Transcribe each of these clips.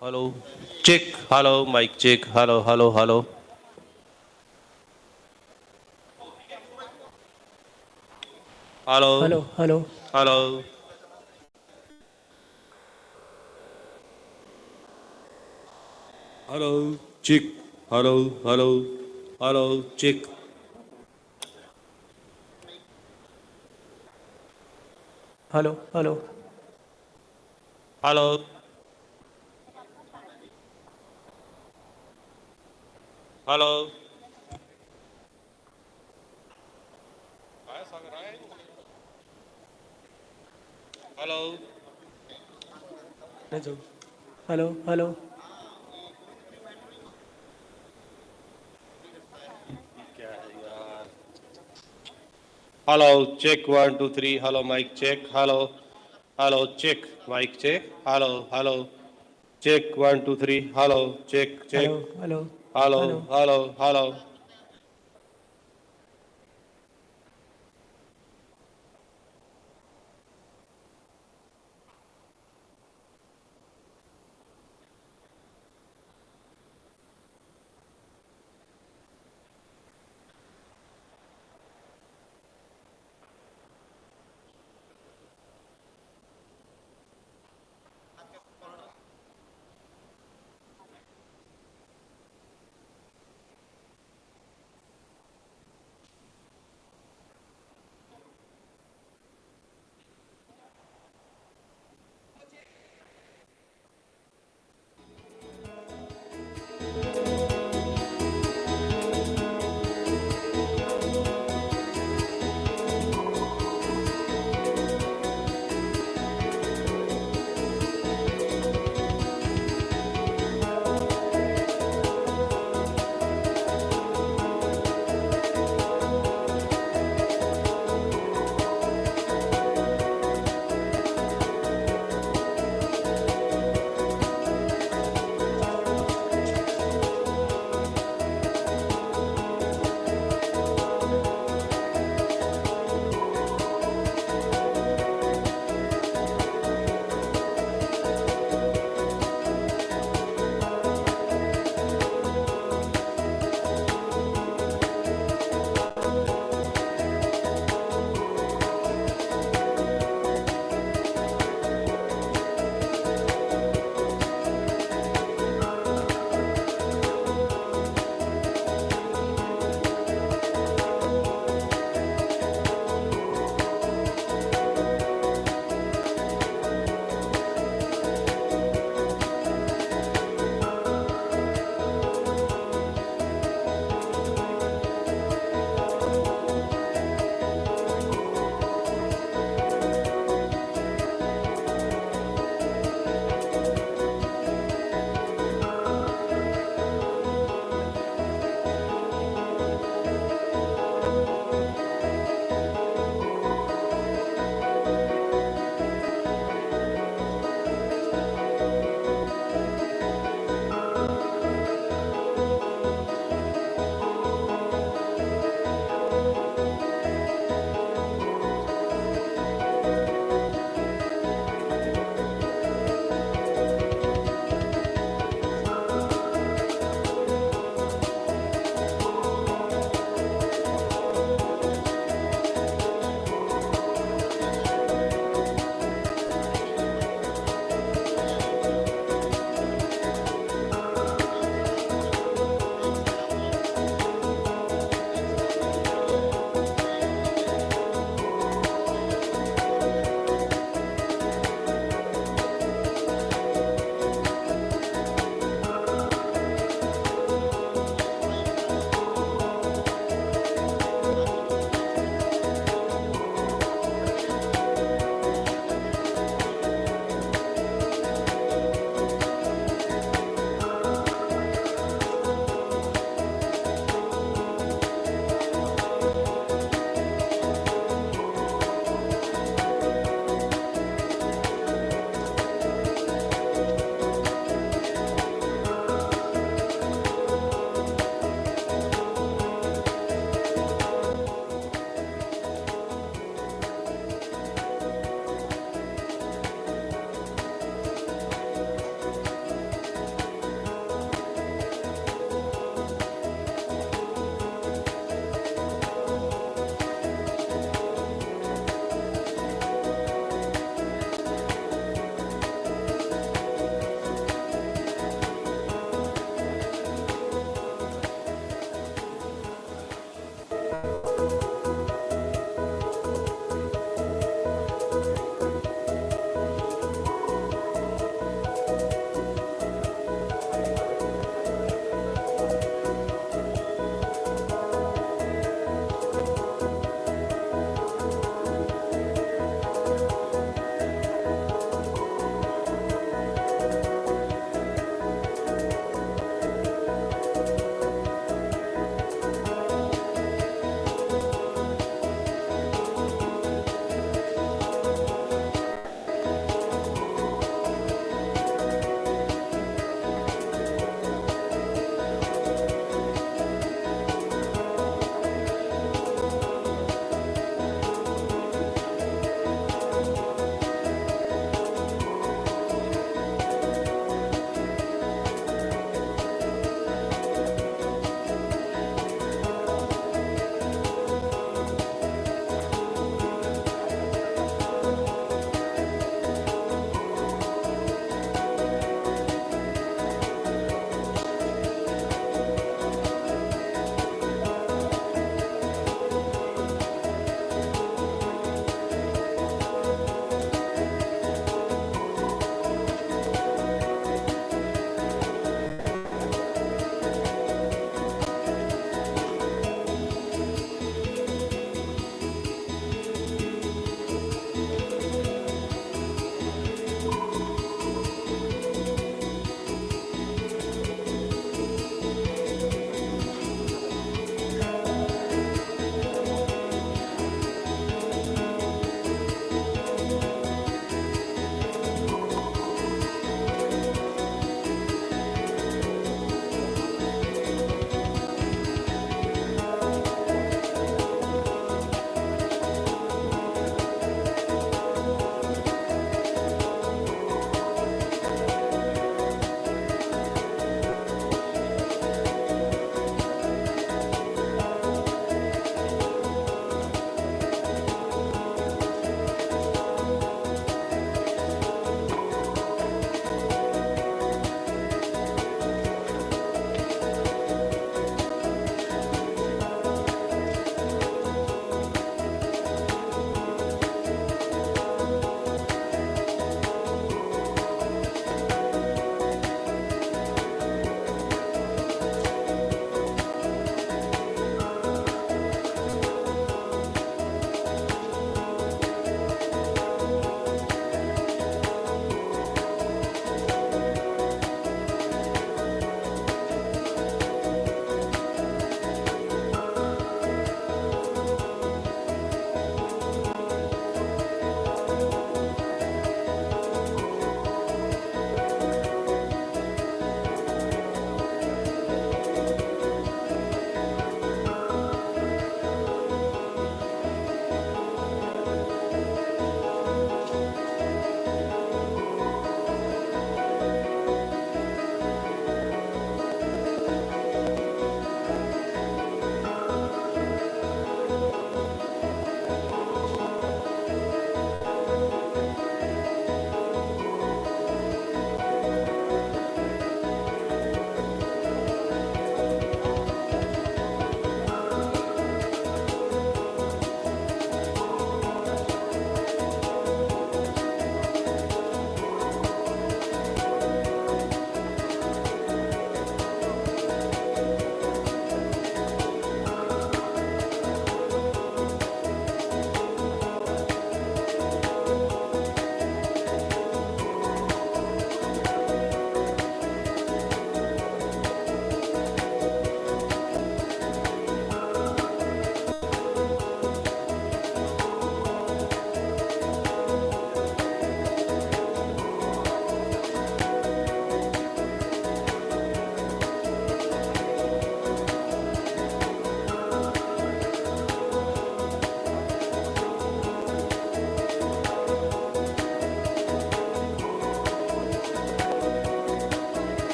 Hello. Check. Hello. Mic check. Hello. Hello. Hello. Hello. Hello, hello, Hello. Hello. Check. Hello. Hello. Hello. Check. hello, hello, Hello. Hello. Hello. hello, hello. क्या है यार? Hello. Check. 1 2 3. Hello. Mic check. Hello. Hello. Check. Mic check. Hello. Hello. Check. 1 2 3. Hello. Check. Check. Hello, hello, Hello. hello. Hello. Hello.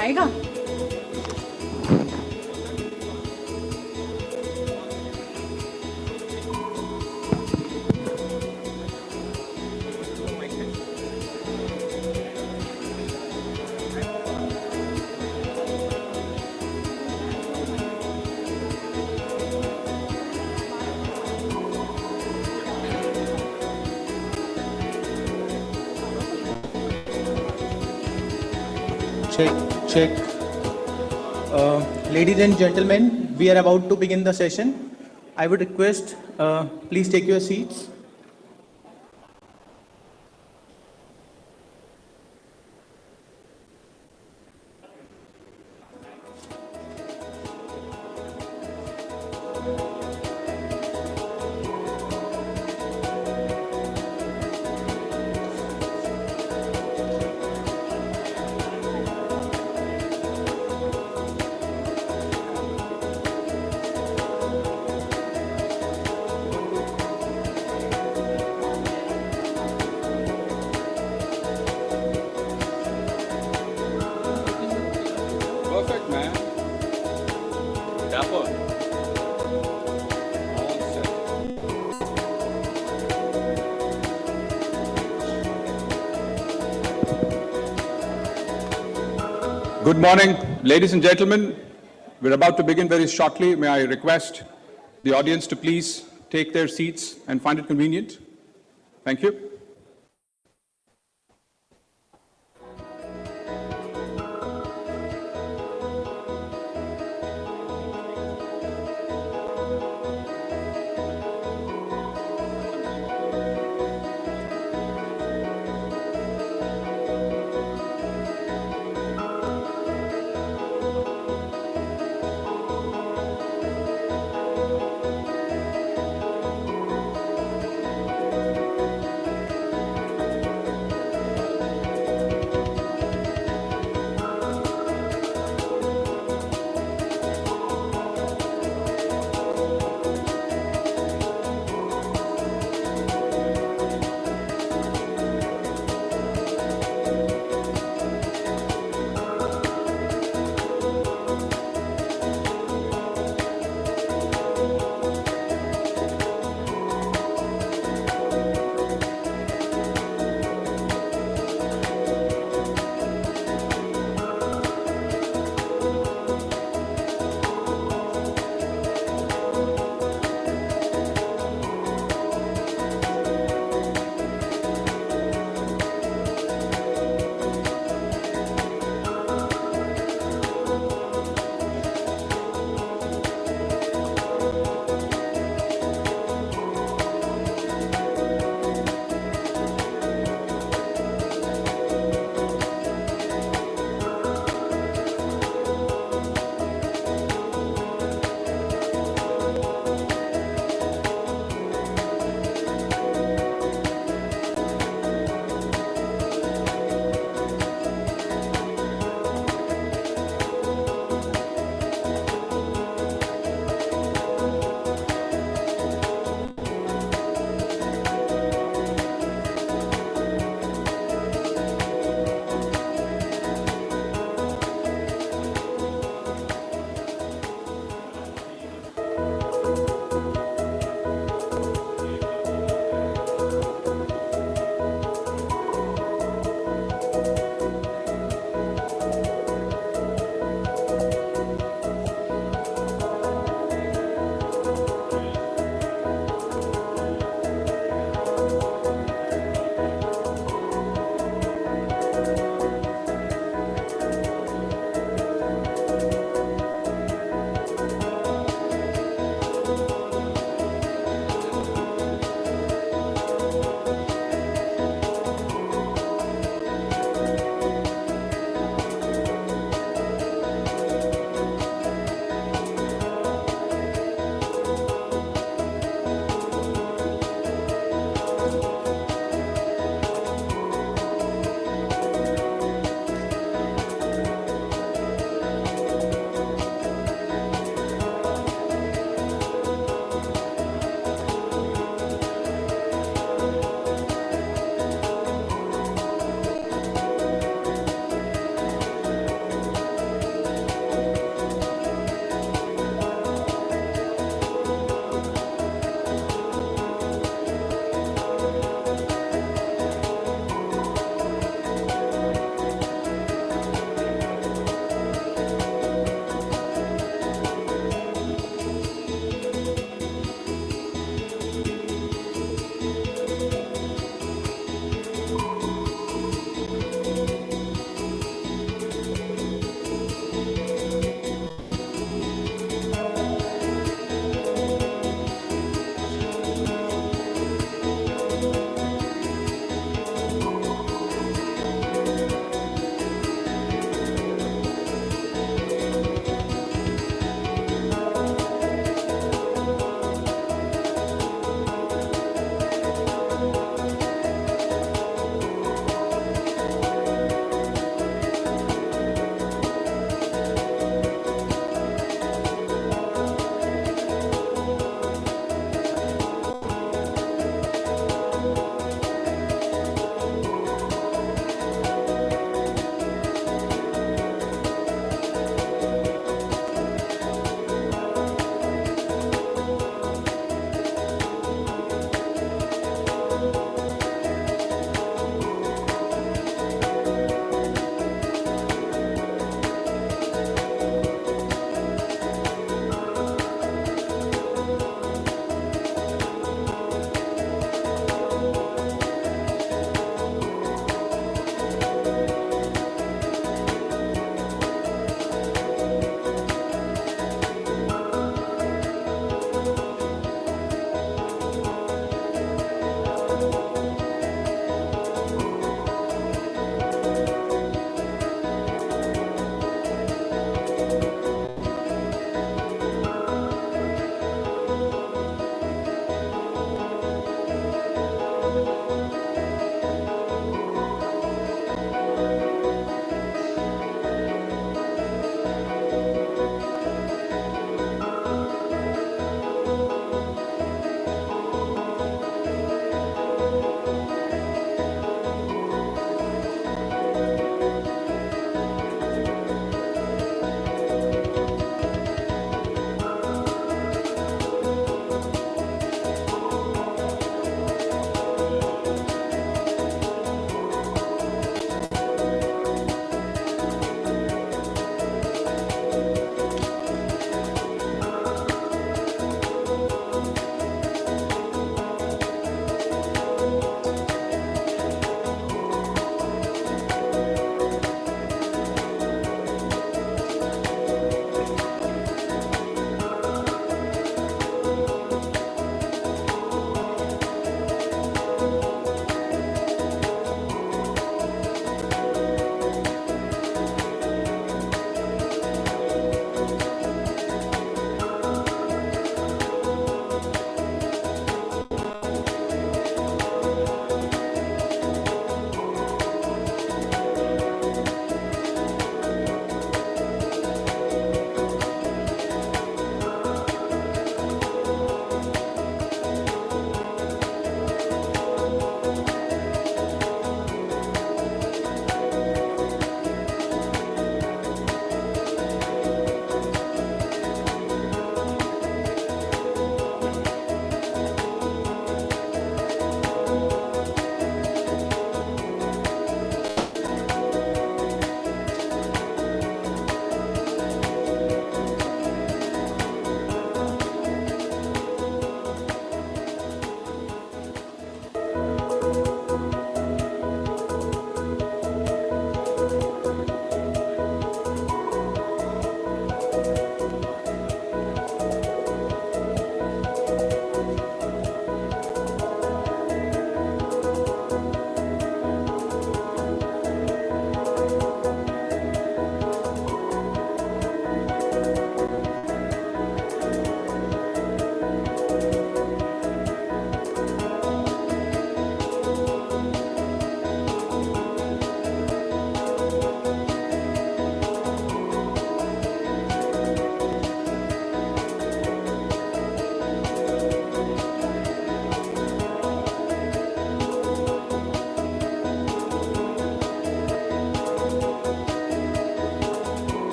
आएगा? Check. Ladies and gentlemen, we are about to begin the session. I would request, please take your seats. Perfect, man. Dapper. All set. Good morning, ladies and gentlemen. We're about to begin very shortly. May I request the audience to please take their seats and find it convenient? Thank you.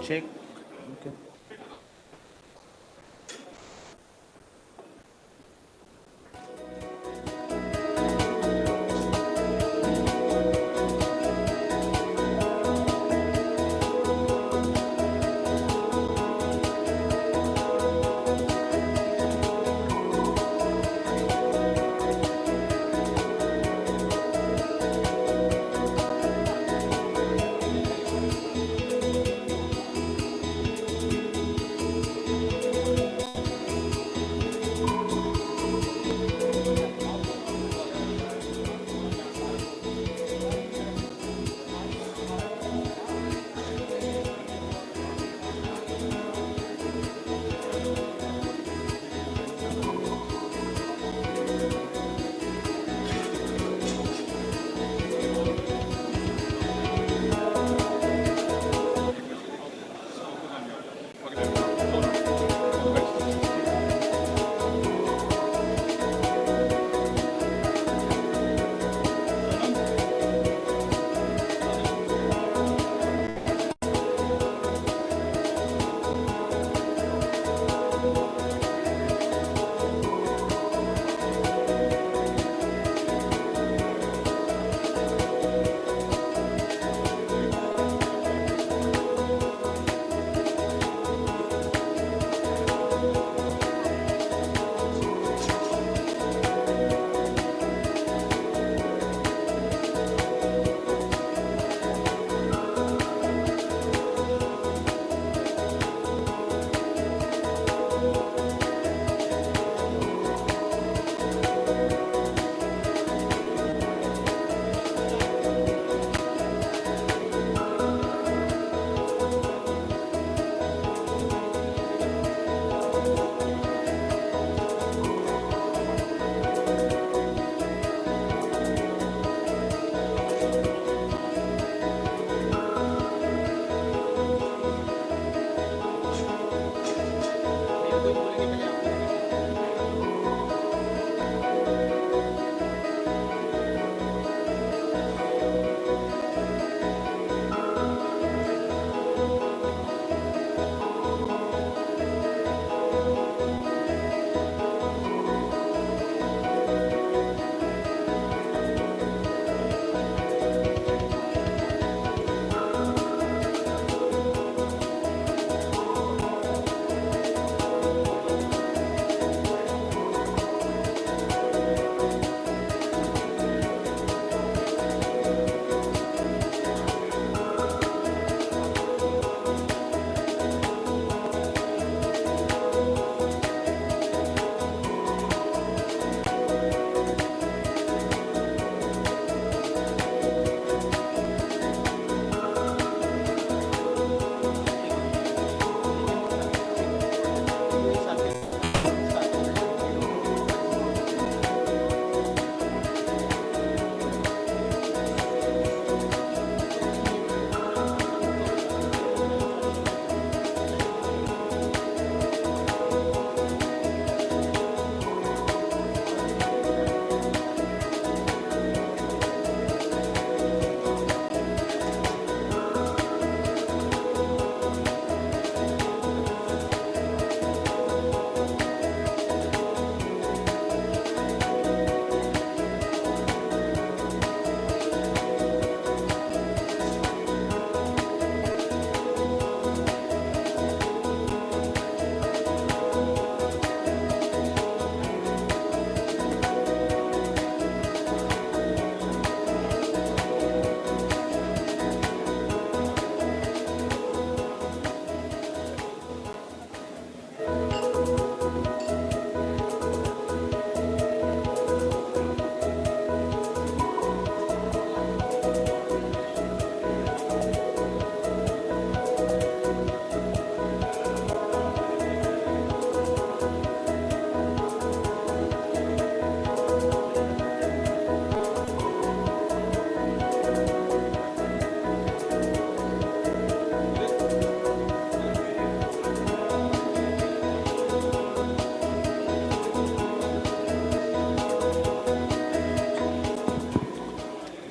Check. Okay.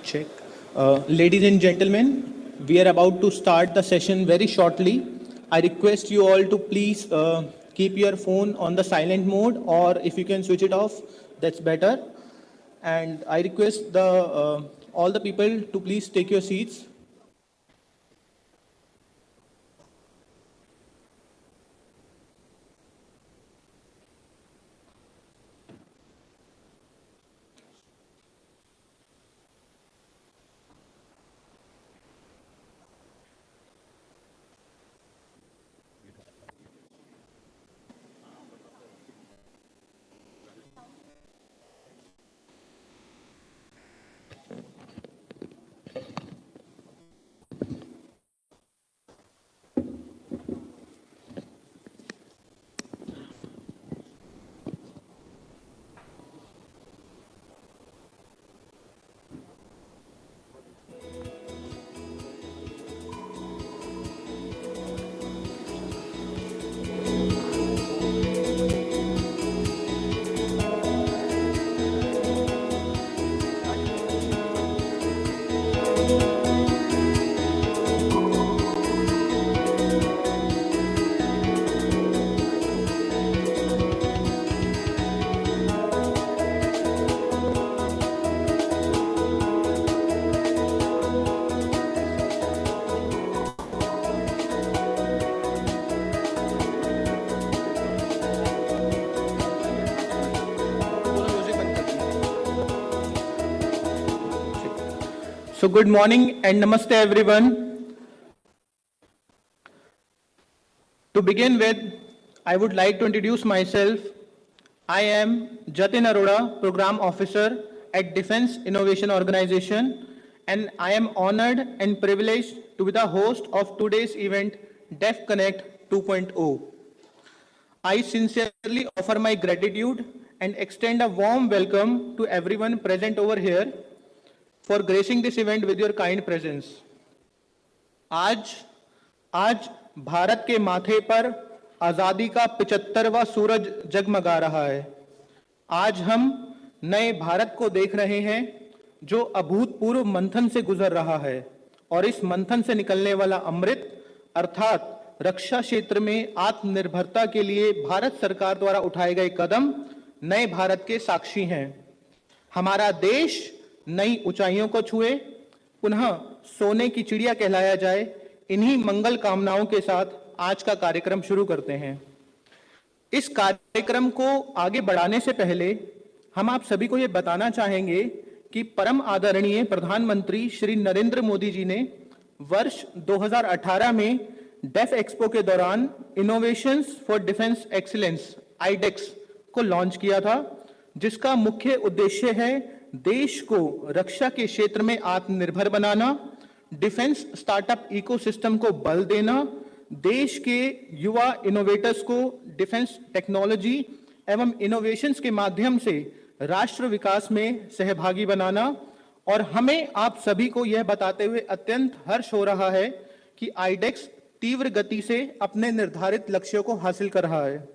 Check. Ladies and gentlemen, we are about to start the session very shortly. I request you all to please keep your phone on the silent mode, or if you can switch it off, that's better. And I request all the people to please take your seats. So good morning and namaste everyone. To begin with, I would like to introduce myself. I am Jatin Arora, Program Officer at Defense Innovation Organization, and I am honored and privileged to be the host of today's event, DefConnect 2.0. I sincerely offer my gratitude and extend a warm welcome to everyone present over here for gracing this event with your kind presence. आज आज भारत के माथे पर आजादी का 75वां सूरज जगमगा रहा है। आज हम नए भारत को देख रहे हैं जो अभूतपूर्व मंथन से गुजर रहा है, और इस मंथन से निकलने वाला अमृत अर्थात रक्षा क्षेत्र में आत्मनिर्भरता के लिए भारत सरकार द्वारा उठाए गए कदम नए भारत के साक्षी हैं। हमारा देश नई ऊंचाइयों को छुए, पुनः सोने की चिड़िया कहलाया जाए, इन्हीं मंगल कामनाओं के साथ आज का कार्यक्रम शुरू करते हैं। इस कार्यक्रम को आगे बढ़ाने से पहले हम आप सभी को यह बताना चाहेंगे कि परम आदरणीय प्रधानमंत्री श्री नरेंद्र मोदी जी ने वर्ष 2018 में डेफ एक्सपो के दौरान innovations for defence excellence iDEX को लॉन्च किया था, जिसका मुख्य उद्देश्य है देश को रक्षा के क्षेत्र में आत्मनिर्भर बनाना, डिफेंस स्टार्टअप इकोसिस्टम को बल देना, देश के युवा इनोवेटर्स को डिफेंस टेक्नोलॉजी एवं इनोवेशंस के माध्यम से राष्ट्र विकास में सहभागी बनाना। और हमें आप सभी को यह बताते हुए अत्यंत हर्ष हो रहा है कि आईडेक्स तीव्र गति से अपने निर्धारित लक्ष्यों को हासिल कर रहा है।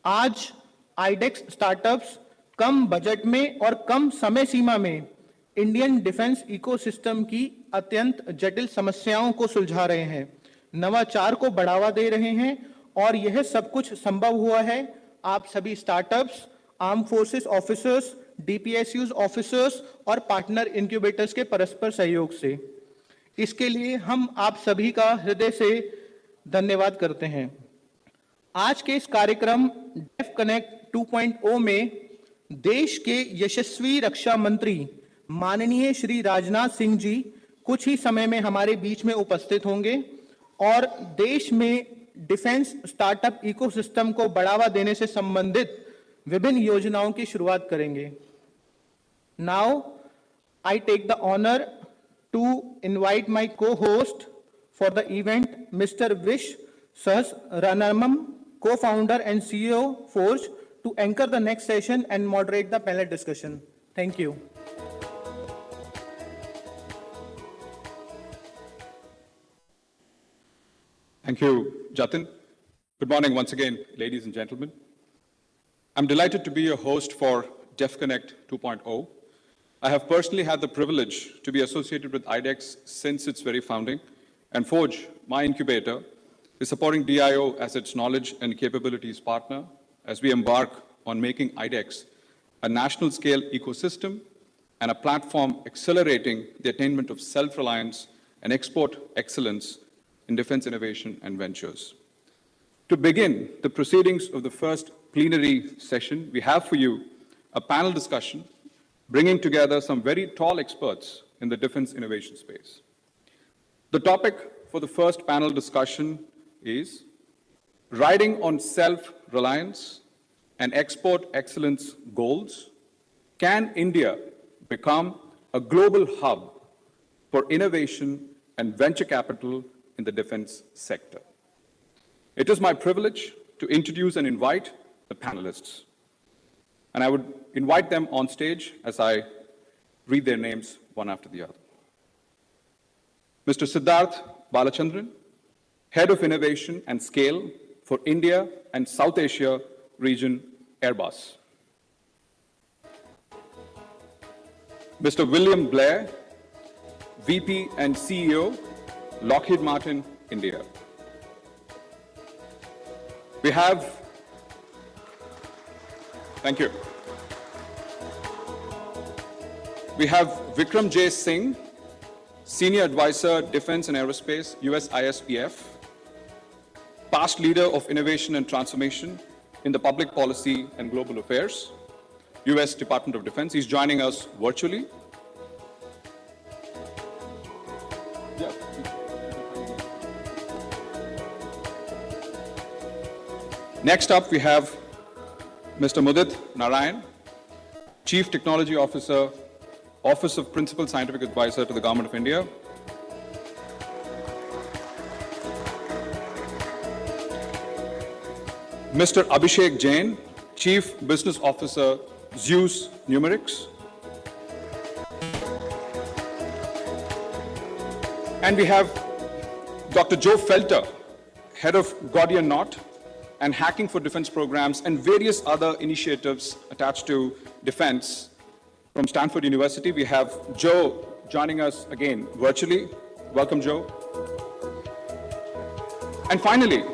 आज आईडेक्स स्टार्टअप्स कम बजट में और कम समय सीमा में इंडियन डिफेंस इकोसिस्टम की अत्यंत जटिल समस्याओं को सुलझा रहे हैं, नवाचार को बढ़ावा दे रहे हैं, और यह सब कुछ संभव हुआ है आप सभी startups, arm forces officers, DPSUs officers और पार्टनर इंक्यूबेटर्स के परस्पर सहयोग से। इसके लिए हम आप सभी का हृदय से धन्यवाद करते हैं। आज के इस कार्यक्रम डेफकनेक्ट 2.0 में देश के यशस्वी रक्षा मंत्री माननीय श्री राजनाथ सिंह जी कुछ ही समय में हमारे बीच में उपस्थित होंगे और देश में डिफेंस स्टार्टअप इकोसिस्टम को बढ़ावा देने से संबंधित विभिन्न योजनाओं की शुरुआत करेंगे। Now I take the honour to invite my co-host for the event, Mr. Vish Sahasranamam, co-founder and CEO Forge, to anchor the next session and moderate the panel discussion. Thank you. Thank you, Jatin. Good morning once again, ladies and gentlemen. I'm delighted to be your host for DefConnect 2.0. I have personally had the privilege to be associated with iDEX since its very founding, and Forge, my incubator, is supporting DIO as its knowledge and capabilities partner as we embark on making iDEX a national-scale ecosystem and a platform accelerating the attainment of self-reliance and export excellence in defense innovation and ventures. To begin the proceedings of the first plenary session, we have for you a panel discussion bringing together some very tall experts in the defense innovation space. The topic for the first panel discussion is Riding on Self-Reliance and Export Excellence Goals. Can India become a global hub for innovation and venture capital in the defense sector? It is my privilege to introduce and invite the panelists. And I would invite them on stage as I read their names one after the other. Mr. Siddharth Balachandran, Head of Innovation and Scale for India and South Asia region, Airbus. Mr. William Blair, VP and CEO, Lockheed Martin, India. We have, thank you. We have Vikram J. Singh, Senior Advisor, Defense and Aerospace, US ISPF, past leader of innovation and transformation in the public policy and global affairs, US Department of Defense. He's joining us virtually. Next up, we have Mr. Mudit Narayan, Chief Technology Officer, Office of Principal Scientific Advisor to the Government of India. Mr. Abhishek Jain, Chief Business Officer, Zeus Numerics. And we have Dr. Joe Felter, Head of Gordian Knot and Hacking for Defense Programs and various other initiatives attached to defense from Stanford University. We have Joe joining us again virtually. Welcome, Joe. And finally,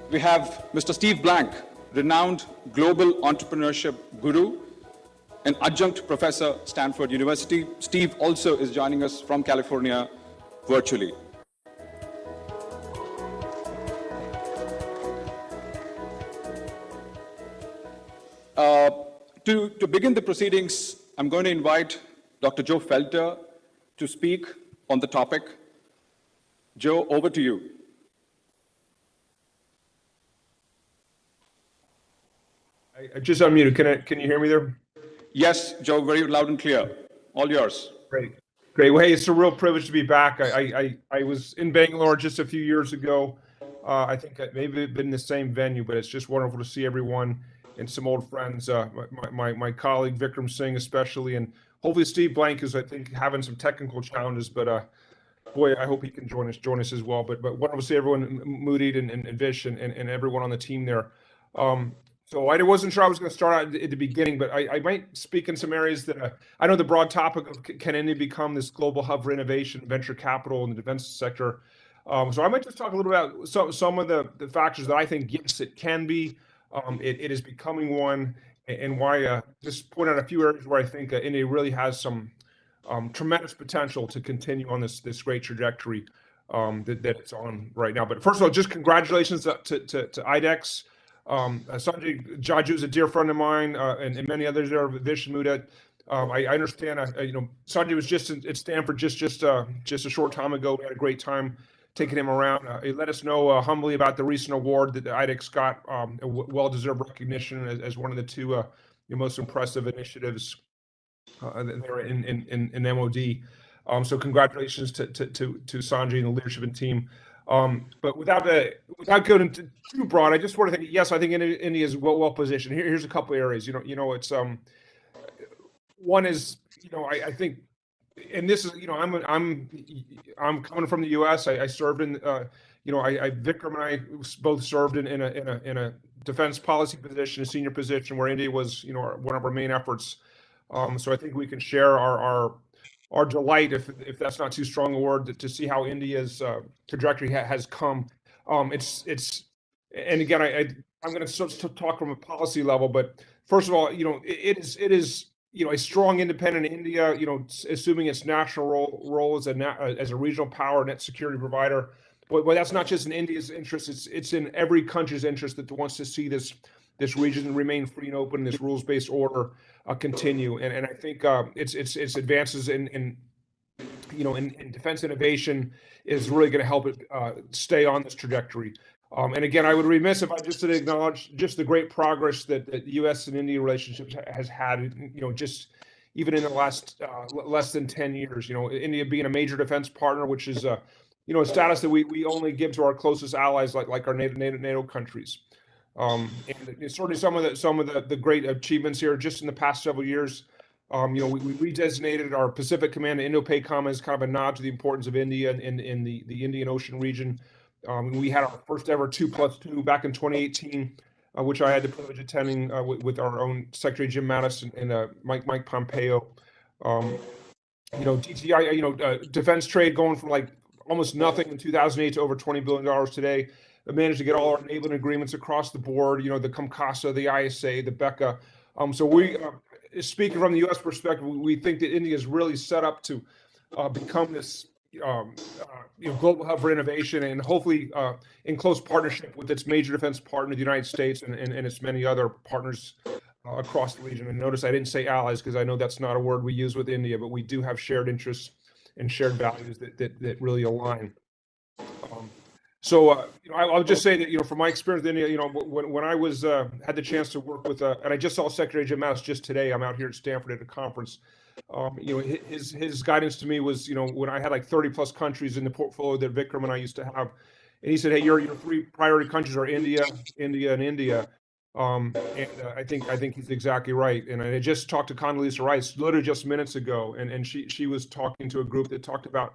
we have Mr. Steve Blank, renowned global entrepreneurship guru and adjunct professor, Stanford University. Steve also is joining us from California virtually. To begin the proceedings, I'm going to invite Dr. Joe Felter to speak on the topic. Joe, over to you. I just unmuted. Can you hear me there? Yes, Joe, very loud and clear. All yours. Great. Well, hey, it's a real privilege to be back. I was in Bangalore just a few years ago. I think I maybe been in the same venue, but it's just wonderful to see everyone and some old friends. My colleague Vikram Singh especially, and hopefully Steve Blank is, I think, having some technical challenges, but boy, I hope he can join us as well. But wonderful to see everyone, Mudit and Vish and everyone on the team there. So I wasn't sure I was going to start out at the beginning, but I might speak in some areas that I know the broad topic of can India become this global hub for innovation, venture capital in the defense sector. So I might just talk a little about some of the factors that I think, yes, it can be. It is becoming one, and why just point out a few areas where I think India really has some tremendous potential to continue on this great trajectory that it's on right now. But first of all, just congratulations to iDEX. Sanjay Jaju is a dear friend of mine, and many others there, Vish and Mudit. I understand, Sanjay was just at Stanford just a short time ago. We had a great time taking him around. He let us know humbly about the recent award that the iDEX got, a well-deserved recognition as one of the two most impressive initiatives there in MOD. So congratulations to Sanjay and the leadership and team. But without going too broad, I just want to think. Yes, I think India is well positioned. Here's a couple of areas. It's one is I think, and this is I'm coming from the U.S. I served in Vikram and I both served in a defense policy position, a senior position where India was one of our main efforts. So I think we can share our our delight, if that's not too strong a word, to see how India's trajectory has come. And again, I'm going to talk from a policy level, but first of all, it is a strong independent India, assuming its national role as a regional power net security provider. But that's not just in India's interest; it's in every country's interest that wants to see this region remain free and open, this rules-based order continue. And I think its advances in defense innovation is really going to help it stay on this trajectory. And again, I would be remiss if I just didn't acknowledge just the great progress that the U.S. and India relationship has had, just even in the last less than 10 years. India being a major defense partner, which is a status that we only give to our closest allies, like our NATO countries. And certainly some of the great achievements here just in the past several years. We redesignated our Pacific Command to Indo-PACOM as kind of a nod to the importance of India in the Indian Ocean region. We had our first ever 2+2 back in 2018, which I had the privilege of attending with our own Secretary Jim Mattis and Mike Pompeo. DTI, defense trade going from like almost nothing in 2008 to over $20 billion today. We managed to get all our enabling agreements across the board. The COMCASA, the ISA, the BECA. So we, speaking from the U.S. perspective, we think that India is really set up to become this global hub for innovation, and hopefully in close partnership with its major defense partner, the United States, and its many other partners across the region. And notice I didn't say allies, because I know that's not a word we use with India, but we do have shared interests and shared values that really align. I'll just say that, from my experience in India, when I was had the chance to work with, and I just saw Secretary Jim Mattis just today. I'm out here at Stanford at a conference. His guidance to me was, when I had like 30 plus countries in the portfolio that Vikram and I used to have, and he said, "Hey, your three priority countries are India, India, and India." And I think he's exactly right. And I just talked to Condoleezza Rice literally just minutes ago, and she was talking to a group that talked about.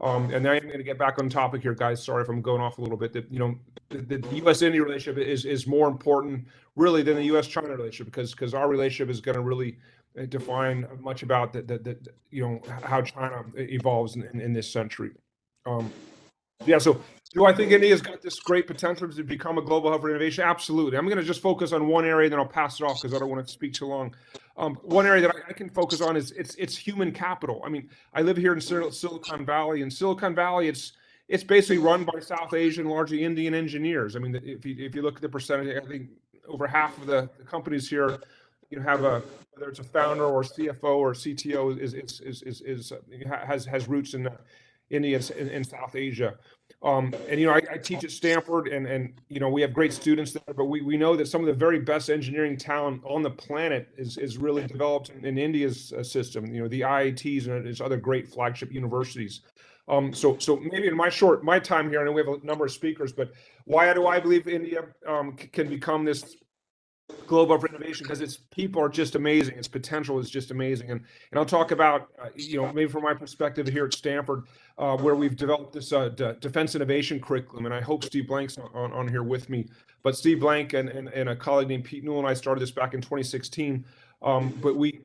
And I'm going to get back on topic here, guys. Sorry if I'm going off a little bit. That the U.S.-India relationship is more important, really, than the U.S.-China relationship, because our relationship is going to really define much about how China evolves in this century. So do I think India's got this great potential to become a global hub for innovation? Absolutely. I'm going to just focus on one area, and then I'll pass it off because I don't want to speak too long. One area that I can focus on is it's human capital. I mean, I live here in Silicon Valley. In Silicon Valley, it's basically run by South Asian, largely Indian engineers. I mean, if you look at the percentage, I think over half of the companies here, have whether it's a founder or CFO or CTO has roots in India and South Asia. And I teach at Stanford, and we have great students there, but we know that some of the very best engineering talent on the planet is really developed in India's system. The IITs and its other great flagship universities. So maybe in my time here, I know we have a number of speakers, but why do I believe India can become this global for innovation? Because its people are just amazing. Its potential is just amazing. And I'll talk about, maybe from my perspective here at Stanford, where we've developed this defense innovation curriculum. And I hope Steve Blank's on here with me. But Steve Blank and a colleague named Pete Newell and I started this back in 2016. But we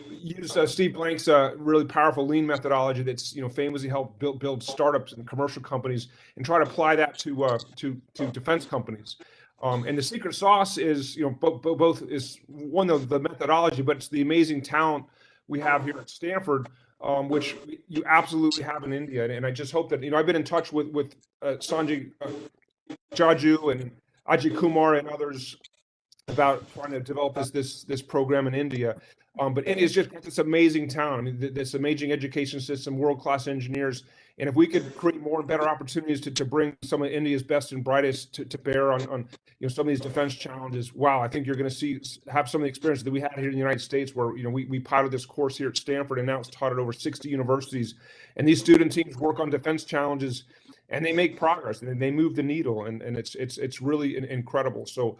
use Steve Blank's really powerful lean methodology that's famously helped build startups and commercial companies, and try to apply that to defense companies. And the secret sauce is, both is one of the methodology, but it's the amazing talent we have here at Stanford, which you absolutely have in India. And I just hope that, I've been in touch with Sanjay Jaju and Ajay Kumar and others about trying to develop this program in India. But India's just got this amazing talent. I mean, this amazing education system, world-class engineers. And if we could create more and better opportunities to bring some of India's best and brightest to bear on some of these defense challenges, wow, I think you're going to have some of the experiences that we had here in the United States, where we piloted this course here at Stanford, and now it's taught at over 60 universities. And these student teams work on defense challenges, and they make progress, and they move the needle, and it's really incredible. So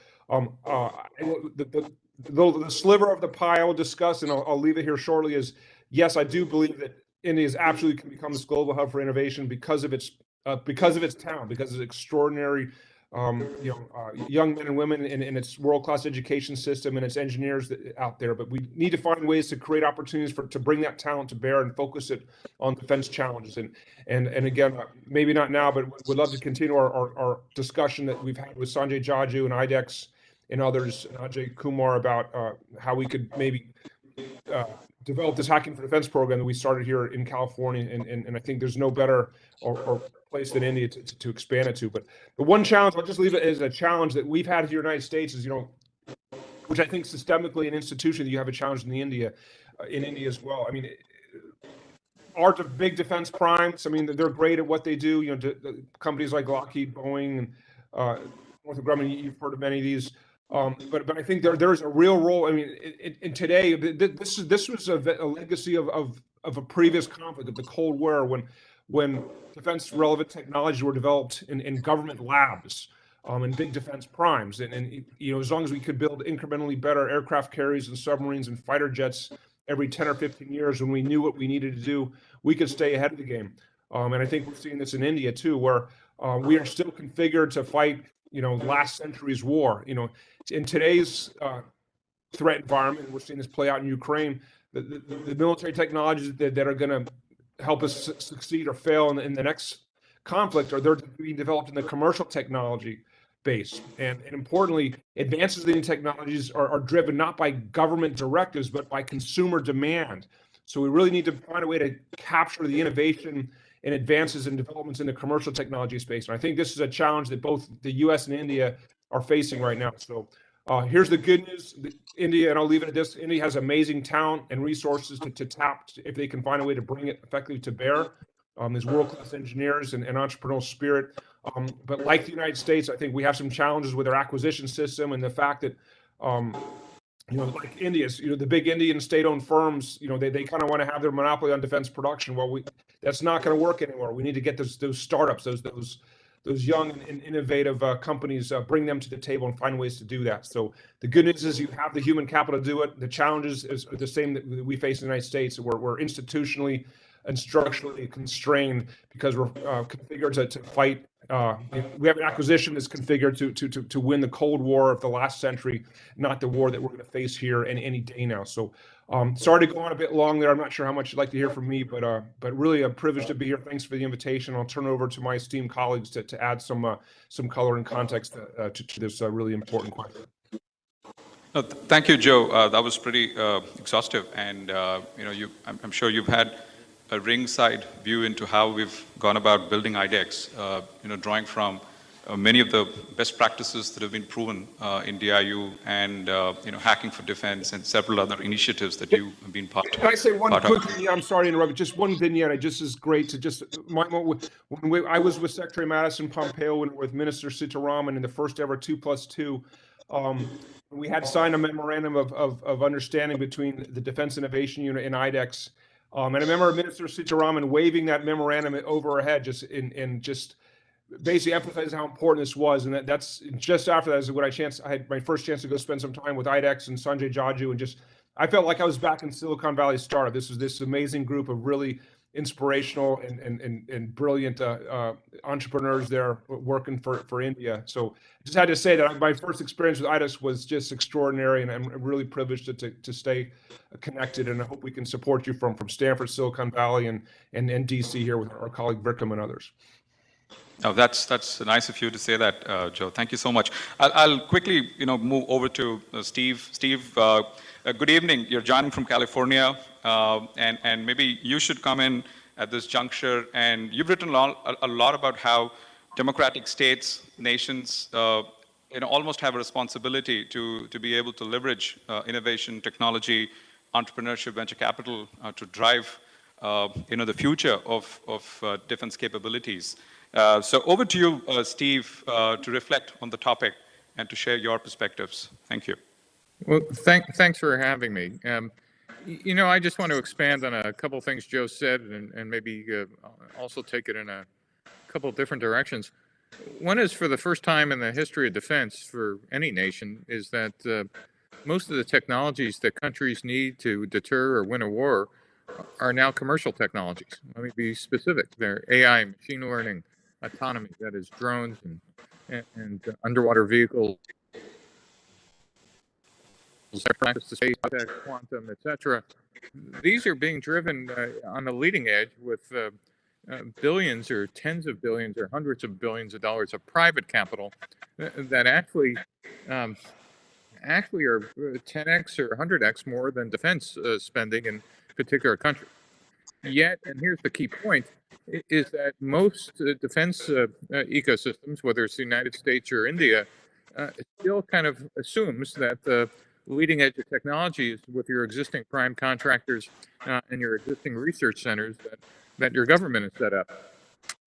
the sliver of the pie I will discuss, and I'll leave it here shortly, is yes, I do believe that India absolutely can become this global hub for innovation because of its talent, because of its extraordinary young men and women in its world-class education system and its engineers out there. But we need to find ways to create opportunities to bring that talent to bear and focus it on defense challenges. And again, maybe not now, but would love to continue our discussion that we've had with Sanjay Jaju and iDEX and others, and Ajay Kumar, about how we could maybe develop this Hacking for Defense program that we started here in California, and I think there's no better or place than India to expand it to. But the one challenge, I'll just leave it as a challenge that we've had here in the United States is, which I think systemically and institutionally you have a challenge in India as well. I mean, our big defense primes, I mean, they're great at what they do. Companies like Lockheed, Boeing, and Northrop Grumman, you've heard of many of these. But I think there's a real role. I mean, in today, this was a legacy of a previous conflict, of the Cold War, when defense relevant technologies were developed in government labs, and big defense primes, and as long as we could build incrementally better aircraft carriers and submarines and fighter jets every 10 or 15 years, when we knew what we needed to do, we could stay ahead of the game. And I think we're seeing this in India too, where we are still configured to fight last century's war. In today's threat environment, we're seeing this play out in Ukraine. The military technologies that are going to help us succeed or fail in the next conflict, or they're being developed in the commercial technology base. And importantly, advances in technologies are driven not by government directives, but by consumer demand. So we really need to find a way to capture the innovation and advances and developments in the commercial technology space. And I think this is a challenge that both the US and India are facing right now. So here's the good news. India, and I'll leave it at this, India has amazing talent and resources to tap if they can find a way to bring it effectively to bear. There's world-class engineers and entrepreneurial spirit. But like the United States, I think we have some challenges with our acquisition system and the fact that, like India's, the big Indian state-owned firms, they kind of want to have their monopoly on defense production. Well, that's not going to work anymore. We need to get those startups, those young and innovative companies, bring them to the table and find ways to do that. So the good news is you have the human capital to do it. The challenges is the same that we face in the United States. We're institutionally and structurally constrained because we're configured to fight. We have an acquisition that's configured to win the Cold War of the last century, not the war that we're going to face here any day now. So sorry to go on a bit long there. I'm not sure how much you'd like to hear from me, but really a privilege to be here. Thanks for the invitation. I'll turn it over to my esteemed colleagues to add some color and context to this really important question. Thank you, Joe. That was pretty exhaustive, and I'm sure you've had a ringside view into how we've gone about building iDEX, drawing from many of the best practices that have been proven in DIU and hacking for defense and several other initiatives that you have been part of. Can I say one quick thing? I'm sorry to interrupt. Just one vignette. It just is great to I was with Secretary Madison Pompeo and with Minister Sitaraman in the first ever 2+2. We had signed a memorandum of understanding between the Defense Innovation Unit and iDEX. And I remember Minister Sitaraman waving that memorandum over her head, just basically emphasizing how important this was. And that's just after that is when I had my first chance to go spend some time with iDEX and Sanjay Jaju, and I felt like I was back in Silicon Valley startup. This was this amazing group of really inspirational and brilliant entrepreneurs there working for India. So I just had to say that my first experience with iDEX was just extraordinary, and I'm really privileged to stay connected, and I hope we can support you from Stanford, Silicon Valley, and DC here with our colleague Vikram and others. Oh, that's nice of you to say that, Joe. Thank you so much. I'll quickly, move over to Steve. Steve, good evening. You're joining from California, and maybe you should come in at this juncture. And you've written a lot about how democratic states, nations, almost have a responsibility to be able to leverage innovation, technology, entrepreneurship, venture capital to drive, the future of defense capabilities. So over to you, Steve, to reflect on the topic and to share your perspectives. Thank you. Well, thanks for having me. I just want to expand on a couple of things Joe said and maybe also take it in a couple of different directions. One is, for the first time in the history of defense for any nation, is that most of the technologies that countries need to deter or win a war are now commercial technologies. Let me be specific. They're AI, machine learning, autonomy, that is drones and and underwater vehicles, to space, quantum, etc. These are being driven on the leading edge with billions or tens of billions or hundreds of billions of dollars of private capital that um, actually are 10x or 100x more than defense spending in particular countries. Yet, and here's the key point, is that most defense ecosystems, whether it's the United States or India, still kind of assumes that the leading edge of technology is with your existing prime contractors and your existing research centers that your government has set up.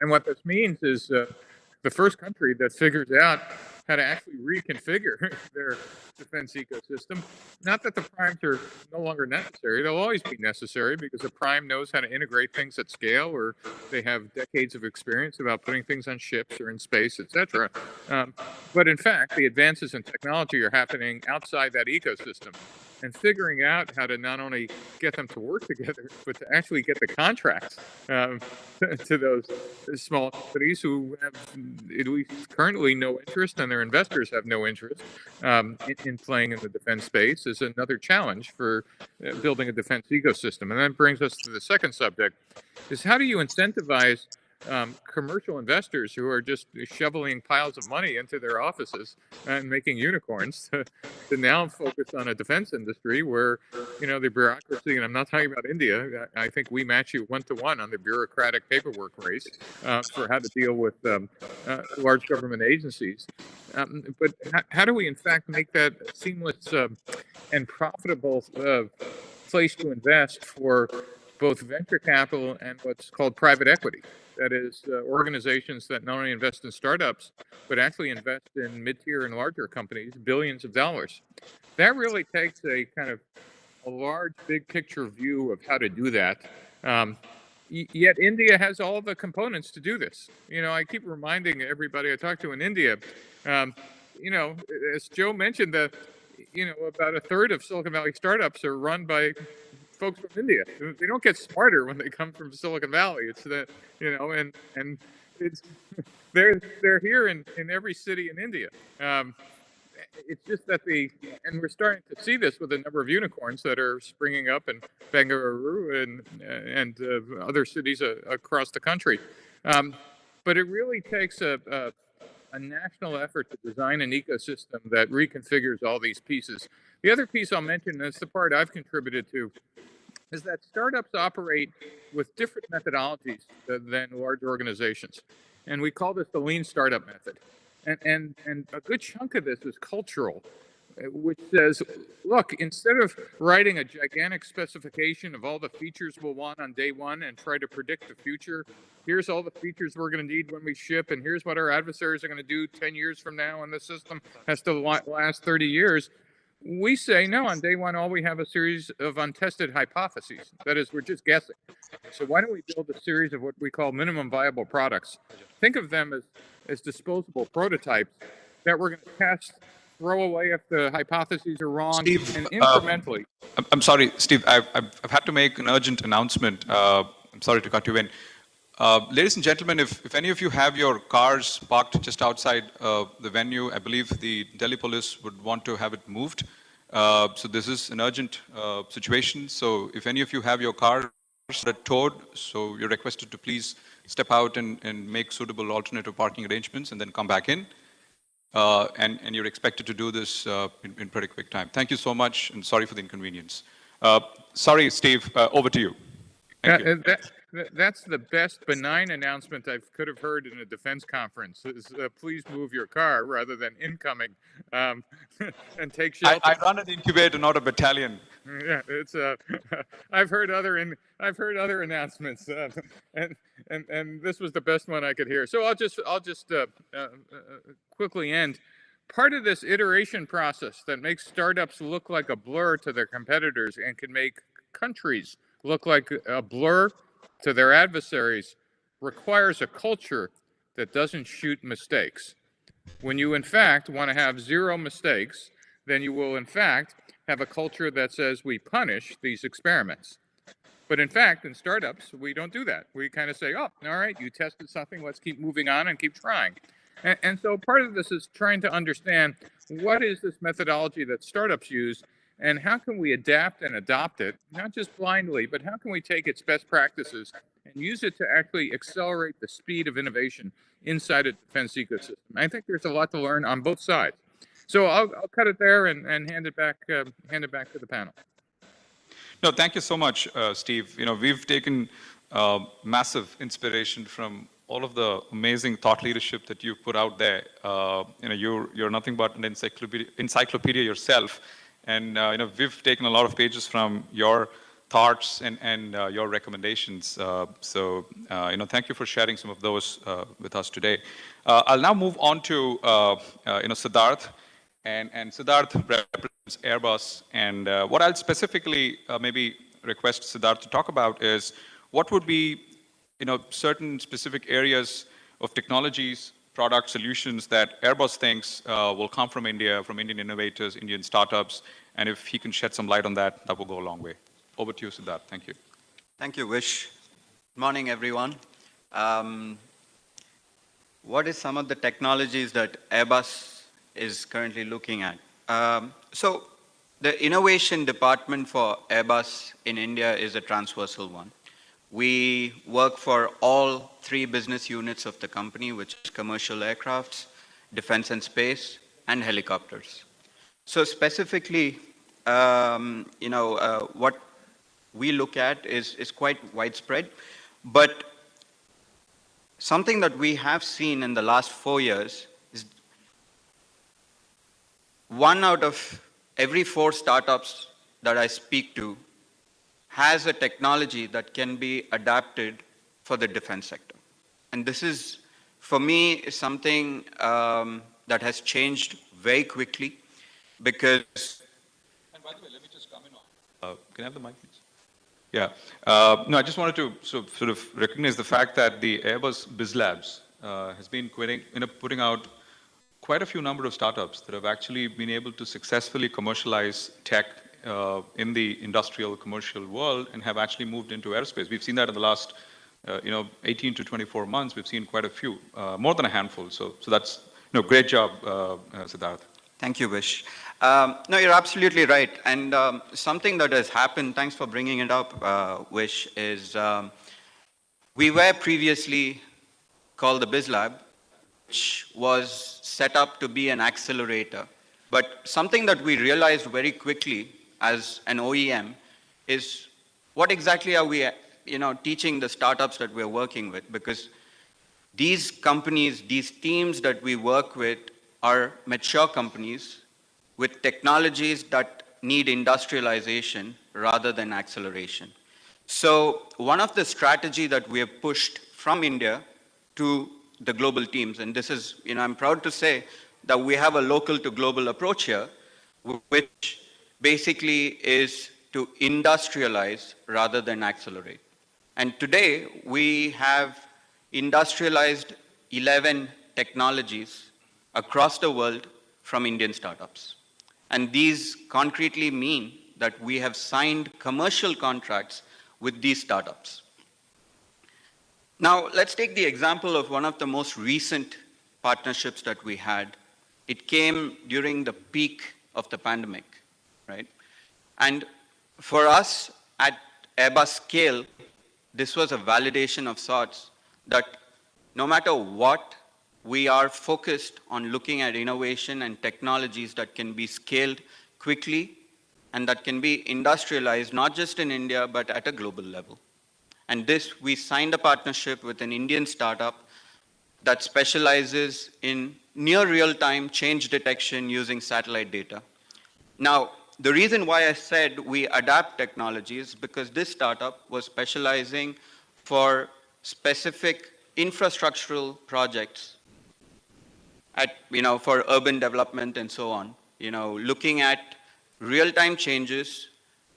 And what this means is the first country that figures out how to actually reconfigure their defense ecosystem. Not that the primes are no longer necessary. They'll always be necessary because the prime knows how to integrate things at scale, or they have decades of experience about putting things on ships or in space, etc. But in fact, the advances in technology are happening outside that ecosystem. And figuring out how to not only get them to work together, but to actually get the contracts to those small companies who have, at least currently, no interest, and their investors have no interest in playing in the defense space is another challenge for building a defense ecosystem. And that brings us to the second subject, is how do you incentivize commercial investors who are just shoveling piles of money into their offices and making unicorns to now focus on a defense industry where, you know, the bureaucracy, and I'm not talking about India, I think we match you 1-to-1 on the bureaucratic paperwork race for how to deal with large government agencies. But how do we in fact make that a seamless and profitable place to invest for both venture capital and what's called private equity? That is, organizations that not only invest in startups, but actually invest in mid-tier and larger companies, billions of dollars. That really takes a kind of a large, big picture view of how to do that. Yet India has all the components to do this. You know, I keep reminding everybody I talk to in India, you know, as Joe mentioned, you know, about a third of Silicon Valley startups are run by folks from India. They don't get smarter when they come from Silicon Valley. It's that, you know, and it's they're here in every city in India. It's just that and we're starting to see this with a number of unicorns that are springing up in Bengaluru and other cities across the country. But it really takes a national effort to design an ecosystem that reconfigures all these pieces. The other piece I'll mention, and it's the part I've contributed to, is that startups operate with different methodologies than large organizations. And we call this the lean startup method. And a good chunk of this is cultural, which says, look, instead of writing a gigantic specification of all the features we'll want on day one and try to predict the future, here's all the features we're going to need when we ship, and here's what our adversaries are going to do 10 years from now, and the system has to last 30 years. We say, no, on day one, all we have a series of untested hypotheses. That is, we're just guessing. So why don't we build a series of what we call minimum viable products? Think of them as disposable prototypes that we're going to test, throw away if the hypotheses are wrong, Steve, and incrementally. I'm sorry, Steve, I've had to make an urgent announcement. I'm sorry to cut you in. Ladies and gentlemen, if any of you have your cars parked just outside the venue, I believe the Delhi police would want to have it moved. So this is an urgent situation. So if any of you have your cars towed, so you're requested to please step out and make suitable alternative parking arrangements and then come back in. And you're expected to do this in pretty quick time. Thank you so much, and sorry for the inconvenience. Sorry, Steve, over to you. Thank you. That's the best benign announcement I could have heard in a defense conference. Is please move your car rather than incoming, and take shelter. I run an incubator, not a battalion. Yeah, it's I've heard other announcements, and this was the best one I could hear. So I'll just quickly end. Part of this iteration process that makes startups look like a blur to their competitors and can make countries look like a blur to their adversaries requires a culture that doesn't shoot mistakes. When you, in fact, want to have zero mistakes, then you will, in fact, have a culture that says we punish these experiments. But in fact, in startups, we don't do that. We kind of say, oh, all right, you tested something, let's keep moving on and keep trying. And so part of this is trying to understand what is this methodology that startups use and how can we adapt and adopt it, not just blindly, but how can we take its best practices and use it to actually accelerate the speed of innovation inside a defense ecosystem. I think there's a lot to learn on both sides. So I'll cut it there and hand it back to the panel. No, thank you so much, Steve. You know, we've taken massive inspiration from all of the amazing thought leadership that you've put out there. You know, you're nothing but an encyclopedia yourself. And, you know, we've taken a lot of pages from your thoughts and your recommendations. You know, thank you for sharing some of those with us today. I'll now move on to, you know, Siddharth. And Siddharth represents Airbus. And what I'll specifically maybe request Siddharth to talk about is what would be, you know, certain specific areas of technologies, product solutions that Airbus thinks will come from India, from Indian innovators, Indian startups. And if he can shed some light on that, that will go a long way. Over to you, Siddharth. Thank you. Thank you, Vish. Good morning, everyone. What is some of the technologies that Airbus is currently looking at? So the innovation department for Airbus in India is a transversal one. We work for all three business units of the company, which is commercial aircrafts, defense and space, and helicopters. So specifically, you know, what we look at is quite widespread, but something that we have seen in the last 4 years is 1 out of every 4 startups that I speak to has a technology that can be adapted for the defense sector. And this is, for me, is something that has changed very quickly because... And by the way, let me just come in on. Can I have the mic, please? Yeah. No, I just wanted to sort of recognize the fact that the Airbus Biz Labs has been putting out quite a few number of startups that have actually been able to successfully commercialize tech in the industrial commercial world and have actually moved into aerospace. We've seen that in the last, you know, 18 to 24 months. We've seen quite a few, more than a handful. So that's, you know, great job, Siddharth. Thank you, Vish. No, you're absolutely right. And something that has happened, thanks for bringing it up, Vish, is we were previously called the Biz Lab, which was set up to be an accelerator. But something that we realized very quickly as an OEM is what exactly are we, you know, teaching the startups that we're working with? Because these companies, these teams that we work with are mature companies with technologies that need industrialization rather than acceleration. So one of the strategy that we have pushed from India to the global teams, and this is, you know, I'm proud to say that we have a local to global approach here, which basically is to industrialize rather than accelerate. And today we have industrialized 11 technologies across the world from Indian startups. And these concretely mean that we have signed commercial contracts with these startups. Now, let's take the example of one of the most recent partnerships that we had. It came during the peak of the pandemic, right? And for us at Airbus scale, this was a validation of sorts that no matter what, we are focused on looking at innovation and technologies that can be scaled quickly and that can be industrialized, not just in India, but at a global level. And this, we signed a partnership with an Indian startup that specializes in near real-time change detection using satellite data. Now, the reason why I said we adapt technologies is because this startup was specializing for specific infrastructural projects at, you know, for urban development and so on, you know, looking at real-time changes,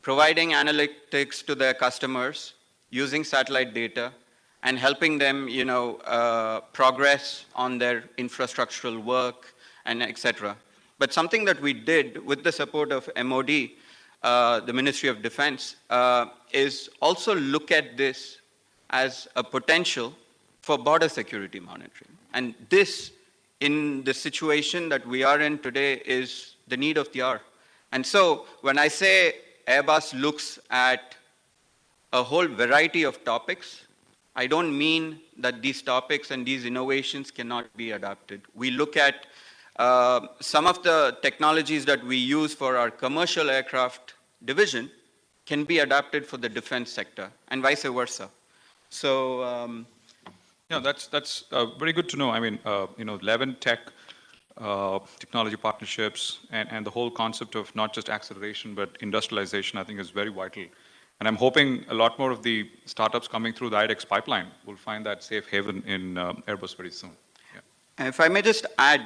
providing analytics to their customers using satellite data, and helping them, you know, progress on their infrastructural work and etc. But something that we did with the support of MOD, the Ministry of Defense, is also look at this as a potential for border security monitoring. And this in the situation that we are in today is the need of the hour. And so when I say Airbus looks at a whole variety of topics, I don't mean that these topics and these innovations cannot be adapted. We look at some of the technologies that we use for our commercial aircraft division can be adapted for the defense sector and vice versa. So yeah, that's very good to know. I mean, 11 tech technology partnerships and the whole concept of not just acceleration but industrialization, I think, is very vital. And I'm hoping a lot more of the startups coming through the iDEX pipeline will find that safe haven in Airbus very soon. Yeah. if I may just add,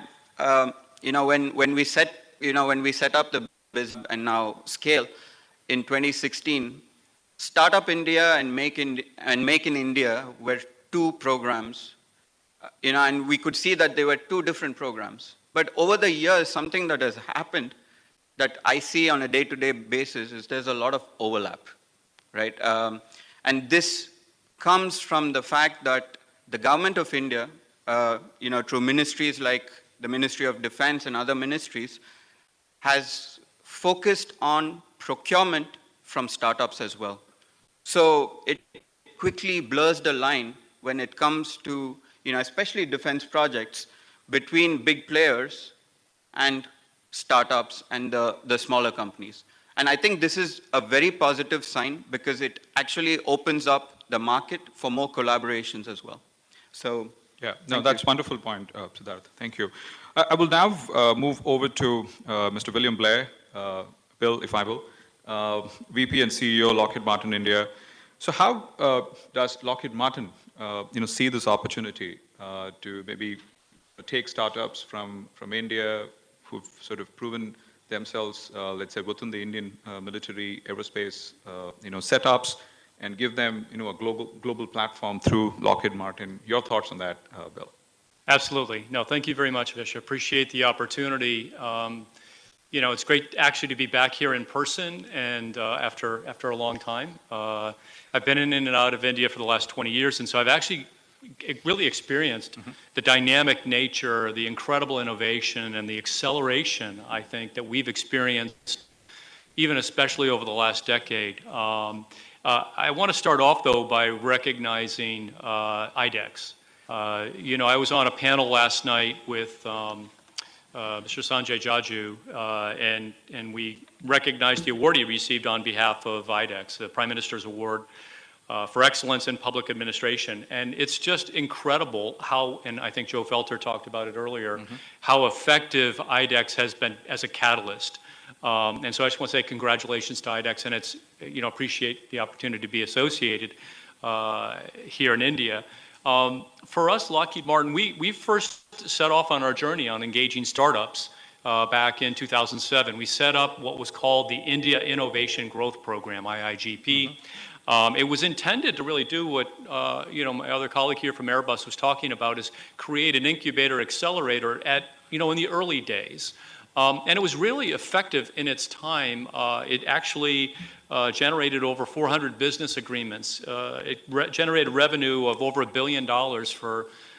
when we set up the business and now scale in 2016, Startup India and Make in India were two programs, and we could see that they were two different programs. But over the years, something that has happened that I see on a day-to-day basis is there's a lot of overlap, right? And this comes from the fact that the government of India, through ministries like the Ministry of Defense and other ministries, has focused on procurement from startups as well. So it quickly blurs the line when it comes to, especially defense projects, between big players and startups and the smaller companies. And I think this is a very positive sign because it actually opens up the market for more collaborations as well. So yeah, no, that's a wonderful point, Siddharth. Thank you. I will now move over to Mr. William Blair, Bill, if I will, VP and CEO, Lockheed Martin India. So how does Lockheed Martin, see this opportunity to maybe take startups from India who've sort of proven themselves, let's say, within the Indian military aerospace, setups, and give them, a global platform through Lockheed Martin? Your thoughts on that, Bill? Absolutely. No, thank you very much, Vish. I appreciate the opportunity. It's great actually to be back here in person and after a long time. I've been in and out of India for the last 20 years, and so I've actually really experienced the dynamic nature, the incredible innovation, and the acceleration, I think, that we've experienced, even especially over the last decade. I want to start off, though, by recognizing iDEX. I was on a panel last night with Mr. Sanjay Jaju, and we recognized the award he received on behalf of iDEX, the Prime Minister's Award for Excellence in Public Administration. And it's just incredible how, and I think Joe Felter talked about it earlier, how effective iDEX has been as a catalyst. And so I just want to say congratulations to iDEX, and it's, appreciate the opportunity to be associated here in India. For us, Lockheed Martin, we first set off on our journey on engaging startups back in 2007. We set up what was called the India Innovation Growth Program, IIGP. It was intended to really do what my other colleague here from Airbus was talking about, is create an incubator accelerator at in the early days. And it was really effective in its time. It actually generated over 400 business agreements. It generated revenue of over $1 billion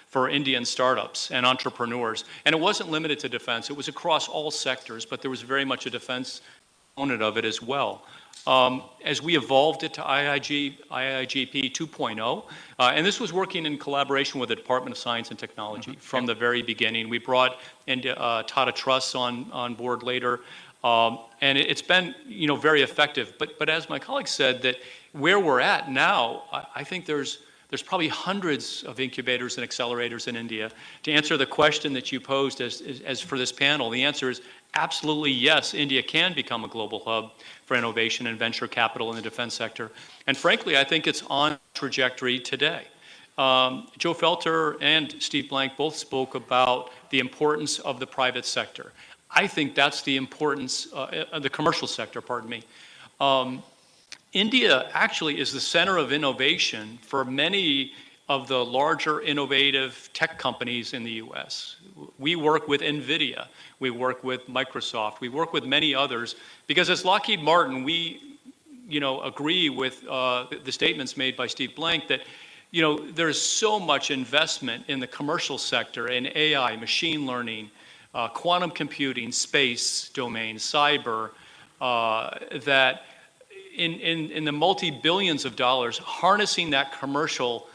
for Indian startups and entrepreneurs. And it wasn't limited to defense. It was across all sectors, but there was very much a defense component of it as well. As we evolved it to IIGP 2.0, and this was working in collaboration with the Department of Science and Technology from the very beginning. We brought Tata Trust on board later, and it's been very effective. But as my colleague said, that where we're at now, I think there's probably hundreds of incubators and accelerators in India. To answer the question that you posed as for this panel, the answer is absolutely yes. India can become a global hub for innovation and venture capital in the defense sector. And frankly, I think it's on trajectory today. Joe Felter and Steve Blank both spoke about the importance of the private sector. I think that's the importance of the commercial sector, pardon me. India actually is the center of innovation for many of the larger innovative tech companies in the US. We work with NVIDIA, we work with Microsoft, we work with many others, because as Lockheed Martin, we agree with the statements made by Steve Blank that there's so much investment in the commercial sector in AI, machine learning, quantum computing, space domain, cyber, that in the multi-billions of dollars, harnessing that commercial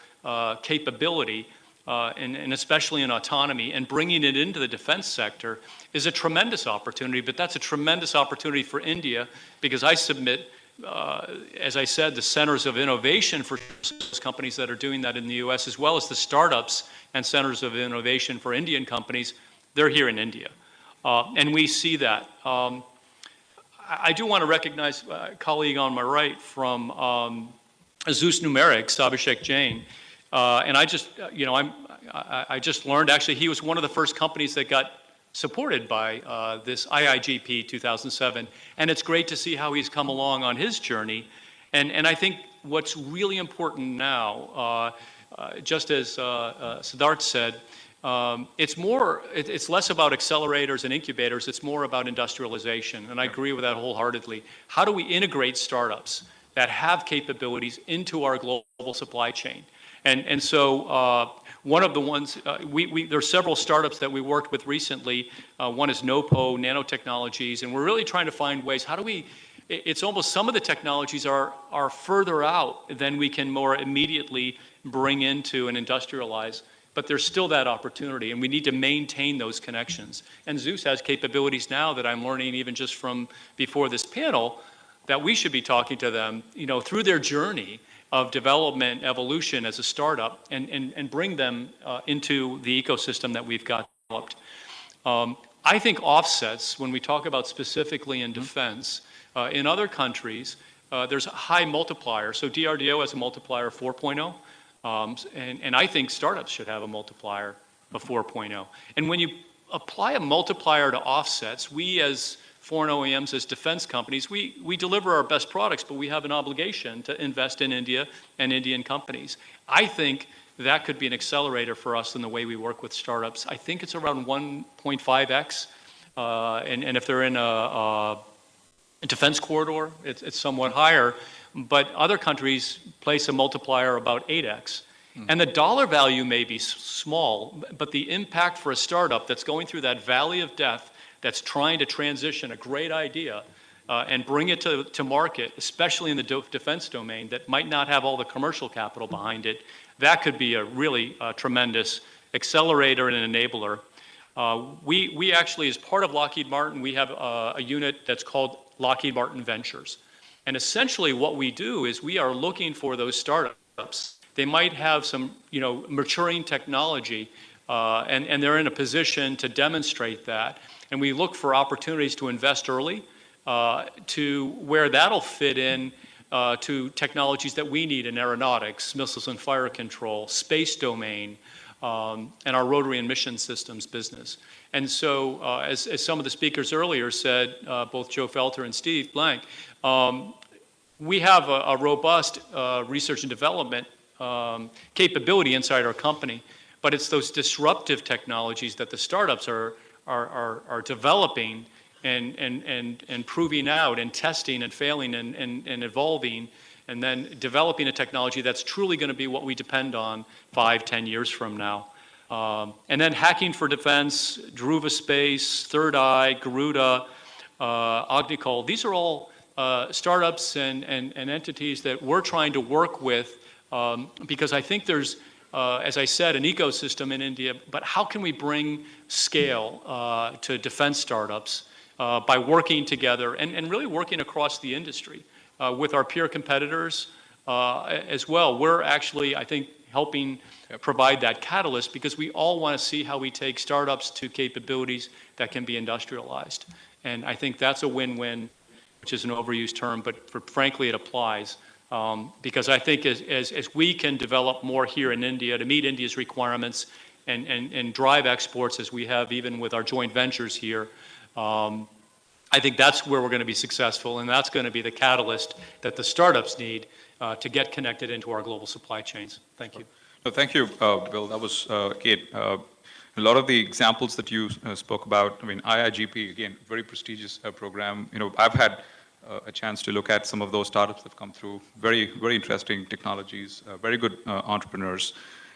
capability, and especially in autonomy, and bringing it into the defense sector is a tremendous opportunity. But that's a tremendous opportunity for India, because I submit, as I said, the centers of innovation for those companies that are doing that in the US, as well as the startups and centers of innovation for Indian companies, they're here in India. And we see that. I do want to recognize a colleague on my right from Zeus Numerics, Abhishek Jain. And I just, I just learned, actually, he was one of the first companies that got supported by this IIGP 2007. And it's great to see how he's come along on his journey. And I think what's really important now, just as Siddharth said, it's less about accelerators and incubators, it's more about industrialization. And I agree with that wholeheartedly. How do we integrate startups that have capabilities into our global supply chain? And so one of the ones, there are several startups that we worked with recently. One is NOPO, Nanotechnologies, and we're really trying to find ways, how do we, it's almost some of the technologies are further out than we can more immediately bring into and industrialize. But there's still that opportunity, and we need to maintain those connections. And Zeus has capabilities now that I'm learning even just from before this panel, that we should be talking to them, through their journey of development, evolution as a startup, and bring them into the ecosystem that we've got developed. I think offsets, when we talk about specifically in defense, in other countries, there's a high multiplier. So DRDO has a multiplier of 4.0. And I think startups should have a multiplier of 4.0. And when you apply a multiplier to offsets, we as foreign OEMs, as defense companies, we deliver our best products, but we have an obligation to invest in India and Indian companies. I think that could be an accelerator for us in the way we work with startups. I think it's around 1.5x. And if they're in a defense corridor, it's somewhat higher. But other countries place a multiplier about 8x. And the dollar value may be small, but the impact for a startup that's going through that valley of death, that's trying to transition a great idea and bring it to market, especially in the defense domain, that might not have all the commercial capital behind it, that could be a really tremendous accelerator and an enabler. We actually, as part of Lockheed Martin, we have a unit that's called Lockheed Martin Ventures. And essentially what we do is we are looking for those startups. They might have some, maturing technology, and they're in a position to demonstrate that. And we look for opportunities to invest early, to where that'll fit in to technologies that we need in aeronautics, missiles and fire control, space domain, and our rotary and mission systems business. And so, as some of the speakers earlier said, both Joe Felter and Steve Blank, we have a robust research and development capability inside our company, but it's those disruptive technologies that the startups are developing and proving out and testing and failing and evolving, and then developing a technology that's truly going to be what we depend on 5-10 years from now. And then hacking for defense, Dhruva Space, Third Eye, Garuda, Ognicol, these are all startups and entities that we're trying to work with, because I think there's, as I said, an ecosystem in India, but how can we bring scale to defense startups by working together and really working across the industry with our peer competitors as well. We're actually, I think, helping provide that catalyst, because we all want to see how we take startups to capabilities that can be industrialized. And I think that's a win-win, which is an overused term, but frankly, it applies. Because I think as we can develop more here in India to meet India's requirements and drive exports, as we have even with our joint ventures here, I think that's where we're going to be successful, and that's going to be the catalyst that the startups need to get connected into our global supply chains. Thank you. No, thank you, Bill. That was Kate. A lot of the examples that you spoke about, I mean, IIGP, again, very prestigious program. I've had a chance to look at some of those startups that have come through. Very, very interesting technologies, very good entrepreneurs.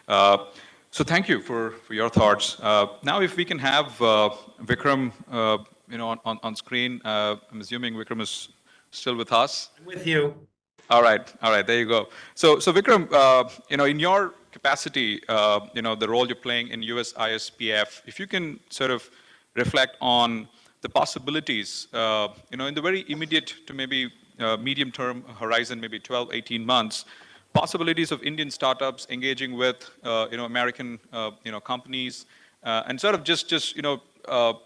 So thank you for your thoughts. Now, if we can have Vikram, on screen. I'm assuming Vikram is still with us. I'm with you. All right, there you go. So Vikram, in your capacity, the role you're playing in US ISPF, if you can sort of reflect on the possibilities, in the very immediate to maybe medium-term horizon, maybe 12, 18 months, possibilities of Indian startups engaging with, American, companies, and sort of just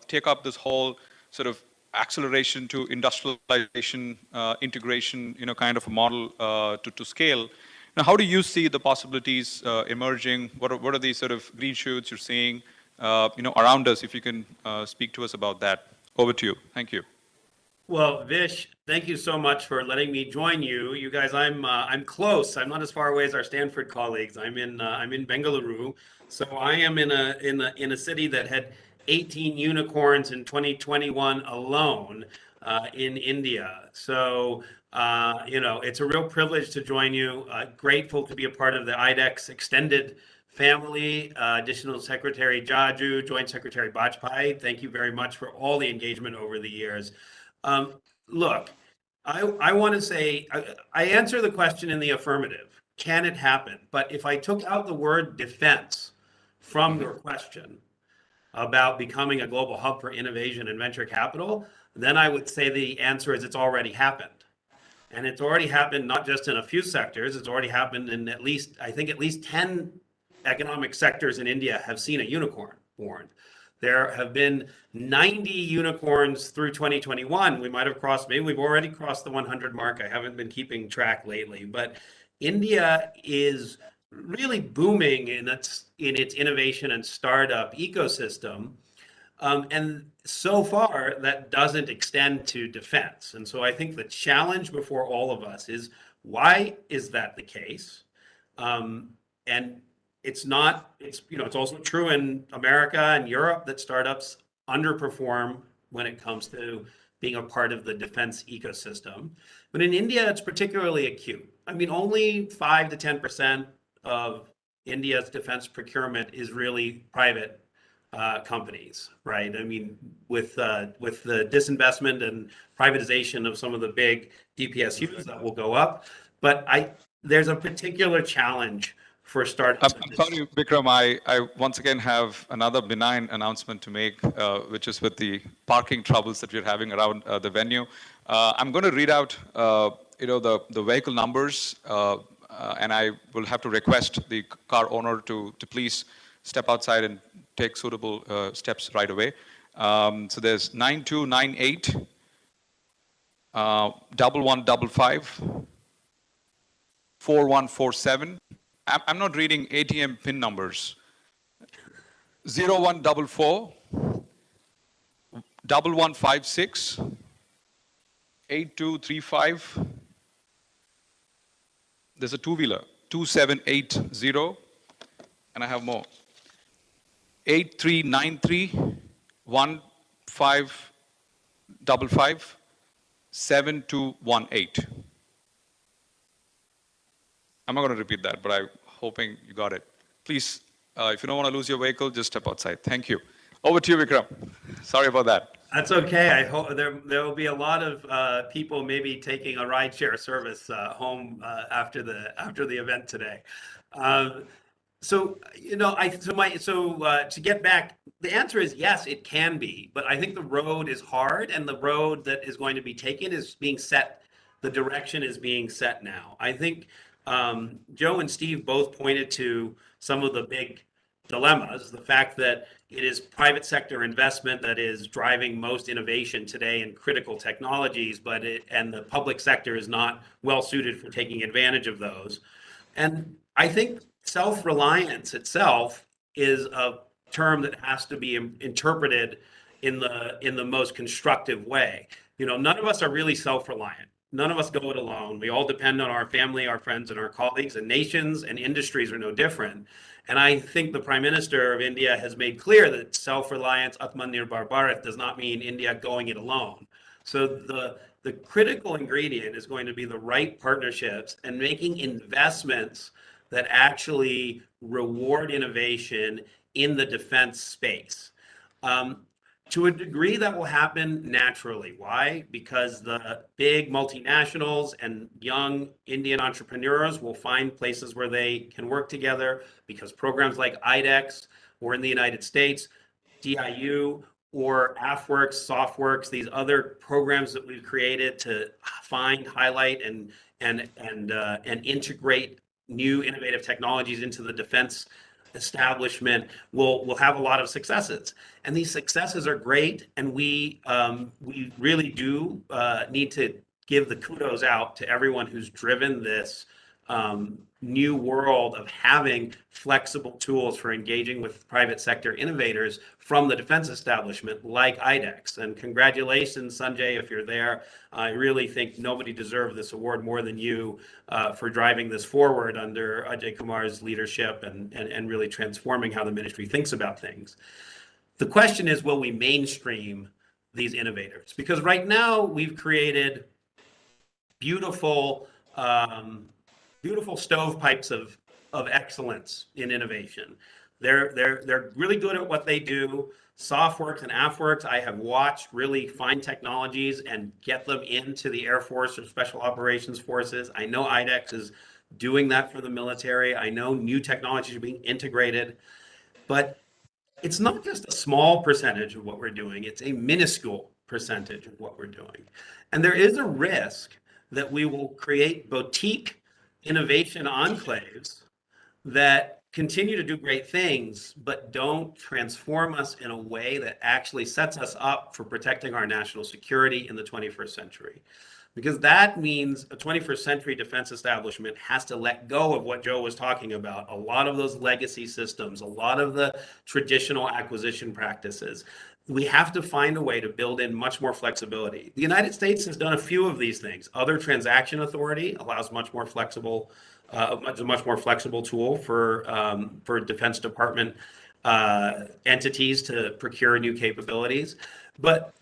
take up this whole sort of acceleration to industrialization, integration, kind of a model to scale. Now, how do you see the possibilities emerging? What are these sort of green shoots you're seeing, around us? If you can speak to us about that. Over to you. Thank you. Well, Vish, thank you so much for letting me join you. You guys, I'm close. I'm not as far away as our Stanford colleagues. I'm in Bengaluru, so I am in a city that had 18 unicorns in 2021 alone in India. So it's a real privilege to join you. Grateful to be a part of the iDEX extended family. Additional Secretary Jaju, Joint Secretary Bajpai, thank you very much for all the engagement over the years. Look, I want to say, I answer the question in the affirmative. Can it happen? But if I took out the word defense from your question about becoming a global hub for innovation and venture capital, then I would say the answer is it's already happened. And it's already happened not just in a few sectors, it's already happened in at least 10 economic sectors in India have seen a unicorn born. There have been 90 unicorns through 2021. We might have maybe we've already crossed the 100 mark. I haven't been keeping track lately, but India is really booming in its innovation and startup ecosystem. And so far, that doesn't extend to defense. And so I think the challenge before all of us is, why is that the case? And it's also true in America and Europe that startups underperform when it comes to being a part of the defense ecosystem. But in India, it's particularly acute. I mean, only 5 to 10% of India's defense procurement is really private companies, right? I mean, with the disinvestment and privatization of some of the big DPSUs, that will go up. But there's a particular challenge for startups. I'm sorry, Vikram, I once again have another benign announcement to make, which is with the parking troubles that we're having around the venue. I'm going to read out, the vehicle numbers, and I will have to request the car owner to please step outside and take suitable steps right away. So there's 9298, 1155, 4147. I'm not reading ATM PIN numbers. 0144, 1156, 8235. There's a two-wheeler, 2780, and I have more. 8393, 1555, 7218. I'm not going to repeat that, but I'm hoping you got it. Please, if you don't want to lose your vehicle, just step outside. Thank you. Over to you, Vikram. Sorry about that. That's okay. I hope there will be a lot of people maybe taking a rideshare service home after the event today. To get back, the answer is yes, it can be, but I think the road is hard, and the road that is going to be taken is being set. The direction is being set now. I think Joe and Steve both pointed to some of the big dilemmas, the fact that it is private sector investment that is driving most innovation today in critical technologies, and the public sector is not well suited for taking advantage of those. And I think self-reliance itself is a term that has to be interpreted in the most constructive way. None of us are really self-reliant. None of us go it alone. We all depend on our family, our friends, and our colleagues, and nations and industries are no different. And I think the Prime Minister of India has made clear that self-reliance, Atmanirbhar Bharat, does not mean India going it alone. So the The critical ingredient is going to be the right partnerships and making investments that actually reward innovation in the defense space. To a degree, that will happen naturally. Why? Because the big multinationals and young Indian entrepreneurs will find places where they can work together, because programs like iDEX, or in the United States, DIU, or AFWorks, SoftWorks, these other programs that we've created to find, highlight, and integrate new innovative technologies into the defense establishment will have a lot of successes. And these successes are great, and we really do need to give the kudos out to everyone who's driven this new world of having flexible tools for engaging with private sector innovators from the defense establishment, like iDEX. And congratulations, Sanjay, if you're there. I really think nobody deserved this award more than you for driving this forward under Ajay Kumar's leadership and really transforming how the ministry thinks about things. The question is, will we mainstream these innovators? Because right now we've created beautiful stovepipes of excellence in innovation. They're really good at what they do. SoftWorks and AFWorks, I have watched really find technologies and get them into the Air Force or Special Operations Forces. I know iDEX is doing that for the military. I know new technologies are being integrated, but it's not just a small percentage of what we're doing. It's a minuscule percentage of what we're doing. And there is a risk that we will create boutique innovation enclaves that continue to do great things, but don't transform us in a way that actually sets us up for protecting our national security in the 21st century. Because that means a 21st century defense establishment has to let go of what Joe was talking about, a lot of those legacy systems, a lot of the traditional acquisition practices. We have to find a way to build in much more flexibility. The United States has done a few of these things. Other transaction authority allows much more flexible tool for Defense Department entities to procure new capabilities. But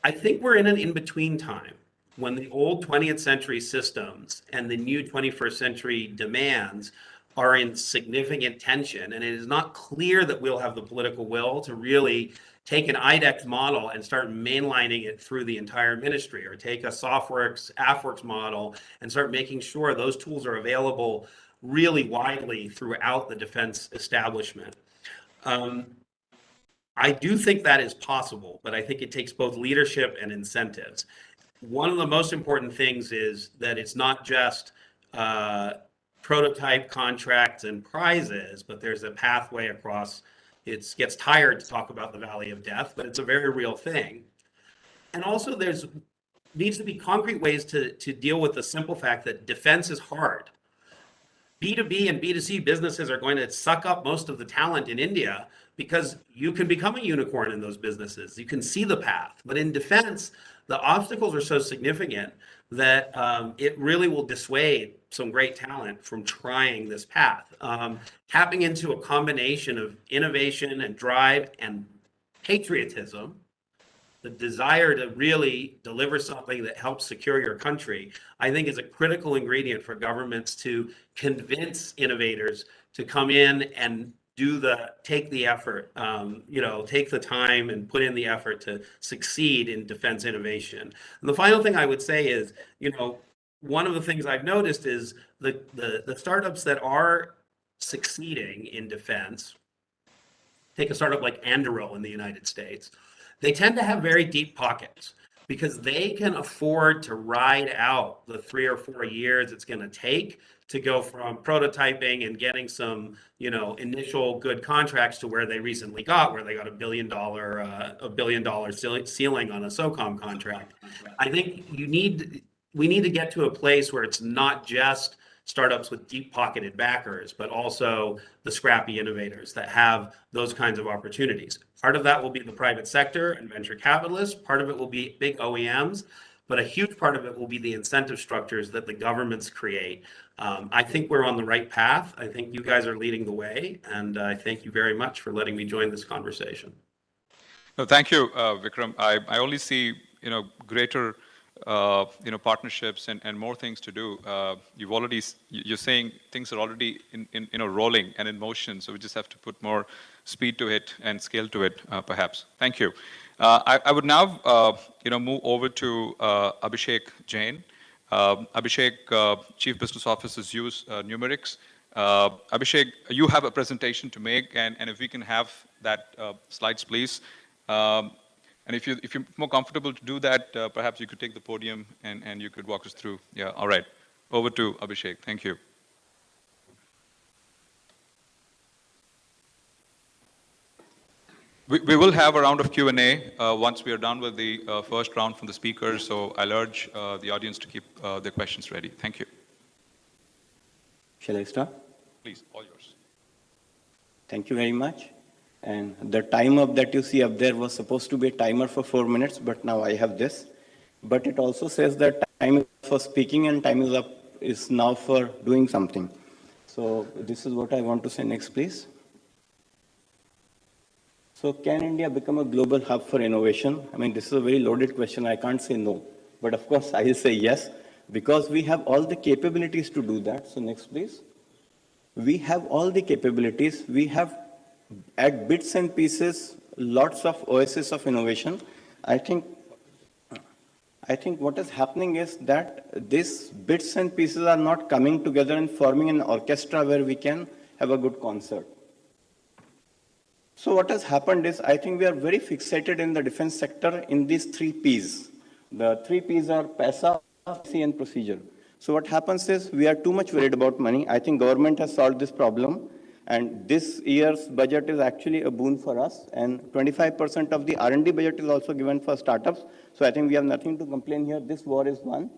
I think we're in an in-between time when the old 20th century systems and the new 21st century demands are in significant tension. And it is not clear that we'll have the political will to really take an iDEX model and start mainlining it through the entire ministry, or take a SoftWorks, AFWorks model and start making sure those tools are available really widely throughout the defense establishment. I do think that is possible, but I think it takes both leadership and incentives. One of the most important things is that it's not just prototype contracts and prizes, but there's a pathway across. It gets tired to talk about the valley of death, but it's a very real thing. And also needs to be concrete ways to deal with the simple fact that defense is hard. B2B and B2C businesses are going to suck up most of the talent in India, because you can become a unicorn in those businesses. You can see the path. But in defense, the obstacles are so significant that it really will dissuade some great talent from trying this path. Tapping into a combination of innovation and drive and patriotism, the desire to really deliver something that helps secure your country, I think is a critical ingredient for governments to convince innovators to come in and take the effort, take the time and put in the effort to succeed in defense innovation. And the final thing I would say is, one of the things I've noticed is the startups that are succeeding in defense, take a startup like Anduril in the United States, they tend to have very deep pockets, because they can afford to ride out the 3 or 4 years it's going to take to go from prototyping and getting some, initial good contracts to where they recently got, where they got $1 billion ceiling on a SOCOM contract. I think we need to get to a place where it's not just startups with deep-pocketed backers, but also the scrappy innovators that have those kinds of opportunities. Part of that will be the private sector and venture capitalists. Part of it will be big OEMs, but a huge part of it will be the incentive structures that the governments create. I think we're on the right path. I think you guys are leading the way, and I thank you very much for letting me join this conversation. No, thank you, Vikram. I only see, greater partnerships and more things to do. You're saying things are already rolling and in motion, so we just have to put more speed to it and scale to it, perhaps. Thank you. I would now, move over to Abhishek Jain. Abhishek, Chief Business Officer's use numerics. Abhishek, you have a presentation to make, and if we can have that slides, please. And if you're more comfortable to do that, perhaps you could take the podium and you could walk us through. Yeah, all right. Over to Abhishek. Thank you. We will have a round of Q&A once we are done with the first round from the speakers, so I'll urge the audience to keep their questions ready. Thank you. Shall I start? Please, all yours. Thank you very much. And the timer that you see up there was supposed to be a timer for 4 minutes, but now I have this. But it also says that time is for speaking and time is now for doing something. So this is what I want to say next, please. So can India become a global hub for innovation? I mean, this is a very loaded question. I can't say no. But of course, I will say yes, because we have all the capabilities to do that. So next, please. We have all the capabilities. We have, at bits and pieces, lots of oases of innovation. I think what is happening is that these bits and pieces are not coming together and forming an orchestra where we can have a good concert. So what has happened is, I think we are very fixated in the defense sector in these 3 Ps. The 3 Ps are PASA, policy, and procedure. So what happens is, we are too much worried about money. I think government has solved this problem. And this year's budget is actually a boon for us. And 25% of the R&D budget is also given for startups. So I think we have nothing to complain here. This war is won.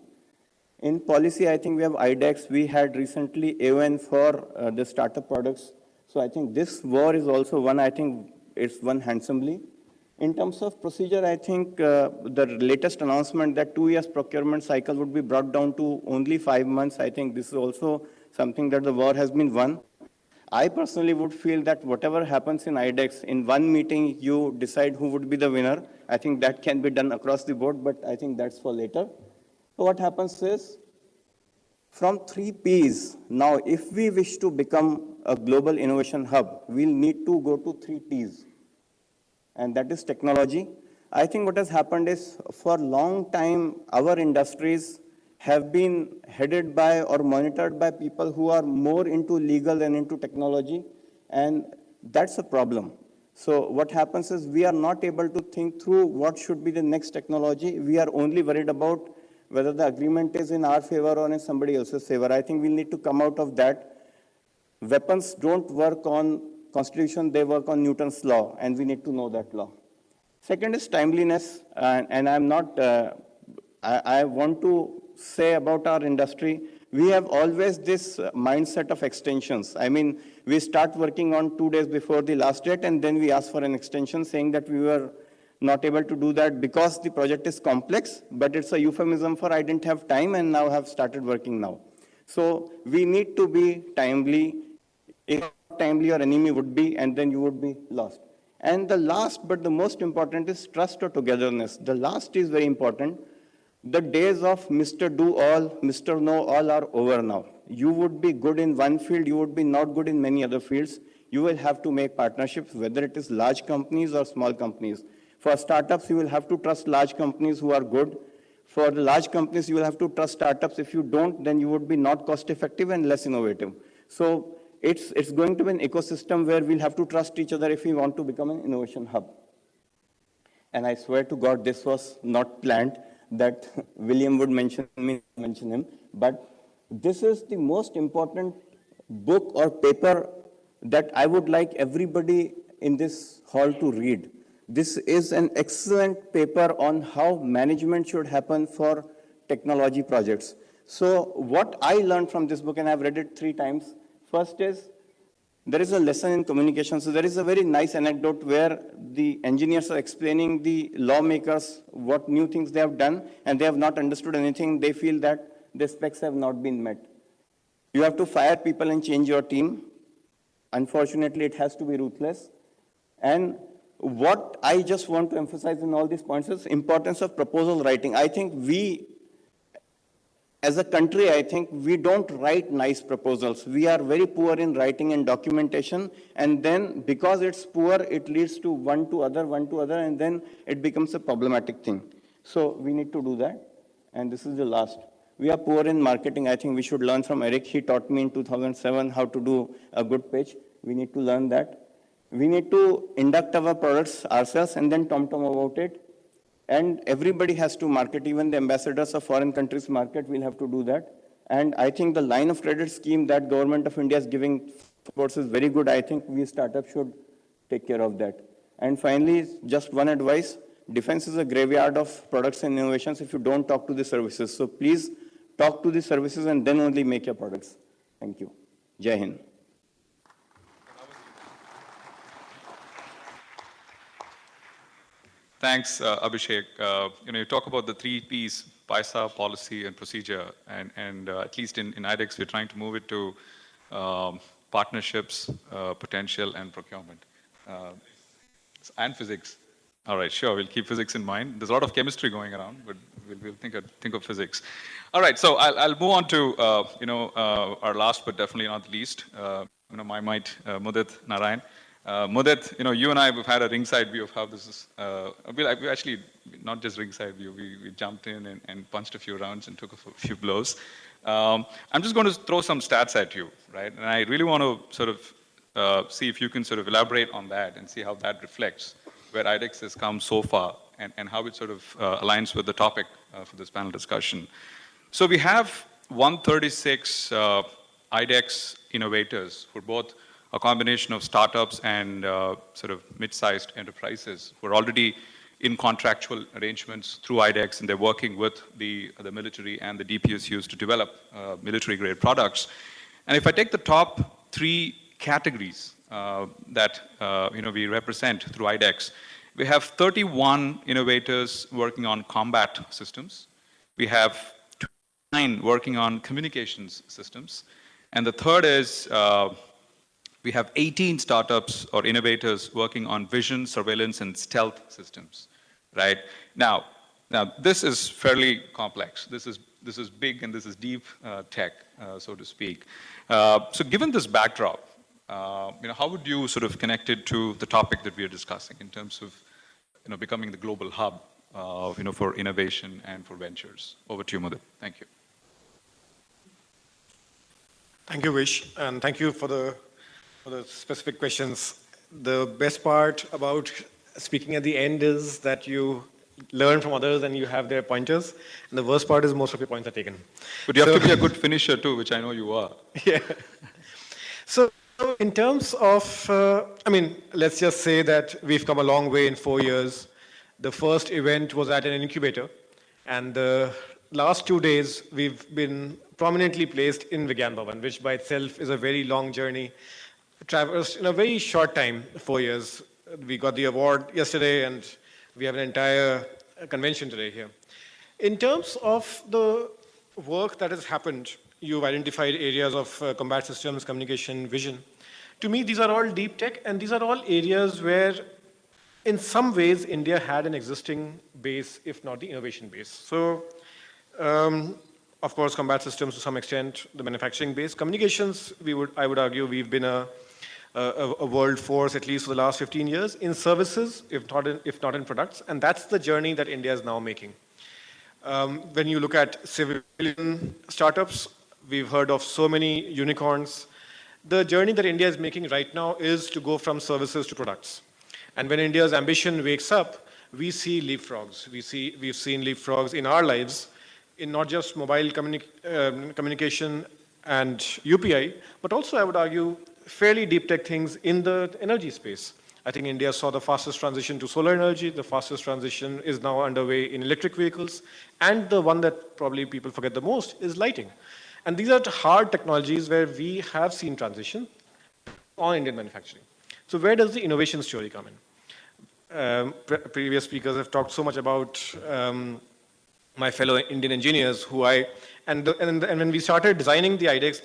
In policy, I think we have iDEX. We had recently AON for the startup products. So I think this war is also won. I think it's won handsomely. In terms of procedure, I think the latest announcement that 2 years procurement cycle would be brought down to only 5 months. I think this is also something that the war has been won. I personally would feel that whatever happens in iDEX, in one meeting you decide who would be the winner. I think that can be done across the board, but I think that's for later. So what happens is, from 3 Ps, now if we wish to become a global innovation hub, we'll need to go to 3 Ts. And that is technology. I think what has happened is, for a long time, our industries have been headed by or monitored by people who are more into legal than into technology, and that's a problem. So what happens is, we are not able to think through what should be the next technology. We are only worried about whether the agreement is in our favor or in somebody else's favor. I think we'll need to come out of that. Weapons don't work on Constitution, they work on Newton's law, and we need to know that law. Second is timeliness, and I'm not, I want to say about our industry, we have always this mindset of extensions. I mean, we start working on 2 days before the last date, and then we ask for an extension saying that we were not able to do that because the project is complex, but it's a euphemism for I didn't have time and now have started working now. So we need to be timely. If not timely, your enemy would be, and then you would be lost. And the last, but the most important, is trust or togetherness. The last is very important. The days of Mr. Do All, Mr. Know All are over now. You would be good in one field, you would be not good in many other fields. You will have to make partnerships, whether it is large companies or small companies. For startups, you will have to trust large companies who are good. For the large companies, you will have to trust startups. If you don't, then you would be not cost effective and less innovative. So it's going to be an ecosystem where we'll have to trust each other if we want to become an innovation hub. And I swear to God, this was not planned, that William would mention him. But this is the most important book or paper that I would like everybody in this hall to read. This is an excellent paper on how management should happen for technology projects. So what I learned from this book, and I've read it 3 times, first is, there is a lesson in communication. So there is a very nice anecdote where the engineers are explaining the lawmakers what new things they have done, and they have not understood anything. They feel that the specs have not been met. You have to fire people and change your team. Unfortunately, it has to be ruthless. And what I just want to emphasize in all these points is importance of proposal writing. I think we, as a country, I think we don't write nice proposals. We are very poor in writing and documentation, and then because it's poor, it leads to one to other, and then it becomes a problematic thing. So we need to do that, and this is the last. We are poor in marketing. I think we should learn from Eric. He taught me in 2007 how to do a good pitch. We need to learn that. We need to induct our products ourselves and then tom-tom about it. And everybody has to market, even the ambassadors of foreign countries market will have to do that. And I think the line of credit scheme that Government of India is giving sports is very good. I think we startups should take care of that. And finally, just one advice, defense is a graveyard of products and innovations if you don't talk to the services. So please talk to the services and then only make your products. Thank you. Jai Hind. Thanks, Abhishek. You talk about the 3 Ps, PISA, policy, and procedure, and at least in iDEX, we're trying to move it to partnerships, potential, and procurement, and physics. All right, sure, we'll keep physics in mind. There's a lot of chemistry going around, but we'll think of physics. All right, so I'll move on to our last, but definitely not the least. My mate, Mudit Narayan. Mudit, you and I have had a ringside view of how this is. We actually, not just ringside view, we jumped in and punched a few rounds and took a few blows. I'm just going to throw some stats at you, right? And I really want to sort of see if you can sort of elaborate on that and see how that reflects where iDEX has come so far and how it sort of aligns with the topic for this panel discussion. So we have 136 iDEX innovators for both a combination of startups and sort of mid-sized enterprises who are already in contractual arrangements through iDEX, and they're working with the military and the DPSUs to develop military-grade products. And if I take the top 3 categories that we represent through iDEX, we have 31 innovators working on combat systems. We have 29 working on communications systems, and the third is we have 18 startups or innovators working on vision, surveillance, and stealth systems, right? Now this is fairly complex. This is big and this is deep tech, so to speak. So given this backdrop, how would you sort of connect it to the topic that we are discussing in terms of becoming the global hub, for innovation and for ventures? Over to you, Mudit. Thank you. Thank you, Vish, and thank you for the specific questions. The best part about speaking at the end is that you learn from others and you have their pointers. And the worst part is most of your points are taken. But you have to be a good finisher too, which I know you are. Yeah. So in terms of, let's just say that we've come a long way in 4 years. The first event was at an incubator. And the last 2 days, we've been prominently placed in Vigyan Bhavan, which by itself is a very long journey. Traversed in a very short time, 4 years. We got the award yesterday and we have an entire convention today here. In terms of the work that has happened, you've identified areas of combat systems, communication, vision. To me, these are all deep tech and these are all areas where in some ways India had an existing base, if not the innovation base. So, of course, combat systems to some extent, the manufacturing base. Communications, I would argue we've been a world force at least for the last 15 years in services, if not in products, and that's the journey that India is now making. When you look at civilian startups, we've heard of so many unicorns. The journey that India is making right now is to go from services to products. And when India's ambition wakes up, we see leapfrogs. We've seen leapfrogs in our lives, in not just mobile communication and UPI, but also I would argue fairly deep tech things in the energy space. I think India saw the fastest transition to solar energy. The fastest transition is now underway in electric vehicles. And the one that probably people forget the most is lighting. And these are hard technologies where we have seen transition on Indian manufacturing. So where does the innovation story come in? Previous speakers have talked so much about my fellow Indian engineers and when we started designing the iDEX,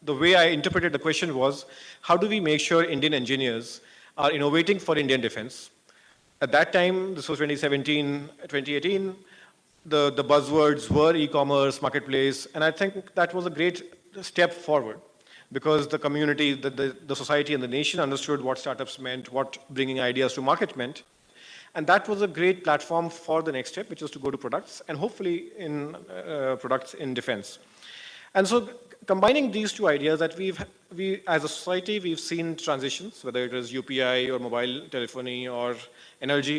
the way I interpreted the question was, how do we make sure Indian engineers are innovating for Indian defense. At that time, this was 2017, 2018, the buzzwords were e-commerce, marketplace, and I think that was a great step forward because the community, the society and the nation understood what startups meant, what bringing ideas to market meant. And that was a great platform for the next step, which was to go to products and hopefully in products in defense. And so combining these two ideas that we as a society, we've seen transitions, whether it is UPI or mobile telephony or energy,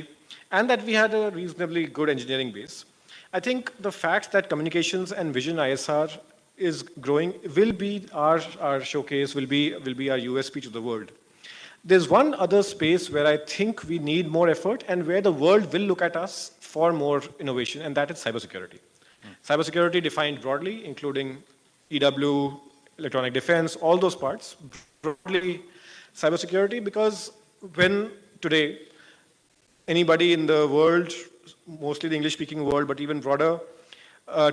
and that we had a reasonably good engineering base. I think the fact that communications and vision ISR is growing will be our showcase, will be our USP to the world. There's one other space where I think we need more effort and where the world will look at us for more innovation, and that is cybersecurity. Cybersecurity defined broadly, including EW, electronic defense, all those parts. Broadly, cybersecurity, because when today anybody in the world, mostly the English-speaking world, but even broader,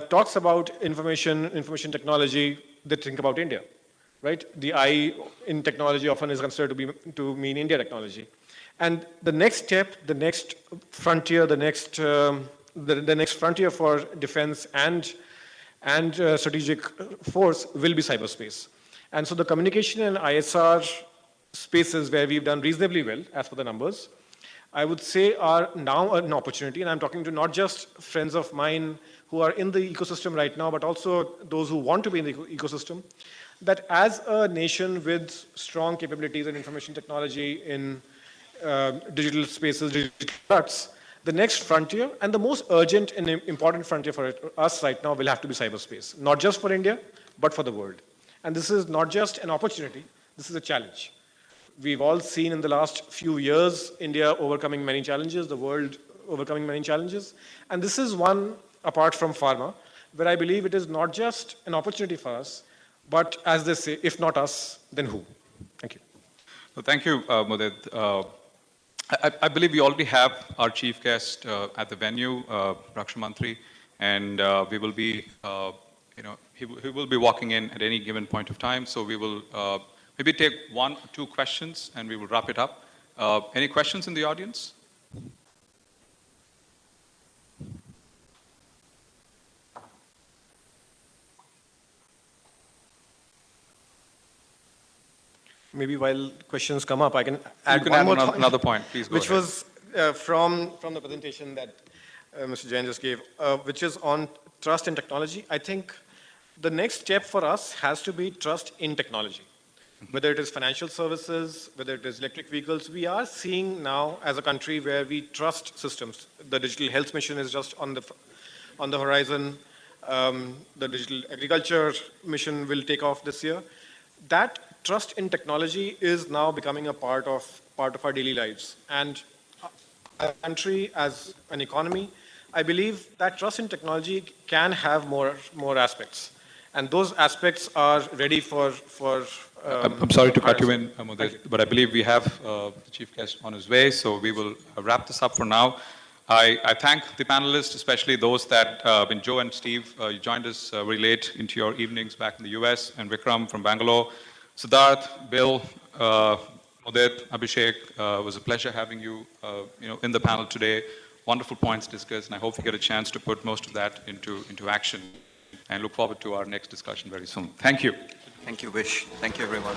talks about information technology, they think about India, right? The I in technology often is considered to mean India technology. And the next step, the next frontier, the next frontier for defense and strategic force will be cyberspace. And so the communication and ISR spaces where we've done reasonably well, as per the numbers, I would say are now an opportunity, and I'm talking to not just friends of mine who are in the ecosystem right now, but also those who want to be in the ecosystem, that as a nation with strong capabilities in information technology, in digital spaces, digital products, the next frontier and the most urgent and important frontier for us right now will have to be cyberspace, not just for India, but for the world. And this is not just an opportunity, this is a challenge. We've all seen in the last few years, India overcoming many challenges, the world overcoming many challenges. And this is one, apart from pharma, where I believe it is not just an opportunity for us, but as they say, if not us, then who? Thank you. Well, thank you, Mudit. I believe we already have our chief guest at the venue, Raksha Mantri, and we will be, he will be walking in at any given point of time. So we will maybe take 1 or 2 questions and we will wrap it up. Any questions in the audience? Maybe while questions come up, I can add another point, please go which ahead. was from the presentation that Mr. Jain just gave, which is on trust in technology. I think the next step for us has to be trust in technology. Whether it is financial services, whether it is electric vehicles, we are seeing now as a country where we trust systems. The digital health mission is just on the horizon. The digital agriculture mission will take off this year. That trust in technology is now becoming a part of our daily lives. And as a country, as an economy, I believe that trust in technology can have more aspects. And those aspects are ready for I'm sorry to cut you in, Mudit, but I believe we have the chief guest on his way, so we will wrap this up for now. I thank the panelists, especially those that, Joe and Steve, you joined us very late into your evenings back in the US, and Vikram from Bangalore. Siddharth, Bill, Mudit, Abhishek, it was a pleasure having you, in the panel today. Wonderful points discussed, and I hope you get a chance to put most of that into action. And look forward to our next discussion very soon. Thank you. Thank you, Vish. Thank you, everyone.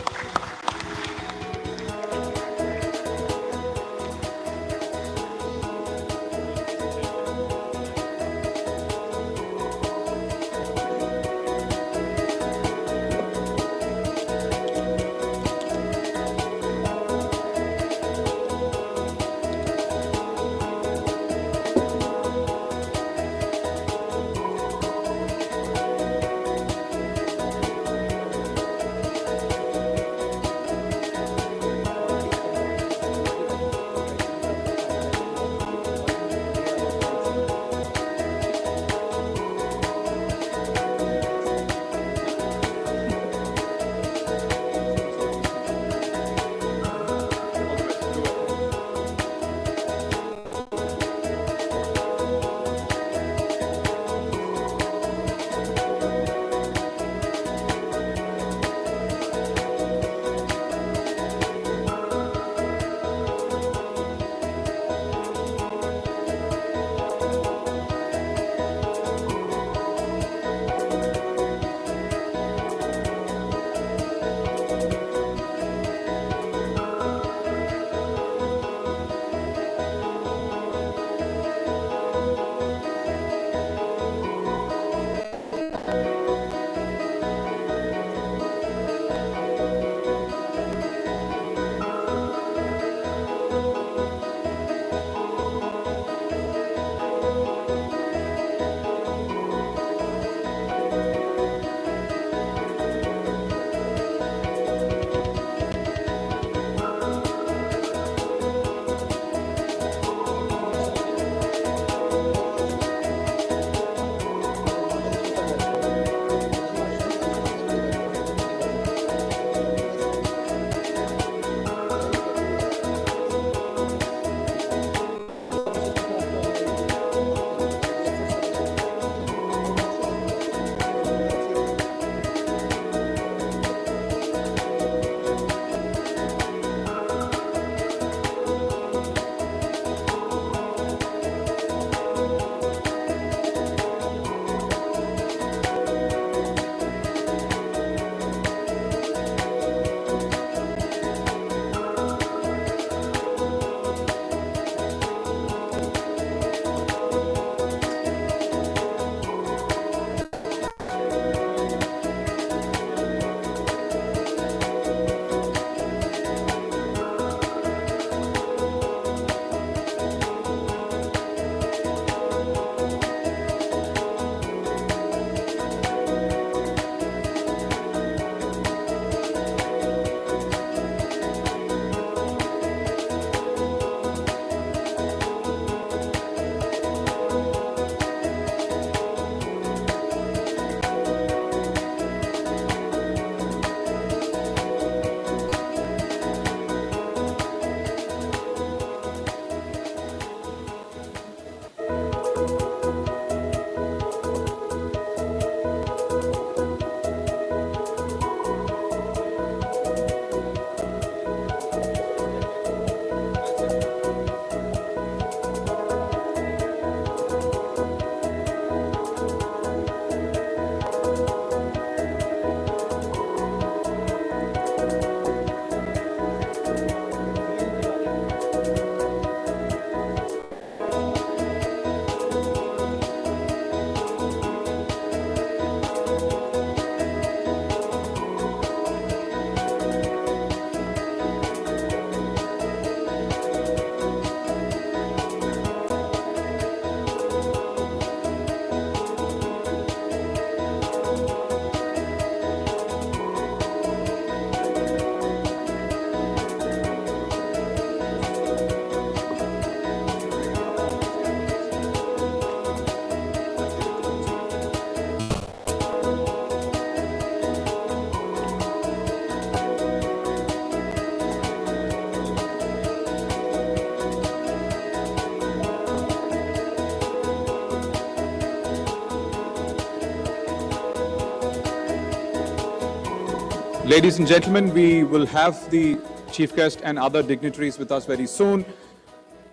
Ladies and gentlemen, we will have the chief guest and other dignitaries with us very soon.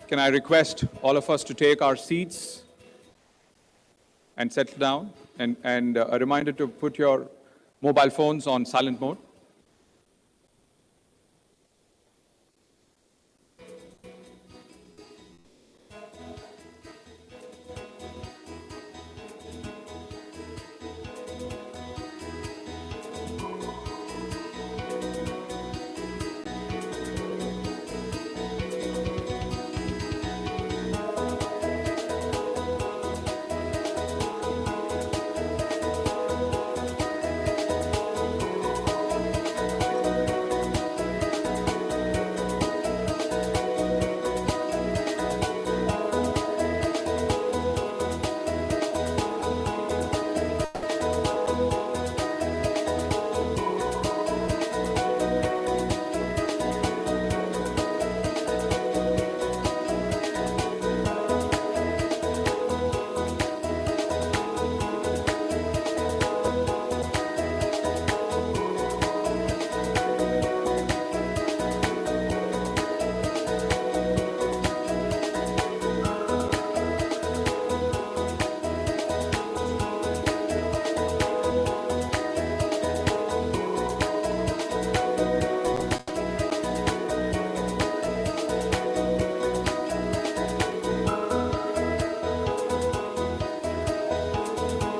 Can I request all of us to take our seats and settle down? And a reminder to put your mobile phones on silent mode.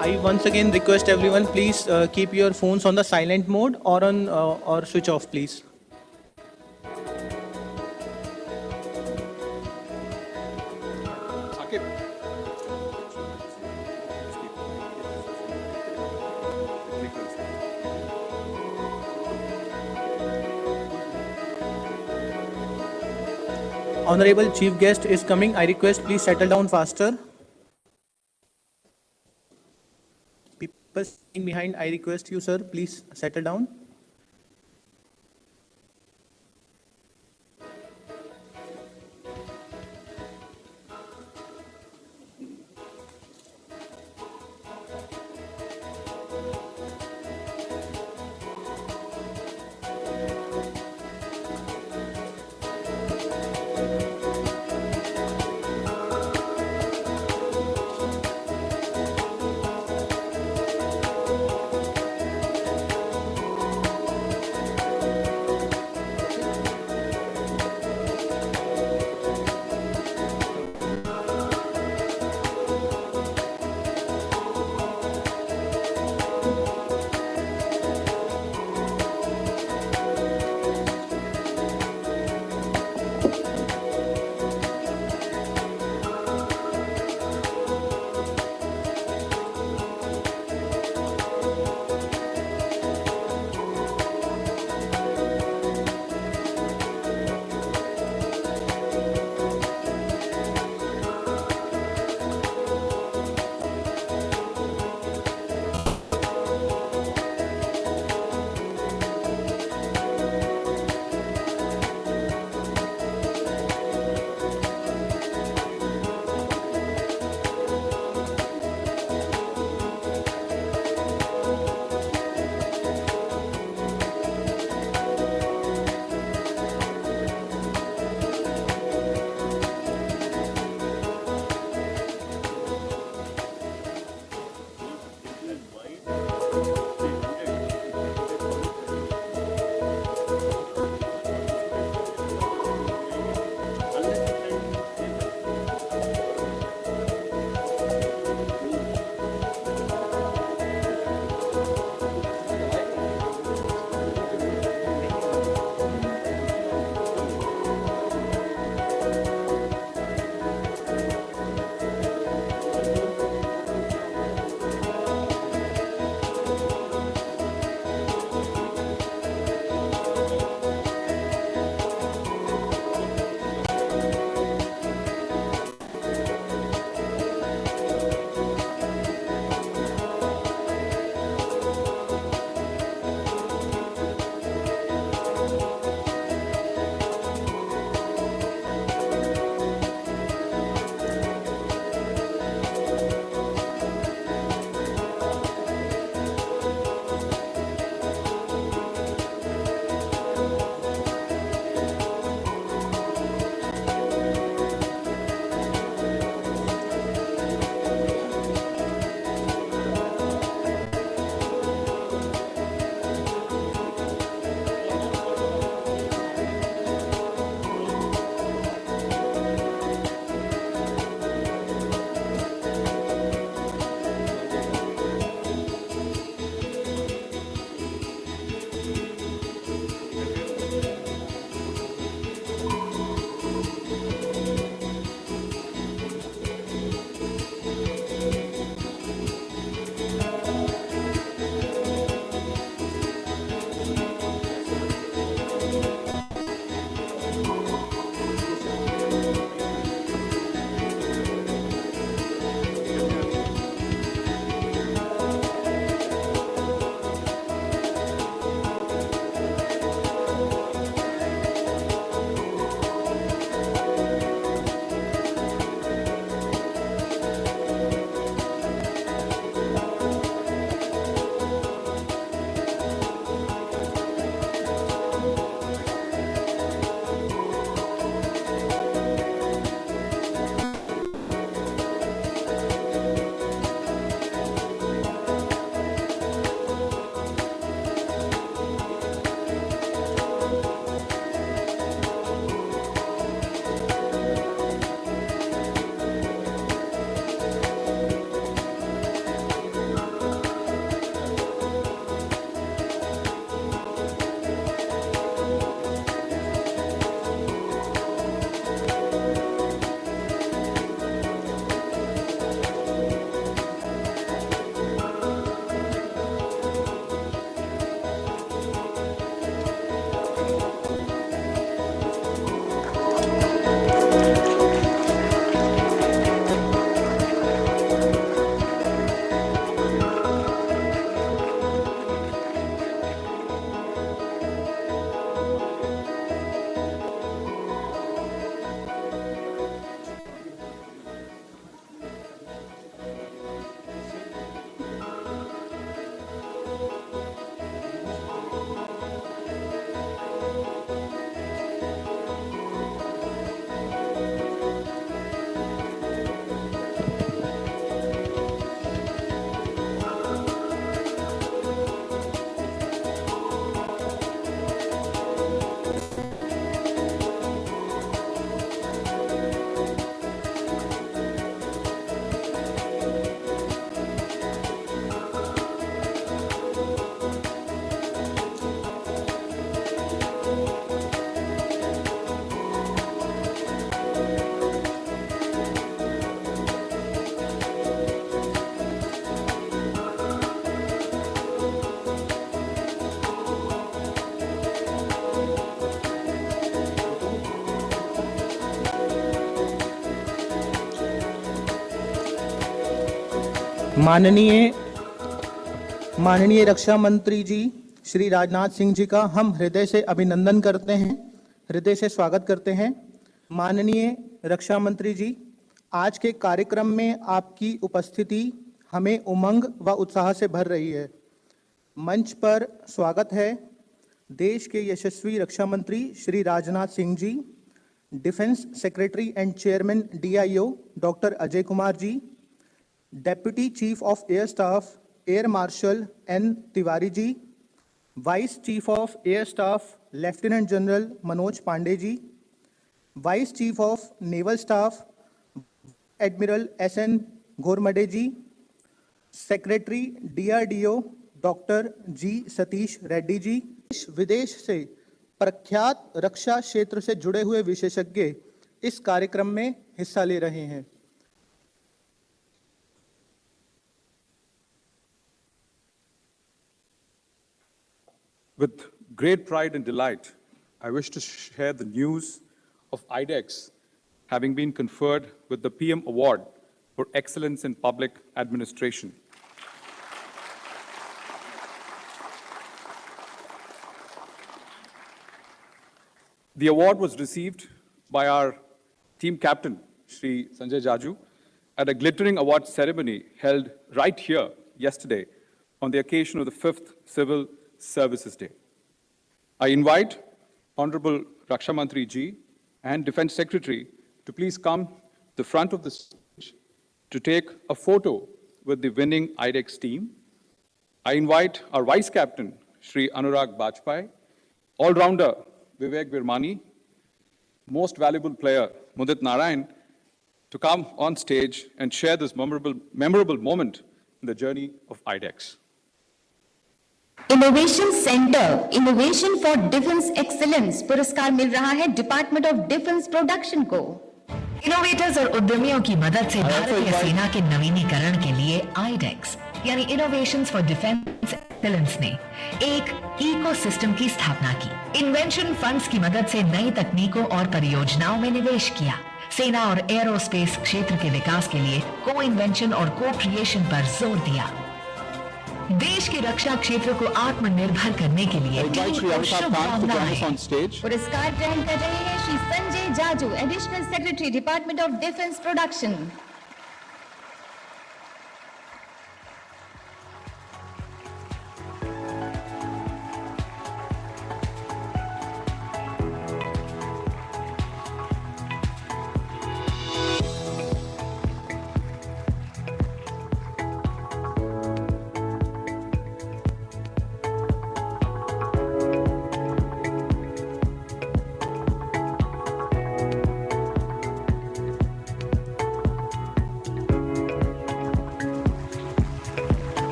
I once again request everyone, please keep your phones on the silent mode or on or switch off, please. Honorable chief guest is coming. I request please settle down faster. People sitting behind, I request you, sir, please settle down. माननीय रक्षा मंत्री जी श्री राजनाथ सिंह जी का हम हृदय से अभिनंदन करते हैं, हृदय से स्वागत करते हैं। माननीय रक्षा मंत्री जी, आज के कार्यक्रम में आपकी उपस्थिति हमें उमंग व उत्साह से भर रही है। मंच पर स्वागत है देश के यशस्वी रक्षा मंत्री Shri Rajnath Singh ji, defence secretary and chairman DIO doctor Ajay Kumar ji, deputy chief of air staff air marshal N Tiwari ji, vice chief of air staff lieutenant general Manoj Pande ji, vice chief of naval staff admiral SN Ghormade ji, secretary DRDO doctor G Satish Reddy ji, देश विदेश से प्रख्यात रक्षा क्षेत्र से जुड़े हुए विशेषज्ञ इस कार्यक्रम में हिस्सा ले रहे हैं। With great pride and delight, I wish to share the news of iDEX having been conferred with the PM Award for Excellence in Public Administration. The award was received by our team captain, Shri Sanjay Jaju, at a glittering award ceremony held right here yesterday on the occasion of the 5th Civil Services Day. I invite Honorable Raksha Mantri Ji and Defense Secretary to please come to the front of the stage to take a photo with the winning iDEX team. I invite our Vice Captain, Shri Anurag Bajpai, all-rounder Vivek Virmani, most valuable player Mudit Narayan, to come on stage and share this memorable moment in the journey of iDEX. Innovation centre innovation for defence excellence पुरस्कार मिल रहा है department of defence production को। Innovators और उद्यमियों की मदद से भारतीय सेना के नवीनीकरण के लिए iDEX यानी इनोवेशंस फॉर डिफेंस एक्सीलेंस ने एक इकोसिस्टम की स्थापना की। इन्वेंशन फंड्स की मदद से नई तकनीकों और परियोजनाओं में निवेश किया। सेना और एरोस्पेस क्षेत्र के विकास के लिए को इन्वेंशन और को क्रिएशन पर जोर दिया। देश के रक्षा क्षेत्र को आत्मनिर्भर करने के लिए पुरस्कार ग्रहण कर रहे हैं Shri Sanjay Jaju, additional secretary department of defence production.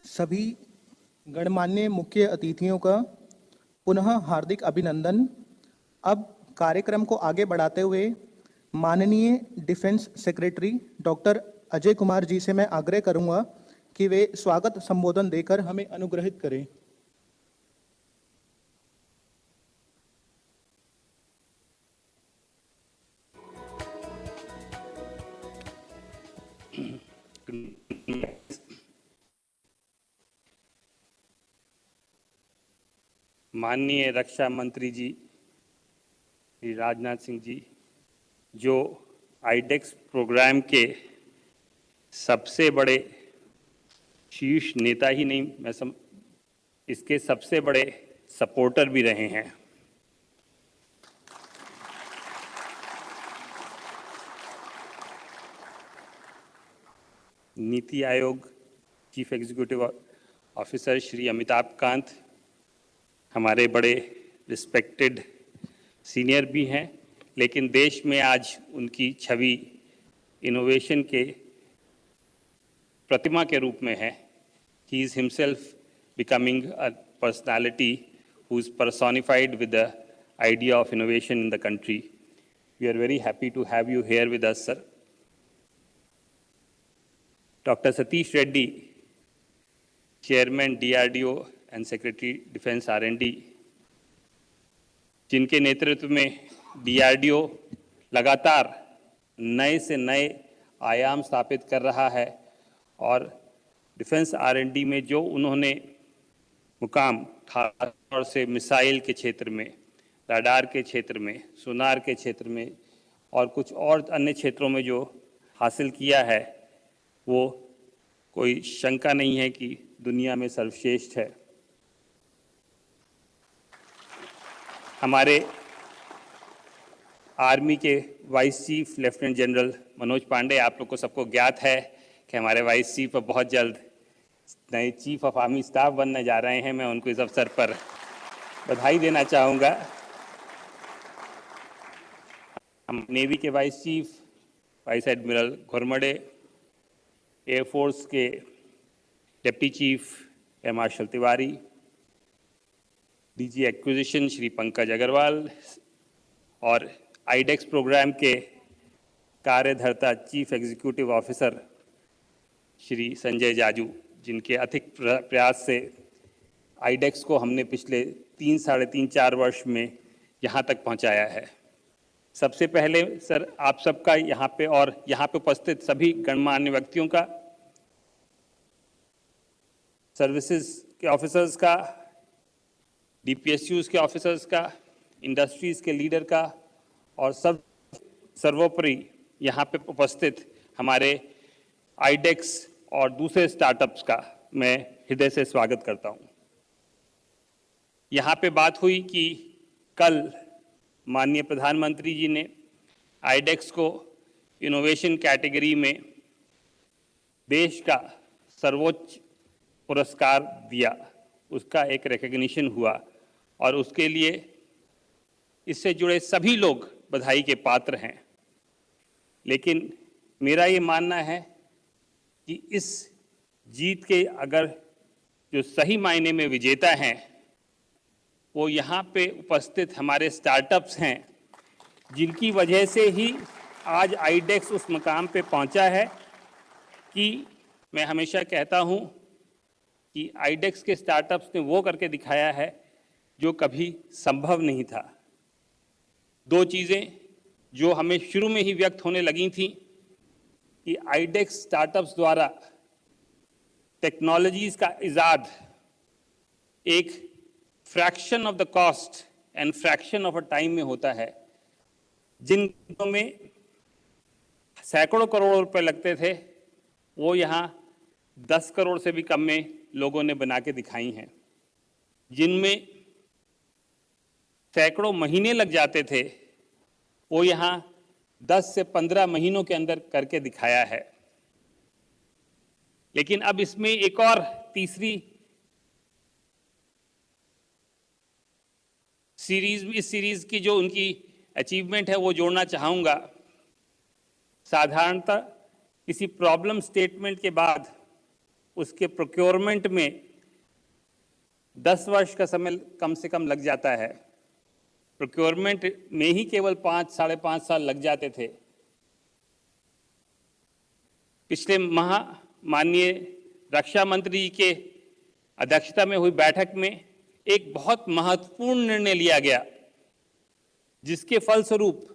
सभी गणमान्य मुख्य अतिथियों का पुनः हार्दिक अभिनंदन। अब कार्यक्रम को आगे बढ़ाते हुए माननीय defence secretary doctor Ajay Kumar ji से मैं आग्रह करूंगा कि वे स्वागत संबोधन देकर हमें अनुग्रहित करें। माननीय रक्षा मंत्री जी श्री राजनाथ सिंह जी, जो iDEX प्रोग्राम के सबसे बड़े शीर्ष नेता ही नहीं, इसके सबसे बड़े सपोर्टर भी रहे हैं। NITI Aayog chief executive officer Shri Amitabh Kant हमारे बड़े रिस्पेक्टेड सीनियर भी हैं, लेकिन देश में आज उनकी छवि इनोवेशन के प्रतिमा के रूप में है. He is himself becoming a personality who is personified with the idea of innovation in the country. We are very happy to have you here with us, sir. Dr. Satish Reddy, Chairman DRDO and Secretary Defense R&D, जिनके नेतृत्व में DRDO लगातार नए से नए आयाम स्थापित कर रहा है और डिफेंस R&D में जो उन्होंने मुकाम खास तौर से मिसाइल के क्षेत्र में, राडार के क्षेत्र में, सोनार के क्षेत्र में और कुछ और अन्य क्षेत्रों में जो हासिल किया है, वो कोई शंका नहीं है कि दुनिया में सर्वश्रेष्ठ है. हमारे आर्मी के vice chief lieutenant general Manoj Pande, आप लोग को सबको ज्ञात है कि हमारे वाइस चीफ बहुत जल्द नए चीफ ऑफ आर्मी स्टाफ बनने जा रहे हैं. मैं उनको इस अवसर पर बधाई देना चाहूँगा. हम नेवी के vice chief vice admiral Ghormade, air force के deputy chief air marshal Tiwari, DG acquisition Shri Pankaj Agarwal और आईडेक्स प्रोग्राम के कार्यधर्ता chief executive officer Shri Sanjay Jaju, जिनके अधिक प्रयास से आईडेक्स को हमने पिछले 3-3.5-4 वर्ष में यहाँ तक पहुँचाया है. सबसे पहले सर, आप सबका यहाँ पे और यहाँ पे उपस्थित सभी गणमान्य व्यक्तियों का, सर्विसेज के ऑफिसर्स का, डीपीएसयूज के ऑफिसर्स का, इंडस्ट्रीज के लीडर का और सर्वोपरि यहाँ पे उपस्थित हमारे आईडेक्स और दूसरे स्टार्टअप्स का मैं हृदय से स्वागत करता हूँ. यहाँ पे बात हुई कि कल माननीय प्रधानमंत्री जी ने आईडेक्स को इनोवेशन कैटेगरी में देश का सर्वोच्च पुरस्कार दिया. उसका एक रिकॉग्निशन हुआ और उसके लिए इससे जुड़े सभी लोग बधाई के पात्र हैं. लेकिन मेरा ये मानना है कि इस जीत के अगर जो सही मायने में विजेता हैं, वो यहाँ पे उपस्थित हमारे स्टार्टअप्स हैं, जिनकी वजह से ही आज आईडेक्स उस मकाम पे पहुँचा है कि मैं हमेशा कहता हूँ कि आईडेक्स के स्टार्टअप्स ने वो करके दिखाया है जो कभी संभव नहीं था. 2 चीज़ें जो हमें शुरू में ही व्यक्त होने लगी थी कि आईडेक्स स्टार्टअप्स द्वारा टेक्नोलॉजीज़ का इजाद एक fraction of the cost and fraction of a time में होता है. जिन में सैकड़ों करोड़ रुपए लगते थे, वो यहाँ 10 करोड़ से भी कम में लोगों ने बना के दिखाई हैं. जिनमें सैकड़ों महीने लग जाते थे, वो यहाँ 10 से 15 महीनों के अंदर करके दिखाया है. लेकिन अब इसमें एक और तीसरी इस सीरीज की जो उनकी अचीवमेंट है वो जोड़ना चाहूँगा. साधारणतः किसी प्रॉब्लम स्टेटमेंट के बाद उसके प्रोक्योरमेंट में 10 वर्ष का समय कम से कम लग जाता है. प्रोक्योरमेंट में ही केवल 5-5.5 साल लग जाते थे. पिछले माह माननीय रक्षा मंत्री जी के अध्यक्षता में हुई बैठक में एक बहुत महत्वपूर्ण निर्णय लिया गया, जिसके फलस्वरूप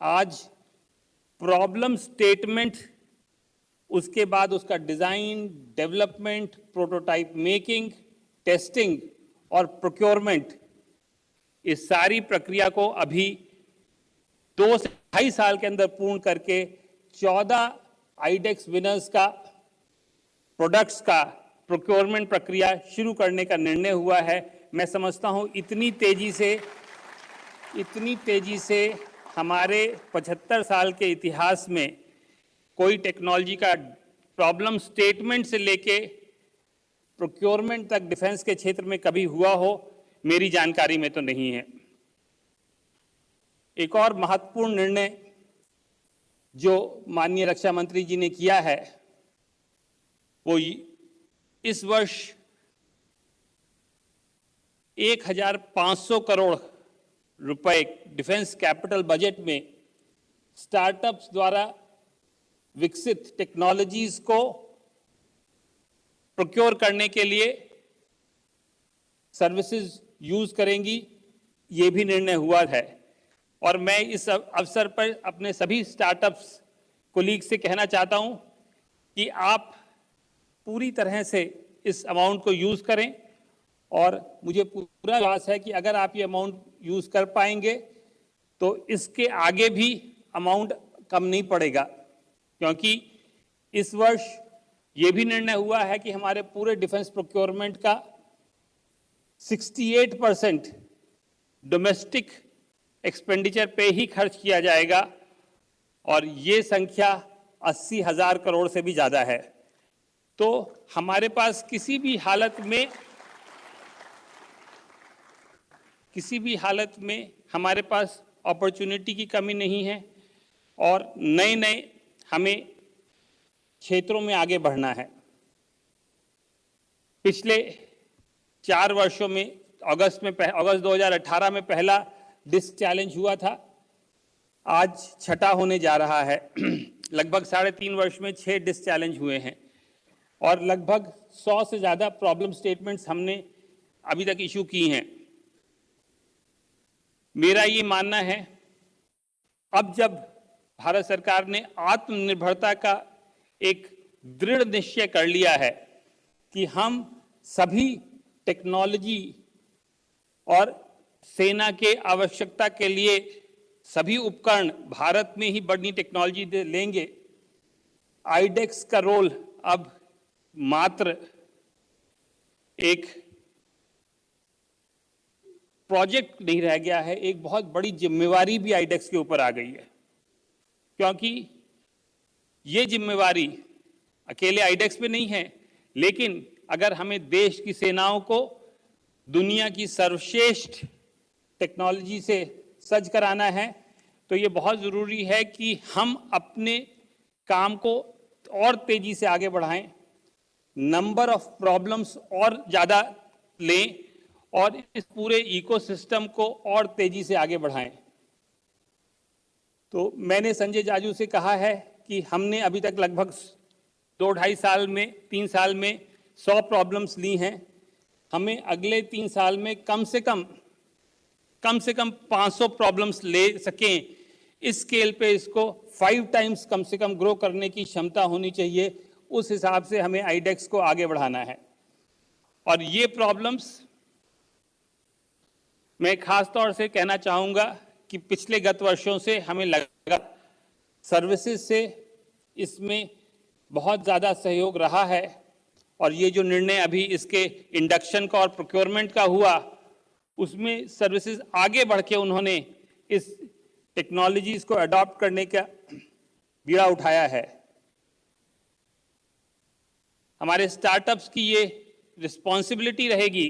आज प्रॉब्लम स्टेटमेंट, उसके बाद उसका design, development, prototype making, testing और प्रोक्योरमेंट, इस सारी प्रक्रिया को अभी 2 से 2.5 साल के अंदर पूर्ण करके 14 आईडेक्स विनर्स का प्रोडक्ट्स का प्रोक्योरमेंट प्रक्रिया शुरू करने का निर्णय हुआ है. मैं समझता हूं इतनी तेजी से हमारे 75 साल के इतिहास में कोई टेक्नोलॉजी का प्रॉब्लम स्टेटमेंट से लेके प्रोक्योरमेंट तक डिफेंस के क्षेत्र में कभी हुआ हो, मेरी जानकारी में तो नहीं है। एक और महत्वपूर्ण निर्णय जो माननीय रक्षा मंत्री जी ने किया है वो इस वर्ष 1,500 करोड़ रुपए डिफेंस कैपिटल बजट में स्टार्टअप्स द्वारा विकसित टेक्नोलॉजीज को प्रोक्योर करने के लिए सर्विसेज यूज करेंगी, ये भी निर्णय हुआ है। और मैं इस अवसर पर अपने सभी स्टार्टअप्स कोलीग से कहना चाहता हूं कि आप पूरी तरह से इस अमाउंट को यूज करें, और मुझे पूरा विश्वास है कि अगर आप ये अमाउंट यूज कर पाएंगे तो इसके आगे भी अमाउंट कम नहीं पड़ेगा, क्योंकि इस वर्ष ये भी निर्णय हुआ है कि हमारे पूरे डिफेंस प्रोक्योरमेंट का 68% डोमेस्टिक एक्सपेंडिचर पे ही खर्च किया जाएगा, और ये संख्या 80,000 करोड़ से भी ज़्यादा है। तो हमारे पास किसी भी हालत में हमारे पास अपॉर्चुनिटी की कमी नहीं है, और नए नए हमें क्षेत्रों में आगे बढ़ना है। पिछले 4 वर्षों में अगस्त 2018 में पहला डिस्क चैलेंज हुआ था, आज छठा होने जा रहा है। लगभग 3.5 वर्ष में 6 डिस्क चैलेंज हुए हैं, और लगभग 100 से ज़्यादा प्रॉब्लम स्टेटमेंट्स हमने अभी तक इशू की हैं। मेरा ये मानना है, अब जब भारत सरकार ने आत्मनिर्भरता का एक दृढ़ निश्चय कर लिया है कि हम सभी टेक्नोलॉजी और सेना के आवश्यकता के लिए सभी उपकरण भारत में ही बड़ी टेक्नोलॉजी लेंगे, आईडेक्स का रोल अब मात्र एक प्रोजेक्ट नहीं रह गया है, एक बहुत बड़ी जिम्मेवारी भी आईडेक्स के ऊपर आ गई है। क्योंकि ये जिम्मेवारी अकेले आईडेक्स पे नहीं है, लेकिन अगर हमें देश की सेनाओं को दुनिया की सर्वश्रेष्ठ टेक्नोलॉजी से सज्ज कराना है, तो ये बहुत ज़रूरी है कि हम अपने काम को और तेज़ी से आगे बढ़ाएं, नंबर ऑफ प्रॉब्लम्स और ज़्यादा लें, और इस पूरे इकोसिस्टम को और तेज़ी से आगे बढ़ाएं। तो मैंने संजय जाजू से कहा है कि हमने अभी तक लगभग 2-2.5 साल में 3 साल में 100 प्रॉब्लम्स ली हैं। हमें अगले 3 साल में कम से कम 500 प्रॉब्लम्स ले सकें, इस स्केल पे इसको 5 टाइम्स कम से कम ग्रो करने की क्षमता होनी चाहिए। उस हिसाब से हमें आईडेक्स को आगे बढ़ाना है। और ये प्रॉब्लम्स मैं खास तौर से कहना चाहूँगा कि पिछले गत वर्षों से हमें लगा सर्विसेज से इसमें बहुत ज़्यादा सहयोग रहा है, और ये जो निर्णय अभी इसके इंडक्शन का और प्रोक्योरमेंट का हुआ, उसमें सर्विसेज आगे बढ़ के उन्होंने इस टेक्नोलॉजीज को अडॉप्ट करने का बीड़ा उठाया है। हमारे स्टार्टअप्स की ये रिस्पॉन्सिबिलिटी रहेगी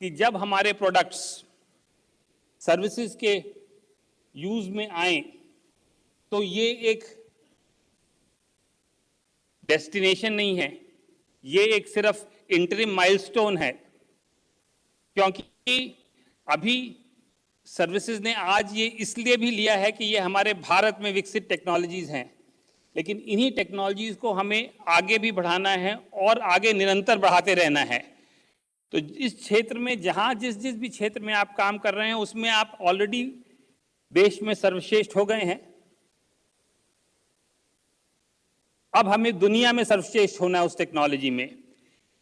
कि जब हमारे प्रोडक्ट्स सर्विसेज के यूज में आए तो ये एक डेस्टिनेशन नहीं है, ये एक सिर्फ इंटरिम माइलस्टोन है। क्योंकि अभी सर्विसेज ने आज ये इसलिए भी लिया है कि ये हमारे भारत में विकसित टेक्नोलॉजीज हैं, लेकिन इन्हीं टेक्नोलॉजीज को हमें आगे भी बढ़ाना है और आगे निरंतर बढ़ाते रहना है। तो इस क्षेत्र में जहाँ जिस भी क्षेत्र में आप काम कर रहे हैं, उसमें आप ऑलरेडी देश में सर्वश्रेष्ठ हो गए हैं। अब हमें दुनिया में सर्वश्रेष्ठ होना है उस टेक्नोलॉजी में।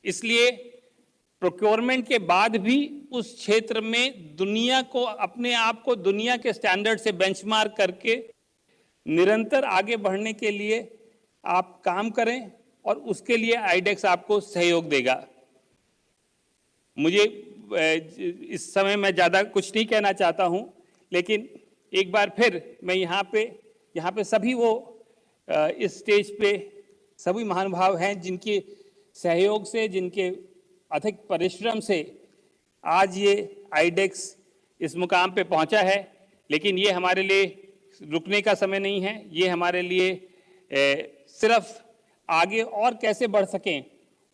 इसलिए प्रोक्योरमेंट के बाद भी उस क्षेत्र में दुनिया को, अपने आप को दुनिया के स्टैंडर्ड से बेंचमार्क करके निरंतर आगे बढ़ने के लिए आप काम करें, और उसके लिए आईडेक्स आपको सहयोग देगा। मुझे इस समय मैं ज़्यादा कुछ नहीं कहना चाहता हूं, लेकिन एक बार फिर मैं यहाँ पे सभी वो इस स्टेज पे सभी महानुभाव हैं जिनके सहयोग से, जिनके अथक परिश्रम से आज ये iDEX इस मुकाम पे पहुंचा है, लेकिन ये हमारे लिए रुकने का समय नहीं है। ये हमारे लिए सिर्फ आगे और कैसे बढ़ सकें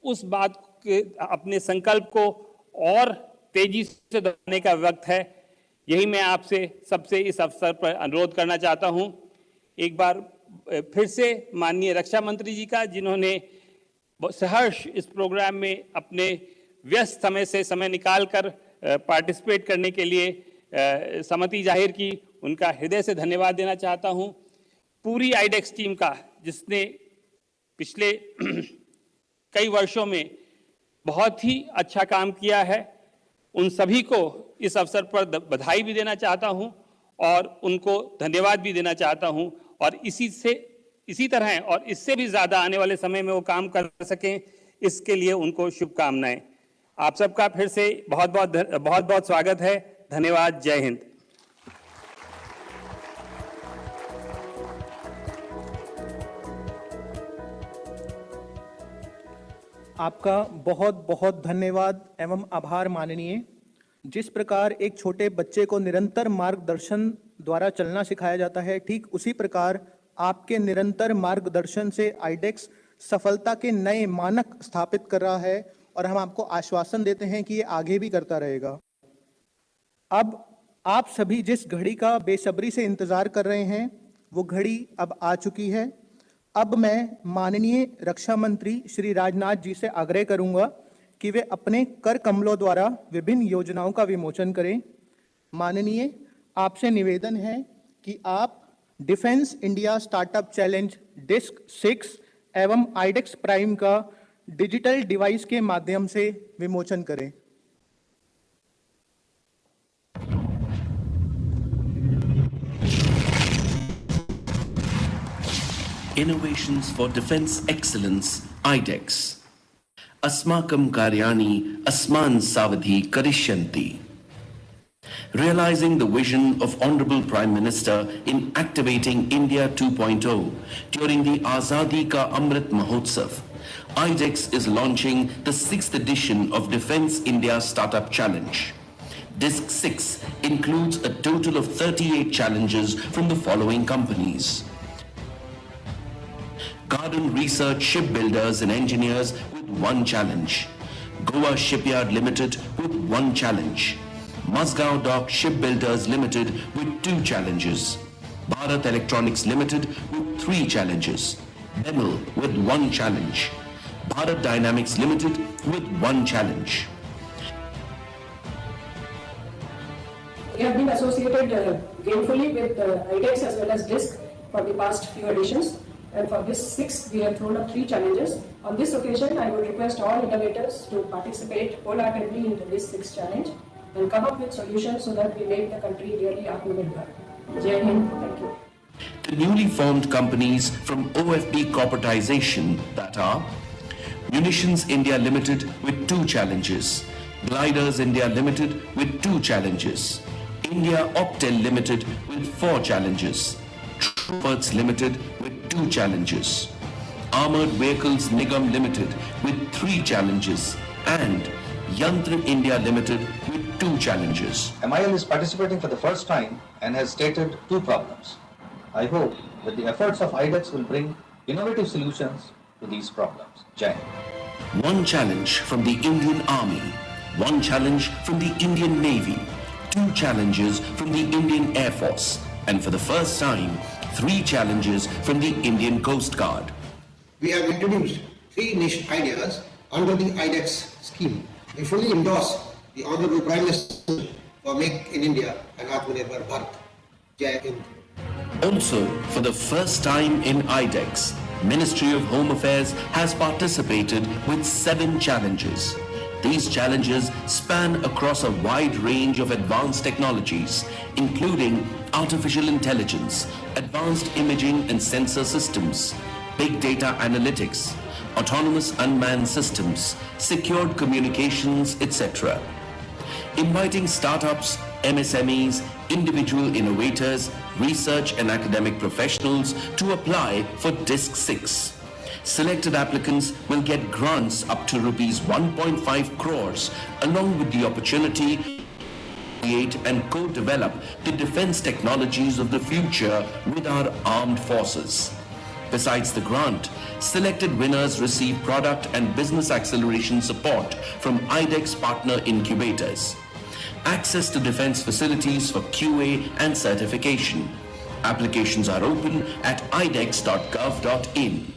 उस बात के अपने संकल्प को और तेजी से दोहराने का वक्त है। यही मैं आपसे सबसे इस अवसर पर अनुरोध करना चाहता हूं। एक बार फिर से माननीय रक्षा मंत्री जी का, जिन्होंने सहर्ष इस प्रोग्राम में अपने व्यस्त समय से समय निकालकर पार्टिसिपेट करने के लिए सहमति जाहिर की, उनका हृदय से धन्यवाद देना चाहता हूं। पूरी iDEX टीम का, जिसने पिछले कई वर्षों में बहुत ही अच्छा काम किया है, उन सभी को इस अवसर पर बधाई भी देना चाहता हूं और उनको धन्यवाद भी देना चाहता हूं। और इसी तरह और इससे भी ज़्यादा आने वाले समय में वो काम कर सकें, इसके लिए उनको शुभकामनाएं। आप सबका फिर से बहुत बहुत स्वागत है। धन्यवाद। जय हिंद। आपका बहुत बहुत धन्यवाद एवं आभार माननीय। जिस प्रकार एक छोटे बच्चे को निरंतर मार्गदर्शन द्वारा चलना सिखाया जाता है, ठीक उसी प्रकार आपके निरंतर मार्गदर्शन से iDEX सफलता के नए मानक स्थापित कर रहा है और हम आपको आश्वासन देते हैं कि ये आगे भी करता रहेगा। अब आप सभी जिस घड़ी का बेसब्री से इंतजार कर रहे हैं, वो घड़ी अब आ चुकी है। अब मैं माननीय रक्षा मंत्री श्री राजनाथ जी से आग्रह करूंगा कि वे अपने कर कमलों द्वारा विभिन्न योजनाओं का विमोचन करें। माननीय, आपसे निवेदन है कि आप defence India startup challenge DISC 6 एवं iDEX-Prime का डिजिटल डिवाइस के माध्यम से विमोचन करें। Innovations for Defense Excellence, iDEX. Asmakam Karyani Asman Savadhi Karishyanti. Realizing the vision of Honorable Prime Minister in activating India 2.0 during the Azadi Ka Amrit Mahotsav, iDEX is launching the 6th edition of Defense India Startup Challenge. Disc 6 includes a total of 38 challenges from the following companies: Garden Research Shipbuilders and Engineers with 1 challenge, Goa Shipyard Limited with 1 challenge, Musgao Dock Shipbuilders Limited with 2 challenges, Bharat Electronics Limited with 3 challenges, Bemel with 1 challenge, Bharat Dynamics Limited with 1 challenge. We have been associated gainfully with iDEX as well as DISC for the past few editions. And for this 6th, we have thrown up 3 challenges. On this occasion, I would request all innovators to participate wholeheartedly into this 6th challenge and come up with solutions so that we make the country really Atmanirbhar. Jai Hind. Thank you. The newly formed companies from OFB corporatization, that are Munitions India Limited with 2 challenges, Gliders India Limited with 2 challenges, India Optel Limited with 4 challenges, Troopers Limited with 2 challenges, Armored Vehicles Nigam Limited with 3 challenges, and Yantra India Limited with 2 challenges. MIL is participating for the first time and has stated 2 problems. I hope that the efforts of iDEX will bring innovative solutions to these problems. Jai Hind. 1 challenge from the Indian Army, 1 challenge from the Indian Navy, 2 challenges from the Indian Air Force, and for the first time, 3 challenges from the Indian Coast Guard. We have introduced 3 niche ideas under the iDEX scheme. We fully endorse the Honorable Prime Minister for Make in India and Atmanirbhar Bharat. Jai Hind. Also, for the first time in iDEX, Ministry of Home Affairs has participated with 7 challenges. These challenges span across a wide range of advanced technologies, including artificial intelligence, advanced imaging and sensor systems, big data analytics, autonomous unmanned systems, secured communications, etc. Inviting startups, MSMEs, individual innovators, research and academic professionals to apply for DISC 6. Selected applicants will get grants up to rupees 1.5 crores, along with the opportunity to create and co-develop the defense technologies of the future with our armed forces. Besides the grant, selected winners receive product and business acceleration support from iDEX partner incubators. Access to defense facilities for QA and certification. Applications are open at idex.gov.in.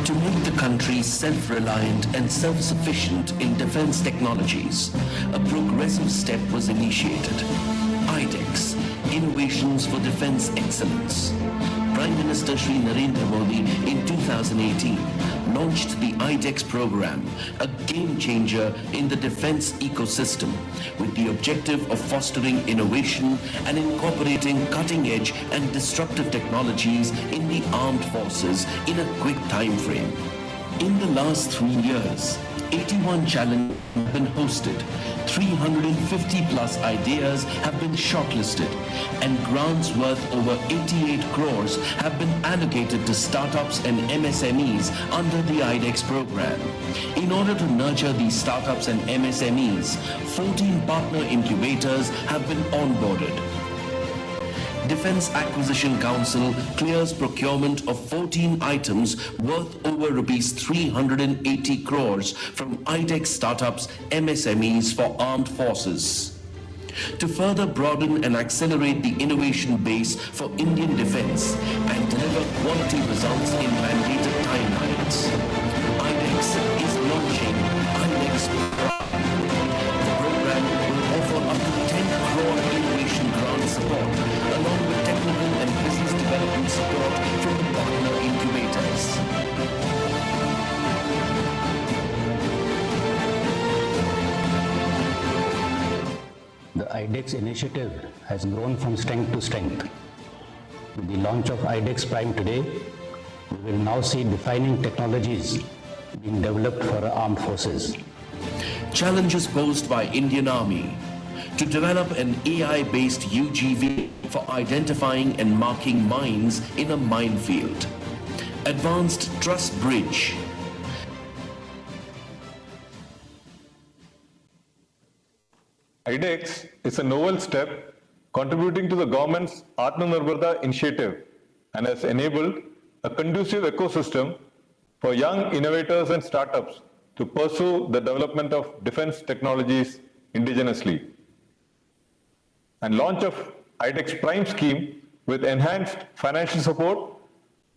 To make the country self-reliant and self-sufficient in defense technologies, a progressive step was initiated. iDEX, Innovations for Defense Excellence. Prime Minister Shri Narendra Modi in 2018 launched the iDEX program, a game changer in the defense ecosystem, with the objective of fostering innovation and incorporating cutting-edge and disruptive technologies in the armed forces in a quick time frame. In the last 3 years, 81 challenges have been hosted, 350 plus ideas have been shortlisted, and grants worth over 88 crores have been allocated to startups and MSMEs under the iDEX program. In order to nurture these startups and MSMEs, 14 partner incubators have been onboarded. Defense Acquisition Council clears procurement of 14 items worth over rupees 380 crores from iDEX startups, MSMEs for armed forces. To further broaden and accelerate the innovation base for Indian defense and deliver quality results in mandated timelines, iDEX is launching iDEX-Prime. The program will offer up to 10 crore innovation grant support, along with technical and business development support from the partner incubators. The iDEX initiative has grown from strength to strength. With the launch of iDEX-Prime today, we will now see defining technologies being developed for our armed forces. Challenges posed by Indian Army to develop an AI-based UGV for identifying and marking mines in a minefield. Advanced Truss Bridge. iDEX is a novel step contributing to the government's Atmanirbharta initiative and has enabled a conducive ecosystem for young innovators and startups to pursue the development of defense technologies indigenously. And launch of iDEX-Prime scheme with enhanced financial support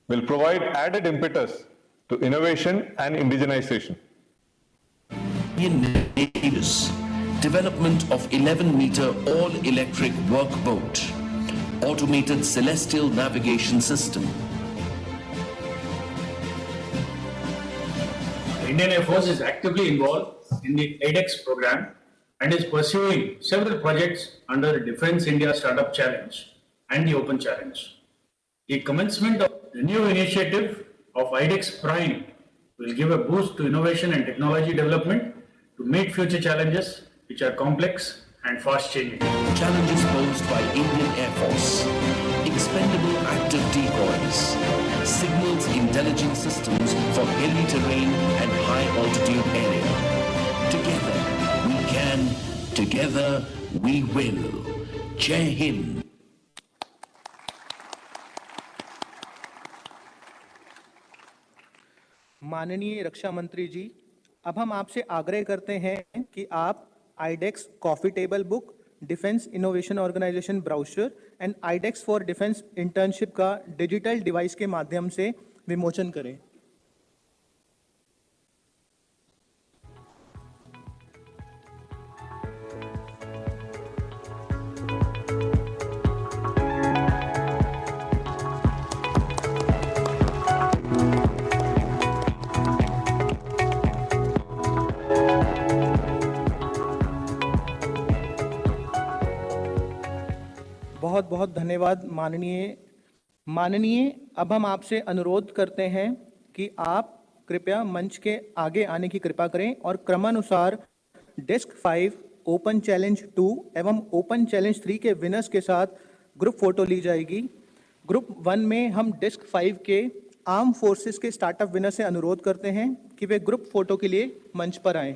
will provide added impetus to innovation and indigenization. Development of 11-meter all-electric workboat, automated celestial navigation system. The Indian Air Force is actively involved in the iDEX program and is pursuing several projects under the Defense India Startup Challenge and the Open Challenge. The commencement of the new initiative of iDEX-Prime will give a boost to innovation and technology development to meet future challenges which are complex and fast-changing. Challenges posed by Indian Air Force. Expendable active decoys. Signals intelligence systems for hilly terrain and high altitude area. Together we can, together we will. Jai Hind. माननीय रक्षा मंत्री जी, अब हम आपसे आग्रह करते हैं कि आप iDEX coffee table book, defence innovation organisation brochure and iDEX for defence internship का डिजिटल डिवाइस के माध्यम से विमोचन करें। बहुत बहुत धन्यवाद माननीय माननीय, अब हम आपसे अनुरोध करते हैं कि आप कृपया मंच के आगे आने की कृपा करें और क्रमानुसार डेस्क 5, ओपन चैलेंज 2 एवं ओपन चैलेंज 3 के विनर्स के साथ ग्रुप फोटो ली जाएगी। ग्रुप 1 में हम डेस्क 5 के आर्म फोर्सेस के स्टार्टअप विनर से अनुरोध करते हैं कि वे ग्रुप फोटो के लिए मंच पर आएं।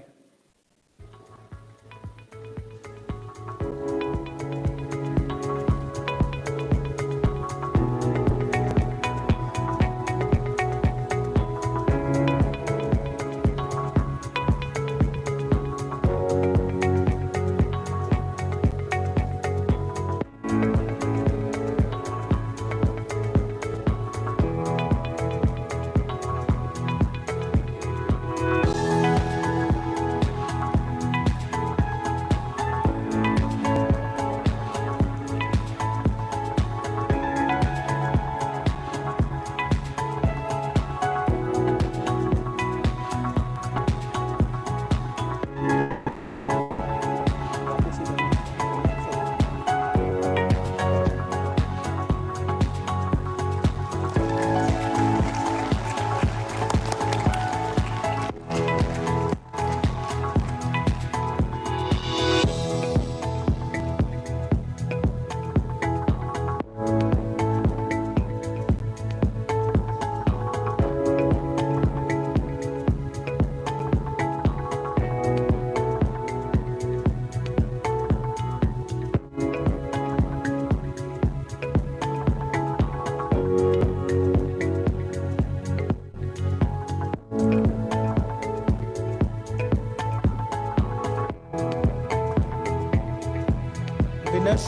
विनर्स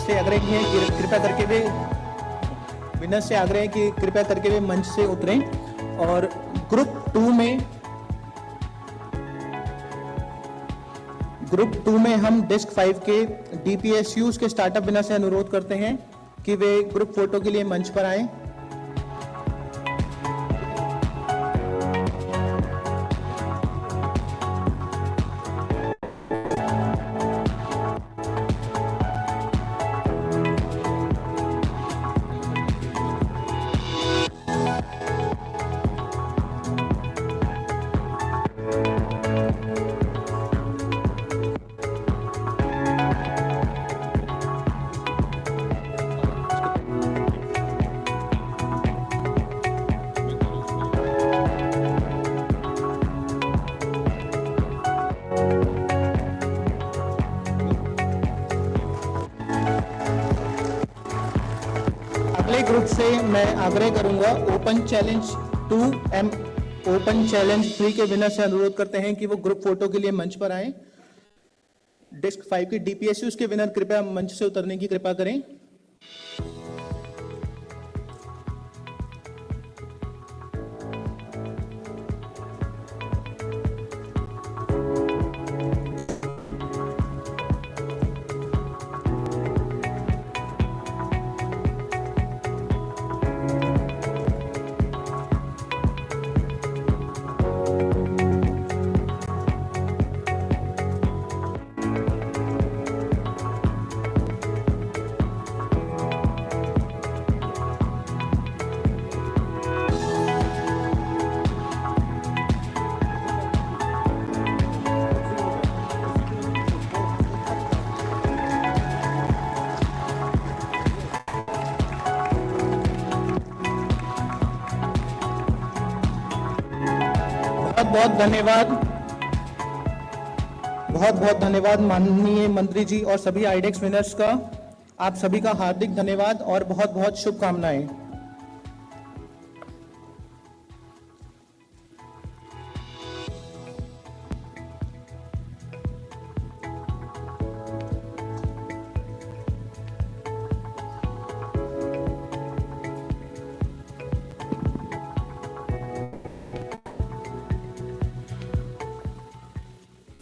से आग्रह है कि कृपया करके वे मंच से उतरें और ग्रुप 2 में हम डेस्क 5 के DPSUs के स्टार्टअप विनर से अनुरोध करते हैं कि वे ग्रुप फोटो के लिए मंच पर आएं। ग्रुप से मैं आग्रह करूंगा open challenge 2 am open challenge 3 के विनर से अनुरोध करते हैं कि वो ग्रुप फोटो के लिए मंच पर आएं। डेस्क 5 के DPSUs के विनर कृपया मंच से उतरने की कृपा करें। बहुत बहुत धन्यवाद माननीय मंत्री जी और सभी आईडेक्स विनर्स का। आप सभी का हार्दिक धन्यवाद और बहुत बहुत शुभकामनाएं।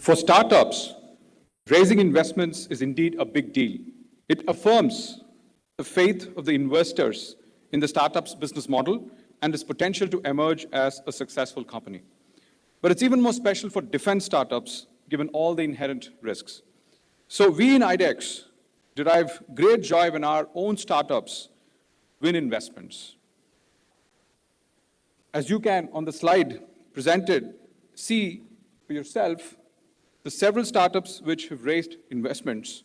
For startups, raising investments is indeed a big deal. It affirms the faith of the investors in the startup's business model and its potential to emerge as a successful company. But it's even more special for defense startups, given all the inherent risks. So we in iDEX derive great joy when our own startups win investments. As you can, on the slide presented, see for yourself the several startups which have raised investments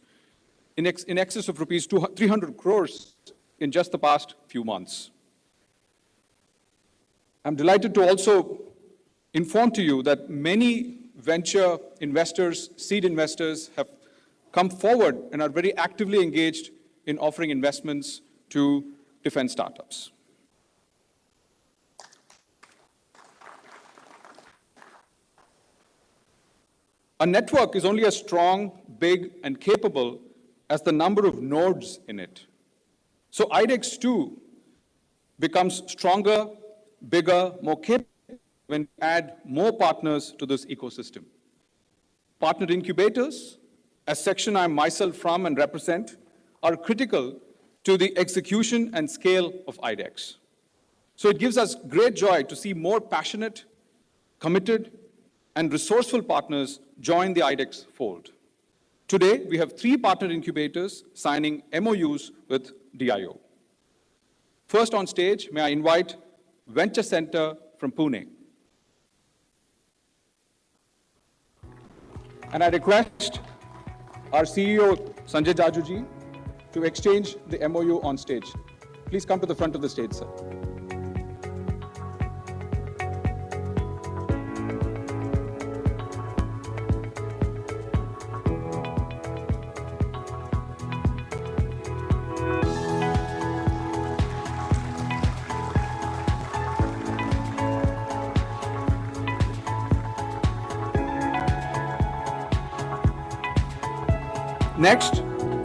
in excess of rupees 300 crores in just the past few months. I'm delighted to also inform to you that many venture investors, seed investors have come forward and are very actively engaged in offering investments to defense startups. A network is only as strong, big, and capable as the number of nodes in it. So iDEX 2 becomes stronger, bigger, more capable when we add more partners to this ecosystem. Partner incubators, a section I'm myself from and represent, are critical to the execution and scale of iDEX. So it gives us great joy to see more passionate, committed, and resourceful partners join the iDEX fold. Today, we have 3 partner incubators signing MOUs with DIO. First on stage, may I invite Venture Center from Pune. And I request our CEO, Sanjay Jajuji, to exchange the MOU on stage. Please come to the front of the stage, sir. Next,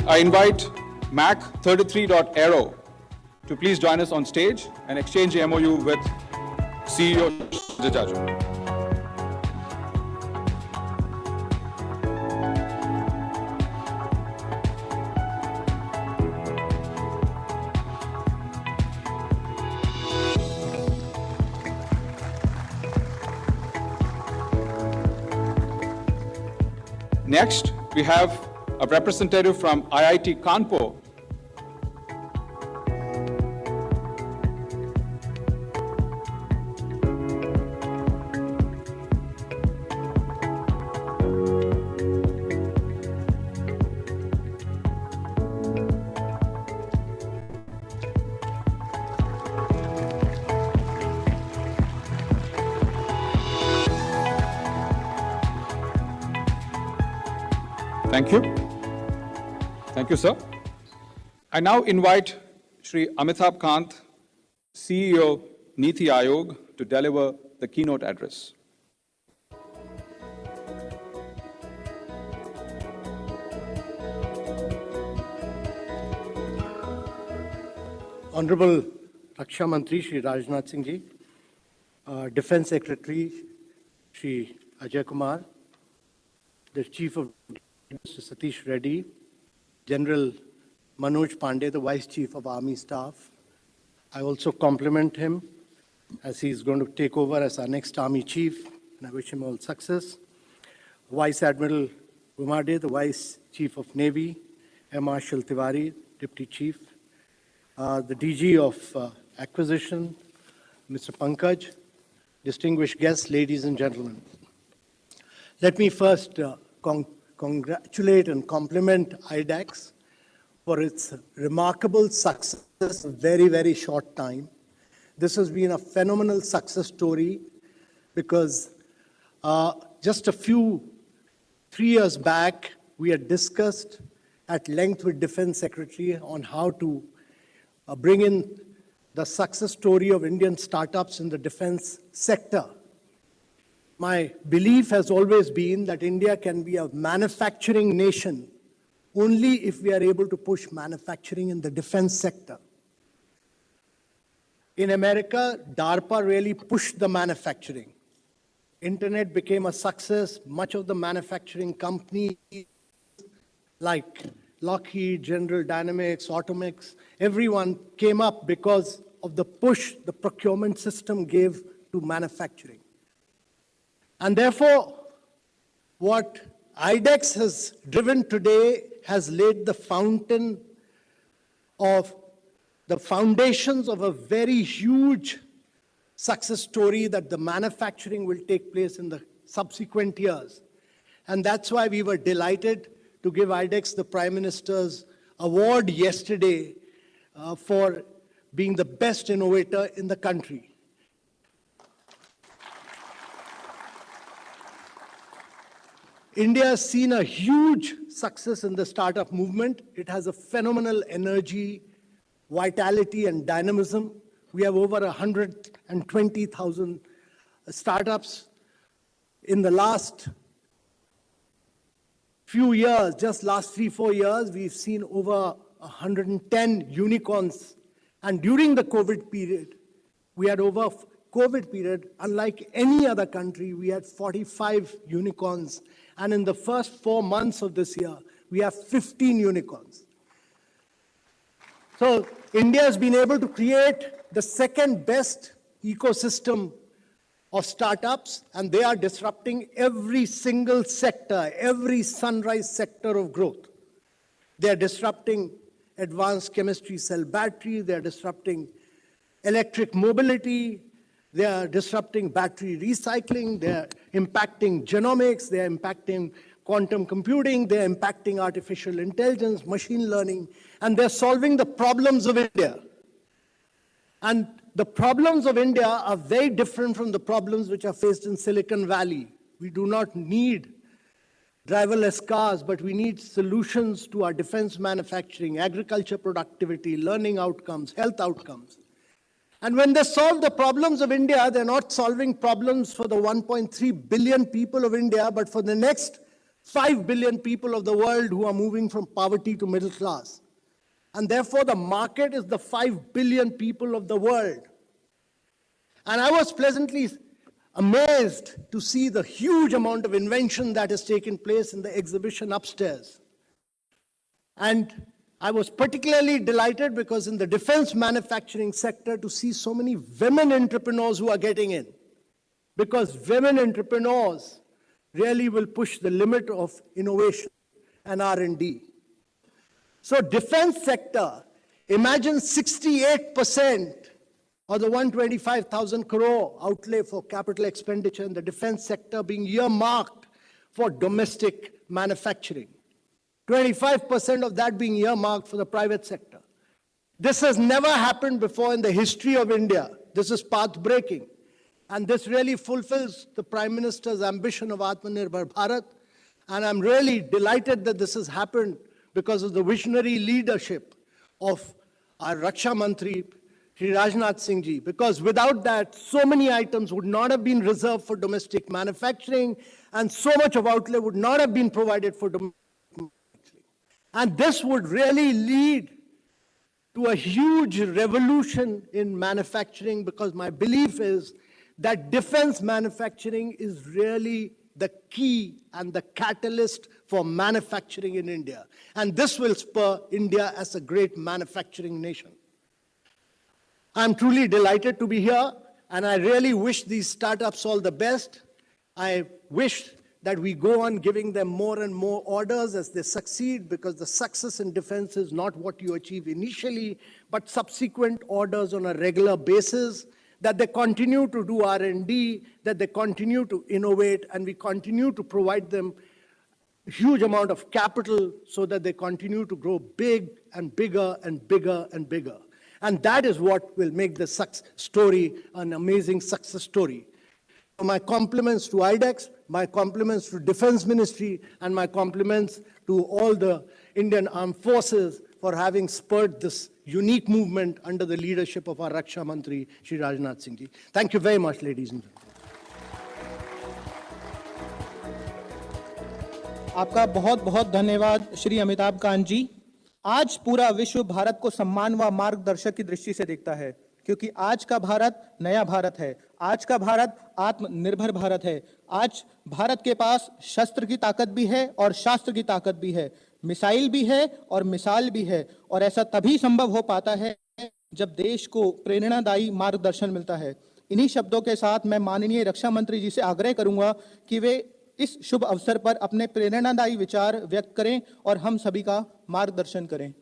I invite Mac33.aero to please join us on stage and exchange the MOU with CEO Jajaju. Next, we have a representative from IIT Kanpur. Thank you. Thank you, sir. I now invite Shri Amitabh Kant, CEO, Niti Aayog, to deliver the keynote address. Honorable Raksha Mantri Shri Rajnath Singh Ji, Defense Secretary Shri Ajay Kumar, the Chief of Mr. Satish Reddy, General Manoj Pandey, the Vice Chief of Army Staff. I also compliment him as he's going to take over as our next Army Chief, and I wish him all success. Vice Admiral Gumade, the Vice Chief of Navy, Air Marshal Tiwari, Deputy Chief, the DG of Acquisition, Mr. Pankaj, distinguished guests, ladies and gentlemen. Let me first congratulate and compliment iDEX for its remarkable success in a very, very short time. This has been a phenomenal success story because just 3 years back, we had discussed at length with Defense Secretary on how to bring in the success story of Indian startups in the defense sector. My belief has always been that India can be a manufacturing nation only if we are able to push manufacturing in the defense sector. In America, DARPA really pushed the manufacturing. Internet became a success. Much of the manufacturing companies like Lockheed, General Dynamics, Atomics, everyone came up because of the push the procurement system gave to manufacturing. And therefore, what iDEX has driven today has laid the foundations of a very huge success story that the manufacturing will take place in the subsequent years. And that's why we were delighted to give iDEX the Prime Minister's award yesterday for being the best innovator in the country. India has seen a huge success in the startup movement. It has a phenomenal energy, vitality, and dynamism. We have over 120,000 startups. In the last few years, just last 3-4 years, we've seen over 110 unicorns. And during the COVID period, unlike any other country, we had 45 unicorns. And in the first 4 months of this year, we have 15 unicorns. So India has been able to create the second best ecosystem of startups, and they are disrupting every single sector, every sunrise sector of growth. They are disrupting advanced chemistry cell battery, they are disrupting electric mobility, they are disrupting battery recycling, they are impacting genomics, they are impacting quantum computing, they are impacting artificial intelligence, machine learning, and they're solving the problems of India. And the problems of India are very different from the problems which are faced in Silicon Valley. We do not need driverless cars, but we need solutions to our defense manufacturing, agriculture productivity, learning outcomes, health outcomes. And when they solve the problems of India, they're not solving problems for the 1.3 billion people of India, but for the next 5 billion people of the world who are moving from poverty to middle class. And therefore, the market is the 5 billion people of the world. And I was pleasantly amazed to see the huge amount of invention that has taken place in the exhibition upstairs. And I was particularly delighted because in the defense manufacturing sector to see so many women entrepreneurs who are getting in. Because women entrepreneurs really will push the limit of innovation and R&D. So defense sector, imagine 68% of the 125,000 crore outlay for capital expenditure in the defense sector being earmarked for domestic manufacturing. 25% of that being earmarked for the private sector. This has never happened before in the history of India. This is path-breaking. And this really fulfills the Prime Minister's ambition of Atmanirbhar Bharat. And I'm really delighted that this has happened because of the visionary leadership of our Raksha Mantri, Shri Rajnath Singh Ji. Because without that, so many items would not have been reserved for domestic manufacturing, and so much of outlay would not have been provided for domestic manufacturing. And this would really lead to a huge revolution in manufacturing, because my belief is that defense manufacturing is really the key and the catalyst for manufacturing in India. And this will spur India as a great manufacturing nation. I'm truly delighted to be here, and I really wish these startups all the best. I wish that we go on giving them more and more orders as they succeed, because the success in defense is not what you achieve initially, but subsequent orders on a regular basis, that they continue to do R&D, that they continue to innovate, and we continue to provide them a huge amount of capital so that they continue to grow big and bigger and bigger and bigger. And that is what will make the success story an amazing success story. My compliments to iDEX, my compliments to Defense Ministry, and my compliments to all the Indian Armed Forces for having spurred this unique movement under the leadership of our Raksha Mantri, Shri Rajnath Singh Ji. Thank you very much, ladies and gentlemen. आपका बहुत बहुत धन्यवाद श्री अमिताभ कांत जी। आज पूरा विश्व भारत को सम्मान व मार्गदर्शक की दृष्टि से देखता है, क्योंकि आज का भारत नया भारत है, आज का भारत आत्मनिर्भर भारत है। आज भारत के पास शस्त्र की ताकत भी है और शास्त्र की ताकत भी है, मिसाइल भी है और मिसाल भी है। और ऐसा तभी संभव हो पाता है जब देश को प्रेरणादायी मार्गदर्शन मिलता है। इन्हीं शब्दों के साथ मैं माननीय रक्षा मंत्री जी से आग्रह करूंगा कि वे इस शुभ अवसर पर अपने प्रेरणादायी विचार व्यक्त करें और हम सभी का मार्गदर्शन करें।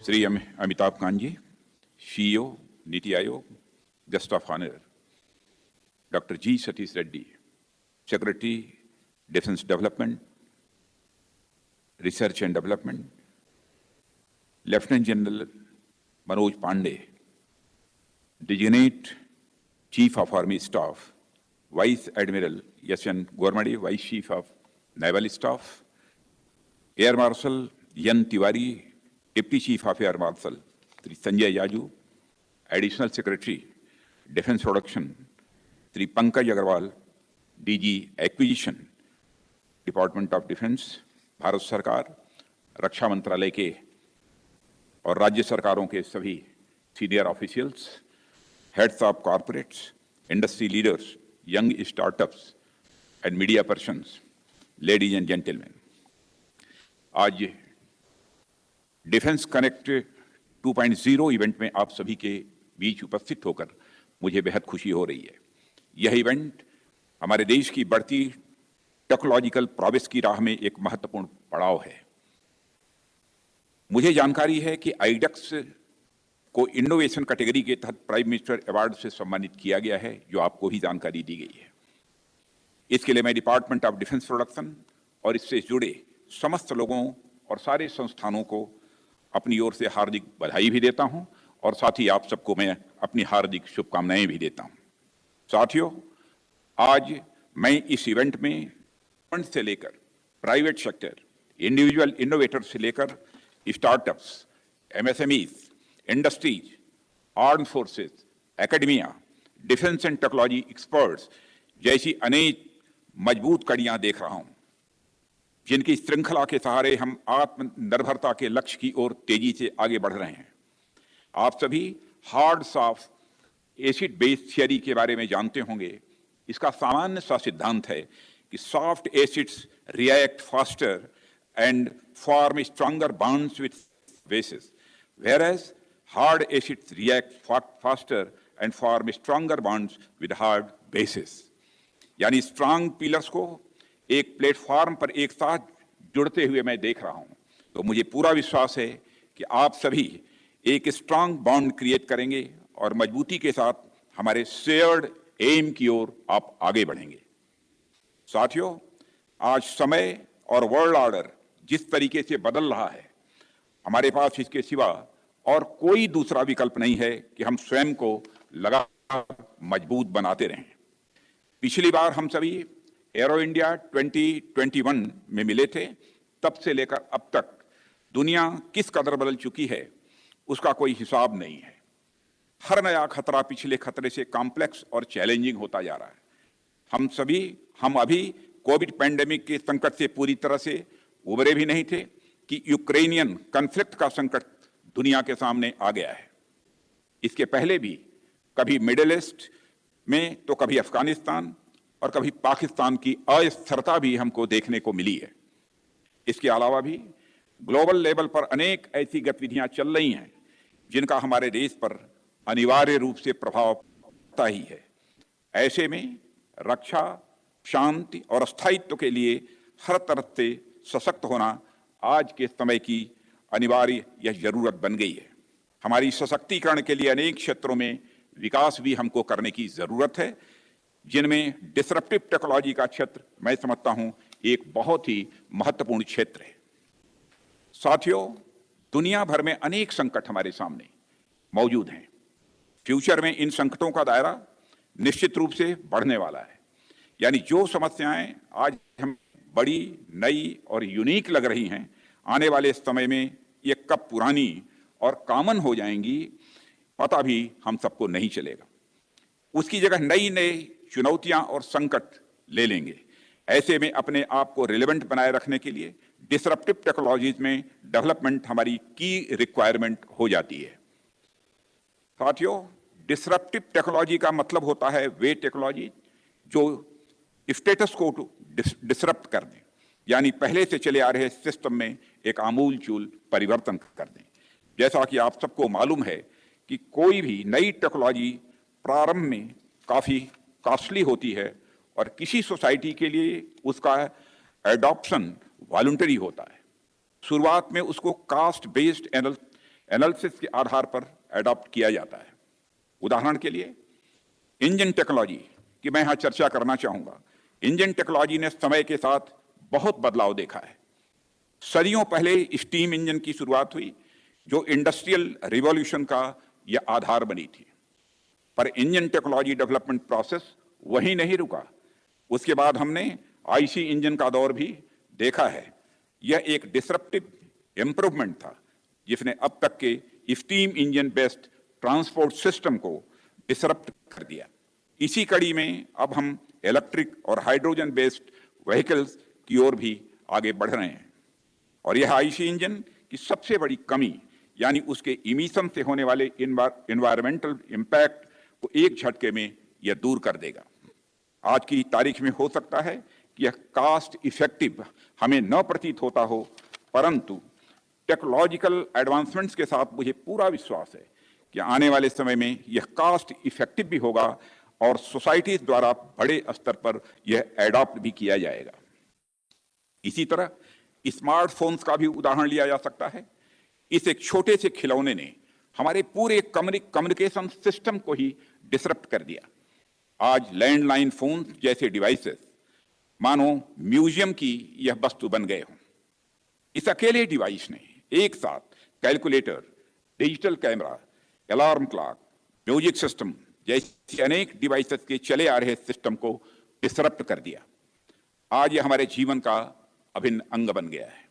Shri Amitabh Kanji, CEO, Niti Aayog, Guest of Honor, Dr. G. Satish Reddy, Secretary, Defense Development, Research and Development, Lieutenant General Manoj Pandey, Designate Chief of Army Staff, Vice Admiral Yashan Gormadi, Vice Chief of Naval Staff, Air Marshal Yan Tiwari, Deputy Chief of Air Marshal Sri Sanjay Yaju, Additional Secretary, Defense Production, Sri Pankaj Agarwal, DG Acquisition, Department of Defense, Bharat सरकार, रक्षा मंत्रालय के और राज्य सरकारों के सभी senior officials, heads of corporates, industry leaders, young startups and media persons, ladies and gentleman, आज defence connect 2.0 event में आप सभी के बीच उपस्थित होकर मुझे बेहद खुशी हो रही है। यह इवेंट हमारे देश की बढ़ती टेक्नोलॉजिकल प्रोग्रेस की राह में एक महत्वपूर्ण पड़ाव है। मुझे जानकारी है कि आईडेक्स को इनोवेशन कैटेगरी के तहत प्राइम मिनिस्टर अवार्ड से सम्मानित किया गया है, जो आपको भी जानकारी दी गई है। इसके लिए मैं डिपार्टमेंट ऑफ डिफेंस प्रोडक्शन और इससे जुड़े समस्त लोगों और सारे संस्थानों को अपनी ओर से हार्दिक बधाई भी देता हूं और साथ ही आप सबको मैं अपनी हार्दिक शुभकामनाएं भी देता हूं। साथियों, आज मैं इस इवेंट में से लेकर प्राइवेट सेक्टर, इंडिविजुअल इनोवेटर से लेकर startups, MSMEs, industries, arm forces, academia, defence and technology experts जैसी अनेक मजबूत कड़ियां देख रहा हूं, जिनकी श्रृंखला के सहारे हम आत्मनिर्भरता के लक्ष्य की ओर तेजी से आगे बढ़ रहे हैं। आप सभी hard soft acid base theory के बारे में जानते होंगे। इसका सामान्य सा सिद्धांत है कि soft acids react faster and form stronger bonds with basis, whereas hard acids react faster and form stronger bonds with hard bases. यानी स्ट्रांग पिलर्स को एक प्लेटफॉर्म पर एक साथ जुड़ते हुए मैं देख रहा हूं, तो मुझे पूरा विश्वास है कि आप सभी एक स्ट्रांग बॉन्ड क्रिएट करेंगे और मजबूती के साथ हमारे शेयर्ड एम की ओर आप आगे बढ़ेंगे। साथियों, आज समय और वर्ल्ड ऑर्डर जिस तरीके से बदल रहा है, हमारे पास इसके सिवा और कोई दूसरा विकल्प नहीं है कि हम स्वयं को लगातार मजबूत बनाते रहें। पिछली बार हम सभी एरो इंडिया 2021 में मिले थे, तब से लेकर अब तक दुनिया किस कदर बदल चुकी है उसका कोई हिसाब नहीं है। हर नया खतरा पिछले खतरे से कॉम्प्लेक्स और चैलेंजिंग होता जा रहा है। हम अभी कोविड पैंडेमिक के संकट से पूरी तरह से उबरे भी नहीं थे कि यूक्रेनियन कॉन्फ्लिक्ट का संकट दुनिया के सामने आ गया है। इसके पहले भी कभी मिडिल ईस्ट में तो कभी अफगानिस्तान और कभी पाकिस्तान की अस्थिरता भी हमको देखने को मिली है। इसके अलावा भी ग्लोबल लेवल पर अनेक ऐसी गतिविधियां चल रही हैं जिनका हमारे देश पर अनिवार्य रूप से प्रभाव पड़ता ही है। ऐसे में रक्षा, शांति और स्थायित्व के लिए हर तरह से सशक्त होना आज के समय की अनिवार्य यह जरूरत बन गई है। हमारी सशक्तिकरण के लिए अनेक क्षेत्रों में विकास भी हमको करने की जरूरत है, जिनमें डिसरप्टिव टेक्नोलॉजी का क्षेत्र मैं समझता हूं एक बहुत ही महत्वपूर्ण क्षेत्र है। साथियों, दुनिया भर में अनेक संकट हमारे सामने मौजूद हैं। फ्यूचर में इन संकटों का दायरा निश्चित रूप से बढ़ने वाला है। यानी जो समस्याएं आज हम बड़ी, नई और यूनिक लग रही हैं, आने वाले समय में ये कब पुरानी और कॉमन हो जाएंगी पता भी हम सबको नहीं चलेगा। उसकी जगह नई नई चुनौतियां और संकट ले लेंगे। ऐसे में अपने आप को रिलेवेंट बनाए रखने के लिए डिसरप्टिव टेक्नोलॉजीज में डेवलपमेंट हमारी की रिक्वायरमेंट हो जाती है। साथियों, डिसरप्टिव टेक्नोलॉजी का मतलब होता है वे टेक्नोलॉजी जो स्टेटस को डिसरप्ट कर दें, यानी पहले से चले आ रहे सिस्टम में एक आमूलचूल परिवर्तन कर दें। जैसा कि आप सबको मालूम है कि कोई भी नई टेक्नोलॉजी प्रारंभ में काफ़ी कॉस्टली होती है और किसी सोसाइटी के लिए उसका एडॉप्शन वॉलंटरी होता है। शुरुआत में उसको कास्ट बेस्ड एनालिसिस के आधार पर एडॉप्ट किया जाता है। उदाहरण के लिए इंजन टेक्नोलॉजी की मैं यहाँ चर्चा करना चाहूँगा। इंजन टेक्नोलॉजी ने समय के साथ बहुत बदलाव देखा है। सदियों पहले स्टीम इंजन की शुरुआत हुई जो इंडस्ट्रियल रिवॉल्यूशन का यह आधार बनी थी, पर इंजन टेक्नोलॉजी डेवलपमेंट प्रोसेस वहीं नहीं रुका। उसके बाद हमने आईसी इंजन का दौर भी देखा है। यह एक डिसरप्टिव इंप्रूवमेंट था जिसने अब तक के steam engine based transport system को डिसरप्ट कर दिया। इसी कड़ी में अब हम इलेक्ट्रिक और हाइड्रोजन बेस्ड व्हीकल्स की ओर भी आगे बढ़ रहे हैं और यह आईसी इंजन की सबसे बड़ी कमी यानी उसके इमिशन से होने वाले एनवायरमेंटल इम्पैक्ट को एक झटके में यह दूर कर देगा। आज की तारीख में हो सकता है कि यह कॉस्ट इफेक्टिव हमें न प्रतीत होता हो, परंतु टेक्नोलॉजिकल एडवांसमेंट्स के साथ मुझे पूरा विश्वास है कि आने वाले समय में यह कॉस्ट इफेक्टिव भी होगा और सोसाइटी द्वारा बड़े स्तर पर यह एडॉप्ट भी किया जाएगा। इसी तरह स्मार्टफोन्स का भी उदाहरण लिया जा सकता है। इस एक छोटे से खिलौने ने हमारे पूरे कम्युनिकेशन सिस्टम को ही डिसरप्ट कर दिया। आज लैंडलाइन फोन जैसे डिवाइसेस मानो म्यूजियम की यह वस्तु बन गए हों। इस अकेले डिवाइस ने एक साथ calculator, digital camera, alarm clock, music system जैसे अनेक डिवाइसेस के चले आ रहे सिस्टम को डिसरप्ट कर दिया। आज यह हमारे जीवन का अभिन्न अंग बन गया है।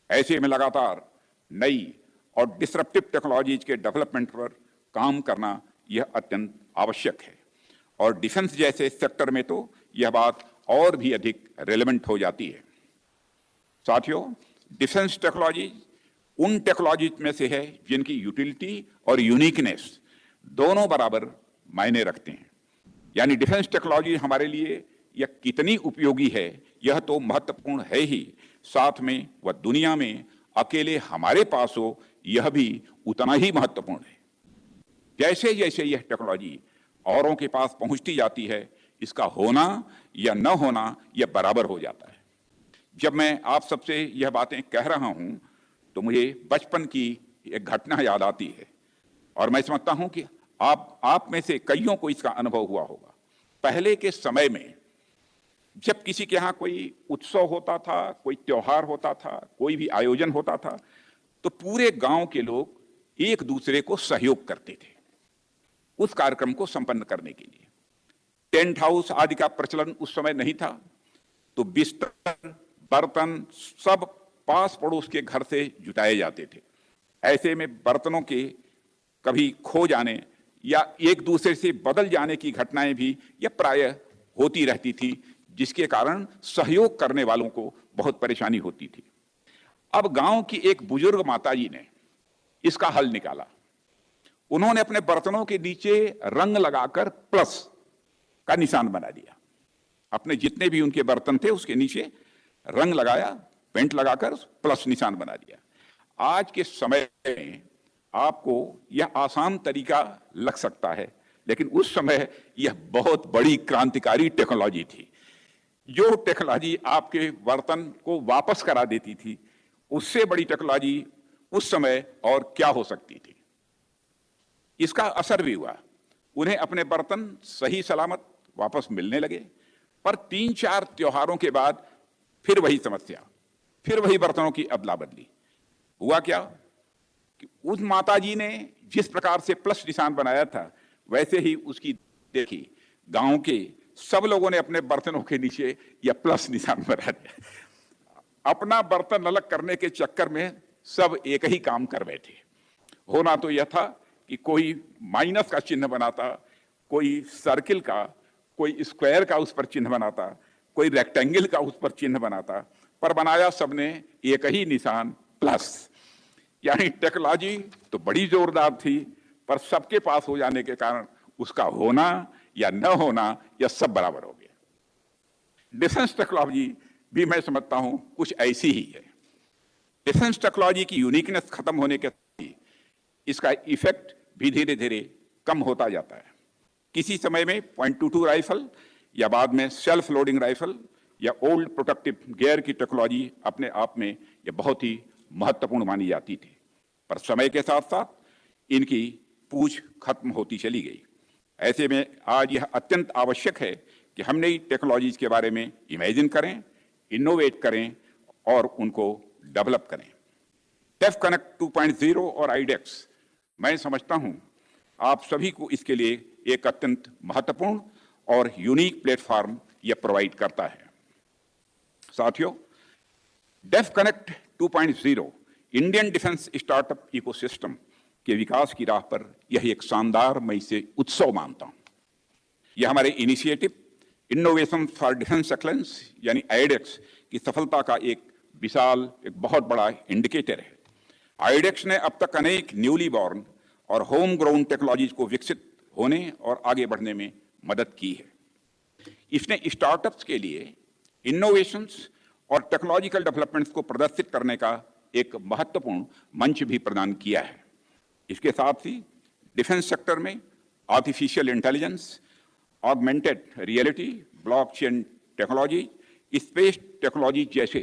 ऐसे में लगातार नई और डिसरप्टिव टेक्नोलॉजीज के डेवलपमेंट पर काम करना यह अत्यंत आवश्यक है और डिफेंस जैसे सेक्टर में तो यह बात और भी अधिक रेलेवेंट हो जाती है। साथियों, डिफेंस टेक्नोलॉजी उन टेक्नोलॉजीज में से है जिनकी यूटिलिटी और यूनिकनेस दोनों बराबर मायने रखते हैं। यानी डिफेंस टेक्नोलॉजी हमारे लिए यह कितनी उपयोगी है यह तो महत्वपूर्ण है ही, साथ में वह दुनिया में अकेले हमारे पास हो यह भी उतना ही महत्वपूर्ण है। जैसे जैसे यह टेक्नोलॉजी औरों के पास पहुंचती जाती है इसका होना या न होना यह बराबर हो जाता है। जब मैं आप सबसे यह बातें कह रहा हूं तो मुझे बचपन की एक घटना याद आती है और मैं समझता हूं कि आप में से कईयों को इसका अनुभव हुआ होगा। पहले के समय में जब किसी के यहाँ कोई उत्सव होता था, कोई त्योहार होता था, कोई भी आयोजन होता था तो पूरे गांव के लोग एक दूसरे को सहयोग करते थे उस कार्यक्रम को संपन्न करने के लिए। टेंट हाउस आदि का प्रचलन उस समय नहीं था तो बिस्तर, बर्तन सब पास पड़ोस के घर से जुटाए जाते थे। ऐसे में बर्तनों के कभी खो जाने या एक दूसरे से बदल जाने की घटनाएं भी यह प्रायः होती रहती थी, जिसके कारण सहयोग करने वालों को बहुत परेशानी होती थी। अब गांव की एक बुजुर्ग माताजी ने इसका हल निकाला। उन्होंने अपने बर्तनों के नीचे रंग लगाकर प्लस का निशान बना दिया। अपने जितने भी उनके बर्तन थे उसके नीचे रंग लगाया, पेंट लगाकर प्लस निशान बना दिया। आज के समय में आपको यह आसान तरीका लग सकता है, लेकिन उस समय यह बहुत बड़ी क्रांतिकारी टेक्नोलॉजी थी। जो टेक्नोलॉजी आपके बर्तन को वापस करा देती थी, उससे बड़ी टेक्नोलॉजी उस समय और क्या हो सकती थी। इसका असर भी हुआ, उन्हें अपने बर्तन सही सलामत वापस मिलने लगे। पर 3-4 त्योहारों के बाद फिर वही समस्या, फिर वही बर्तनों की अदला बदली। हुआ क्या कि उस माताजी ने जिस प्रकार से प्लस निशान बनाया था वैसे ही उसकी देखी गांव के सब लोगों ने अपने बर्तनों के नीचे यह प्लस निशान बना दिया। अपना बर्तन अलग करने के चक्कर में सब एक ही काम कर बैठे। होना तो यह था कि कोई माइनस का चिन्ह बनाता, कोई सर्किल का, कोई स्क्वायर का उस पर चिन्ह बनाता, कोई रेक्टेंगल का उस पर चिन्ह बनाता, पर बनाया सबने एक ही निशान प्लस। यानी टेक्नोलॉजी तो बड़ी जोरदार थी, पर सबके पास हो जाने के कारण उसका होना या न होना यह सब बराबर हो गया। डिफेंस टेक्नोलॉजी भी मैं समझता हूं कुछ ऐसी ही है। डिफेंस टेक्नोलॉजी की यूनिकनेस खत्म होने के साथ इसका इफेक्ट भी धीरे धीरे कम होता जाता है। किसी समय में .22 राइफल या बाद में सेल्फ लोडिंग राइफल या ओल्ड प्रोटेक्टिव गियर की टेक्नोलॉजी अपने आप में यह बहुत ही महत्वपूर्ण मानी जाती थी। पर समय के साथ साथ इनकी पूछ खत्म होती चली गई। ऐसे में आज यह अत्यंत आवश्यक है कि हम नई टेक्नोलॉजीज के बारे में इमेजिन करें, इनोवेट करें और उनको डेवलप करें। DefConnect 2.0 और iDEX, मैं समझता हूं आप सभी को इसके लिए एक अत्यंत महत्वपूर्ण और यूनिक प्लेटफॉर्म यह प्रोवाइड करता है। साथियों, DefConnect 2.0 Indian defence startup ecosystem के विकास की राह पर यह एक शानदार मैं इसे उत्सव मानता हूं। यह हमारे initiative innovation for defence excellence यानी iDEX की सफलता का एक बहुत बड़ा इंडिकेटर है। iDEX ने अब तक अनेक न्यूली बॉर्न और होम ग्रोन टेक्नोलॉजीज को विकसित होने और आगे बढ़ने में मदद की है। इसने स्टार्टअप्स के लिए इनोवेशंस और टेक्नोलॉजिकल डेवलपमेंट्स को प्रदर्शित करने का एक महत्वपूर्ण मंच भी प्रदान किया है। इसके साथ ही डिफेंस सेक्टर में artificial intelligence, augmented reality, blockchain technology, space technology जैसे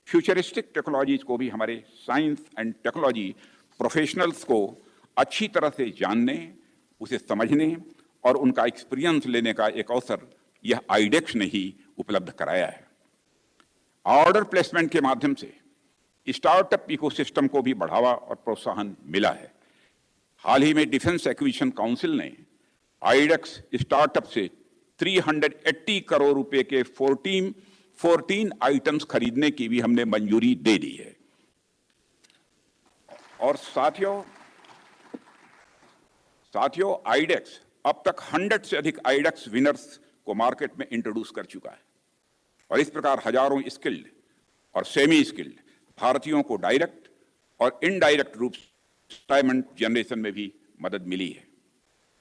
फ्यूचरिस्टिक टेक्नोलॉजीज को भी हमारे साइंस एंड टेक्नोलॉजी प्रोफेशनल्स को अच्छी तरह से जानने, उसे समझने और उनका एक्सपीरियंस लेने का एक अवसर यह iDEX ने ही उपलब्ध कराया है। ऑर्डर प्लेसमेंट के माध्यम से स्टार्टअप इकोसिस्टम को भी बढ़ावा और प्रोत्साहन मिला है। हाल ही में डिफेंस एक्विजिशन काउंसिल ने iDEX स्टार्टअप से 380 करोड़ रुपए के 14 आइटम्स खरीदने की भी हमने मंजूरी दे दी है। और साथियों iDEX अब तक 100 से अधिक iDEX विनर्स को मार्केट में इंट्रोड्यूस कर चुका है और इस प्रकार हजारों स्किल्ड और सेमी स्किल्ड भारतीयों को डायरेक्ट और इनडायरेक्ट रूप से एम्प्लॉयमेंट जनरेशन में भी मदद मिली है।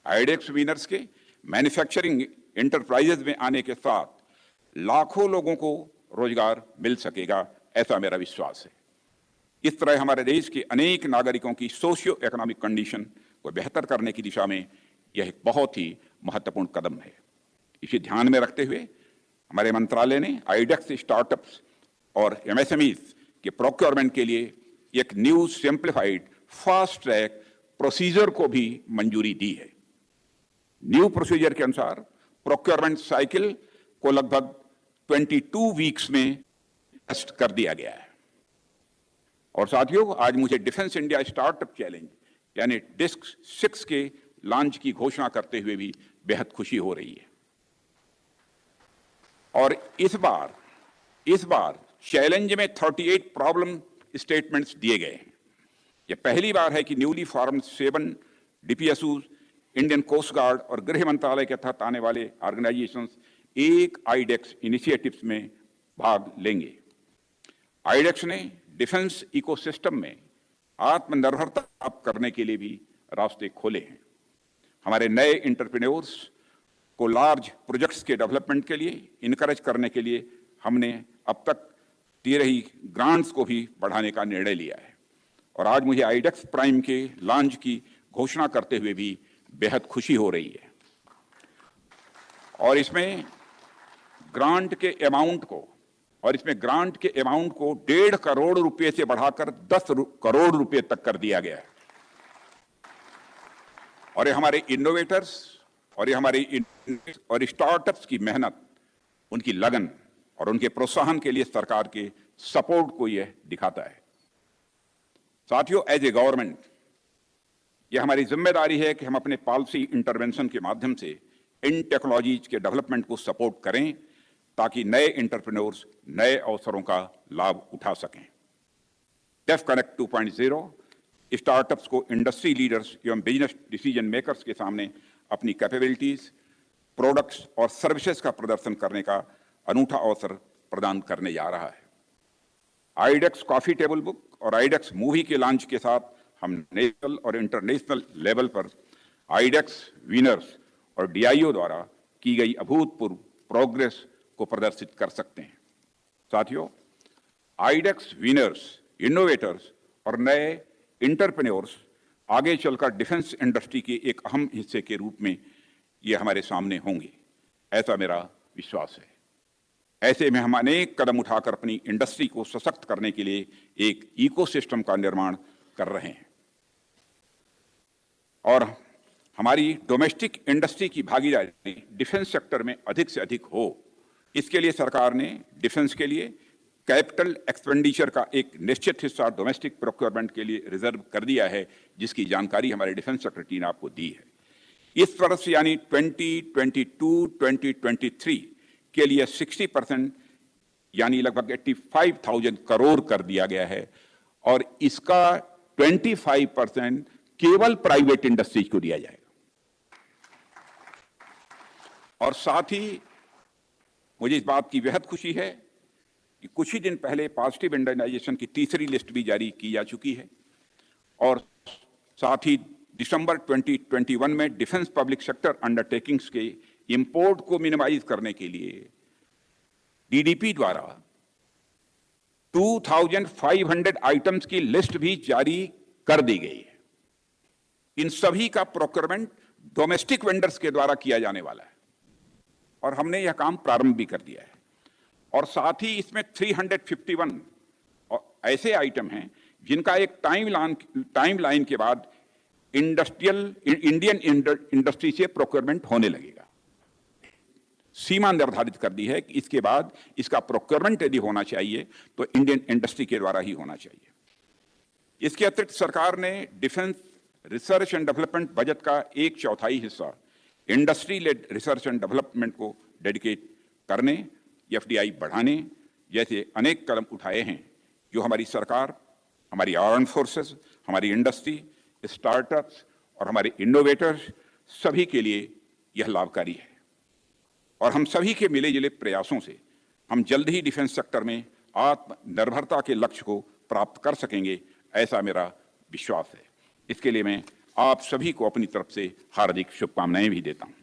iDEX विनर्स के मैन्युफैक्चरिंग एंटरप्राइजेज में आने के साथ लाखों लोगों को रोजगार मिल सकेगा, ऐसा मेरा विश्वास है। इस तरह हमारे देश के अनेक नागरिकों की सोशियो इकोनॉमिक कंडीशन को बेहतर करने की दिशा में यह एक बहुत ही महत्वपूर्ण कदम है। इसे ध्यान में रखते हुए हमारे मंत्रालय ने iDEX स्टार्टअप्स और MSMEs के प्रोक्योरमेंट के लिए एक new simplified fast track procedure को भी मंजूरी दी है। न्यू प्रोसीजर के अनुसार प्रोक्योरमेंट साइकिल को लगभग 22 वीक्स में टेस्ट कर दिया गया है। और साथियों, आज मुझे डिफेंस इंडिया स्टार्टअप चैलेंज यानी डिस्क 6 के लॉन्च की घोषणा करते हुए भी बेहद खुशी हो रही है। और इस बार चैलेंज में 38 प्रॉब्लम स्टेटमेंट्स दिए गए हैं। यह पहली बार है कि newly form 7 DPSUs, Indian coast guard और गृह मंत्रालय के तहत आने वाले ऑर्गेनाइजेशंस एक iDEX इनिशिएटिव्स में भाग लेंगे। iDEX ने डिफेंस इकोसिस्टम में आत्मनिर्भरता प्राप्त करने के लिए भी रास्ते खोले हैं। हमारे नए एंटरप्रेन्योर्स को लार्ज प्रोजेक्ट्स के डेवलपमेंट के लिए इनकरेज करने के लिए हमने अब तक दे रही ग्रांट्स को भी बढ़ाने का निर्णय लिया है। और आज मुझे iDEX-Prime के लॉन्च की घोषणा करते हुए भी बेहद खुशी हो रही है। और इसमें ग्रांट के अमाउंट को 1.5 करोड़ रुपए से बढ़ाकर 10 करोड़ रुपए तक कर दिया गया है। और ये हमारे इनोवेटर्स और स्टार्टअप्स की मेहनत, उनकी लगन और उनके प्रोत्साहन के लिए सरकार के सपोर्ट को यह दिखाता है। साथियों, एज ए गवर्नमेंट यह हमारी जिम्मेदारी है कि हम अपने पॉलिसी इंटरवेंशन के माध्यम से इन टेक्नोलॉजीज के डेवलपमेंट को सपोर्ट करें ताकि नए एंटरप्रेन्योर्स नए अवसरों का लाभ उठा सकें। DefConnect 2.0 स्टार्टअप्स को इंडस्ट्री लीडर्स एवं बिजनेस डिसीजन मेकर्स के सामने अपनी कैपेबिलिटीज, प्रोडक्ट्स और सर्विसेज का प्रदर्शन करने का अनूठा अवसर प्रदान करने जा रहा है। iDEX कॉफी टेबल बुक और iDEX मूवी के लॉन्च के साथ हम नेशनल और इंटरनेशनल लेवल पर iDEX विनर्स और DIO द्वारा की गई अभूतपूर्व प्रोग्रेस को प्रदर्शित कर सकते हैं। साथियों, iDEX विनर्स, इनोवेटर्स और नए एंटरप्रेन्योर्स आगे चलकर डिफेंस इंडस्ट्री के एक अहम हिस्से के रूप में ये हमारे सामने होंगे, ऐसा मेरा विश्वास है। ऐसे में हम अनेक कदम उठाकर अपनी इंडस्ट्री को सशक्त करने के लिए एक इकोसिस्टम का निर्माण कर रहे हैं। और हमारी डोमेस्टिक इंडस्ट्री की भागीदारी डिफेंस सेक्टर में अधिक से अधिक हो, इसके लिए सरकार ने डिफेंस के लिए कैपिटल एक्सपेंडिचर का एक निश्चित हिस्सा डोमेस्टिक प्रोक्योरमेंट के लिए रिजर्व कर दिया है, जिसकी जानकारी हमारे डिफेंस सेक्रेटरी ने आपको दी है। इस तरह से यानी 2022-2023 के लिए 60% यानी लगभग 85,000 करोड़ कर दिया गया है, और इसका 25% केवल प्राइवेट इंडस्ट्रीज को दिया जाएगा। और साथ ही मुझे इस बात की बेहद खुशी है कि कुछ ही दिन पहले पॉजिटिव इंडियनाइजेशन की तीसरी लिस्ट भी जारी की जा चुकी है, और साथ ही दिसंबर 2021 में डिफेंस पब्लिक सेक्टर अंडरटेकिंग्स के इंपोर्ट को मिनिमाइज करने के लिए डीडीपी द्वारा 2500 आइटम्स की लिस्ट भी जारी कर दी गई है। इन सभी का प्रोक्योरमेंट डोमेस्टिक वेंडर्स के द्वारा किया जाने वाला है, और हमने यह काम प्रारंभ भी कर दिया है। और साथ ही इसमें 351 ऐसे आइटम हैं जिनका एक टाइमलाइन के बाद इंडियन इंडस्ट्री से प्रोक्योरमेंट होने लगेगा। सीमा निर्धारित कर दी है कि इसके बाद इसका प्रोक्योरमेंट यदि होना चाहिए तो इंडियन इंडस्ट्री के द्वारा ही होना चाहिए। इसके अतिरिक्त सरकार ने defence research and development budget का 1/4 हिस्सा industry led research and development को डेडिकेट करने, एफडीआई बढ़ाने जैसे अनेक कदम उठाए हैं, जो हमारी सरकार, हमारी आर्म्ड फोर्सेस, हमारी इंडस्ट्री, स्टार्टअप्स और हमारे इनोवेटर्स सभी के लिए यह लाभकारी है। और हम सभी के मिले जुले प्रयासों से हम जल्द ही डिफेंस सेक्टर में आत्मनिर्भरता के लक्ष्य को प्राप्त कर सकेंगे, ऐसा मेरा विश्वास है। इसके लिए मैं आप सभी को अपनी तरफ से हार्दिक शुभकामनाएं भी देता हूं।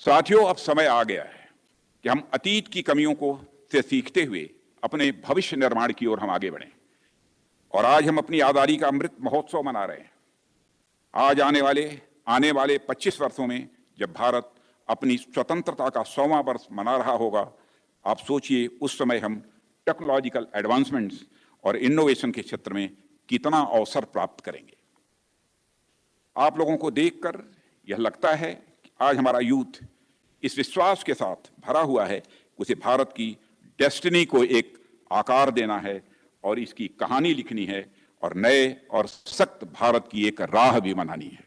साथियों, अब समय आ गया है कि हम अतीत की कमियों को से सीखते हुए अपने भविष्य निर्माण की ओर हम आगे बढ़ें। और आज हम अपनी आज़ादी का अमृत महोत्सव मना रहे हैं। आज आने वाले 25 वर्षों में जब भारत अपनी स्वतंत्रता का 100वां वर्ष मना रहा होगा, आप सोचिए उस समय हम टेक्नोलॉजिकल एडवांसमेंट्स और इनोवेशन के क्षेत्र में कितना अवसर प्राप्त करेंगे। आप लोगों को देखकर यह लगता है कि आज हमारा यूथ इस विश्वास के साथ भरा हुआ है कि उसे भारत की डेस्टिनी को एक आकार देना है और इसकी कहानी लिखनी है और नए और सख्त भारत की एक राह भी बनानी है।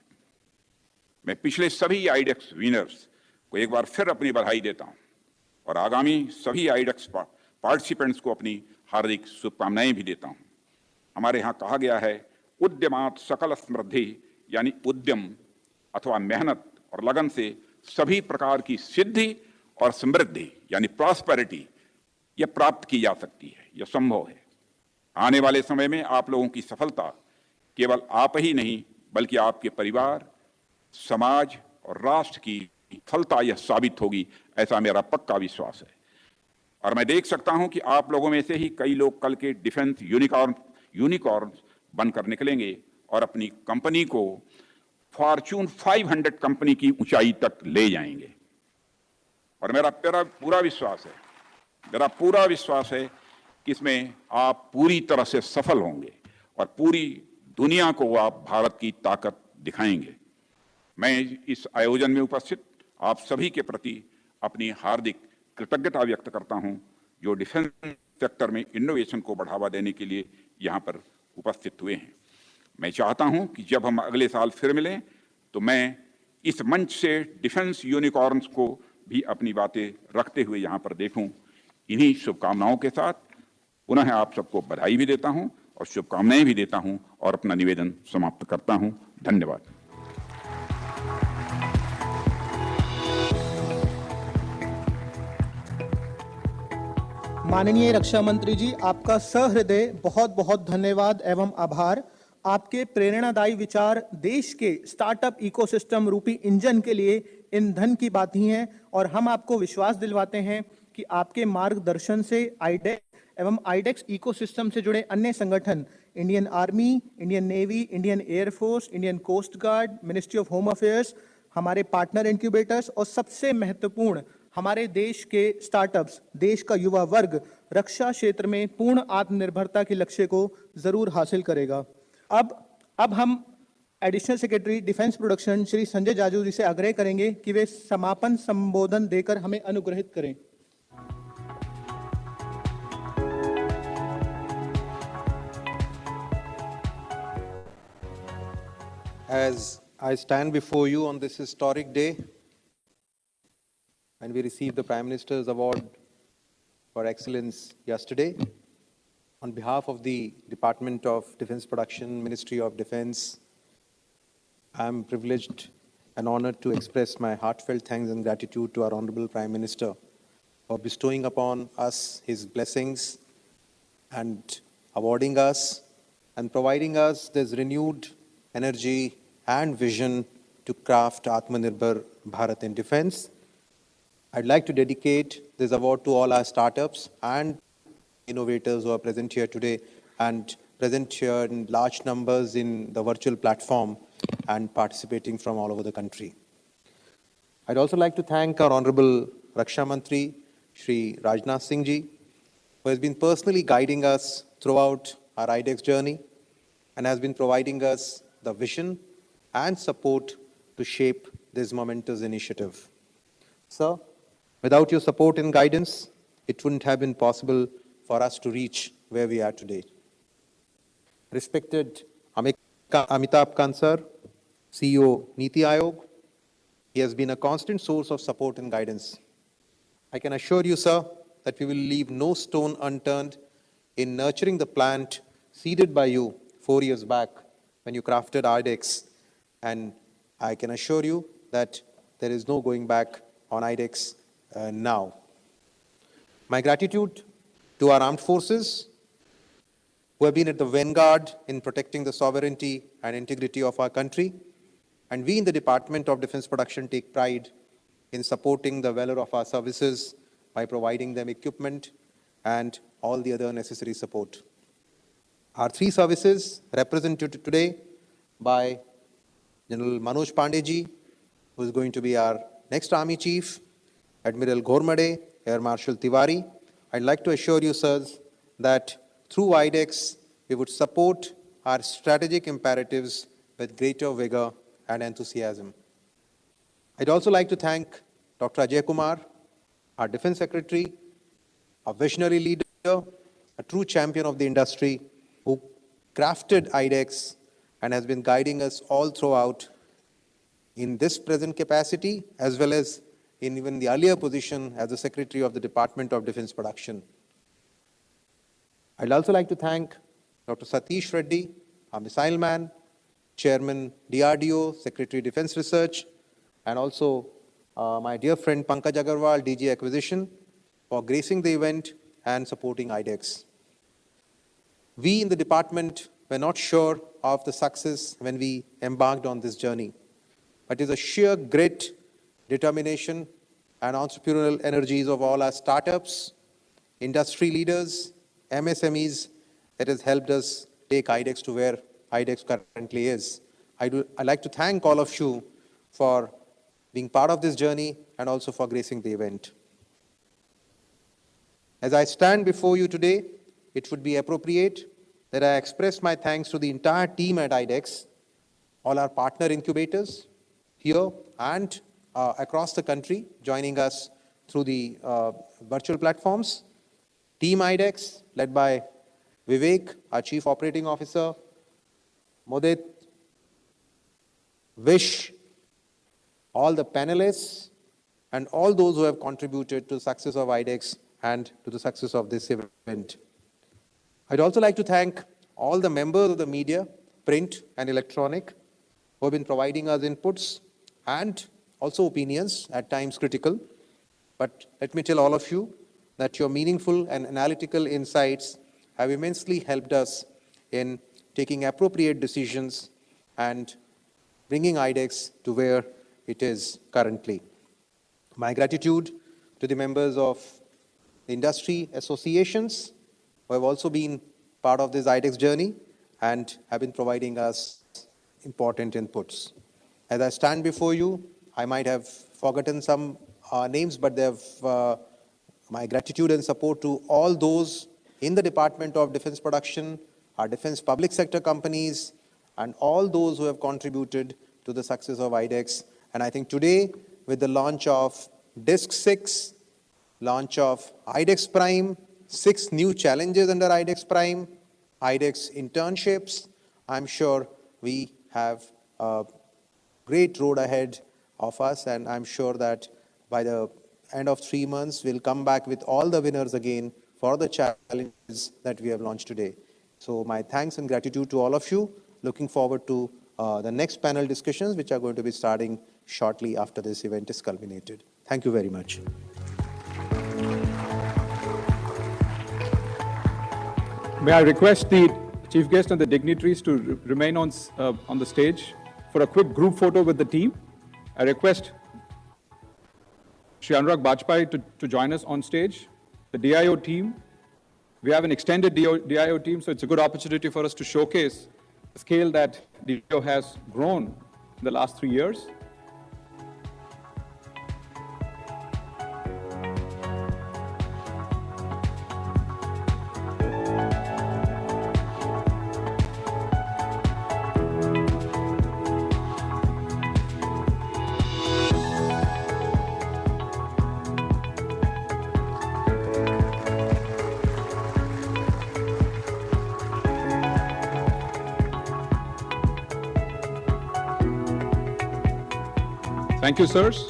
मैं पिछले सभी आईडेक्स विनर्स को एक बार फिर अपनी बधाई देता हूं और आगामी सभी आईडेक्स पार्टिसिपेंट्स को अपनी हार्दिक शुभकामनाएं भी देता हूं। हमारे यहाँ कहा गया है, उद्यमात सकल समृद्धि, यानी उद्यम अथवा मेहनत और लगन से सभी प्रकार की सिद्धि और समृद्धि यानी प्रॉस्पेरिटी यह प्राप्त की जा सकती है, यह संभव है। आने वाले समय में आप लोगों की सफलता केवल आप ही नहीं बल्कि आपके परिवार, समाज और राष्ट्र की सफलता यह साबित होगी, ऐसा मेरा पक्का विश्वास है। और मैं देख सकता हूं कि आप लोगों में से ही कई लोग कल के डिफेंस यूनिकॉर्न बनकर निकलेंगे और अपनी कंपनी को फॉर्च्यून 500 कंपनी की ऊंचाई तक ले जाएंगे। और मेरा पूरा विश्वास है कि इसमें आप पूरी तरह से सफल होंगे और पूरी दुनिया को आप भारत की ताकत दिखाएंगे। मैं इस आयोजन में उपस्थित आप सभी के प्रति अपनी हार्दिक कृतज्ञता व्यक्त करता हूं, जो डिफेंस सेक्टर में इनोवेशन को बढ़ावा देने के लिए यहां पर उपस्थित हुए हैं। मैं चाहता हूं कि जब हम अगले साल फिर मिलें तो मैं इस मंच से डिफेंस यूनिकॉर्न्स को भी अपनी बातें रखते हुए यहां पर देखूं। इन्हीं शुभकामनाओं के साथ पुनः आप सबको बधाई भी देता हूं और शुभकामनाएं भी देता हूं और अपना निवेदन समाप्त करता हूं। धन्यवाद। माननीय रक्षा मंत्री जी, आपका सहृदय बहुत बहुत धन्यवाद एवं आभार। आपके प्रेरणादायी विचार देश के स्टार्टअप इकोसिस्टम रूपी इंजन के लिए ईंधन की बात ही हैं और हम आपको विश्वास दिलवाते हैं कि आपके मार्गदर्शन से आईडेक्स एवं आईडेक्स इकोसिस्टम से जुड़े अन्य संगठन, Indian army, Indian navy, Indian air force, Indian coast guard, ministry of home affairs, हमारे पार्टनर इंक्यूबेटर्स और सबसे महत्वपूर्ण हमारे देश के स्टार्टअप्स, देश का युवा वर्ग रक्षा क्षेत्र में पूर्ण आत्मनिर्भरता के लक्ष्य को जरूर हासिल करेगा। अब हम additional secretary defence production Shri Sanjay Jaju ji से आग्रह करेंगे कि वे समापन संबोधन देकर हमें अनुग्रहित करें। As I stand before you on this historic day, and we received the Prime Minister's Award for Excellence yesterday, on behalf of the Department of Defense Production, Ministry of Defense, I am privileged and honored to express my heartfelt thanks and gratitude to our Honorable Prime Minister for bestowing upon us his blessings and awarding us and providing us this renewed energy and vision to craft Atmanirbhar Bharat in defense. I'd like to dedicate this award to all our startups and innovators who are present here today and present here in large numbers in the virtual platform and participating from all over the country. I'd also like to thank our Honorable Raksha Mantri, Shri Rajnath Singh Ji, who has been personally guiding us throughout our iDEX journey and has been providing us the vision and support to shape this momentous initiative. Sir, without your support and guidance, it wouldn't have been possible for us to reach where we are today. Respected Amitabh Kant sir, CEO Niti Aayog, he has been a constant source of support and guidance. I can assure you, sir, that we will leave no stone unturned in nurturing the plant seeded by you 4 years back when you crafted iDEX. And I can assure you that there is no going back on iDEX now. My gratitude to our armed forces who have been at the vanguard in protecting the sovereignty and integrity of our country. And we in the Department of Defense Production take pride in supporting the valor of our services by providing them equipment and all the other necessary support. Our three services represented today by General Manoj Pandey ji, who is going to be our next Army Chief, Admiral Ghormade, Air Marshal Tiwari. I'd like to assure you, sirs, that through iDEX, we would support our strategic imperatives with greater vigor and enthusiasm. I'd also like to thank Dr. Ajay Kumar, our Defense Secretary, a visionary leader, a true champion of the industry, who crafted iDEX and has been guiding us all throughout in this present capacity, as well as in even the earlier position as the Secretary of the Department of Defense Production. I'd also like to thank Dr. Satish Reddy, our missile man, Chairman DRDO, Secretary Defense Research, and also my dear friend Pankaj Agarwal, DG Acquisition, for gracing the event and supporting iDEX. We in the department were not sure of the success when we embarked on this journey, but it is a sheer grit, determination, and entrepreneurial energies of all our startups, industry leaders, MSMEs that has helped us take iDEX to where iDEX currently is. I'd like to thank all of you for being part of this journey and also for gracing the event. As I stand before you today, it would be appropriate that I express my thanks to the entire team at iDEX, all our partner incubators here and across the country, joining us through the virtual platforms. Team iDEX, led by Vivek, our Chief Operating Officer, Mudit, Vish, all the panelists, and all those who have contributed to the success of iDEX and to the success of this event. I'd also like to thank all the members of the media, print and electronic, who have been providing us inputs and also opinions, at times critical. But let me tell all of you that your meaningful and analytical insights have immensely helped us in taking appropriate decisions and bringing iDEX to where it is currently. My gratitude to the members of the industry associations who have also been part of this iDEX journey and have been providing us important inputs. As I stand before you, I might have forgotten some names, but they have my gratitude and support to all those in the Department of Defense Production, our defense public sector companies, and all those who have contributed to the success of iDEX. And I think today, with the launch of Disk 6, launch of iDEX-Prime, 6 new challenges under iDEX-Prime, iDEX internships, I'm sure we have a great road ahead of us, and I'm sure that by the end of 3 months, we'll come back with all the winners again for the challenges that we have launched today. So my thanks and gratitude to all of you. Looking forward to the next panel discussions, which are going to be starting shortly after this event is culminated. Thank you very much. May I request the chief guest and the dignitaries to remain on the stage for a quick group photo with the team. I request Shri Anurag Bajpai to join us on stage. The DIO team, we have an extended DIO team, so it's a good opportunity for us to showcase the scale that DIO has grown in the last 3 years. Thank you, sirs.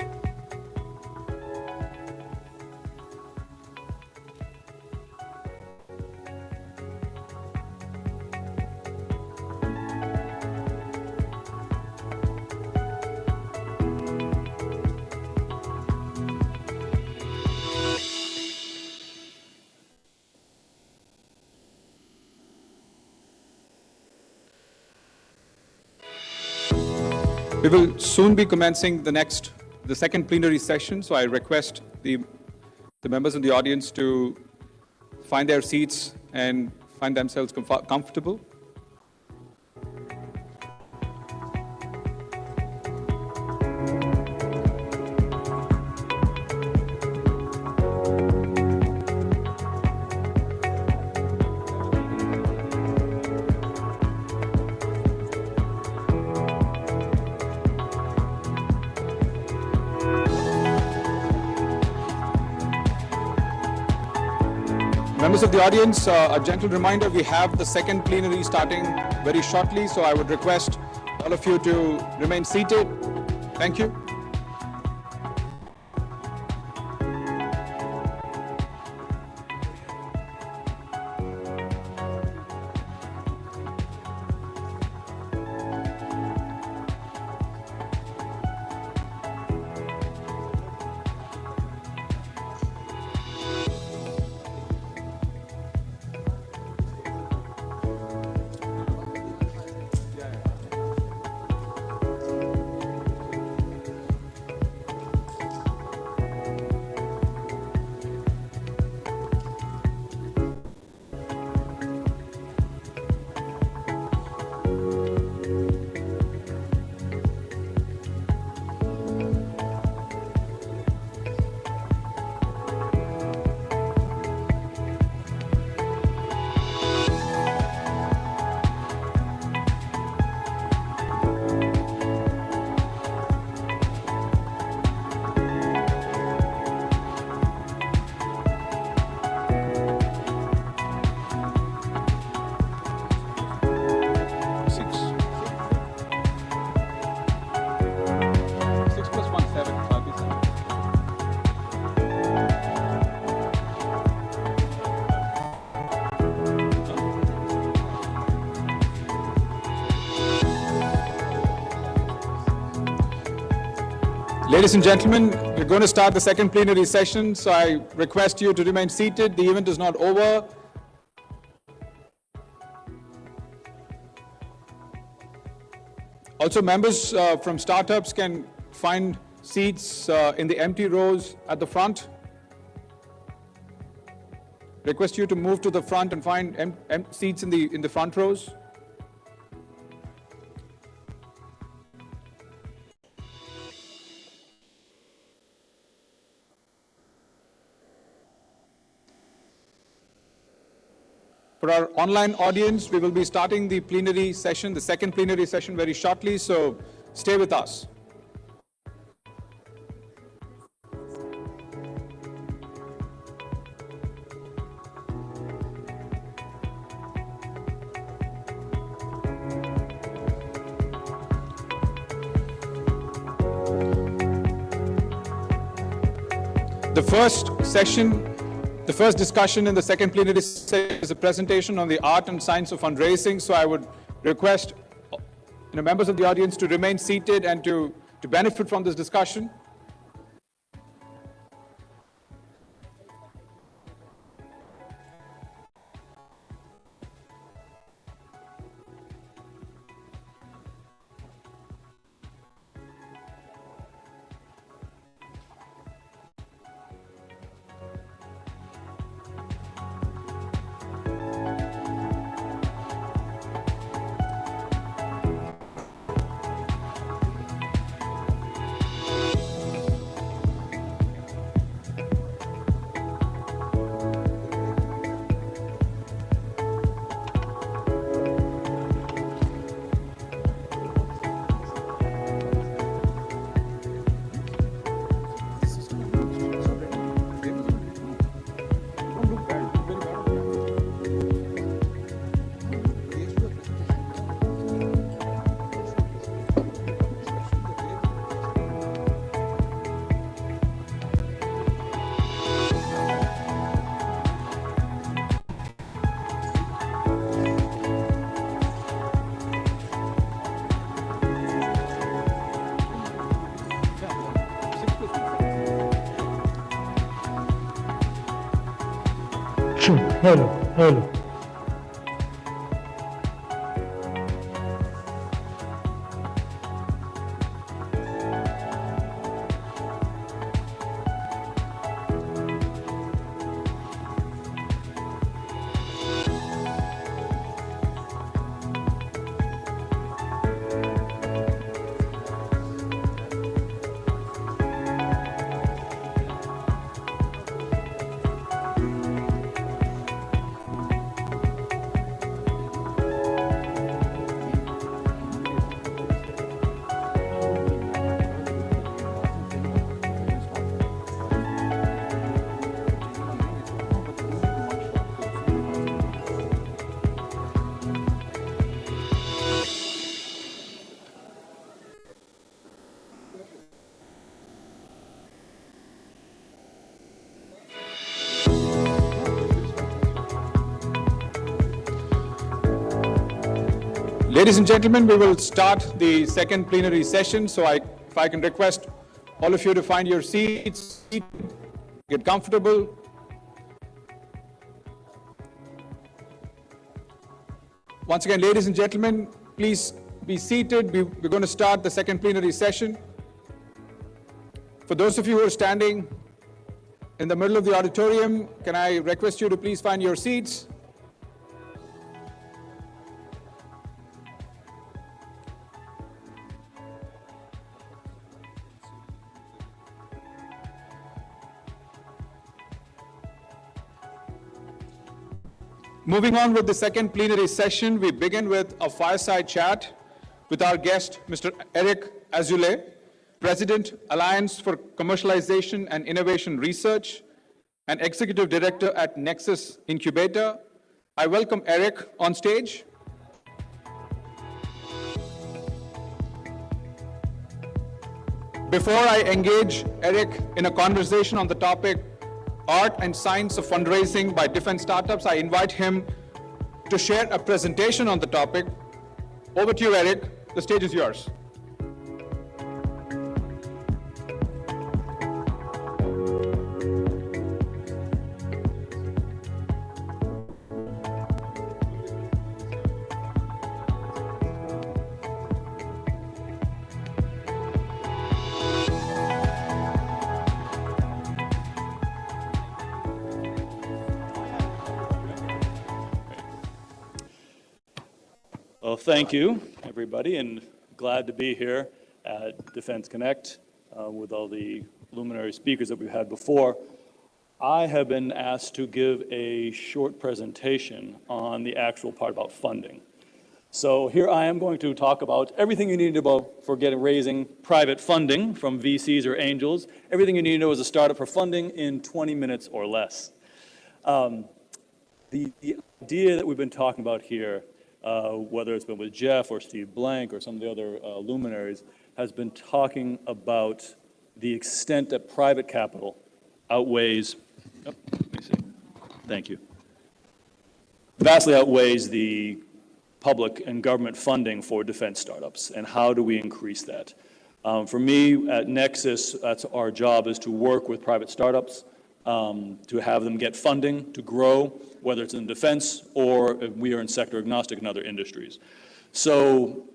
We will soon be commencing the second plenary session, so I request the members in the audience to find their seats and find themselves comfortable. Members of the audience, a gentle reminder, we have the second plenary starting very shortly, so I would request all of you to remain seated. Thank you. Ladies and gentlemen, we're going to start the second plenary session, so I request you to remain seated. The event is not over. Also, members from startups can find seats in the empty rows at the front. Request you to move to the front and find seats in the front rows. For our online audience, we will be starting the plenary session, the second plenary session very shortly, so stay with us. The first discussion in the second plenary session is a presentation on the art and science of fundraising. So I would request members of the audience to remain seated and to benefit from this discussion. Hello. Ladies and gentlemen, we will start the second plenary session. So if I can request all of you to find your seats, get comfortable. Once again, ladies and gentlemen, please be seated. We're going to start the second plenary session. For those of you who are standing in the middle of the auditorium, can I request you to please find your seats? Moving on with the second plenary session, we begin with a fireside chat with our guest, Mr. Eric Azoulay, President, Alliance for Commercialization and Innovation Research, and Executive Director at Nexus Incubator. I welcome Eric on stage. Before I engage Eric in a conversation on the topic Art and Science of Fundraising by Defense Startups, I invite him to share a presentation on the topic. Over to you, Eric. The stage is yours. Well, thank you, everybody, and glad to be here at DefConnect with all the luminary speakers that we've had before. I have been asked to give a short presentation on the actual part about funding. So here I am going to talk about everything you need to know for raising private funding from VCs or angels, everything you need to know as a startup for funding in 20 minutes or less. The idea that we've been talking about here, whether it's been with Jeff or Steve Blank or some of the other luminaries, has been talking about the extent that private capital outweighs, thank you, vastly outweighs the public and government funding for defense startups, and how do we increase that? For me, at Nexus, that's our job, is to work with private startups, to have them get funding, to grow, whether it's in defense or we are in sector agnostic in other industries. So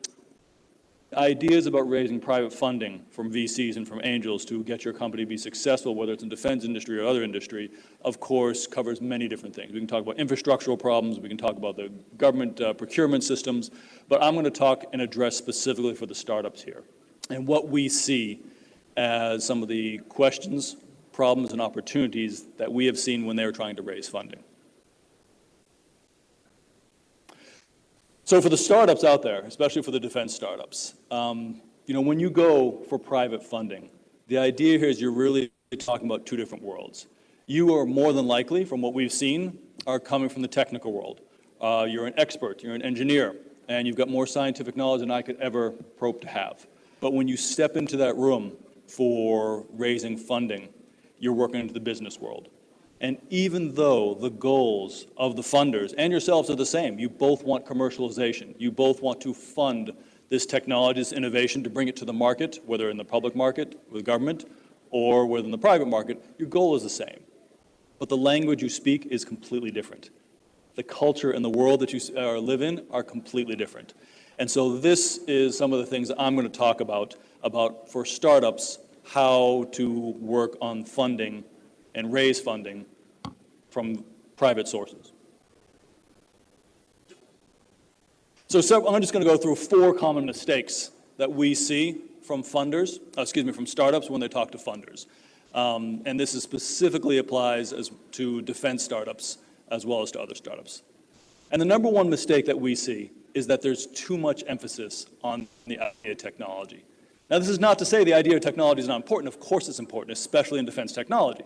ideas about raising private funding from VCs and from angels to get your company to be successful, whether it's in defense industry or other industry, of course, covers many different things. We can talk about infrastructural problems, we can talk about the government procurement systems, but I'm going to talk and address specifically for the startups here and what we see as some of the questions, problems, and opportunities that we have seen when they're trying to raise funding. So for the startups out there, especially for the defense startups, when you go for private funding, the idea here is you're really talking about two different worlds. You are more than likely, from what we've seen, are coming from the technical world. You're an expert, you're an engineer, and you've got more scientific knowledge than I could ever hope to have. But when you step into that room for raising funding, you're working into the business world. And even though the goals of the funders and yourselves are the same, you both want commercialization, you both want to fund this technology, this innovation, to bring it to the market, whether in the public market with government or within the private market, your goal is the same. But the language you speak is completely different. The culture and the world that you live in are completely different. And so this is some of the things that I'm going to talk about for startups, how to work on funding and raise funding from private sources. So I'm just going to go through 4 common mistakes that we see from from startups when they talk to funders. And this specifically applies to defense startups as well as to other startups. And the number one mistake that we see is that there's too much emphasis on the idea of technology. Now, this is not to say the idea of technology is not important. Of course it's important, especially in defense technology.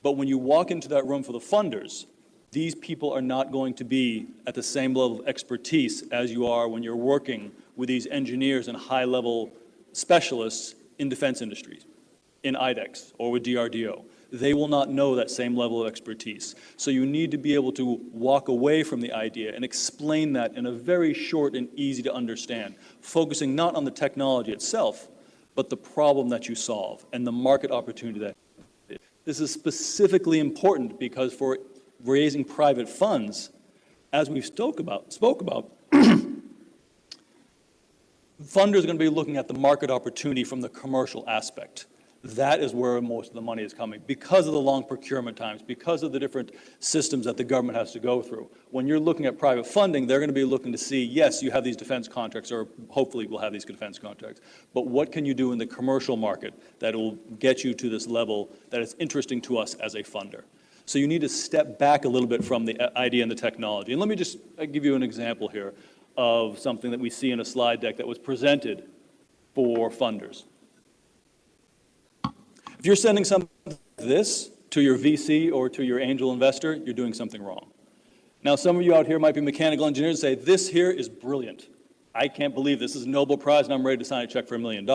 But when you walk into that room for the funders, these people are not going to be at the same level of expertise as you are when you're working with these engineers and high-level specialists in defense industries, in iDEX or with DRDO. They will not know that same level of expertise. So you need to be able to walk away from the idea and explain that in a very short and easy to understand, focusing not on the technology itself, but the problem that you solve and the market opportunity that. This is specifically important because for raising private funds, as we spoke about, funders are going to be looking at the market opportunity from the commercial aspect. That is where most of the money is coming because of the long procurement times, because of the different systems that the government has to go through. When you're looking at private funding, they're going to be looking to see, yes, you have these defense contracts, or hopefully we'll have these defense contracts, but what can you do in the commercial market that will get you to this level that is interesting to us as a funder? So you need to step back a little bit from the idea and the technology. And let me just give you an example here of something that we see in a slide deck that was presented for funders. If you're sending something like this to your VC or to your angel investor, you're doing something wrong. Now, some of you out here might be mechanical engineers and say, this here is brilliant. I can't believe this is a Nobel Prize and I'm ready to sign a check for $1 million.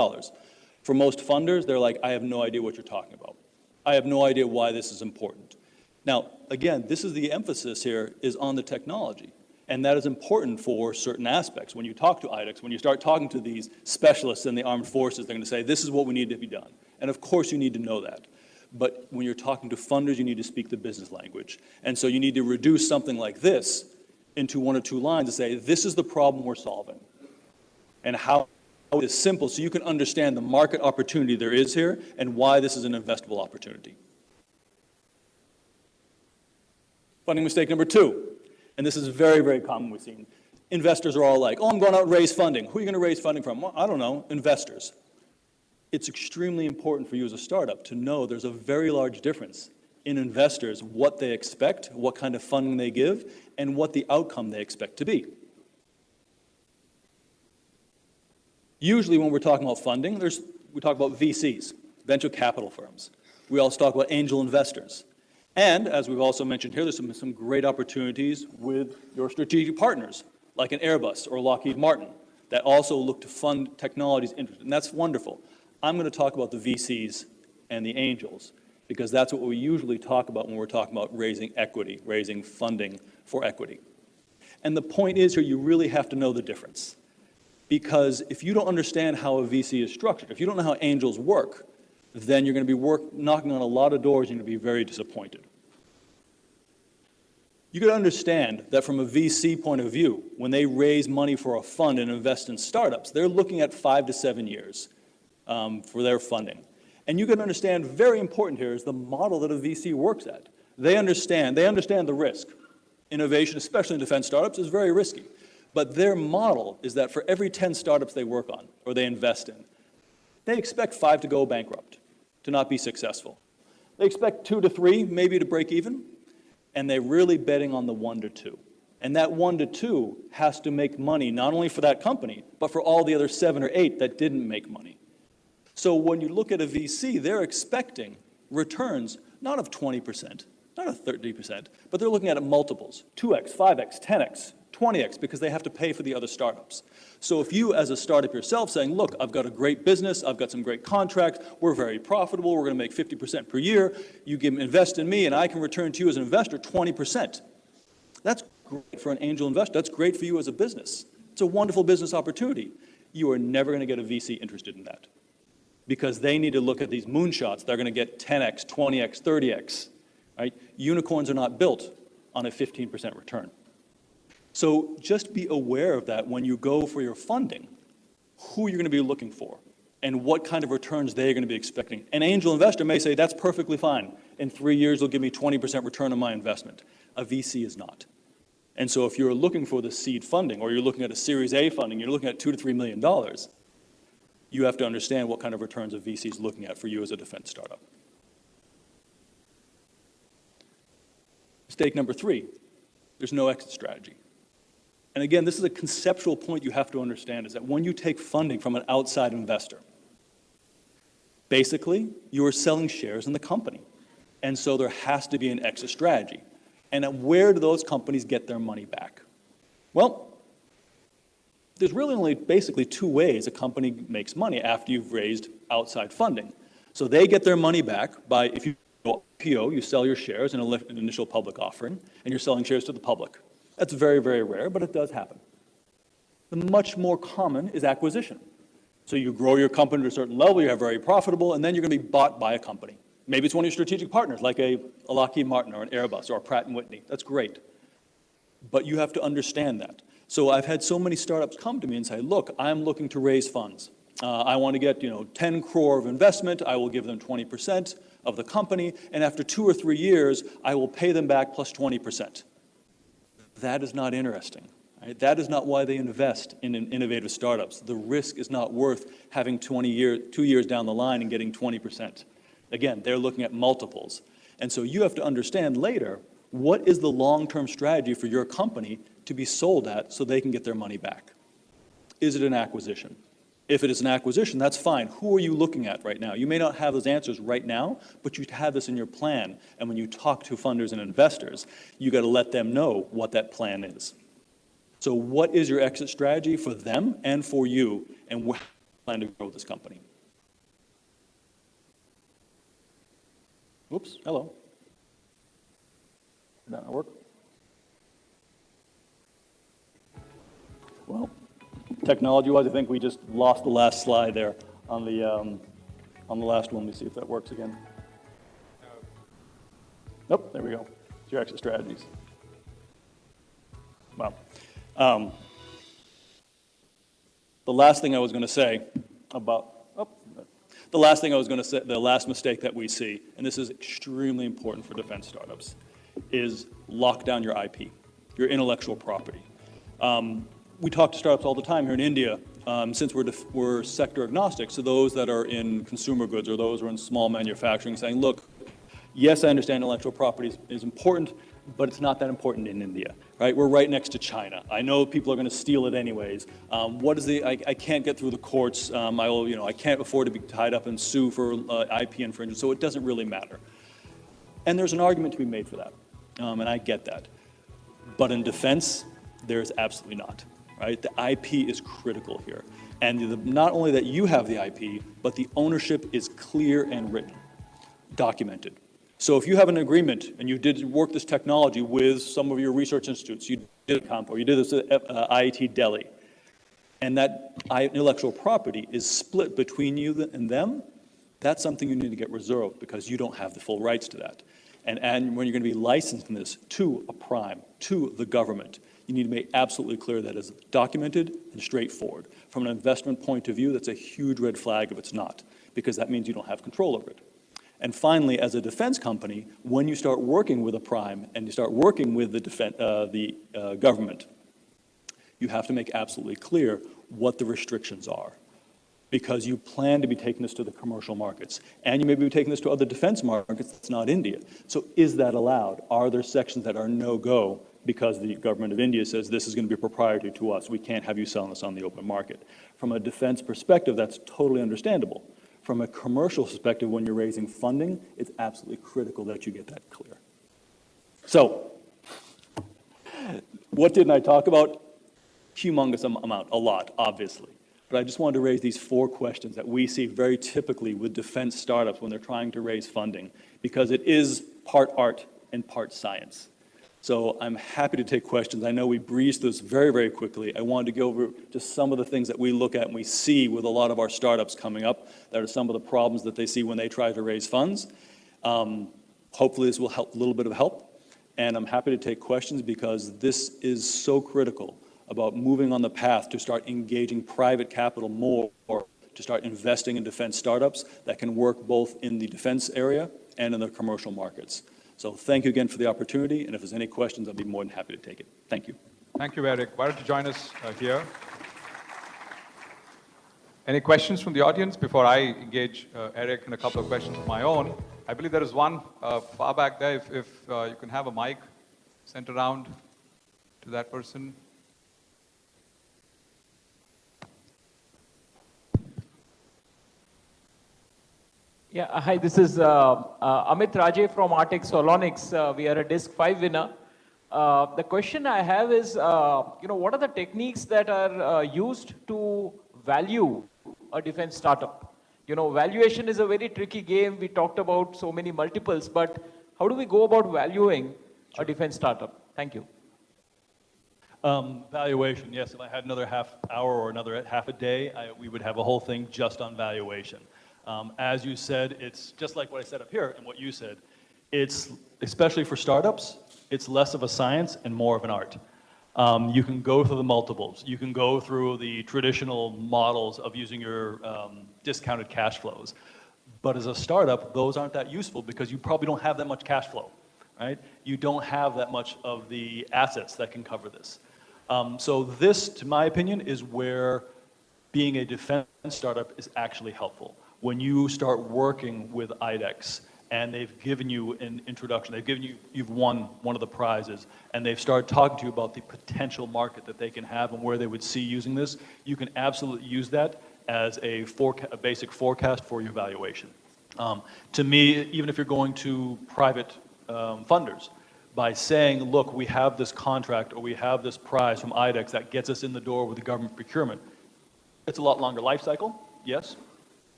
For most funders, they're like, I have no idea what you're talking about. I have no idea why this is important. Now, again, this is the emphasis here is on the technology. And that is important for certain aspects. When you talk to iDEX, when you start talking to these specialists in the armed forces, they're going to say, this is what we need to be done. And of course you need to know that. But when you're talking to funders, you need to speak the business language. And so you need to reduce something like this into 1 or 2 lines and say, this is the problem we're solving. And how it is simple so you can understand the market opportunity there is here and why this is an investable opportunity. Funding mistake number 2. And this is very, very common we've seen. Investors are all like, oh, I'm going out and raise funding. Who are you going to raise funding from? Well, I don't know, investors. It's extremely important for you as a startup to know there's a very large difference in investors what they expect, what kind of funding they give, and what the outcome they expect to be. Usually when we're talking about funding, we talk about VCs, venture capital firms. We also talk about angel investors. And as we've also mentioned here, there's some great opportunities with your strategic partners, like an Airbus or Lockheed Martin, that also look to fund technologies, and that's wonderful. I'm going to talk about the VCs and the angels, because that's what we usually talk about when we're talking about raising equity, raising funding for equity. And the point is here, you really have to know the difference. Because if you don't understand how a VC is structured, if you don't know how angels work, then you're going to be knocking on a lot of doors and you're going to be very disappointed. You got to understand that from a VC point of view, when they raise money for a fund and invest in startups, they're looking at 5 to 7 years for their funding. And you can understand, very important here, is the model that a VC works at. They understand the risk. Innovation, especially in defense startups, is very risky. But their model is that for every 10 startups they work on or they invest in, they expect 5 to go bankrupt, to not be successful. They expect 2 to 3 maybe to break even, and they're really betting on the 1 to 2. And that 1 to 2 has to make money not only for that company, but for all the other 7 or 8 that didn't make money. So when you look at a VC, they're expecting returns not of 20%, not of 30%, but they're looking at multiples, 2x, 5x, 10x, 20x, because they have to pay for the other startups. So if you, as a startup yourself, saying, look, I've got a great business, I've got some great contracts, we're very profitable, we're going to make 50% per year, you can invest in me, and I can return to you as an investor 20%. That's great for an angel investor. That's great for you as a business. It's a wonderful business opportunity. You are never going to get a VC interested in that, because they need to look at these moonshots. They're going to get 10x, 20x, 30x. Right? Unicorns are not built on a 15% return. So just be aware of that when you go for your funding, who you're going to be looking for and what kind of returns they're going to be expecting. An angel investor may say, that's perfectly fine. In 3 years, they'll give me 20% return on my investment. A VC is not. And so if you're looking for the seed funding or you're looking at a Series A funding, you're looking at $2 to $3 million, you have to understand what kind of returns a VC is looking at for you as a defense startup. Mistake number 3, there's no exit strategy. And again, this is a conceptual point you have to understand, is that when you take funding from an outside investor, basically, you are selling shares in the company. And so there has to be an exit strategy. And where do those companies get their money back? Well, there's really only basically 2 ways a company makes money after you've raised outside funding. So they get their money back by, if you go IPO, you sell your shares in an initial public offering, and you're selling shares to the public. That's very, very rare, but it does happen. The much more common is acquisition. So you grow your company to a certain level, you're very profitable, and then you're going to be bought by a company. Maybe it's one of your strategic partners, like a Lockheed Martin or an Airbus or a Pratt & Whitney. That's great. But you have to understand that. So I've had so many startups come to me and say, look, I'm looking to raise funds. I want to get 10 crore of investment. I will give them 20% of the company, and after 2 or 3 years, I will pay them back plus 20%. That is not interesting. Right? That is not why they invest in innovative startups. The risk is not worth having 2 years down the line and getting 20%. Again, they're looking at multiples. And so you have to understand later, what is the long-term strategy for your company to be sold at so they can get their money back? Is it an acquisition? If it is an acquisition, that's fine. Who are you looking at right now? You may not have those answers right now, but you have this in your plan. And when you talk to funders and investors, you got to let them know what that plan is. So what is your exit strategy for them and for you, and where do you plan to grow this company? Oops, hello. Did that not work? Well, technology-wise, I think we just lost the last slide there on the last one. Let me see if that works again. Nope, there we go. It's your exit strategies. Wow. The last thing I was going to say about, the last mistake that we see, and this is extremely important for defense startups, is lock down your IP, your intellectual property. We talk to startups all the time here in India, since we're sector agnostic, so those that are in consumer goods or those who are in small manufacturing saying, look, Yes, I understand intellectual property is important, but it's not that important in India, right? We're right next to China. I know people are going to steal it anyways. I can't get through the courts. I can't afford to be tied up and sue for IP infringement, so it doesn't really matter. And there's an argument to be made for that, and I get that. But in defense, there's absolutely not, right? The IP is critical here. And not only that you have the IP, but the ownership is clear and written, documented. So if you have an agreement and you did work this technology with some of your research institutes, you did Compo, you did this at IIT Delhi, and that intellectual property is split between you and them, that's something you need to get reserved because you don't have the full rights to that. And when you're going to be licensing this to a prime, to the government, you need to make absolutely clear that it's documented and straightforward. From an investment point of view, that's a huge red flag if it's not, because that means you don't have control over it. And finally, as a defense company, when you start working with a prime and you start working with the government, you have to make absolutely clear what the restrictions are, because you plan to be taking this to the commercial markets, and you may be taking this to other defense markets that's not India. So is that allowed? Are there sections that are no-go because the government of India says this is going to be proprietary to us, we can't have you selling this on the open market? From a defense perspective, that's totally understandable. From a commercial perspective, when you're raising funding, it's absolutely critical that you get that clear. So, what didn't I talk about? Humongous amount, a lot, obviously. But I just wanted to raise these 4 questions that we see very typically with defense startups when they're trying to raise funding, because it is part art and part science. So I'm happy to take questions. I know we breezed this very, very quickly. I wanted to go over just some of the things that we look at and we see with a lot of our startups coming up that are some of the problems that they see when they try to raise funds. Hopefully this will help, a little bit of help. And I'm happy to take questions because this is so critical about moving on the path to start engaging private capital more, or to start investing in defense startups that can work both in the defense area and in the commercial markets. So thank you again for the opportunity, and if there's any questions, I'll be more than happy to take it. Thank you. Thank you, Eric. Why don't you join us here? Any questions from the audience before I engage Eric in a couple of questions of my own? I believe there is one far back there. If you can have a mic sent around to that person. Yeah, hi, this is Amit Raje from Artex Solonics. We are a DISC 5 winner. The question I have is, what are the techniques that are used to value a defense startup? Valuation is a very tricky game. We talked about so many multiples, but how do we go about valuing a defense startup? Thank you. Valuation, yes. If I had another half hour or another half a day, we would have a whole thing just on valuation. As you said, it's just like what I said up here and what you said. It's, especially for startups, it's less of a science and more of an art. You can go through the multiples. You can go through the traditional models of using your discounted cash flows. But as a startup, those aren't that useful because you probably don't have that much cash flow, right? You don't have that much of the assets that can cover this. So this, to my opinion, is where being a defense startup is actually helpful. When you start working with iDEX and they've given you an introduction, they've given you, you've won one of the prizes, and they've started talking to you about the potential market that they can have and where they would see using this, you can absolutely use that as a basic forecast for your valuation. To me, even if you're going to private funders, by saying, look, we have this contract or we have this prize from iDEX that gets us in the door with the government procurement, it's a lot longer life cycle, yes,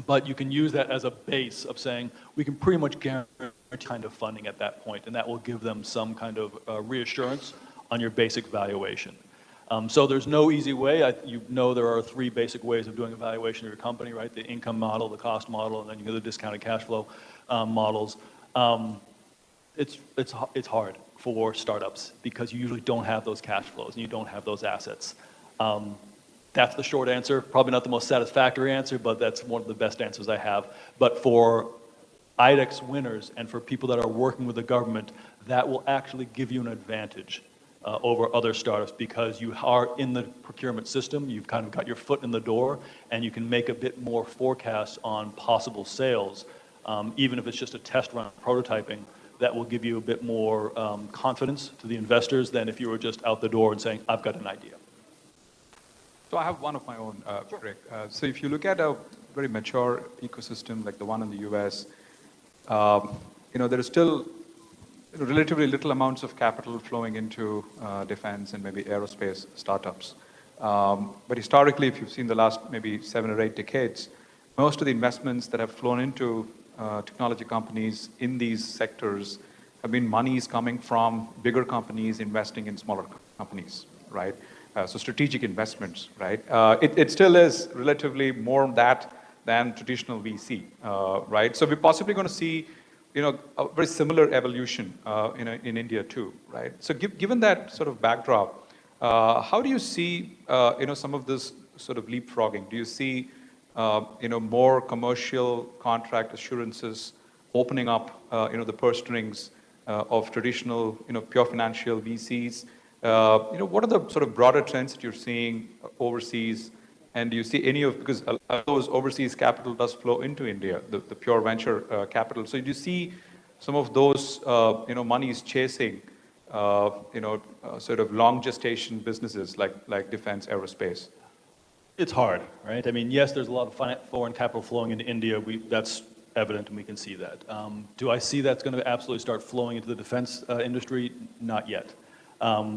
but you can use that as a base of saying we can pretty much guarantee kind of funding at that point, and that will give them some kind of reassurance on your basic valuation. So there's no easy way. There are 3 basic ways of doing evaluation of your company, right? The income model, the cost model, and then you get the discounted cash flow models. It's hard for startups because you usually don't have those cash flows and you don't have those assets. That's the short answer. Probably not the most satisfactory answer, but that's one of the best answers I have. But for iDEX winners and for people that are working with the government, that will actually give you an advantage over other startups because you are in the procurement system, you've kind of got your foot in the door, and you can make a bit more forecasts on possible sales even if it's just a test run prototyping, that will give you a bit more confidence to the investors than if you were just out the door and saying, I've got an idea. So I have one of my own, Rick. So if you look at a very mature ecosystem like the one in the US, there is still relatively little amounts of capital flowing into defense and maybe aerospace startups. But historically, if you've seen the last maybe 7 or 8 decades, most of the investments that have flown into technology companies in these sectors have been monies coming from bigger companies investing in smaller companies, right? So strategic investments, right? It still is relatively more that than traditional VC, right? So we're possibly going to see, a very similar evolution in India too, right? So given that sort of backdrop, how do you see, some of this sort of leapfrogging? Do you see, more commercial contract assurances opening up, the purse strings of traditional, pure financial VCs? What are the sort of broader trends that you're seeing overseas? And do you see any of, because those overseas capital does flow into India, the pure venture capital. So do you see some of those, monies chasing, sort of long gestation businesses like defense, aerospace? It's hard, right? I mean, yes, there's a lot of foreign capital flowing into India. That's evident, and we can see that. Do I see that's going to absolutely start flowing into the defense industry? Not yet.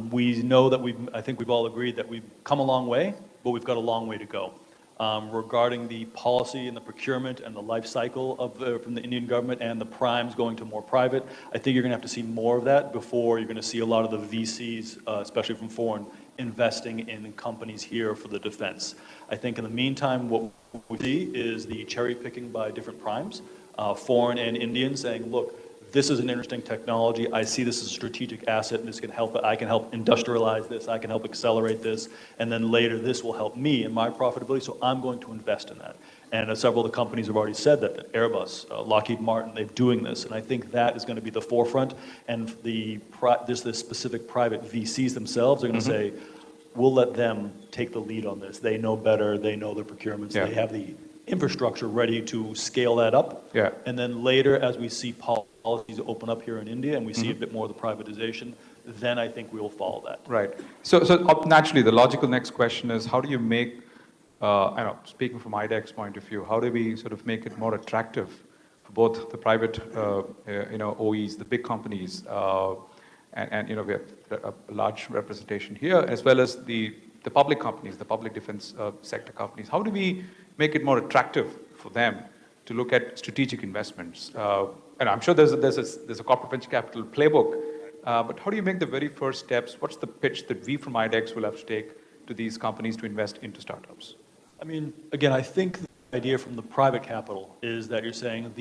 We know that I think we've all agreed that we've come a long way, but we've got a long way to go. Regarding the policy and the procurement and the life cycle from the Indian government and the primes going to more private, I think you're going to have to see more of that before you're going to see a lot of the VCs, especially from foreign, investing in companies here for the defense. I think in the meantime, what we see is the cherry picking by different primes, foreign and Indian, saying, look, this is an interesting technology. I see this as a strategic asset, and this can help. I can help industrialize this. I can help accelerate this, and then later this will help me in my profitability. So I'm going to invest in that. And several of the companies have already said that. Airbus, Lockheed Martin, they're doing this, and I think that is going to be the forefront. And the specific private VCs themselves are going to say, we'll let them take the lead on this. They know better. They know their procurements. Yeah. They have the infrastructure ready to scale that up. Yeah. And then later, as we see policies open up here in India and we see a bit more of the privatization, then I think we will follow that. Right. So naturally, the logical next question is, how do you make, speaking from iDEX point of view, how do we sort of make it more attractive for both the private, OEs, the big companies, and we have a large representation here, as well as the public companies, the public defense sector companies. How do we make it more attractive for them to look at strategic investments? And I'm sure there's a corporate venture capital playbook, but how do you make the very first steps? What's the pitch that we from iDEX will have to take to these companies to invest into startups? I mean, again, I think the idea from the private capital is that you're saying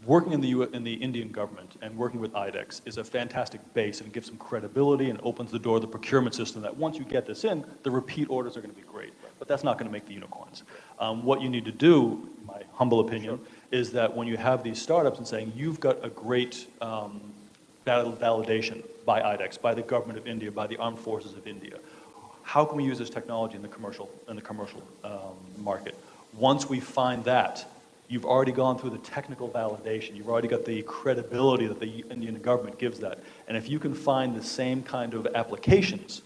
working in the Indian government and working with iDEX is a fantastic base, and it gives some credibility and opens the door to the procurement system that once you get this in, the repeat orders are going to be great. But that's not going to make the unicorns. What you need to do, in my humble opinion, is that when you have these startups and saying you've got a great validation by iDEX, by the government of India, by the armed forces of India, how can we use this technology in the commercial market? Once we find that, you've already gone through the technical validation. You've already got the credibility that the Indian government gives that. And if you can find the same kind of applications,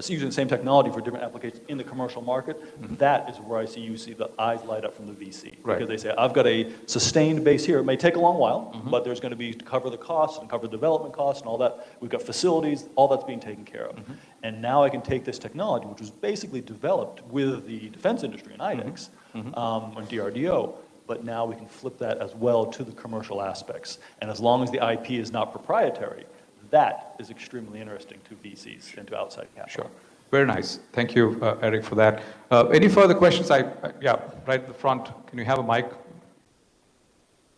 using the same technology for different applications in the commercial market, that is where you see the eyes light up from the VC. Right. Because they say, I've got a sustained base here. It may take a long while, but there's going to be to cover the costs and cover the development costs and all that. We've got facilities, all that's being taken care of. And now I can take this technology, which was basically developed with the defense industry and iDEX and DRDO, but now we can flip that as well to the commercial aspects. And as long as the IP is not proprietary, that is extremely interesting to VCs and to outside capital. Sure. Very nice. Thank you, Eric, for that. Any further questions? Yeah, right at the front. Can you have a mic?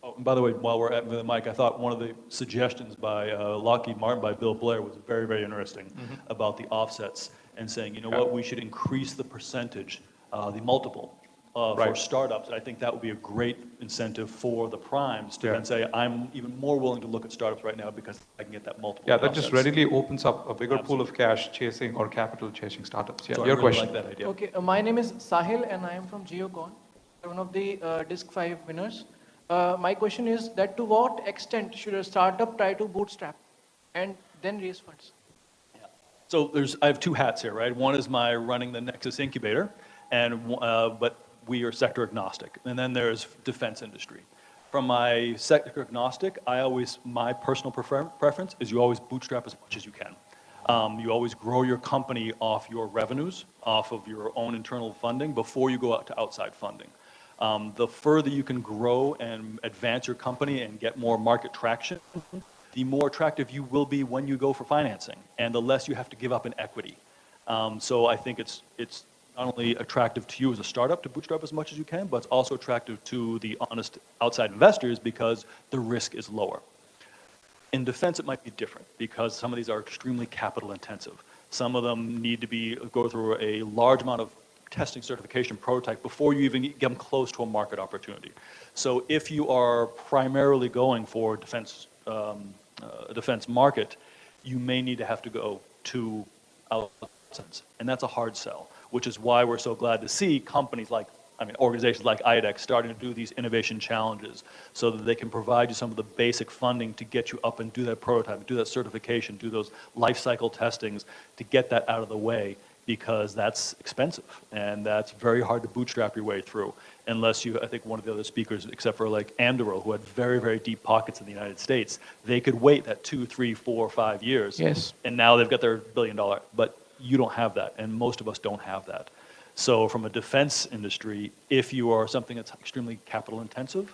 Oh, and by the way, while we're at the mic, I thought one of the suggestions by Lockheed Martin, by Bill Blair, was very, very interesting about the offsets and saying, you know what, we should increase the percentage, the multiple for startups. I think that would be a great incentive for the primes to then say, I'm even more willing to look at startups right now because I can get that multiple. Yeah, that just readily opens up a bigger pool of cash chasing or capital chasing startups. Yeah, so your really question. Like that idea. Okay, my name is Sahil and I am from GeoCon, one of the DISC 5 winners. My question is that to what extent should a startup try to bootstrap and then raise funds? So I have two hats here, right? One is my running the Nexus incubator, but we are sector agnostic. And then there's defense industry. From my sector agnostic, my personal preference is you always bootstrap as much as you can. You always grow your company off your revenues, off of your own internal funding before you go out to outside funding. The further you can grow and advance your company and get more market traction, the more attractive you will be when you go for financing, and the less you have to give up in equity. So I think it's not only attractive to you as a startup to bootstrap as much as you can, but it's also attractive to the honest outside investors because the risk is lower. In defense, it might be different because some of these are extremely capital intensive. Some of them need to go through a large amount of testing, certification, prototype before you even get them close to a market opportunity. So if you are primarily going for defense market, you may need to have to go to outside, and that's a hard sell, which is why we're so glad to see companies organizations like iDEX starting to do these innovation challenges so that they can provide you some of the basic funding to get you up and do that prototype, do that certification, do those life cycle testings to get that out of the way, because that's expensive and that's very hard to bootstrap your way through unless I think one of the other speakers, except for like Anduro, who had very, very deep pockets in the United States, they could wait that 2, 3, 4, 5 years. Yes. And now they've got their $1 billion, but you don't have that, and most of us don't have that. So from a defense industry, if you are something that's extremely capital intensive,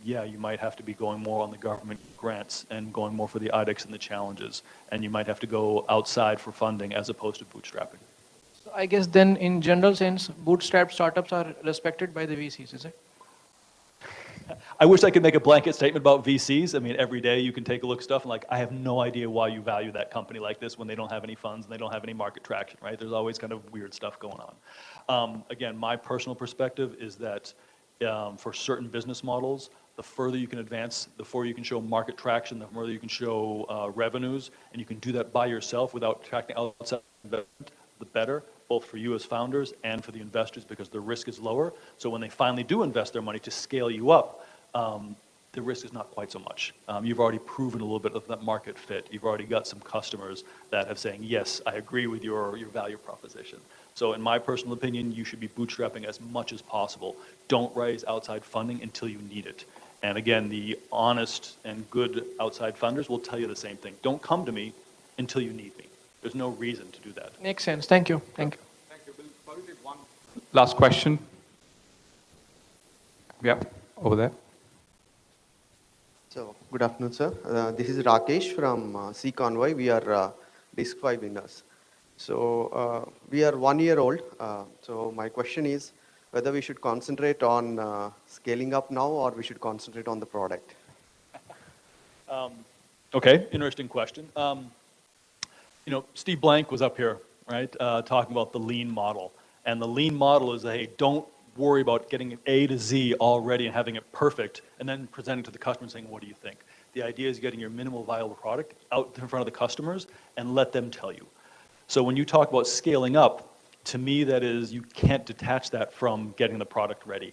you might have to be going more on the government grants and going more for the iDEX and the challenges, and you might have to go outside for funding as opposed to bootstrapping. So I guess then in general sense, bootstrap startups are respected by the VCs, is it? I wish I could make a blanket statement about VCs. I mean, every day you can take a look at stuff and I have no idea why you value that company like this when they don't have any funds and they don't have any market traction, right? There's always kind of weird stuff going on. Again, my personal perspective is that for certain business models, the further you can advance, the further you can show market traction, the further you can show revenues, and you can do that by yourself without attracting outside investment, the better, both for you as founders and for the investors, because the risk is lower. So when they finally do invest their money to scale you up, the risk is not quite so much. You've already proven a little bit of that market fit. You've already got some customers that have saying, yes, I agree with your value proposition. So in my personal opinion, you should be bootstrapping as much as possible. Don't raise outside funding until you need it. And again, the honest and good outside funders will tell you the same thing. Don't come to me until you need me. There's no reason to do that. Makes sense. Thank you. Thank you. Thank you. We'll probably take one last question. Yeah, over there. So, good afternoon, sir. This is Rakesh from C Convoy. We are DISC 5 winners. So, we are 1 year old. So, my question is whether we should concentrate on scaling up now or we should concentrate on the product. Okay, interesting question. Steve Blank was up here, right, talking about the lean model. And the lean model is, hey, don't worry about getting A to Z already and having it perfect and then presenting to the customer and saying, what do you think? The idea is getting your minimal viable product out in front of the customers and let them tell you. So when you talk about scaling up, to me, that is, you can't detach that from getting the product ready.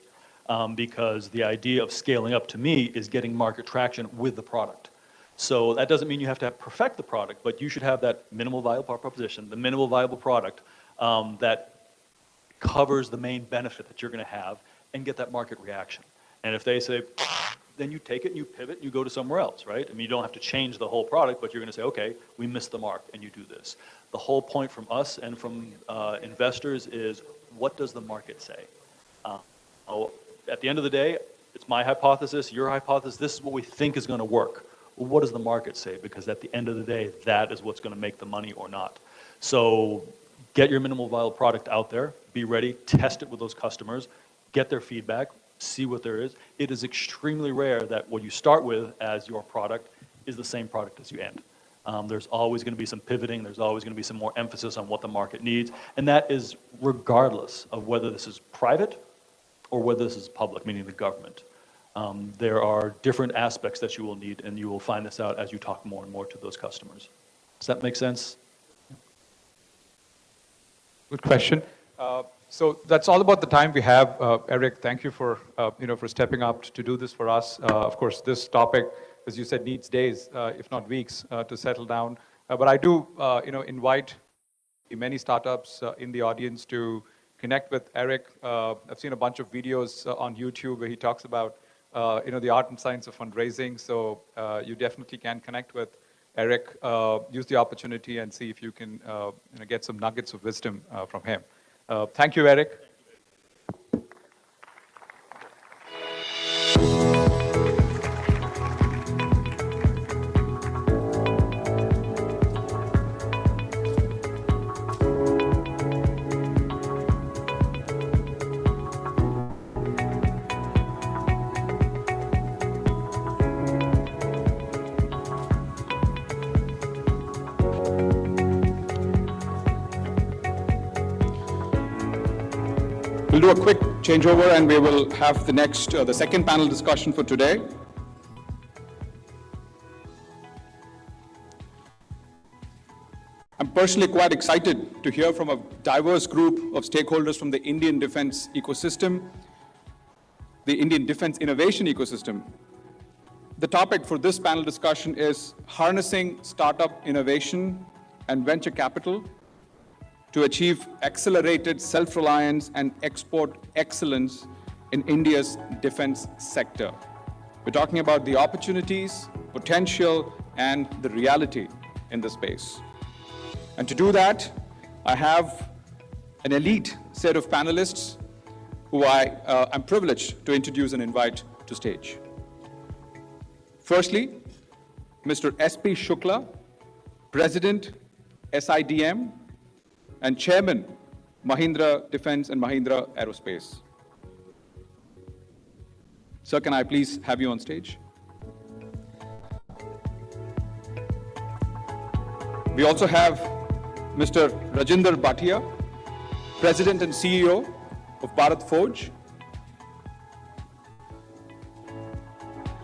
Because the idea of scaling up to me is getting market traction with the product. So that doesn't mean you have to perfect the product, but you should have that minimal viable proposition, the minimal viable product that covers the main benefit that you're going to have and get that market reaction. And if they say, then you take it and you pivot and you go to somewhere else, right? I mean, you don't have to change the whole product, but you're going to say, okay, we missed the mark and you do this. The whole point from us and from investors is, what does the market say? At the end of the day, it's my hypothesis, your hypothesis, this is what we think is going to work. Well, what does the market say? Because at the end of the day, that is what's going to make the money or not. So get your minimal viable product out there, be ready, test it with those customers, get their feedback, see what there is. It is extremely rare that what you start with as your product is the same product as you end. There's always going to be some pivoting, there's always going to be some more emphasis on what the market needs, and that is regardless of whether this is private or whether this is public, meaning the government. There are different aspects that you will need, and you will find this out as you talk more and more to those customers. Does that make sense? Good question. So that's all about the time we have. Eric, thank you for, for stepping up to do this for us. Of course, this topic, as you said, needs days, if not weeks, to settle down. But I do, invite many startups in the audience to connect with Eric. I've seen a bunch of videos on YouTube where he talks about, the art and science of fundraising. So you definitely can connect with Eric. Use the opportunity and see if you can, get some nuggets of wisdom from him. Thank you, Eric. We'll do a quick changeover and we will have the second panel discussion for today. I'm personally quite excited to hear from a diverse group of stakeholders from the Indian defense ecosystem, the Indian defense innovation ecosystem. The topic for this panel discussion is harnessing startup innovation and venture capital to achieve accelerated self-reliance and export excellence in India's defense sector. We're talking about the opportunities, potential, and the reality in this space. And to do that, I have an elite set of panelists who I am privileged to introduce and invite to stage. Firstly, Mr. S.P. Shukla, President, SIDM, and Chairman, Mahindra Defense and Mahindra Aerospace. Sir, can I please have you on stage? We also have Mr. Rajinder Bhatia, President and CEO of Bharat Forge.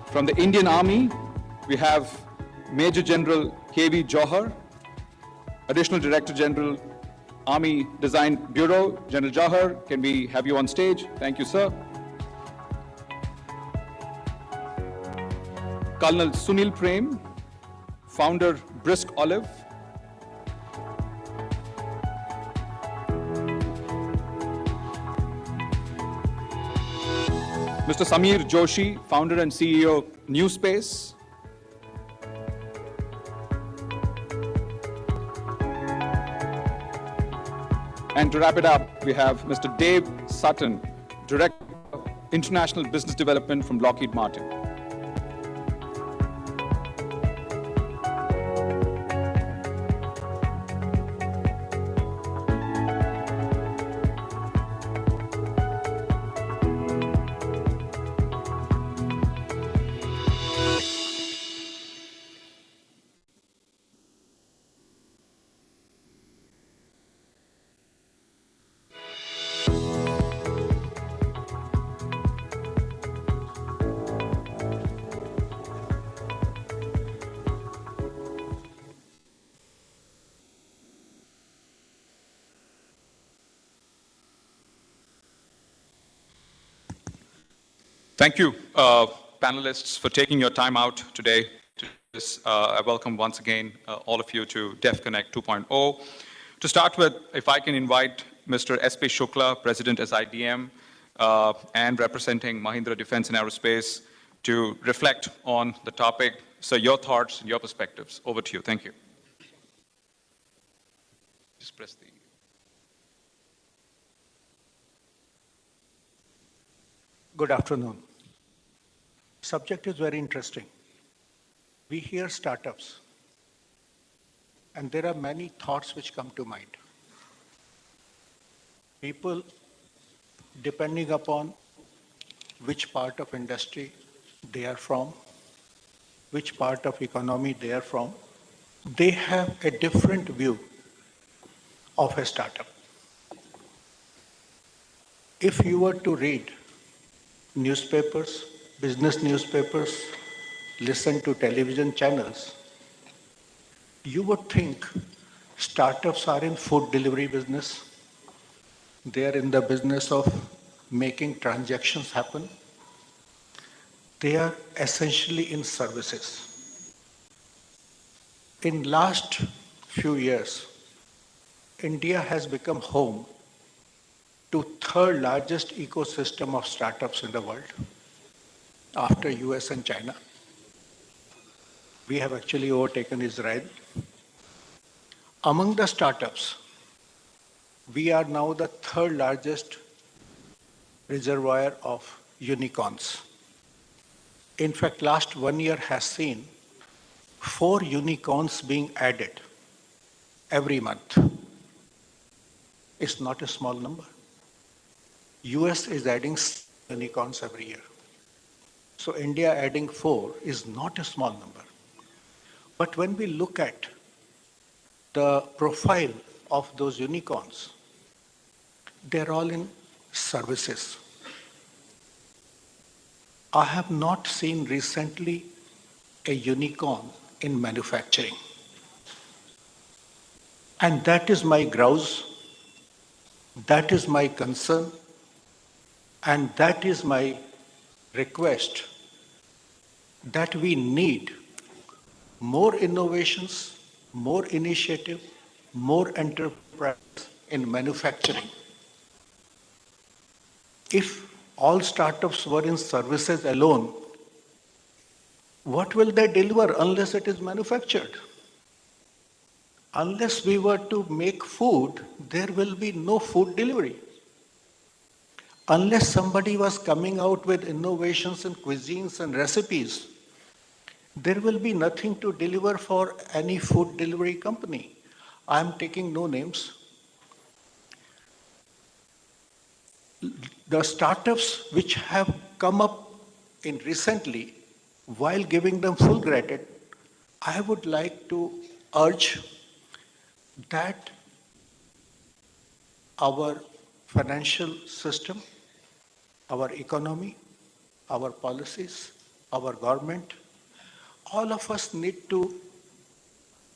From the Indian Army, we have Major General K.V. Johar, Additional Director General, Army Design Bureau. General Johar, can we have you on stage? Thank you, sir. Colonel Sunil Prem, Founder, Brisk Olive. Mr. Samir Joshi, Founder and CEO, New Space. And to wrap it up, we have Mr. Dave Sutton, Director of International Business Development from Lockheed Martin. Thank you, panelists, for taking your time out today. I welcome once again all of you to DefConnect 2.0. To start with, if I can invite Mr. S.P. Shukla, President SIDM, and representing Mahindra Defense and Aerospace, to reflect on the topic. So your thoughts and your perspectives. Over to you. Thank you. Just press the... Good afternoon. Subject is very interesting. We hear startups, and there are many thoughts which come to mind. People, depending upon which part of industry they are from, which part of economy they are from, they have a different view of a startup. If you were to read newspapers, business newspapers, listen to television channels, you would think startups are in food delivery business, They are in the business of making transactions happen. They are essentially in services. In last few years, India has become home to third largest ecosystem of startups in the world after US and China. We have actually overtaken Israel. Among the startups, we are now the third largest reservoir of unicorns. In fact, last 1 year has seen 4 unicorns being added every month. It's not a small number. US is adding unicorns every year. So India adding 4 is not a small number. But when we look at the profile of those unicorns, they're all in services. I have not seen recently a unicorn in manufacturing. And that is my grouse, that is my concern, and that is my request that we need more innovations, more initiative, more enterprise in manufacturing. If all startups were in services alone, what will they deliver unless it is manufactured? Unless we were to make food, there will be no food delivery. Unless somebody was coming out with innovations in cuisines and recipes, there will be nothing to deliver for any food delivery company. I'm taking no names. The startups which have come up in recently, while giving them full credit, I would like to urge that our financial system, our economy, our policies, our government, all of us need to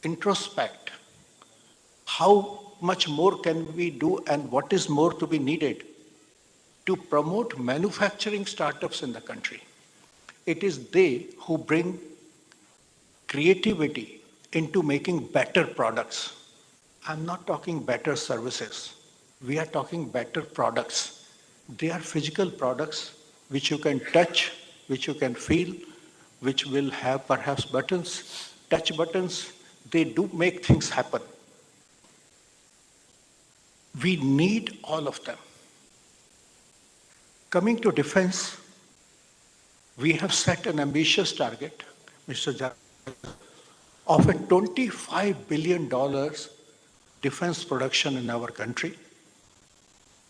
introspect how much more can we do and what is more to be needed to promote manufacturing startups in the country. It is they who bring creativity into making better products. I'm not talking better services. We are talking better products. They are physical products which you can touch, which you can feel, which will have perhaps buttons, touch buttons. They do make things happen. We need all of them. Coming to defense, we have set an ambitious target, Mr. Jar, of a $25 billion defense production in our country,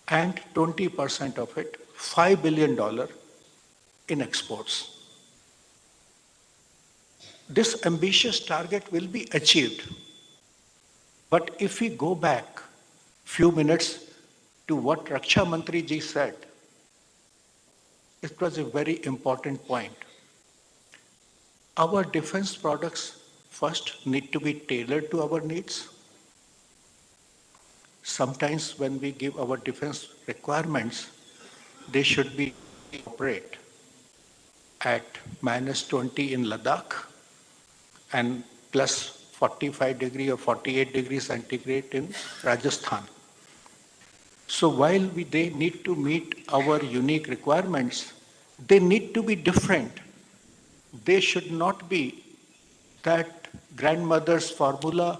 and 20% of it, $5 billion in exports. This ambitious target will be achieved. But if we go back few minutes to what Raksha Mantri ji said, it was a very important point. Our defense products first need to be tailored to our needs. Sometimes when we give our defense requirements, they should be operate at -20 in Ladakh and plus 45 degree or 48 degrees centigrade in Rajasthan. So while they need to meet our unique requirements, they need to be different. They should not be that grandmother's formula,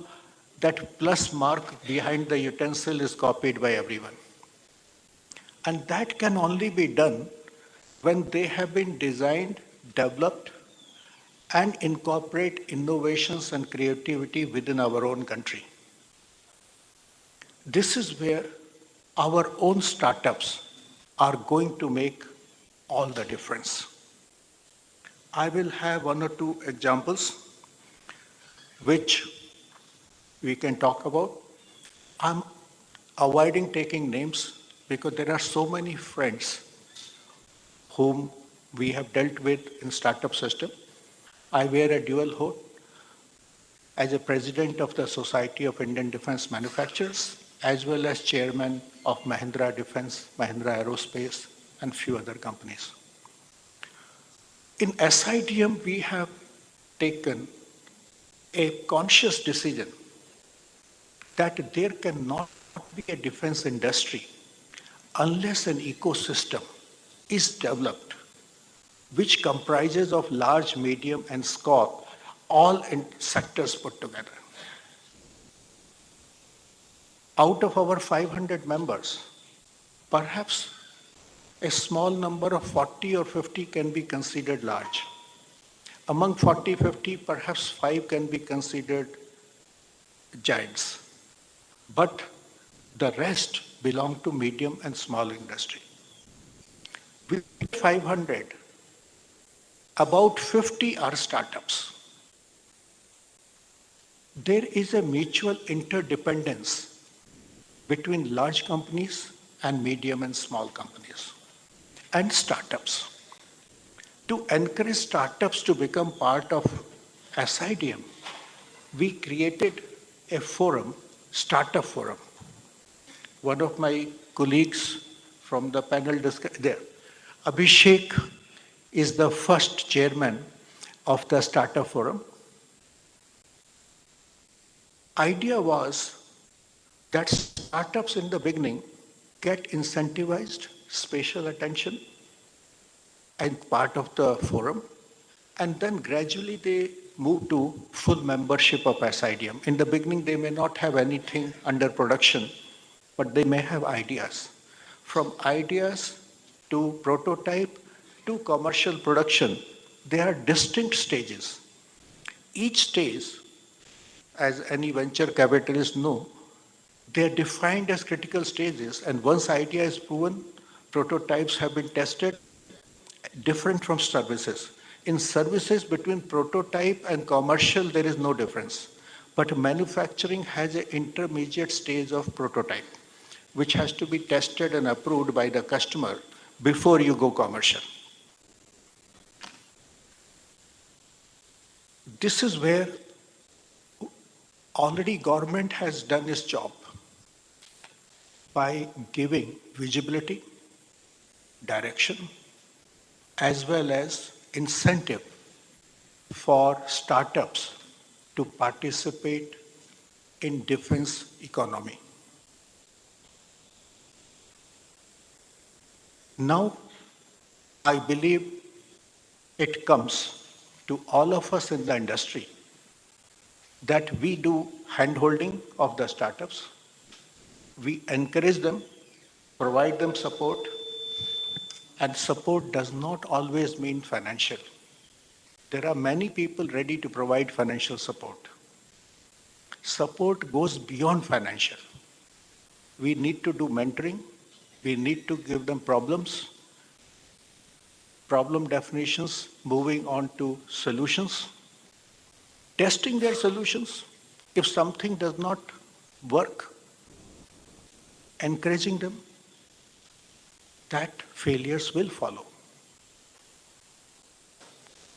that plus mark behind the utensil is copied by everyone. And that can only be done when they have been designed, developed, and incorporate innovations and creativity within our own country. This is where our own startups are going to make all the difference. I will have 1 or 2 examples which we can talk about. I'm avoiding taking names because there are so many friends whom we have dealt with in startup system. I wear a dual hood as a president of the Society of Indian Defense Manufacturers as well as chairman of Mahindra Defense, Mahindra Aerospace, and few other companies. In SIDM, we have taken a conscious decision that there cannot be a defense industry unless an ecosystem is developed which comprises of large, medium, and small, all in sectors put together. Out of our 500 members, perhaps a small number of 40 or 50 can be considered large. Among 40, 50, perhaps 5 can be considered giants. But the rest belong to medium and small industry. With 500, about 50 are startups. There is a mutual interdependence between large companies and medium and small companies and startups. To encourage startups to become part of SIDM, we created a forum, startup forum. One of my colleagues from the panel there, Abhishek, is the first chairman of the startup forum. Idea was that startups in the beginning get incentivized, special attention, and part of the forum, and then gradually they move to full membership of SIDM. In the beginning, they may not have anything under production, but they may have ideas. From ideas to prototype to commercial production, there are distinct stages. Each stage, as any venture capitalists know, they are defined as critical stages, and once idea is proven, prototypes have been tested, different from services. In services, between prototype and commercial, there is no difference. But manufacturing has an intermediate stage of prototype, which has to be tested and approved by the customer before you go commercial. This is where already government has done its job by giving visibility, direction, as well as incentive for startups to participate in defense economy. Now, I believe it comes to all of us in the industry that we do hand-holding of the startups, we encourage them, provide them support, and support does not always mean financial. There are many people ready to provide financial support. Support goes beyond financial. We need to do mentoring. We need to give them problems, problem definitions, moving on to solutions, testing their solutions. If something does not work, encouraging them, that failures will follow.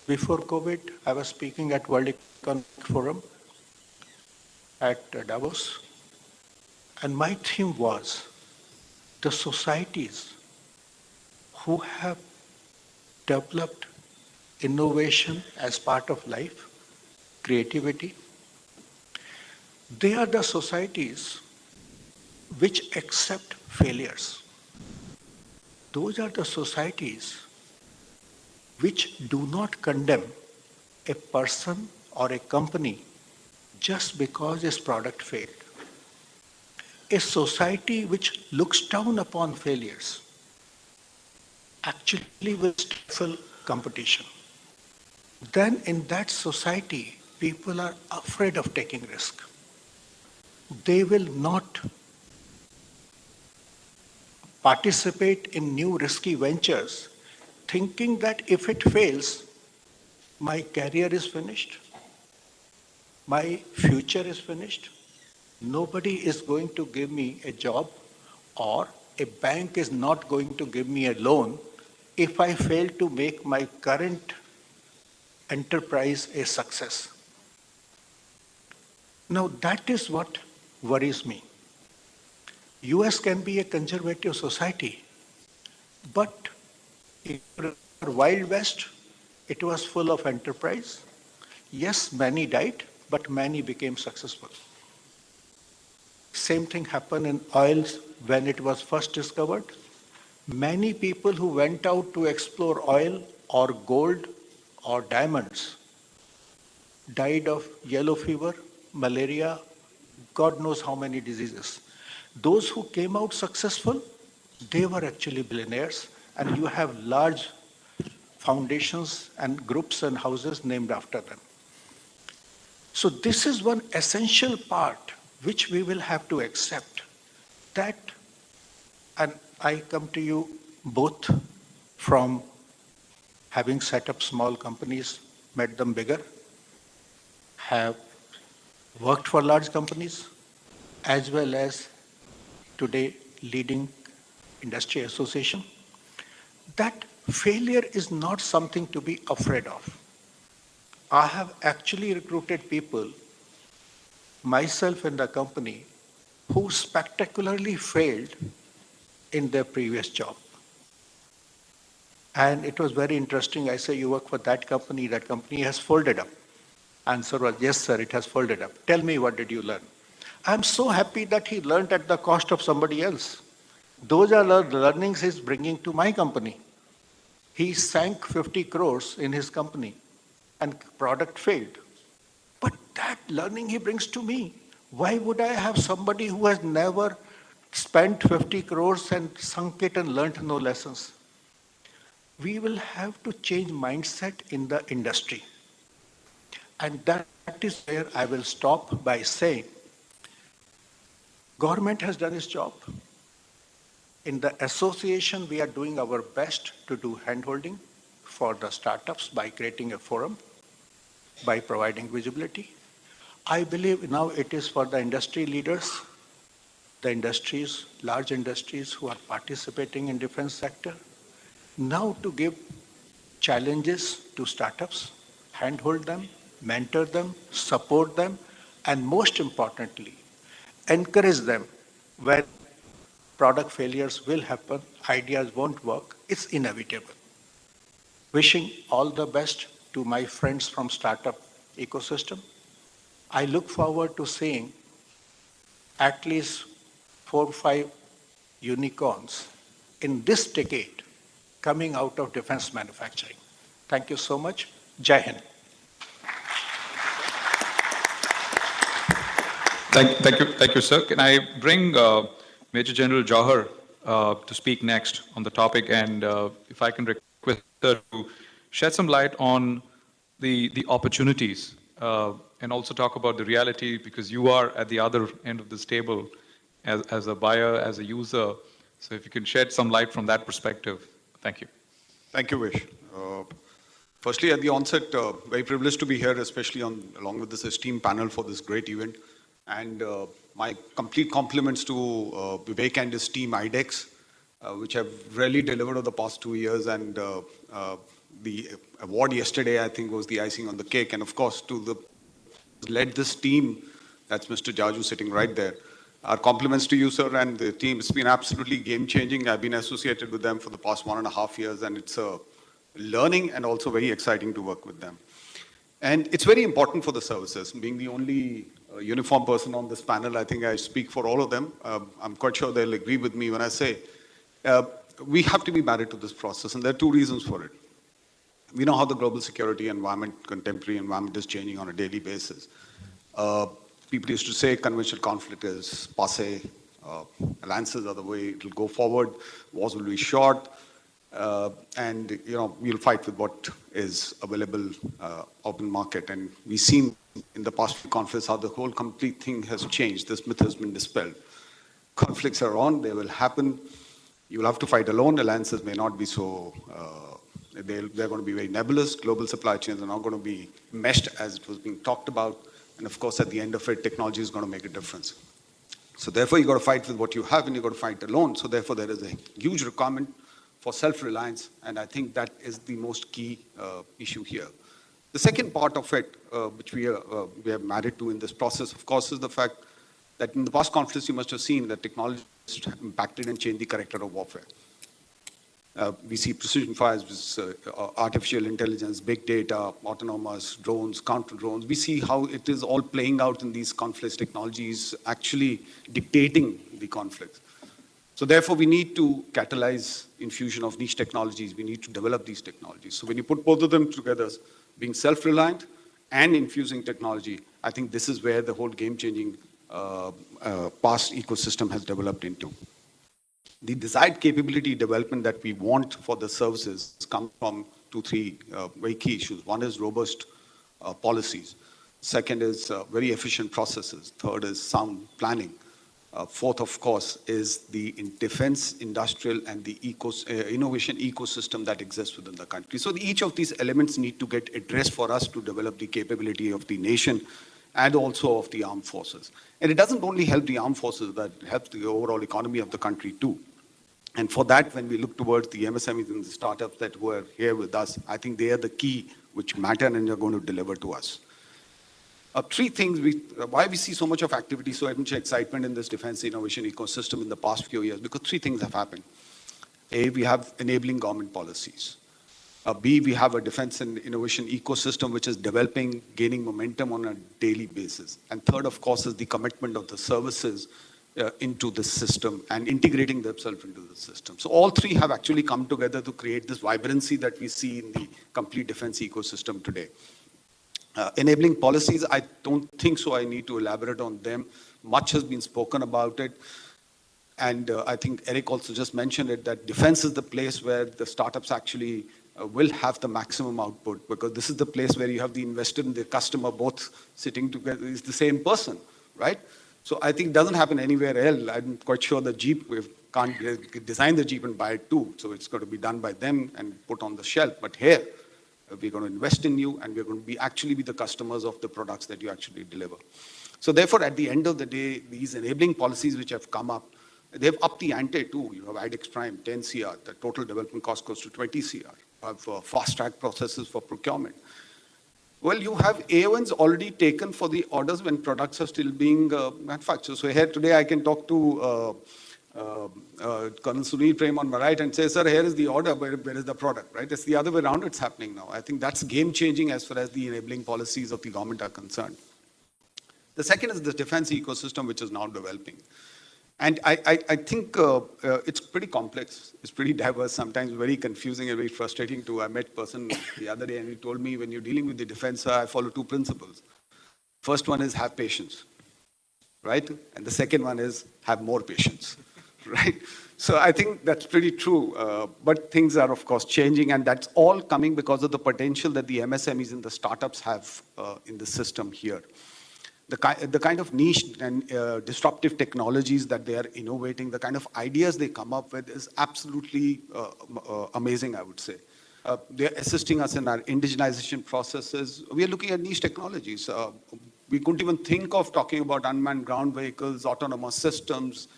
Before COVID, I was speaking at World Economic Forum at Davos, and my theme was the societies who have developed innovation as part of life, creativity, they are the societies which accept failures. Those are the societies which do not condemn a person or a company just because its product failed. A society which looks down upon failures actually will stifle competition. Then in that society, people are afraid of taking risk. They will not participate in new risky ventures, thinking that if it fails, my career is finished, my future is finished, nobody is going to give me a job, or a bank is not going to give me a loan if I fail to make my current enterprise a success. Now that is what worries me. US can be a conservative society, but in Wild West, it was full of enterprise. Yes, many died, but many became successful. Same thing happened in oils when it was first discovered. Many people who went out to explore oil or gold or diamonds died of yellow fever, malaria, God knows how many diseases. Those who came out successful, they were actually billionaires, and you have large foundations and groups and houses named after them. So this is one essential part which we will have to accept, that, and I come to you both from having set up small companies, made them bigger, have worked for large companies, as well as today leading industry association, that failure is not something to be afraid of. I have actually recruited people, myself and the company, who spectacularly failed in their previous job. And it was very interesting. I say, you work for that company has folded up. Answer was, yes, sir, it has folded up. Tell me, what did you learn? I'm so happy that he learned at the cost of somebody else. Those are the learnings he's bringing to my company. He sank 50 crores in his company and product failed. But that learning he brings to me. Why would I have somebody who has never spent 50 crores and sunk it and learned no lessons? We will have to change mindset in the industry. And that is where I will stop by saying, government has done its job. In the association, we are doing our best to do handholding for the startups by creating a forum, by providing visibility. I believe now it is for the industry leaders, the industries, large industries who are participating in defense sector, now to give challenges to startups, handhold them, mentor them, support them, and most importantly, encourage them when product failures will happen, ideas won't work, it's inevitable. Wishing all the best to my friends from startup ecosystem. I look forward to seeing at least 4 or 5 unicorns in this decade coming out of defense manufacturing. Thank you so much. Jai Hind. Thank you, sir. Can I bring Major General Jauhar to speak next on the topic, and if I can request her to shed some light on the opportunities and also talk about the reality, because you are at the other end of this table as a buyer, as a user. So if you can shed some light from that perspective, thank you. Thank you, Vish. Firstly, at the onset, very privileged to be here, especially along with this esteemed panel for this great event. And my complete compliments to Vivek and his team, iDEX, which have really delivered over the past 2 years. And the award yesterday, I think, was the icing on the cake. And of course, led this team, that's Mr. Jaju sitting right there. Our compliments to you, sir, and the team. It's been absolutely game-changing. I've been associated with them for the past 1.5 years, and it's learning and also very exciting to work with them. And it's very important for the services. Being the only uniform person on this panel, I think I speak for all of them. I'm quite sure they'll agree with me when I say we have to be married to this process, and there are 2 reasons for it. We know how the global security environment, contemporary environment is changing on a daily basis. People used to say conventional conflict is passé, alliances are the way it will go forward, wars will be short, and we'll fight with what is available open market. And we've seen in the past few conflicts how the whole complete thing has changed. This myth has been dispelled. Conflicts are on, they will happen. You'll have to fight alone. Alliances may not be so, they're going to be very nebulous. Global supply chains are not going to be meshed as it was being talked about. And of course, at the end of it, technology is going to make a difference. So therefore, you've got to fight with what you have, and you've got to fight alone. So therefore, there is a huge requirement for self-reliance, and I think that is the most key issue here. The second part of it, which we are married to in this process, of course, is the fact that in the past conflicts, you must have seen that technology impacted and changed the character of warfare. We see precision fires, artificial intelligence, big data, autonomous drones, counter drones. We see how it is all playing out in these conflicts, technologies actually dictating the conflicts. So therefore, we need to catalyze infusion of niche technologies. We need to develop these technologies. So when you put both of them together, being self-reliant and infusing technology, I think this is where the whole game-changing past ecosystem has developed into. The desired capability development that we want for the services come from three very key issues. One is robust policies. Second is very efficient processes. Third is sound planning. Fourth, of course, is the defense, industrial, and the innovation ecosystem that exists within the country. So each of these elements need to get addressed for us to develop the capability of the nation and also of the armed forces. And it doesn't only help the armed forces, that helps the overall economy of the country too. And for that, when we look towards the MSMEs and the startups that were here with us, I think they are the key which matter and are going to deliver to us. Three things, why we see so much of activity, so much excitement in this defense innovation ecosystem in the past few years, because three things have happened. A, we have enabling government policies. B, we have a defense and innovation ecosystem which is developing, gaining momentum on a daily basis. And third, of course, is the commitment of the services into the system and integrating themselves into the system. So all three have actually come together to create this vibrancy that we see in the complete defense ecosystem today. Enabling policies, I don't think so I need to elaborate on them. Much has been spoken about it. And I think Eric also just mentioned it, that defense is the place where the startups actually will have the maximum output, because this is the place where you have the investor and the customer both sitting together. It's the same person, right? So I think it doesn't happen anywhere else. I'm quite sure the Jeep, we can't design the Jeep and buy it too. So it's got to be done by them and put on the shelf. But here, we're going to invest in you, and we're going to be actually be the customers of the products that you actually deliver. So therefore, at the end of the day, these enabling policies which have come up, they've upped the ante too. You have iDEX-Prime, 10 CR, the total development cost goes to 20 CR. You have fast-track processes for procurement. Well, you have AONs already taken for the orders when products are still being manufactured. So here today I can talk to Colonel Sunil Prem on my right and say, sir, here is the order, where is the product, right? It's the other way around it's happening now. I think that's game-changing as far as the enabling policies of the government are concerned. The second is the defense ecosystem, which is now developing. And I think it's pretty complex. It's pretty diverse, sometimes very confusing and very frustrating too. I met a person the other day and he told me, when you're dealing with the defense, I follow two principles. First one is have patience, right? And the second one is have more patience, right? So I think that's pretty true. But things are, of course, changing, and that's all coming because of the potential that the MSMEs and the startups have in the system here. The kind of niche and disruptive technologies that they are innovating, the kind of ideas they come up with is absolutely amazing, I would say. They're assisting us in our indigenization processes. We are looking at niche technologies. We couldn't even think of talking about unmanned ground vehicles, autonomous systems,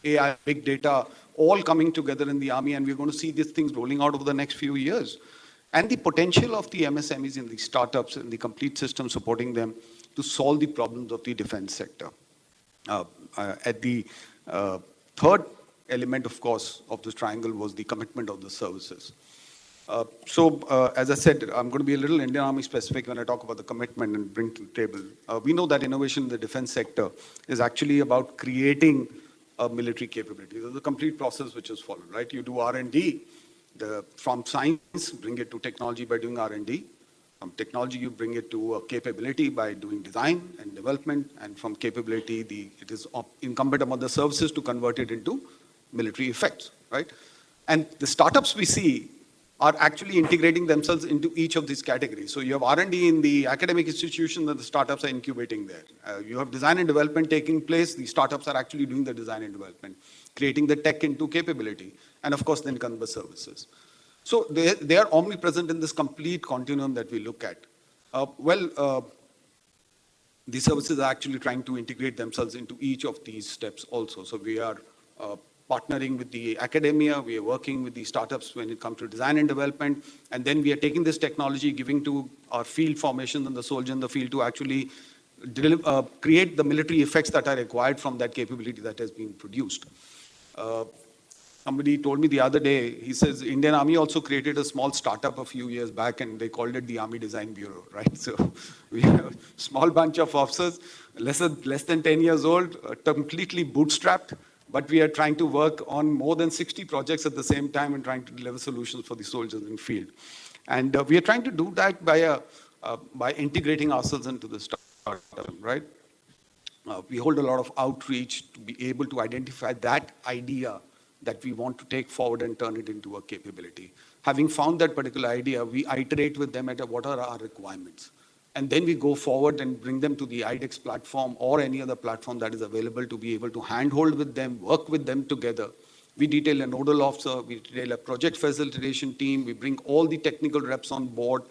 AI, big data, all coming together in the army, and we're going to see these things rolling out over the next few years. And the potential of the MSMEs in the startups and the complete system supporting them to solve the problems of the defense sector. At the third element, of course, of this triangle was the commitment of the services. As I said, I'm going to be a little Indian Army specific when I talk about the commitment and bring to the table. We know that innovation in the defense sector is actually about creating a military capability. There's a complete process which is followed, right? You do R&D, from science, bring it to technology by doing R&D. From technology, you bring it to a capability by doing design and development. And from capability, it is incumbent upon the services to convert it into military effects, right? And the startups we see are actually integrating themselves into each of these categories. So you have R&D in the academic institution that the startups are incubating there. You have design and development taking place. The startups are actually doing the design and development, creating the tech into capability. And of course, then come the services. So they are omnipresent in this complete continuum that we look at. The services are actually trying to integrate themselves into each of these steps also. So we are partnering with the academia, we are working with the startups when it comes to design and development, and then we are taking this technology, giving to our field formation and the soldier in the field to actually create the military effects that are required from that capability that has been produced. Uh, Somebody told me the other day, he says, Indian Army also created a small startup a few years back and they called it the Army Design Bureau, right? So we have a small bunch of officers, less than 10 years old, completely bootstrapped, but we are trying to work on more than 60 projects at the same time and trying to deliver solutions for the soldiers in field. And we are trying to do that by integrating ourselves into the startup, right? We hold a lot of outreach to be able to identify that idea that we want to take forward and turn it into a capability. Having found that particular idea, we iterate with them at what are our requirements. And then we go forward and bring them to the iDEX platform or any other platform that is available to be able to handhold with them, work with them together. We detail a nodal officer, we detail a project facilitation team, we bring all the technical reps on board,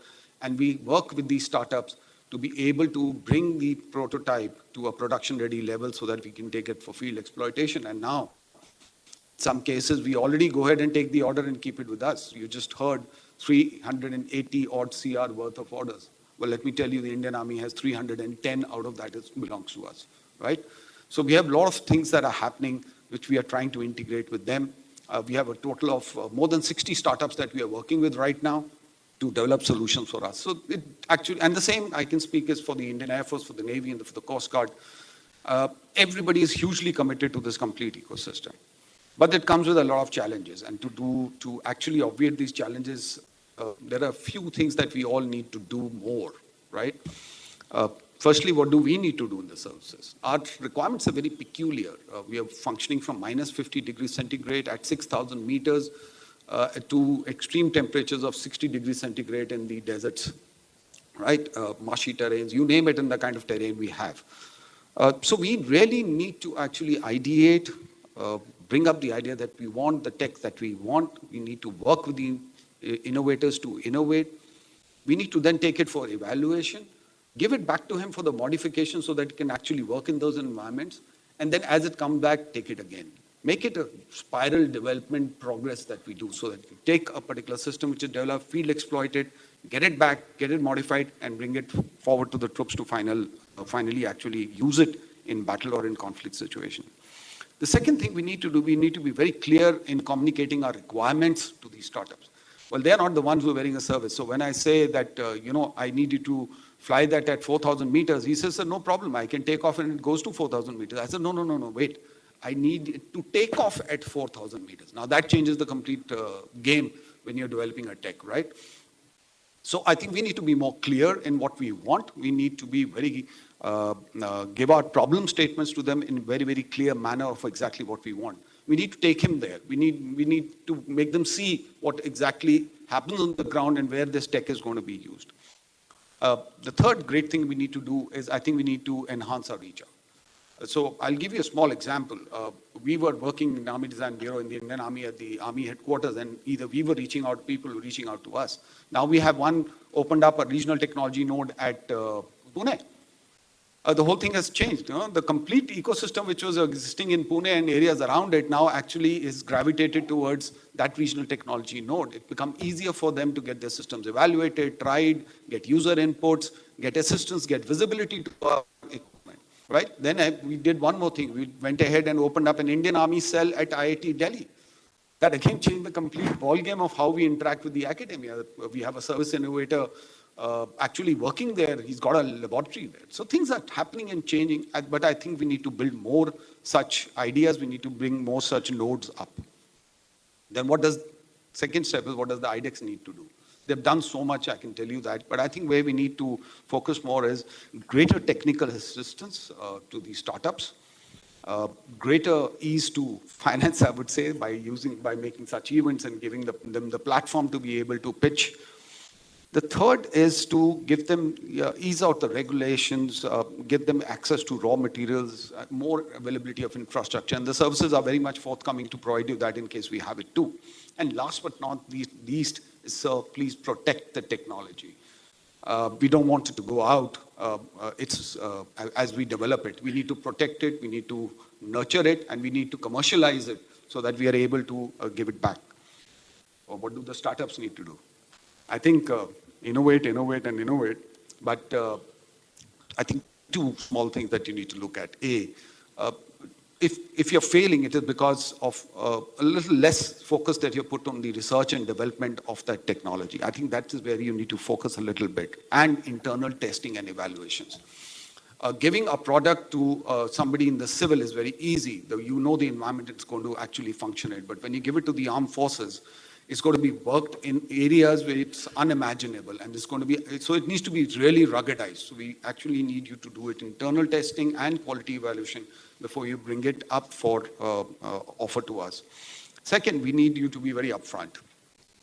and we work with these startups to be able to bring the prototype to a production-ready level so that we can take it for field exploitation. And now, some cases, we already go ahead and take the order and keep it with us. You just heard 380 odd CR worth of orders. Well, let me tell you, the Indian Army has 310 out of that belongs to us, right? So we have a lot of things that are happening, which we are trying to integrate with them. We have a total of more than 60 startups that we are working with right now to develop solutions for us. So it actually, and the same I can speak is for the Indian Air Force, for the Navy, and for the Coast Guard. Everybody is hugely committed to this complete ecosystem. But it comes with a lot of challenges. And to actually obviate these challenges, there are a few things that we all need to do more, right? Firstly, what do we need to do in the services? Our requirements are very peculiar. We are functioning from minus 50 degrees centigrade at 6,000 meters to extreme temperatures of 60 degrees centigrade in the deserts, right? Marshy terrains, you name it, in the kind of terrain we have. So we really need to actually ideate, bring up the idea that we want the tech that we want. We need to work with the innovators to innovate. We need to then take it for evaluation, give it back to him for the modification so that it can actually work in those environments. And then as it comes back, take it again. Make it a spiral development progress that we do so that we take a particular system which is developed, field exploit it, get it back, get it modified, and bring it forward to the troops to finally actually use it in battle or in conflict situation. The second thing we need to do, we need to be very clear in communicating our requirements to these startups. Well, they're not the ones who are wearing a service. So when I say that, I need you to fly that at 4,000 meters, he says, no problem, I can take off and it goes to 4,000 meters. I said, no, wait. I need it to take off at 4,000 meters. Now that changes the complete game when you're developing a tech, right? So I think we need to be more clear in what we want. We need to be very, give our problem statements to them in a very, very clear manner of exactly what we want. We need to take him there. We need to make them see what exactly happens on the ground and where this tech is going to be used. The third great thing we need to do is I think we need to enhance our reach out. So I'll give you a small example. We were working in the Army Design Bureau in the Indian Army at the Army headquarters, and either we were reaching out to people who were reaching out to us. Now we have opened up a regional technology node at Pune. The whole thing has changed. The complete ecosystem which was existing in Pune and areas around it now actually is gravitated towards that regional technology node. It becomes easier for them to get their systems evaluated, tried, get user inputs, get assistance, get visibility to our equipment, right? Then we did one more thing. We went ahead and opened up an Indian Army cell at IIT Delhi. That again changed the complete ballgame of how we interact with the academia. We have a service innovator actually working there. He's got a laboratory there. So things are happening and changing, but I think we need to build more such ideas. We need to bring more such nodes up. Then second step is what does the iDEX need to do? They've done so much, I can tell you that, but I think where we need to focus more is greater technical assistance to the startups, greater ease to finance, I would say, by making such events and giving them the platform to be able to pitch. The third is to give them, ease out the regulations, give them access to raw materials, more availability of infrastructure. And the services are very much forthcoming to provide you that in case we have it too. And last but not least is, please protect the technology. We don't want it to go out. As we develop it, we need to protect it, we need to nurture it, and we need to commercialize it so that we are able to give it back. What do the startups need to do? I think innovate, but I think two small things that you need to look at. if you're failing, it is because of a little less focus that you put on the research and development of that technology. I think that is where you need to focus a little bit, and internal testing and evaluations. Giving a product to somebody in the civil is very easy. You know the environment it's going to actually function in. But when you give it to the armed forces, it's going to be worked in areas where it's unimaginable. And it's going to be, so it needs to be really ruggedized. So we actually need you to do it internal testing and quality evaluation before you bring it up for offer to us. Second, we need you to be very upfront.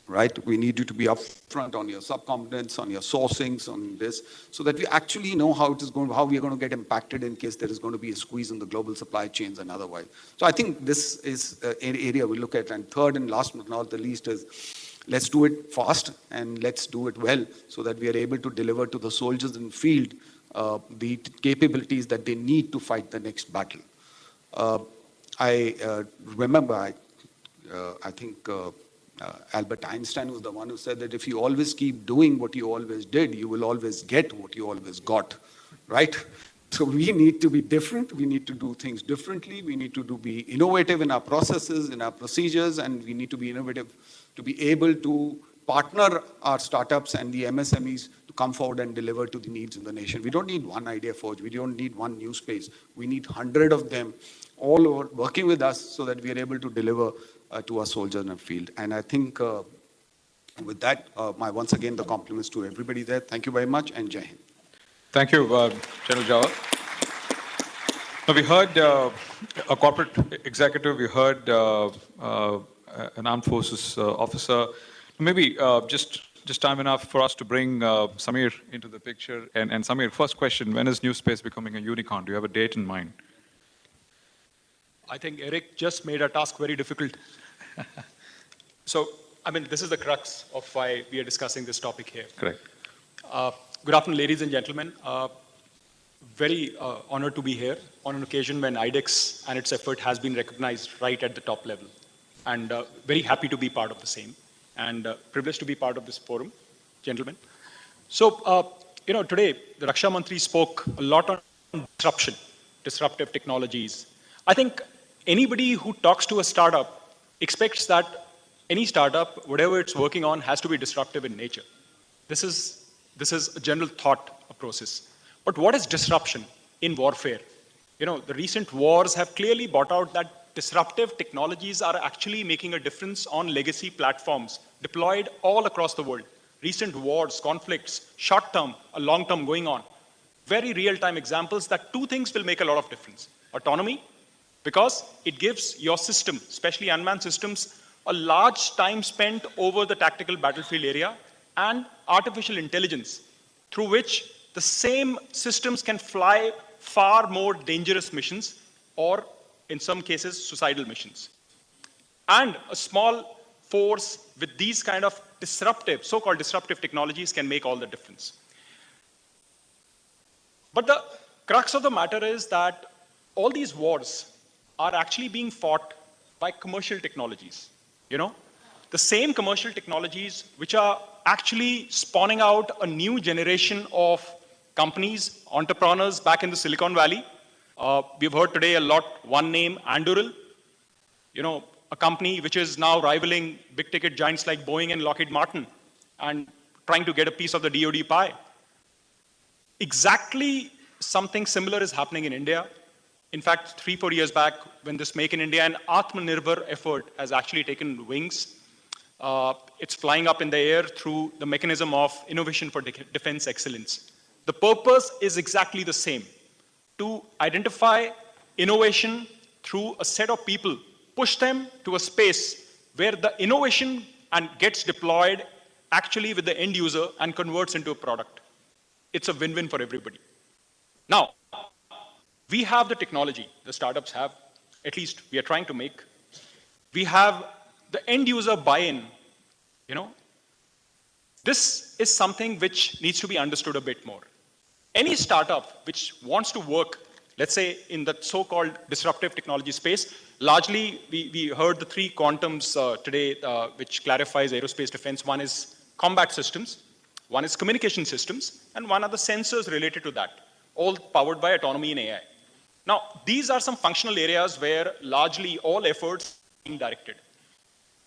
Right? We need you to be upfront on your subcomponents, on your sourcings, on this, so that we actually know how it is going, how we are going to get impacted in case there is going to be a squeeze in the global supply chains and otherwise. So I think this is an area we look at. And third and last but not the least is, let's do it fast and let's do it well, so that we are able to deliver to the soldiers in the field the capabilities that they need to fight the next battle. I remember, I think. Albert Einstein was the one who said that if you always keep doing what you always did, you will always get what you always got, right? So we need to be different. We need to do things differently. We need to be innovative in our processes, in our procedures, and we need to be innovative to be able to partner our startups and the MSMEs to come forward and deliver to the needs of the nation. We don't need one idea forge. We don't need one new space. We need 100 of them all over working with us so that we are able to deliver to our soldiers in the field. And I think with that, once again, the compliments to everybody there. Thank you very much, and Jai Hind. Thank you, General Jawar. Now, we heard a corporate executive, we heard an armed forces officer. Maybe just time enough for us to bring Samir into the picture. And Samir, first question, when is New Space becoming a unicorn? Do you have a date in mind? I think Eric just made our task very difficult. So, I mean, this is the crux of why we are discussing this topic here. Correct. Good afternoon, ladies and gentlemen. Very honored to be here on an occasion when iDEX and its effort has been recognized right at the top level. And very happy to be part of the same. And privileged to be part of this forum, gentlemen. So, today, the Raksha Mantri spoke a lot on disruption, disruptive technologies. I think anybody who talks to a startup expects that any startup, whatever it's working on, has to be disruptive in nature. This is a general thought process. But what is disruption in warfare? The recent wars have clearly brought out that disruptive technologies are actually making a difference on legacy platforms deployed all across the world. Recent wars, conflicts, short-term, or long-term going on. Very real-time examples that two things will make a lot of difference. Autonomy, because it gives your system, especially unmanned systems, a large time spent over the tactical battlefield area, and artificial intelligence, through which the same systems can fly far more dangerous missions, or in some cases, suicidal missions. And a small force with these kind of disruptive, so-called disruptive technologies can make all the difference. But the crux of the matter is that all these wars are actually being fought by commercial technologies. The same commercial technologies which are actually spawning out a new generation of companies, entrepreneurs back in the Silicon Valley. We've heard today a lot, one name, Anduril, a company which is now rivaling big ticket giants like Boeing and Lockheed Martin and trying to get a piece of the DoD pie. Exactly something similar is happening in India. In fact, 3-4 years back, when this Make in India and Atmanirbhar effort has actually taken wings, it's flying up in the air through the mechanism of innovation for defense excellence. The purpose is exactly the same, to identify innovation through a set of people, push them to a space where the innovation gets deployed actually with the end user and converts into a product. It's a win-win for everybody. Now, we have the technology, the startups have, at least we are trying to make. We have the end user buy-in, This is something which needs to be understood a bit more. Any startup which wants to work, let's say in the so-called disruptive technology space, largely we heard the three quantums today which clarifies aerospace defense. One is combat systems, one is communication systems, and one are the sensors related to that, all powered by autonomy and AI. Now, these are some functional areas where largely all efforts are being directed.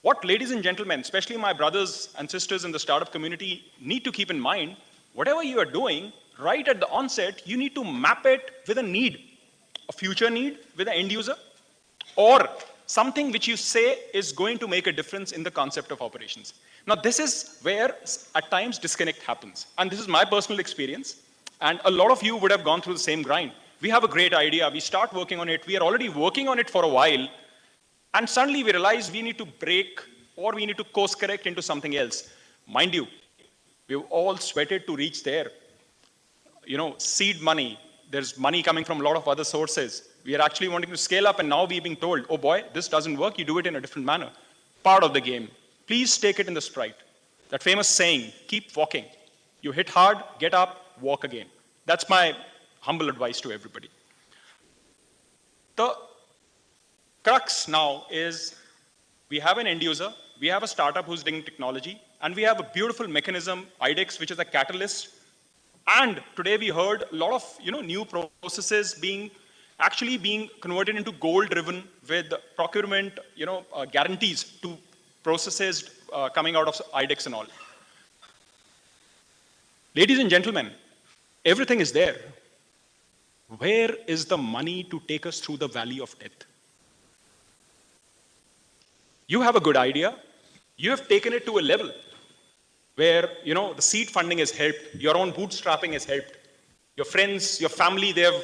What, ladies and gentlemen, especially my brothers and sisters in the startup community, need to keep in mind, whatever you are doing, right at the onset, you need to map it with a need, a future need with an end user, or something which you say is going to make a difference in the concept of operations. Now, this is where at times disconnect happens. And this is my personal experience. And a lot of you would have gone through the same grind. We have a great idea. We start working on it. We are already working on it for a while. And suddenly we realize we need to break or we need to course correct into something else. Mind you, we've all sweated to reach there. You know, seed money. There's money coming from a lot of other sources. We are actually wanting to scale up, and now we're being told, oh boy, this doesn't work. You do it in a different manner. Part of the game. Please take it in the stride. That famous saying, keep walking. You hit hard, get up, walk again. That's my humble advice to everybody. The crux now is we have an end user, we have a startup who's doing technology, and we have a beautiful mechanism, iDEX, which is a catalyst. And today we heard a lot of new processes being converted into goal-driven with procurement guarantees to processes coming out of iDEX and all. Ladies and gentlemen, everything is there. Where is the money to take us through the valley of death? You have a good idea. You have taken it to a level where, the seed funding has helped, your own bootstrapping has helped, your friends, your family, they have,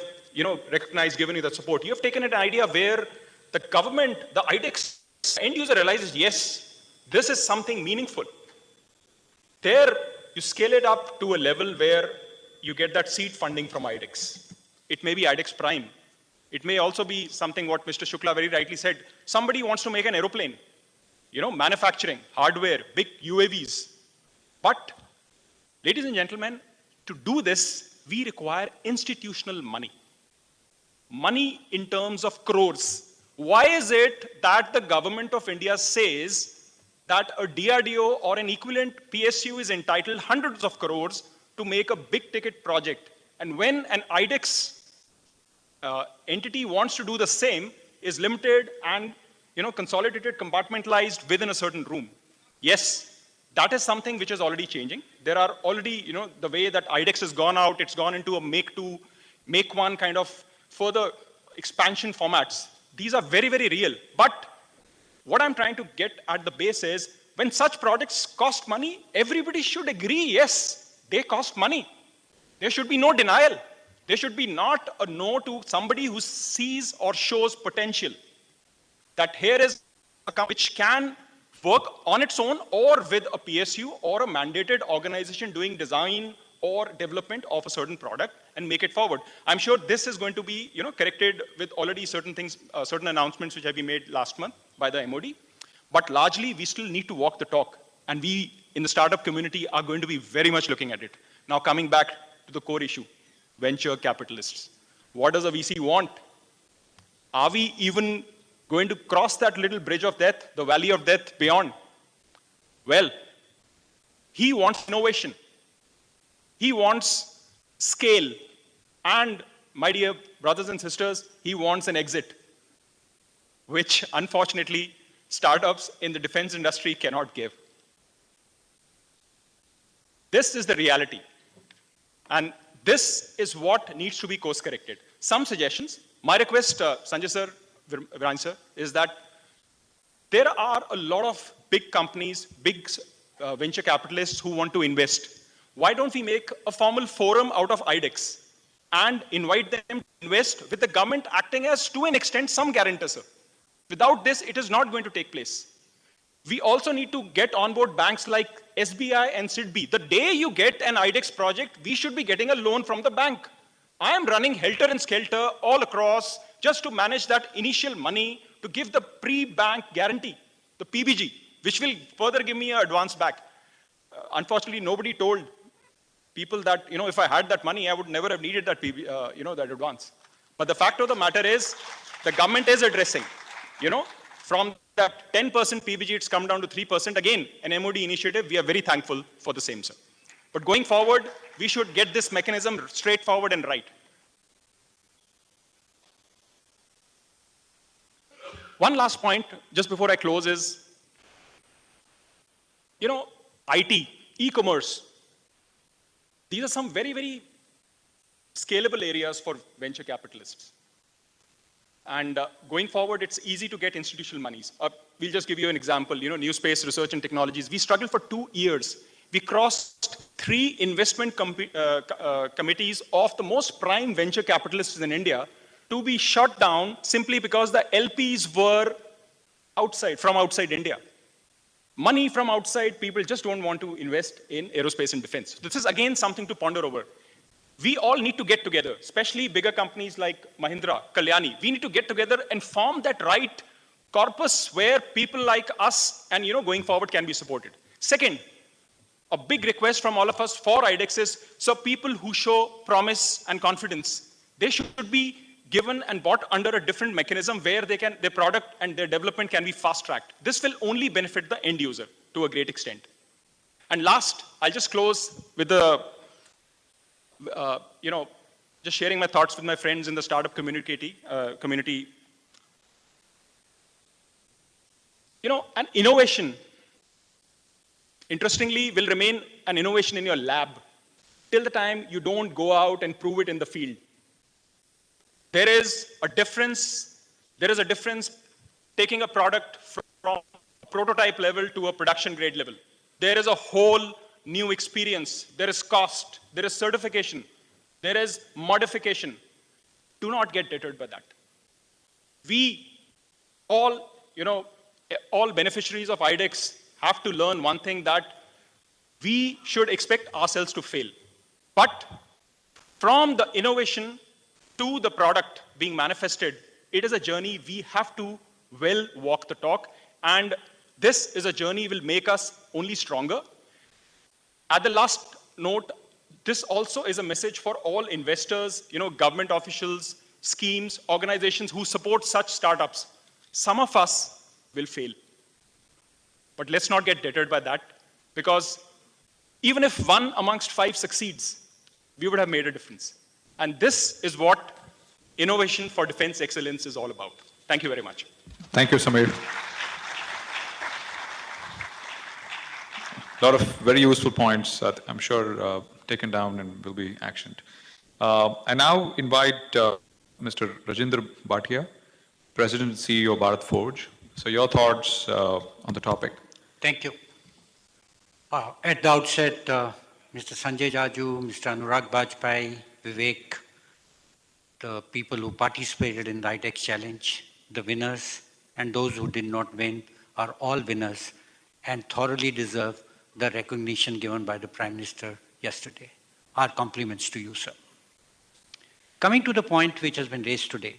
recognized, given you that support. You have taken an idea where the government, the iDEX end user realizes, yes, this is something meaningful. There, you scale it up to a level where you get that seed funding from iDEX. It may be iDEX-Prime. It may also be something what Mr. Shukla very rightly said. Somebody wants to make an aeroplane, manufacturing, hardware, big UAVs. But, ladies and gentlemen, to do this, we require institutional money. Money in terms of crores. Why is it that the government of India says that a DRDO or an equivalent PSU is entitled hundreds of crores to make a big ticket project? And when an iDEX entity wants to do the same, is limited and consolidated, compartmentalized within a certain room. Yes, that is something which is already changing. There are already, the way that iDEX has gone out, it's gone into a make-two, make-one kind of further expansion formats. These are very, very real. But what I'm trying to get at the base is, when such projects cost money, everybody should agree, yes, they cost money. There should be no denial. There should be not a no to somebody who sees or shows potential. That here is a company which can work on its own or with a PSU or a mandated organization doing design or development of a certain product and make it forward. I'm sure this is going to be corrected with already certain things, certain announcements which have been made last month by the MOD. But largely, we still need to walk the talk. And we, in the startup community, are going to be very much looking at it. Now, coming back to the core issue, venture capitalists. What does a VC want? Are we even going to cross that little bridge of death, the valley of death beyond? Well, he wants innovation. He wants scale. And, my dear brothers and sisters, he wants an exit, which unfortunately startups in the defense industry cannot give. This is the reality. And this is what needs to be course corrected. Some suggestions. My request, Sanjay sir, Viran sir, is that there are a lot of big companies, big venture capitalists who want to invest. Why don't we make a formal forum out of iDEX and invite them to invest with the government acting as, to an extent, some guarantor, sir. Without this, it is not going to take place. We also need to get on board banks like SBI and SIDBI. The day you get an iDEX project, we should be getting a loan from the bank. I am running helter and skelter all across just to manage that initial money to give the pre-bank guarantee, the PBG, which will further give me an advance back. Unfortunately, nobody told people that, if I had that money, I would never have needed that that advance. But the fact of the matter is, the government is addressing, from that 10% PBG, it's come down to 3%. Again, an MOD initiative, we are very thankful for the same, sir. But going forward, we should get this mechanism straightforward and right. one last point, just before I close, is, IT, e-commerce. These are some very, very scalable areas for venture capitalists. And going forward, it's easy to get institutional monies. We'll just give you an example, New Space Research and Technologies. We struggled for 2 years. We crossed 3 investment committees of the most prime venture capitalists in India to be shut down simply because the LPs were from outside India. Money from outside, people just don't want to invest in aerospace and defense. This is again something to ponder over. We all need to get together, especially bigger companies like Mahindra, Kalyani. We need to get together and form that right corpus where people like us and going forward can be supported. Second, a big request from all of us for iDEX is, so people who show promise and confidence, they should be given and bought under a different mechanism where their product and their development can be fast-tracked. This will only benefit the end user to a great extent. And last, I'll just close with the, just sharing my thoughts with my friends in the startup community. An innovation, interestingly, will remain an innovation in your lab till the time you don't go out and prove it in the field. There is a difference taking a product from a prototype level to a production grade level. There is a whole new experience. There is cost. There is certification. There is modification. Do not get deterred by that. We all, all beneficiaries of iDEX have to learn one thing, that we should expect ourselves to fail. But from the innovation to the product being manifested, it is a journey we have to well walk the talk. And this is a journey will make us only stronger. At the last note, this also is a message for all investors, government officials, schemes, organizations who support such startups. Some of us will fail. But let's not get deterred by that, because even if 1 amongst 5 succeeds, we would have made a difference. And this is what innovation for defense excellence is all about. Thank you very much. Thank you, Samir. A lot of very useful points that I'm sure taken down and will be actioned. I now invite Mr. Rajendra Bhatia, President and CEO of Bharat Forge. So your thoughts on the topic. Thank you. At the outset, Mr. Sanjay Jaju, Mr. Anurag Bajpai, Vivek, the people who participated in the iDEX challenge, the winners, and those who did not win are all winners and thoroughly deserve the recognition given by the Prime Minister yesterday. Our compliments to you, sir. Coming to the point which has been raised today,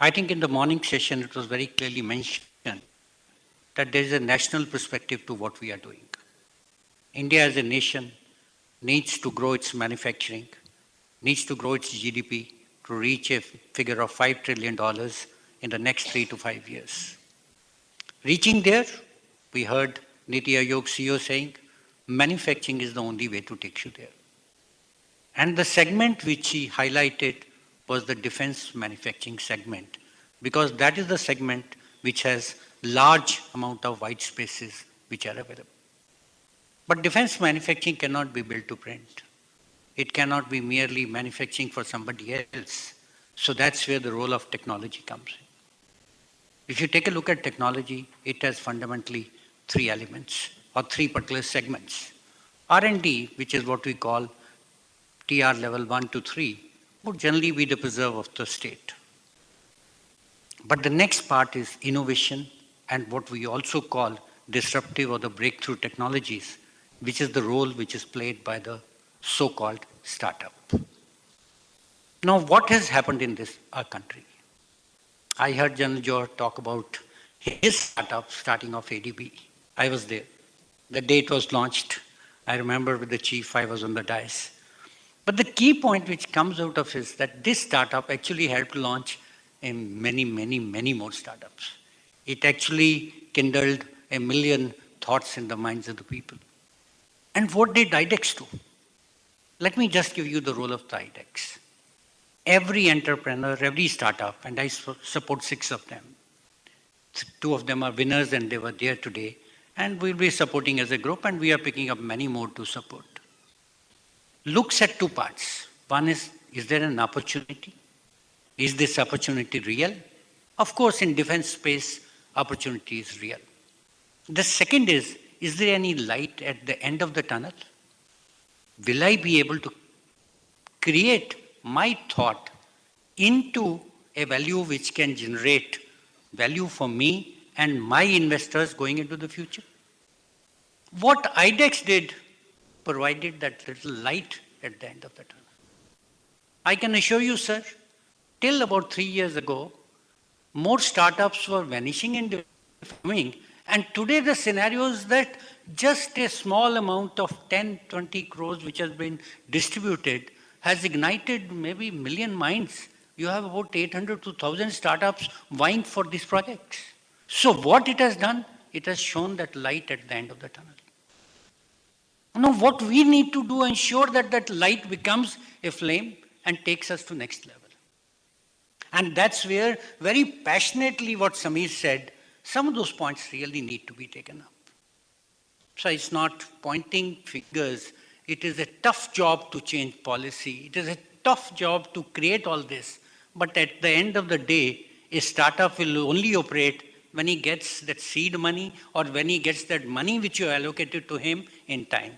I think in the morning session it was very clearly mentioned that there is a national perspective to what we are doing. India as a nation needs to grow its manufacturing, needs to grow its GDP to reach a figure of $5 trillion in the next 3 to 5 years. Reaching there, we heard Niti Aayog CEO saying, manufacturing is the only way to take you there. And the segment which he highlighted was the defense manufacturing segment, because that is the segment which has large amount of white spaces which are available. But defense manufacturing cannot be built to print. It cannot be merely manufacturing for somebody else. So that's where the role of technology comes in. If you take a look at technology, it has fundamentally 3 elements or 3 particular segments. R&D, which is what we call TR level 1 to 3, would generally be the preserve of the state. But the next part is innovation and what we also call disruptive or the breakthrough technologies, which is the role which is played by the so-called startup. Now, what has happened in our country? I heard General Johar talk about his startup starting off ADB. I was there. The day it was launched, I remember with the chief, I was on the dais. But the key point which comes out of is that this startup actually helped launch many more startups. It actually kindled 1 million thoughts in the minds of the people. And what did iDEX do? Let me just give you the role of the iDEX. Every entrepreneur, every startup, and I support 6 of them, Two of them are winners and they were there today. And we'll be supporting as a group, and we are picking up many more to support. Looks at two parts. One is there an opportunity? Is this opportunity real? Of course, in defense space, opportunity is real. The second is there any light at the end of the tunnel? Will I be able to create my thought into a value which can generate value for me and my investors going into the future? What iDEX did provided that little light at the end of the tunnel. I can assure you, sir, till about 3 years ago, more startups were vanishing and becoming, and today the scenario is that just a small amount of 10, 20 crores which has been distributed has ignited maybe million minds. You have about 800 to 1,000 startups vying for these projects. So what it has done, it has shown that light at the end of the tunnel. Now what we need to do, ensure that that light becomes a flame and takes us to next level. And that's where very passionately what Samir said, some of those points really need to be taken up. So it's not pointing fingers. It is a tough job to change policy. It is a tough job to create all this. But at the end of the day, a startup will only operate when he gets that seed money or when he gets that money which you allocated to him in time.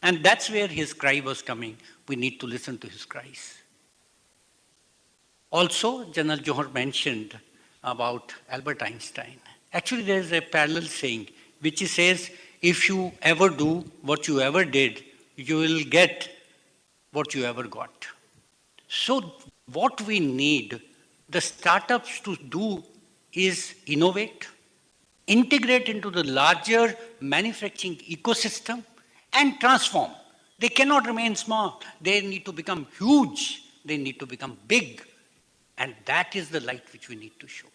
And that's where his cry was coming. We need to listen to his cries. Also, General Johar mentioned about Albert Einstein. Actually, there is a parallel saying which says, if you ever do what you ever did, you will get what you ever got. So what we need the startups to do is innovate, integrate into the larger manufacturing ecosystem, and transform. They cannot remain small. They need to become huge. They need to become big. And that is the light which we need to show.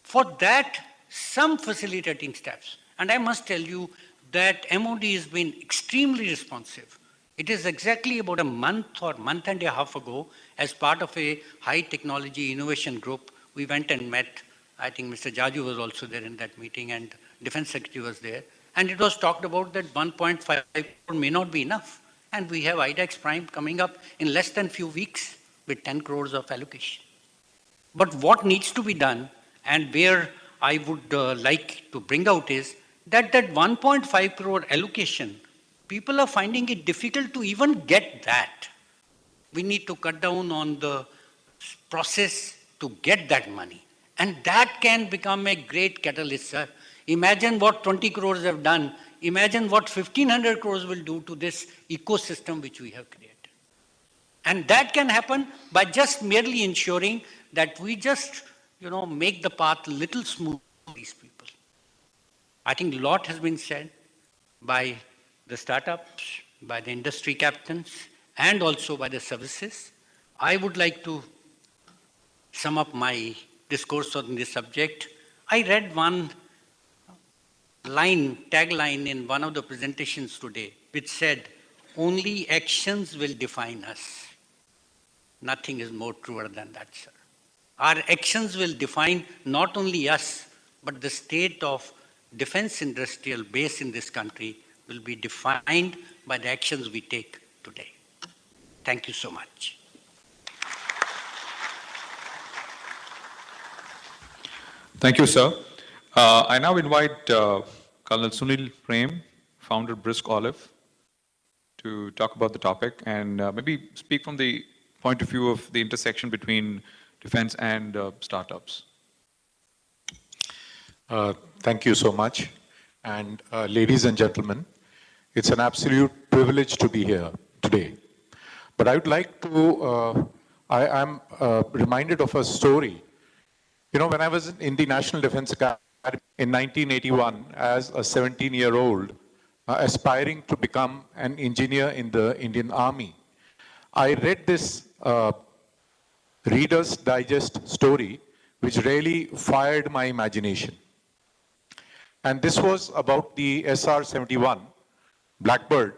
For that, some facilitating steps. And I must tell you that MOD has been extremely responsive. It is exactly about a month or month and a half ago, as part of a high technology innovation group, we went and met. I think Mr. Jaju was also there in that meeting, and Defense Secretary was there. And it was talked about that 1.5 crore may not be enough. And we have iDEX-Prime coming up in less than few weeks with 10 crores of allocation. But what needs to be done, and where I would like to bring out is that 1.5 crore allocation, people are finding it difficult to even get that. We need to cut down on the process to get that money. And that can become a great catalyst, sir. Imagine what 20 crores have done. Imagine what 1,500 crores will do to this ecosystem which we have created. And that can happen by just merely ensuring that we just, make the path a little smooth for these people. I think a lot has been said by the startups, by the industry captains, and also by the services. I would like to sum up my discourse on this subject. I read one tagline in one of the presentations today, which said, only actions will define us. Nothing is more truer than that, sir. Our actions will define not only us, but the state of defense industrial base in this country will be defined by the actions we take today. Thank you so much. Thank you, sir. I now invite Colonel Sunil Prem, founder Brisk Olive, to talk about the topic and maybe speak from the point of view of the intersection between defense and startups. Thank you so much. And ladies and gentlemen, it's an absolute privilege to be here today. But I would like to, I'm reminded of a story. When I was in the National Defense Academy in 1981 as a 17-year-old, aspiring to become an engineer in the Indian Army, I read this Reader's Digest story, which really fired my imagination. And this was about the SR-71 Blackbird,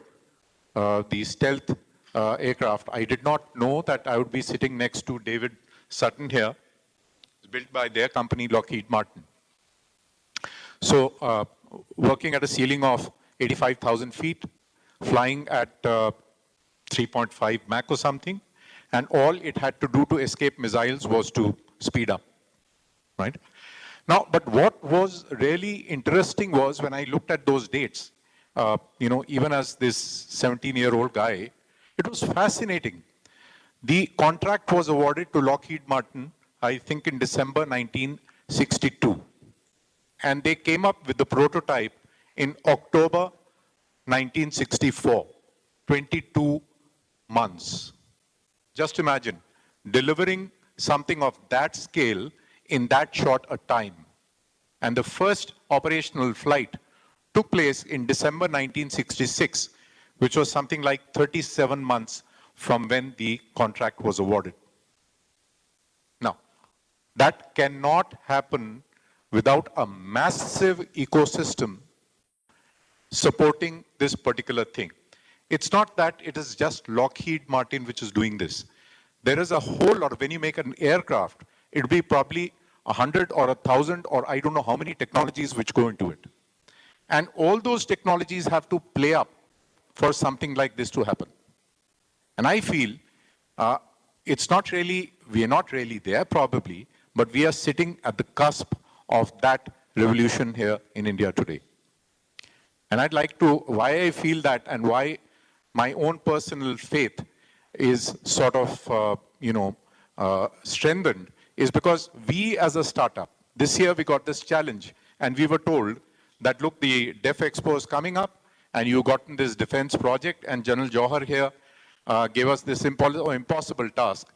the stealth aircraft. I did not know that I would be sitting next to David Sutton here. It's built by their company, Lockheed Martin. So working at a ceiling of 85,000 feet, flying at 3.5 Mach or something, and all it had to do to escape missiles was to speed up, right? Now, but what was really interesting was when I looked at those dates, even as this 17-year-old guy, it was fascinating. The contract was awarded to Lockheed Martin, I think in December 1962. And they came up with the prototype in October 1964, 22 months. Just imagine delivering something of that scale in that short a time. And the first operational flight took place in December 1966, which was something like 37 months from when the contract was awarded. Now, that cannot happen without a massive ecosystem supporting this particular thing. It's not that it is just Lockheed Martin which is doing this. There is a whole lot of, when you make an aircraft, it'll be probably 100 or 1,000 or I don't know how many technologies which go into it. And all those technologies have to play up for something like this to happen. And I feel it's not really, we are not really there probably, but we are sitting at the cusp of that revolution here in India today. And I'd like to, why I feel that and why my own personal faith is sort of, strengthened is because we as a startup, this year we got this challenge and we were told that, look, the Def Expo is coming up and you've gotten this defense project and General Jauhar here gave us this impossible task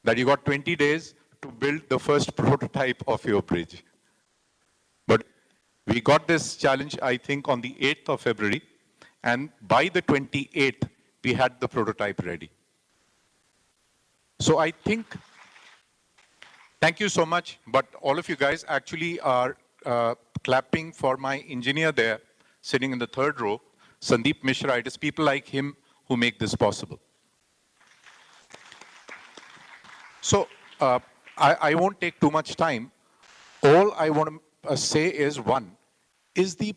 that you got 20 days to build the first prototype of your bridge. But we got this challenge, I think, on the 8th of February, and by the 28th, we had the prototype ready. So I think, thank you so much, but all of you guys actually are clapping for my engineer there, sitting in the third row, Sandeep Mishra. It is people like him who make this possible. So I won't take too much time. All I want to say is one, is the,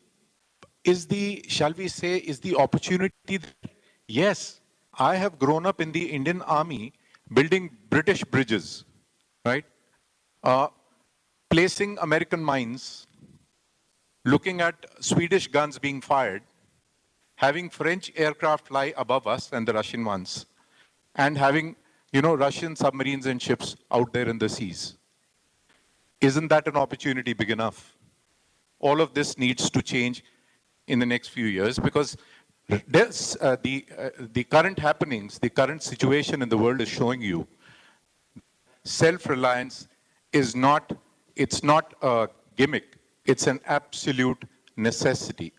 shall we say, is the opportunity. Yes, I have grown up in the Indian Army building British bridges, right? Placing American mines, looking at Swedish guns being fired, having French aircraft fly above us and the Russian ones, and having, Russian submarines and ships out there in the seas. Isn't that an opportunity big enough? All of this needs to change in the next few years because the current happenings, the current situation in the world is showing you self-reliance is not, it's not a gimmick, it's an absolute necessity.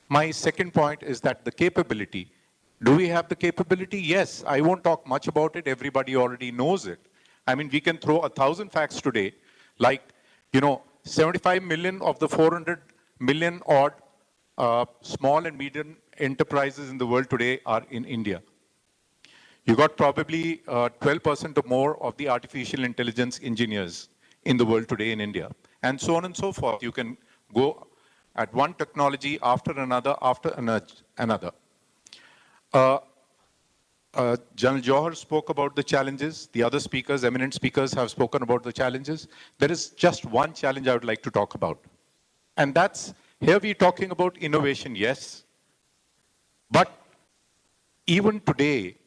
My second point is that the capability. Do we have the capability? Yes. I won't talk much about it. Everybody already knows it. I mean, we can throw 1,000 facts today, like, 75 million of the 400 million odd small and medium enterprises in the world today are in India. You got probably 12% or more of the artificial intelligence engineers in the world today in India, and so on and so forth. You can go at one technology after another, General Jauhar spoke about the challenges. The other speakers, eminent speakers, have spoken about the challenges. There is just one challenge I would like to talk about. And that's, here we're talking about innovation, yes. But even today,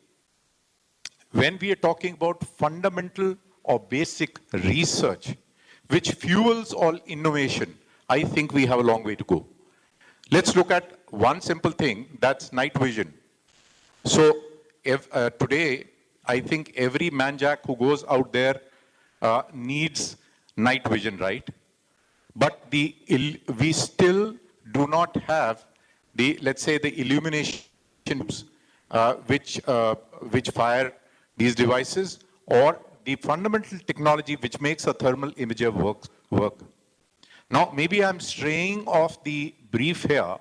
when we are talking about fundamental or basic research, which fuels all innovation, I think we have a long way to go. Let's look at one simple thing, that's night vision. So if, today, I think every manjack who goes out there needs night vision, right? But we still do not have the, let's say, the illumination which fire these devices, or the fundamental technology which makes a thermal imager work. Now, maybe I'm straying off the brief here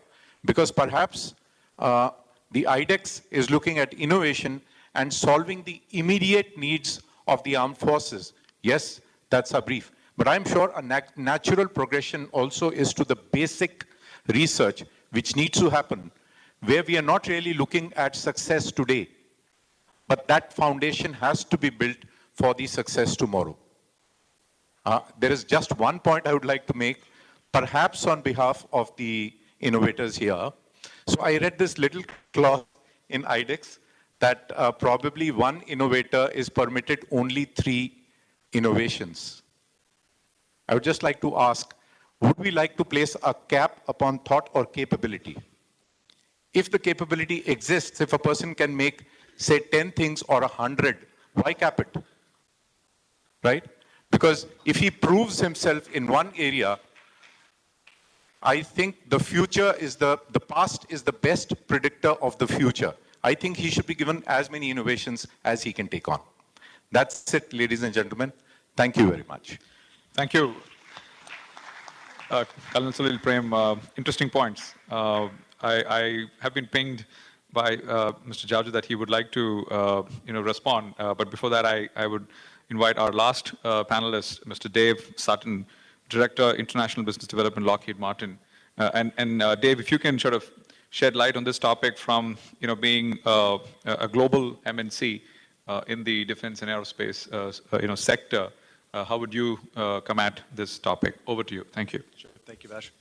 because perhaps the iDEX is looking at innovation and solving the immediate needs of the armed forces. Yes, that's our brief. But I'm sure a natural progression also is to the basic research which needs to happen, where we are not really looking at success today, but that foundation has to be built for the success tomorrow. There is just one point I would like to make, perhaps on behalf of the innovators here. So I read this little clause in iDEX that probably one innovator is permitted only 3 innovations. I would just like to ask, would we like to place a cap upon thought or capability? If the capability exists, if a person can make, say, 10 things or 100, why cap it? Right? Because if he proves himself in one area, I think the future is the past is the best predictor of the future. I think he should be given as many innovations as he can take on. That's it, ladies and gentlemen. Thank you very much. Thank you. Kalan Salil Prem, interesting points. I have been pinged by Mr. Jaju that he would like to respond. But before that, I would invite our last panelist, Mr. Dave Sutton, Director, International Business Development, Lockheed Martin. And Dave, if you can sort of shed light on this topic from being a global MNC in the defense and aerospace sector, how would you come at this topic? Over to you. Thank you. Sure. Thank you, Vash.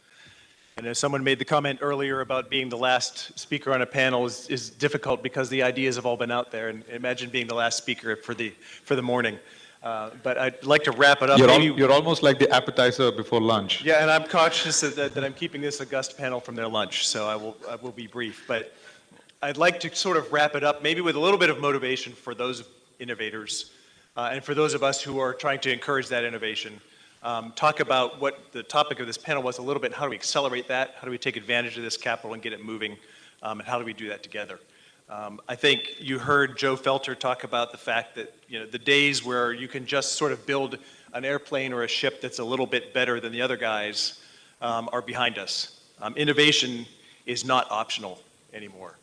And as someone made the comment earlier about being the last speaker on a panel is difficult because the ideas have all been out there. And imagine being the last speaker for the morning. But I'd like to wrap it up. You're almost like the appetizer before lunch. Yeah, and I'm conscious that I'm keeping this august panel from their lunch, so I will be brief. But I'd like to sort of wrap it up, maybe with a little bit of motivation for those innovators and for those of us who are trying to encourage that innovation. Talk about what the topic of this panel was a little bit. How do we accelerate that? How do we take advantage of this capital and get it moving? And how do we do that together? I think you heard Joe Felter talk about the fact that the days where you can just sort of build an airplane or a ship that's a little bit better than the other guys are behind us. Innovation is not optional anymore,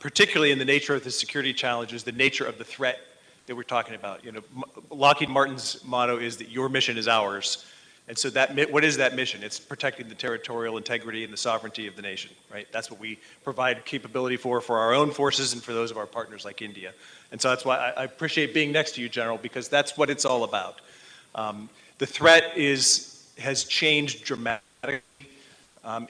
particularly in the nature of the security challenges, the nature of the threat that we're talking about. Lockheed Martin's motto is that your mission is ours. And so what is that mission? It's protecting the territorial integrity and the sovereignty of the nation, right? That's what we provide capability for our own forces and for those of our partners like India. And so that's why I appreciate being next to you, General, because that's what it's all about. The threat has changed dramatically.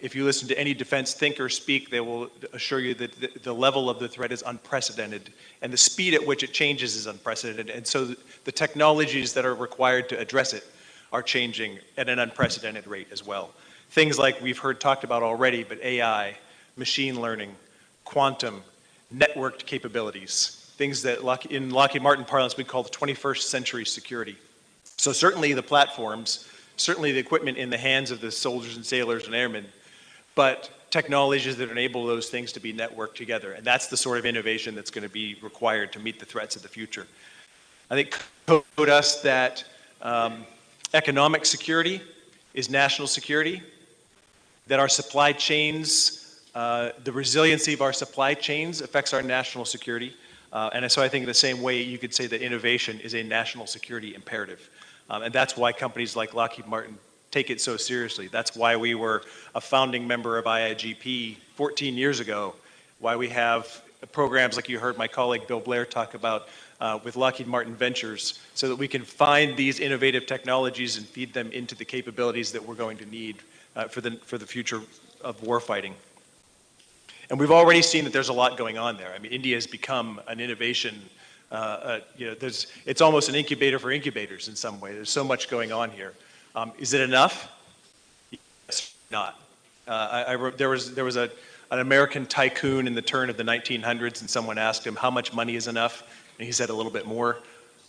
If you listen to any defense thinker speak, they will assure you that the level of the threat is unprecedented, and the speed at which it changes is unprecedented. And so the technologies that are required to address it are changing at an unprecedented rate as well. Things like we've heard talked about already, but AI, machine learning, quantum, networked capabilities, things that in Lockheed Martin parlance we call the 21st century security. So certainly the platforms, certainly the equipment in the hands of the soldiers and sailors and airmen, but technologies that enable those things to be networked together. And that's the sort of innovation that's going to be required to meet the threats of the future. I think told us that economic security is national security, that our supply chains, the resiliency of our supply chains affects our national security. And so I think in the same way you could say that innovation is a national security imperative. And that's why companies like Lockheed Martin take it so seriously. That's why we were a founding member of IIGP 14 years ago, why we have programs like you heard my colleague Bill Blair talk about with Lockheed Martin Ventures, so that we can find these innovative technologies and feed them into the capabilities that we're going to need for the future of warfighting. And we've already seen that there's a lot going on there. I mean, India has become an innovation, it's almost an incubator for incubators in some way. There's so much going on here. Is it enough? Yes, not. There was an American tycoon in the turn of the 1900s, and someone asked him how much money is enough, and he said a little bit more.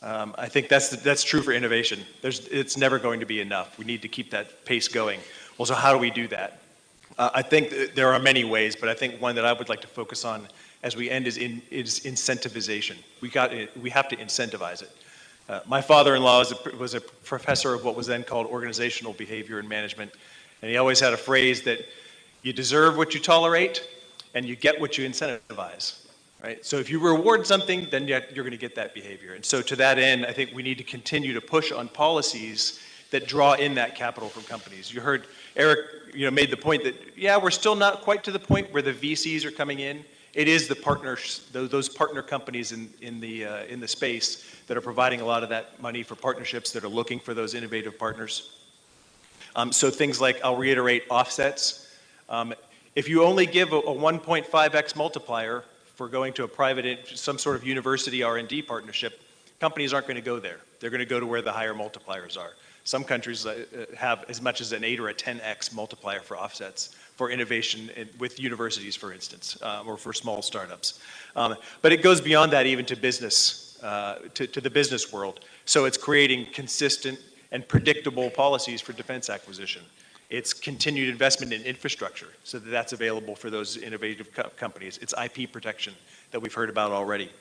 I think that's true for innovation. It's never going to be enough. We need to keep that pace going. Well, so how do we do that? I think there are many ways, but I think one that I would like to focus on as we end is incentivization. We have to incentivize it. My father-in-law was a professor of what was then called organizational behavior and management, and he always had a phrase that you deserve what you tolerate, and you get what you incentivize. Right? So if you reward something, then you're going to get that behavior. And so to that end, I think we need to continue to push on policies that draw in that capital from companies. You heard Eric, made the point that, yeah, we're still not quite to the point where the VCs are coming in. It is the partners, those partner companies in the space that are providing a lot of that money for partnerships that are looking for those innovative partners. So things like, I'll reiterate, offsets. If you only give a 1.5x multiplier for going to a private, some sort of university R&D partnership, companies aren't going to go there. They're going to go to where the higher multipliers are. Some countries have as much as an 8 or a 10x multiplier for offsets for innovation with universities, for instance, or for small startups. But it goes beyond that even to business, to the business world. So it's creating consistent and predictable policies for defense acquisition. It's continued investment in infrastructure so that that's available for those innovative companies. It's IP protection that we've heard about already.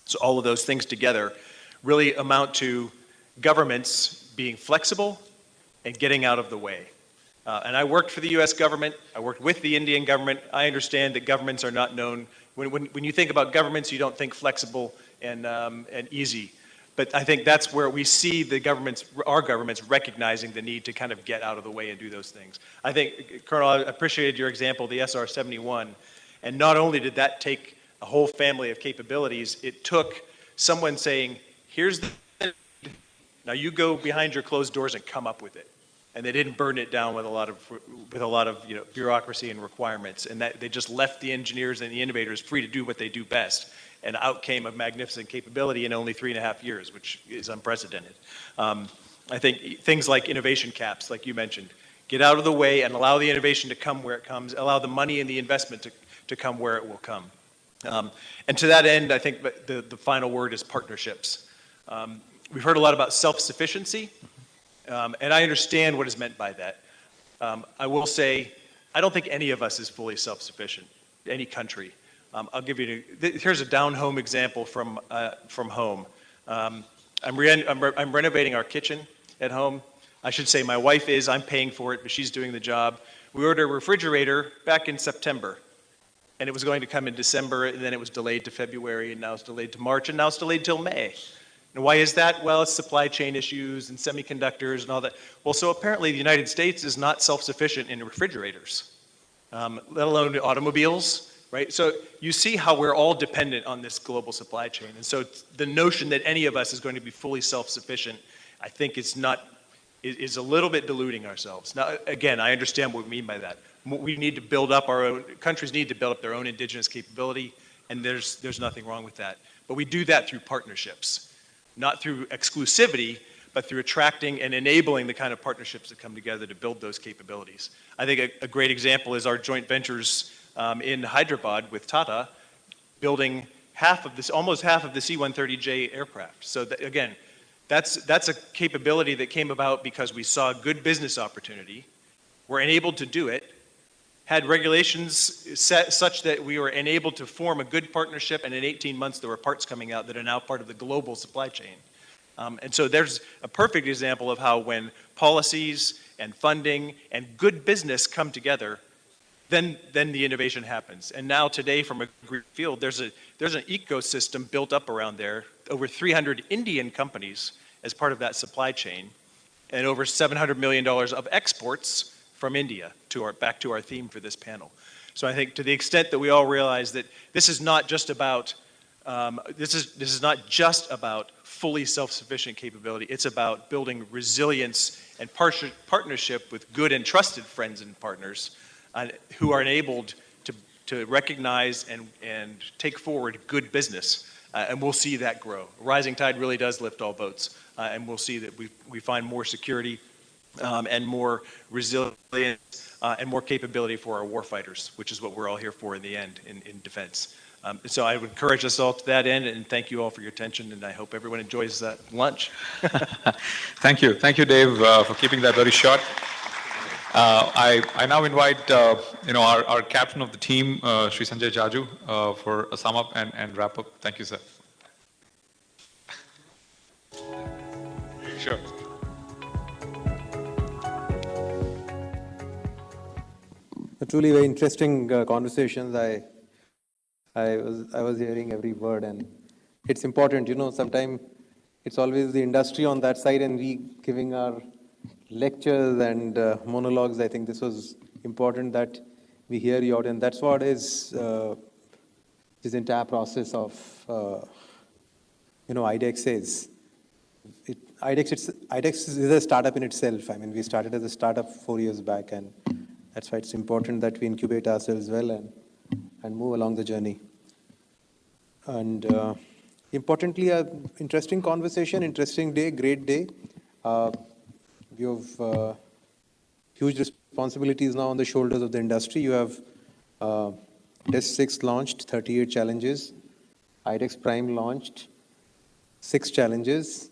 So all of those things together really amount to governments being flexible and getting out of the way. And I worked for the US government, I worked with the Indian government. I understand that governments are not known, when you think about governments, you don't think flexible and easy. But I think that's where we see the governments, our governments, recognizing the need to kind of get out of the way and do those things. I think, Colonel, I appreciated your example, the SR-71. And not only did that take a whole family of capabilities, it took someone saying, here's the, now you go behind your closed doors and come up with it. And they didn't burn it down with a lot of bureaucracy and requirements. And that they just left the engineers and the innovators free to do what they do best. And out came a magnificent capability in only 3.5 years, which is unprecedented. I think things like innovation caps, like you mentioned, get out of the way and allow the innovation to come where it comes, allow the money and the investment to come where it will come. And to that end, I think the final word is partnerships. We've heard a lot about self-sufficiency, and I understand what is meant by that. I will say, I don't think any of us is fully self-sufficient, any country. I'll give you, here's a down-home example from home. I'm renovating our kitchen at home. I should say my wife is, I'm paying for it, but she's doing the job. We ordered a refrigerator back in September, and it was going to come in December, and then it was delayed to February, and now it's delayed to March, and now it's delayed till May. And why is that? Well, it's supply chain issues and semiconductors and all that. Well, so apparently the United States is not self-sufficient in refrigerators, let alone automobiles. Right? So you see how we're all dependent on this global supply chain. And so the notion that any of us is going to be fully self-sufficient, I think is a little bit deluding ourselves. Now, again, I understand what we mean by that. We need to build up our own, countries need to build up their own indigenous capability, and there's nothing wrong with that. But we do that through partnerships, not through exclusivity, but through attracting and enabling the kind of partnerships that come together to build those capabilities. I think a great example is our joint ventures in Hyderabad with Tata, building almost half of the C-130J aircraft. So that, again, that's a capability that came about because we saw a good business opportunity, were enabled to do it, had regulations set such that we were enabled to form a good partnership, and in 18 months there were parts coming out that are now part of the global supply chain. And so there's a perfect example of how when policies and funding and good business come together, then the innovation happens. And now today from a green field, there's an ecosystem built up around there, over 300 Indian companies as part of that supply chain, and over $700 million of exports from India back to our theme for this panel. So I think to the extent that we all realize that this is not just about this is not just about fully self-sufficient capability, it's about building resilience and partnership with good and trusted friends and partners who are enabled to recognize and take forward good business. And we'll see that grow. Rising tide really does lift all boats. And we'll see that we find more security and more resilience and more capability for our warfighters, which is what we're all here for in the end in defense. So I would encourage us all to that end, and thank you all for your attention, and I hope everyone enjoys that lunch. Thank you. Thank you, Dave, for keeping that very short. I now invite our captain of the team, Sri Sanjay Jaju, for a sum up and wrap up. Thank you, sir. Sure. Truly very interesting conversations. I was hearing every word, and it's important, sometimes it's always the industry on that side and we giving our lectures and monologues. I think this was important that we hear you out, and that's what is this entire process of iDEX is. iDEX is a startup in itself. I mean, we started as a startup 4 years back, and that's why it's important that we incubate ourselves well and move along the journey. And importantly, interesting conversation, interesting day, great day. You have huge responsibilities now on the shoulders of the industry. You have DES 6 launched, 38 challenges. iDEX-Prime launched, 6 challenges.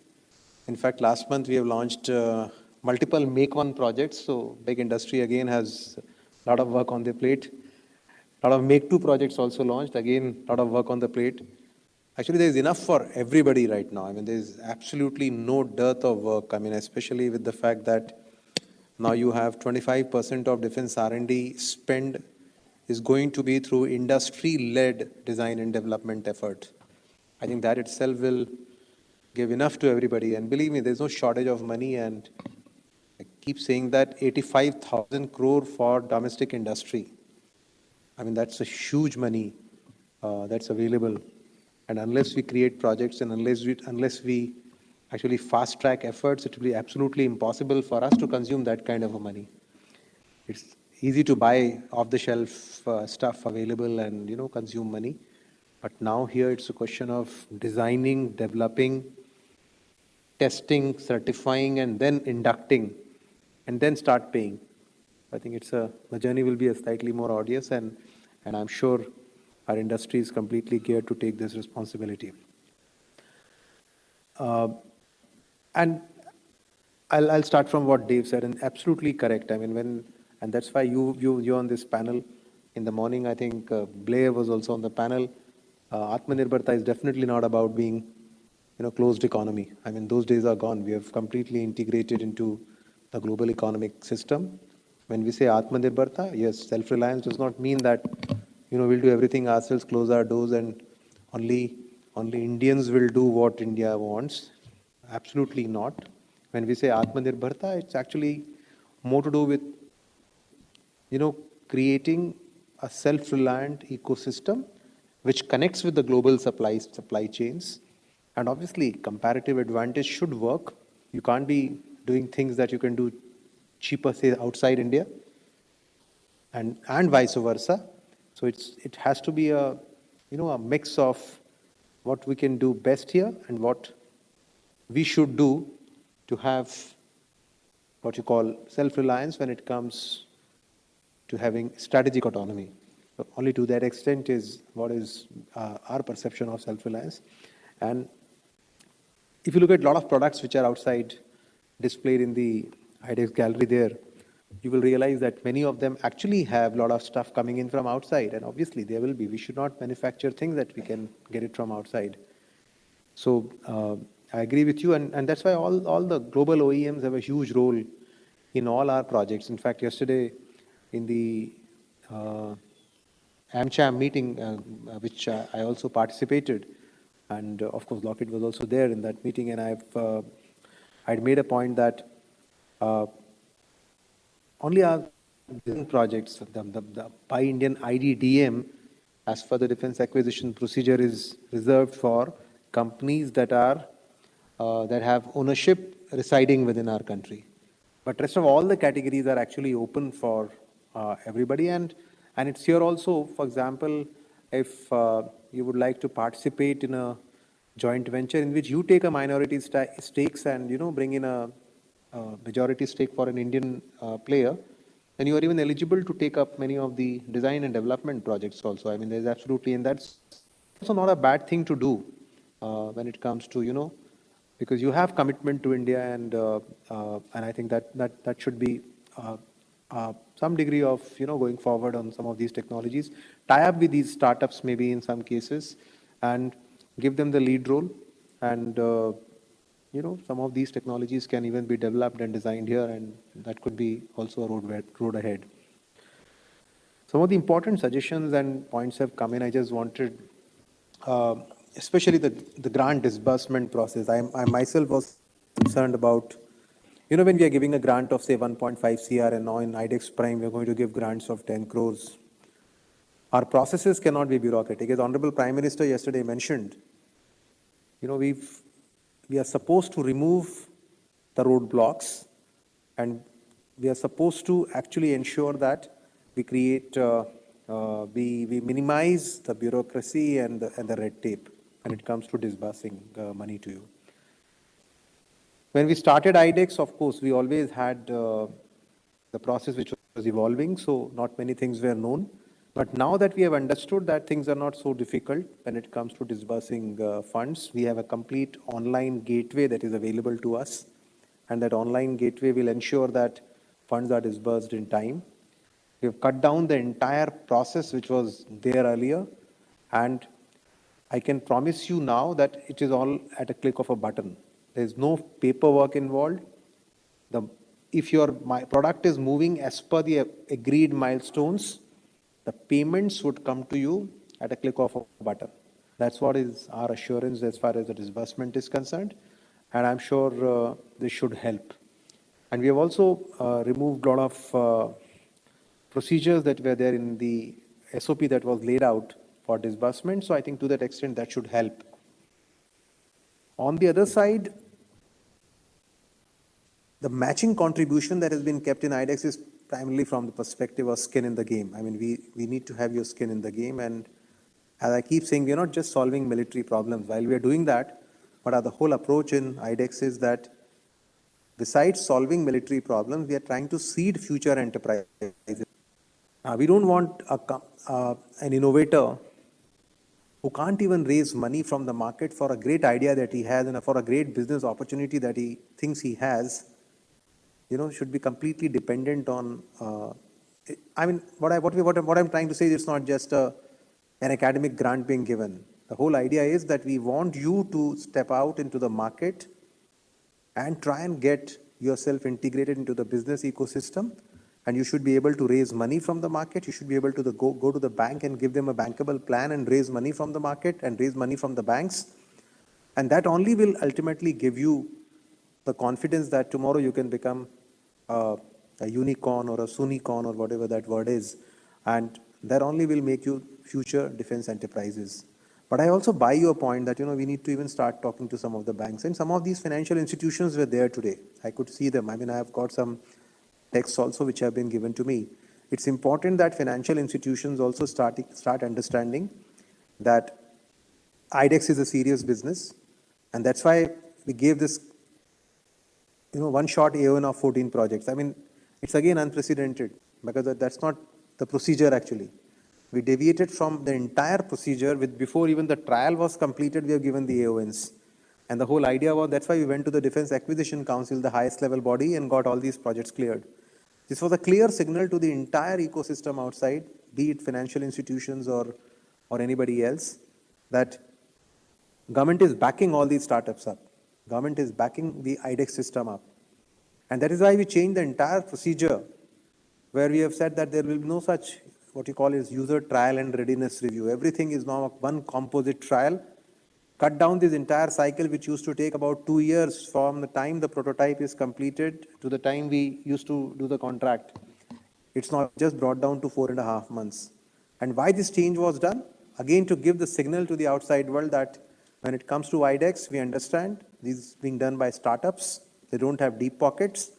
In fact, last month we have launched multiple Make One projects. So big industry again has a lot of work on their plate. A lot of Make Two projects also launched. Again, a lot of work on the plate. Actually, there is enough for everybody right now. I mean, there is absolutely no dearth of work. I mean, especially with the fact that now you have 25% of defense R&D spend is going to be through industry-led design and development effort. I think that itself will give enough to everybody. And believe me, there's no shortage of money. And I keep saying that 85,000 crore for domestic industry. I mean, that's a huge money that's available. And unless we create projects and unless we actually fast track efforts, it will be absolutely impossible for us to consume that kind of money. It's easy to buy off-the-shelf stuff available and consume money. But now here it's a question of designing, developing, testing, certifying, and then inducting, and then start paying. I think the journey will be a slightly more arduous, and I'm sure our industry is completely geared to take this responsibility. And I'll start from what Dave said, and absolutely correct. I mean, and that's why you on this panel in the morning. I think Blair was also on the panel. Atmanirbharta is definitely not about being, closed economy. I mean, those days are gone. We have completely integrated into the global economic system. When we say Atmanirbharta, yes, self-reliance does not mean that, we'll do everything ourselves, close our doors, and only Indians will do what India wants. Absolutely not. When we say Atmanirbharta, it's actually more to do with, creating a self-reliant ecosystem which connects with the global supply chains. And obviously, comparative advantage should work. You can't be doing things that you can do cheaper, say, outside India, and vice versa. So it has to be a mix of what we can do best here and what we should do to have what you call self-reliance when it comes to having strategic autonomy. So only to that extent is what is our perception of self-reliance. And if you look at a lot of products which are outside displayed in the iDEX gallery there, you will realize that many of them actually have a lot of stuff coming in from outside. And obviously there will be. We should not manufacture things that we can get it from outside. So I agree with you. And that's why all the global OEMs have a huge role in all our projects. In fact, yesterday in the AmCham meeting, which I also participated, and of course Lockheed was also there in that meeting, and I'd made a point that only our projects, the Buy Indian IDDM, as per the defense acquisition procedure, is reserved for companies that have ownership residing within our country. But rest of all the categories are actually open for everybody. And it's here also, for example, if you would like to participate in a joint venture in which you take a minority stakes and bring in a majority stake for an Indian player, then you are even eligible to take up many of the design and development projects also. I mean, there's absolutely, and that's also not a bad thing to do when it comes to, because you have commitment to India, and I think that should be some degree of, going forward on some of these technologies. Tie up with these startups maybe in some cases and give them the lead role. And, some of these technologies can even be developed and designed here, and that could be also a road ahead. Some of the important suggestions and points have come in. I just wanted, especially the grant disbursement process. I myself was concerned about You know, when we are giving a grant of say 1.5 CR and now in iDEX-Prime, we're going to give grants of 10 crores. Our processes cannot be bureaucratic. As Honorable Prime Minister yesterday mentioned, you know, we are supposed to remove the roadblocks and we are supposed to actually ensure that we create, we minimize the bureaucracy and the red tape when it comes to disbursing money to you. When we started iDEX, of course, we always had the process which was evolving, so not many things were known. But now that we have understood that things are not so difficult when it comes to disbursing funds, we have a complete online gateway that is available to us. And that online gateway will ensure that funds are disbursed in time. We have cut down the entire process which was there earlier. And I can promise you now that it is all at a click of a button. There is no paperwork involved. If your product is moving as per the agreed milestones, the payments would come to you at a click of a button. That's what is our assurance as far as the disbursement is concerned. And I'm sure this should help. And we have also removed a lot of procedures that were there in the SOP that was laid out for disbursement. So I think to that extent that should help. On the other side, the matching contribution that has been kept in iDEX is primarily from the perspective of skin in the game. I mean, we need to have your skin in the game. And as I keep saying, we're not just solving military problems. While we are doing that, but the whole approach in iDEX is that besides solving military problems, we are trying to seed future enterprises. We don't want an innovator who can't even raise money from the market for a great idea that he has and for a great business opportunity that he thinks he has, you know, should be completely dependent on, I mean, what I'm trying to say is it's not just an academic grant being given. The whole idea is that we want you to step out into the market and try and get yourself integrated into the business ecosystem. And you should be able to raise money from the market. You should be able to go to the bank and give them a bankable plan and raise money from the market and raise money from the banks. And that only will ultimately give you the confidence that tomorrow you can become a unicorn or a sunicorn or whatever that word is. And that only will make you future defense enterprises. But I also buy your point that, you know, we need to even start talking to some of the banks. And some of these financial institutions were there today. I could see them. I mean, I have got some texts also which have been given to me. It's important that financial institutions also start understanding that iDEX is a serious business. And that's why we gave this, you know, one-shot AON of 14 projects. I mean, it's again unprecedented because that's not the procedure actually. We deviated from the entire procedure before even the trial was completed, we have given the AONs. And the whole idea was, that's why we went to the Defense Acquisition Council, the highest level body, and got all these projects cleared. This was a clear signal to the entire ecosystem outside, be it financial institutions or anybody else, that government is backing all these startups up. Government is backing the iDEX system up. And that is why we changed the entire procedure, where we have said that there will be no such, what you call is user trial and readiness review. Everything is now one composite trial. Cut down this entire cycle, which used to take about 2 years from the time the prototype is completed to the time we used to do the contract. It's not just brought down to 4.5 months. And why this change was done? Again, to give the signal to the outside world that when it comes to iDEX, we understand this is being done by startups. They don't have deep pockets.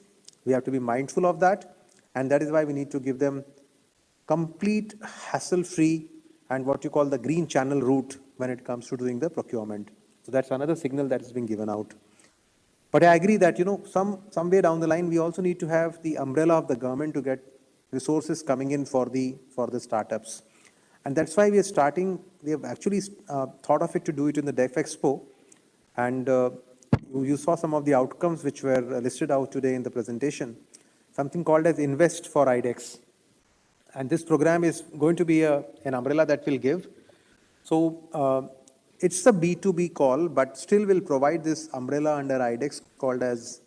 We have to be mindful of that. And that is why we need to give them complete hassle-free and what you call the green channel route when it comes to doing the procurement. So that's another signal that is being given out. But I agree that, you know, somewhere down the line, we also need to have the umbrella of the government to get resources coming in for the startups. And that's why we are starting, we have actually thought of it to do it in the DEF Expo. And you saw some of the outcomes which were listed out today in the presentation. Something called as Invest for iDEX. And this program is going to be an umbrella that will give. So it's a B2B call, but still will provide this umbrella under iDEX called as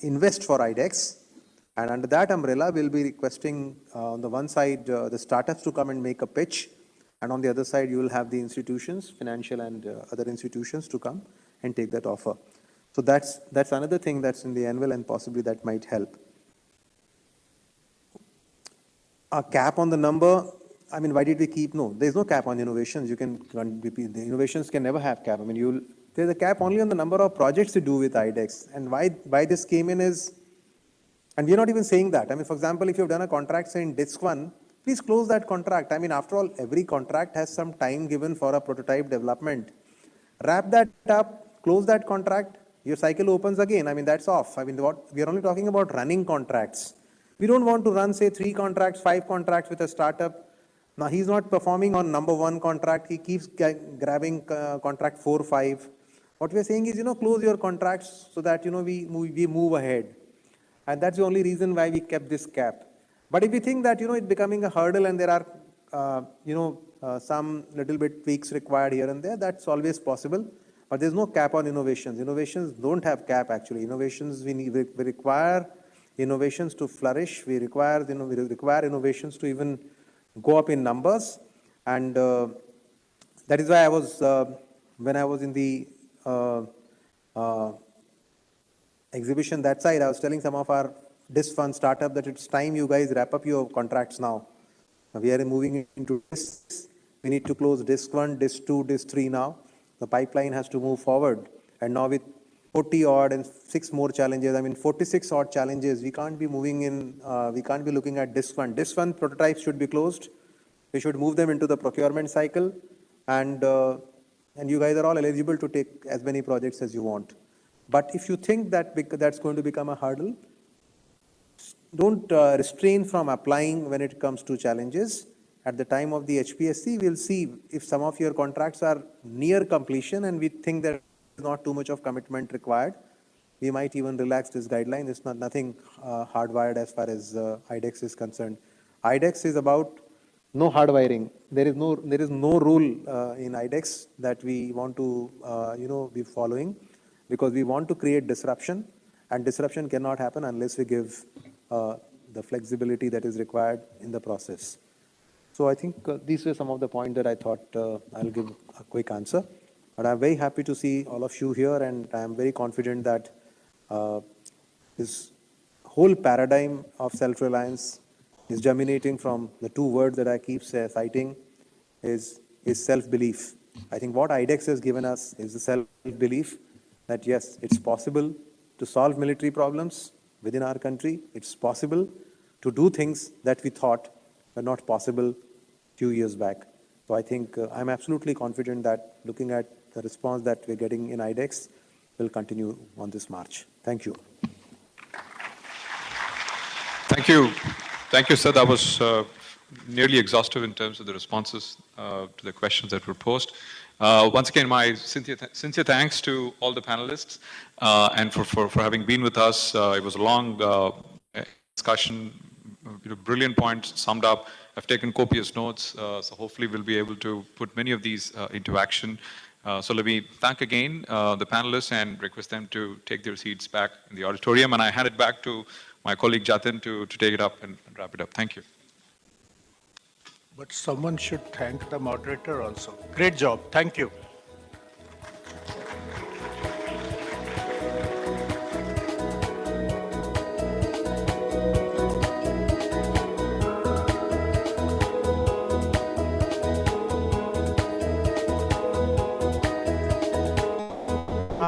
Invest for iDEX. And under that umbrella, we'll be requesting on the one side, the startups to come and make a pitch. And on the other side, you will have the institutions, financial and other institutions to come and take that offer. So that's another thing that's in the anvil, and possibly that might help. A cap on the number, I mean, why did we keep? No, there's no cap on innovations. You can repeat, the innovations can never have cap. I mean, there's a cap only on the number of projects you do with iDEX. And why this came in is, and we're not even saying that. I mean, for example, if you've done a contract, say in Disc 1, please close that contract. I mean, after all, every contract has some time given for a prototype development. Wrap that up, close that contract, your cycle opens again. I mean, that's off. I mean, we are only talking about running contracts. We don't want to run, say, 3 contracts, 5 contracts with a startup. Now, he's not performing on number 1 contract. He keeps grabbing contract 4, 5. What we're saying is, close your contracts so that, we move ahead. And that's the only reason why we kept this cap. But if you think that, it's becoming a hurdle and there are, some little bit tweaks required here and there, that's always possible. But there's no cap on innovations. Innovations don't have cap, actually. Innovations, we require innovations to flourish. We require innovations to even go up in numbers. And that is why I was, when I was in the exhibition that side, I was telling some of our DIS fund startup that it's time you guys wrap up your contracts now. We are moving into DIS. We need to close DIS 1, DIS 2, DIS 3 now. The pipeline has to move forward. And now with 40 odd and 6 more challenges, I mean 46 odd challenges, we can't be moving in, we can't be looking at DIS 1. DIS 1 prototypes should be closed. We should move them into the procurement cycle. And you guys are all eligible to take as many projects as you want. But if you think that that's going to become a hurdle, don't restrain from applying when it comes to challenges. At the time of the HPSC, we'll see if some of your contracts are near completion and we think there's not too much of commitment required. We might even relax this guideline. It's nothing hardwired as far as iDEX is concerned. iDEX is about no hardwiring. There is no rule in iDEX that we want to be following, because we want to create disruption, and disruption cannot happen unless we give the flexibility that is required in the process. So I think these were some of the points that I thought I'll give a quick answer. But I'm very happy to see all of you here, and I'm very confident that this whole paradigm of self-reliance is germinating from the 2 words that I keep citing is self-belief. I think what iDEX has given us is the self-belief that yes, it's possible to solve military problems within our country. It's possible to do things that we thought were not possible a few years back. So I think I'm absolutely confident that looking at the response that we're getting in iDEX will continue on this march. Thank you. Thank you. Thank you, sir. That was nearly exhaustive in terms of the responses to the questions that were posed. Once again, my sincere thanks to all the panelists and for having been with us. It was a long discussion, brilliant points summed up. I've taken copious notes, so hopefully we'll be able to put many of these into action. So let me thank again the panelists and request them to take their seats back in the auditorium. And I hand it back to my colleague Jatin to take it up and wrap it up. Thank you. But someone should thank the moderator also. Great job. Thank you.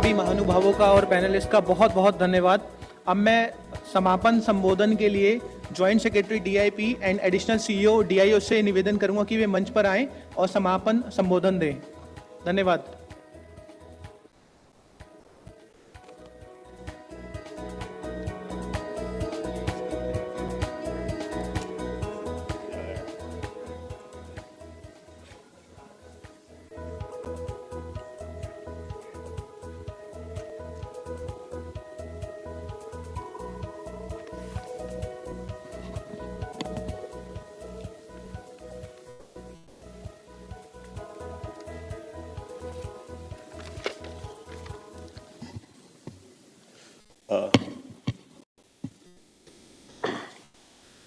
सभी महानुभावों का और panelist का बहुत बहुत धन्यवाद। अब मैं समापन संबोधन के लिए joint secretary DIP and additional CEO DIO से निवेदन करूंगा कि वे मंच पर आएं और समापन संबोधन दें। धन्यवाद।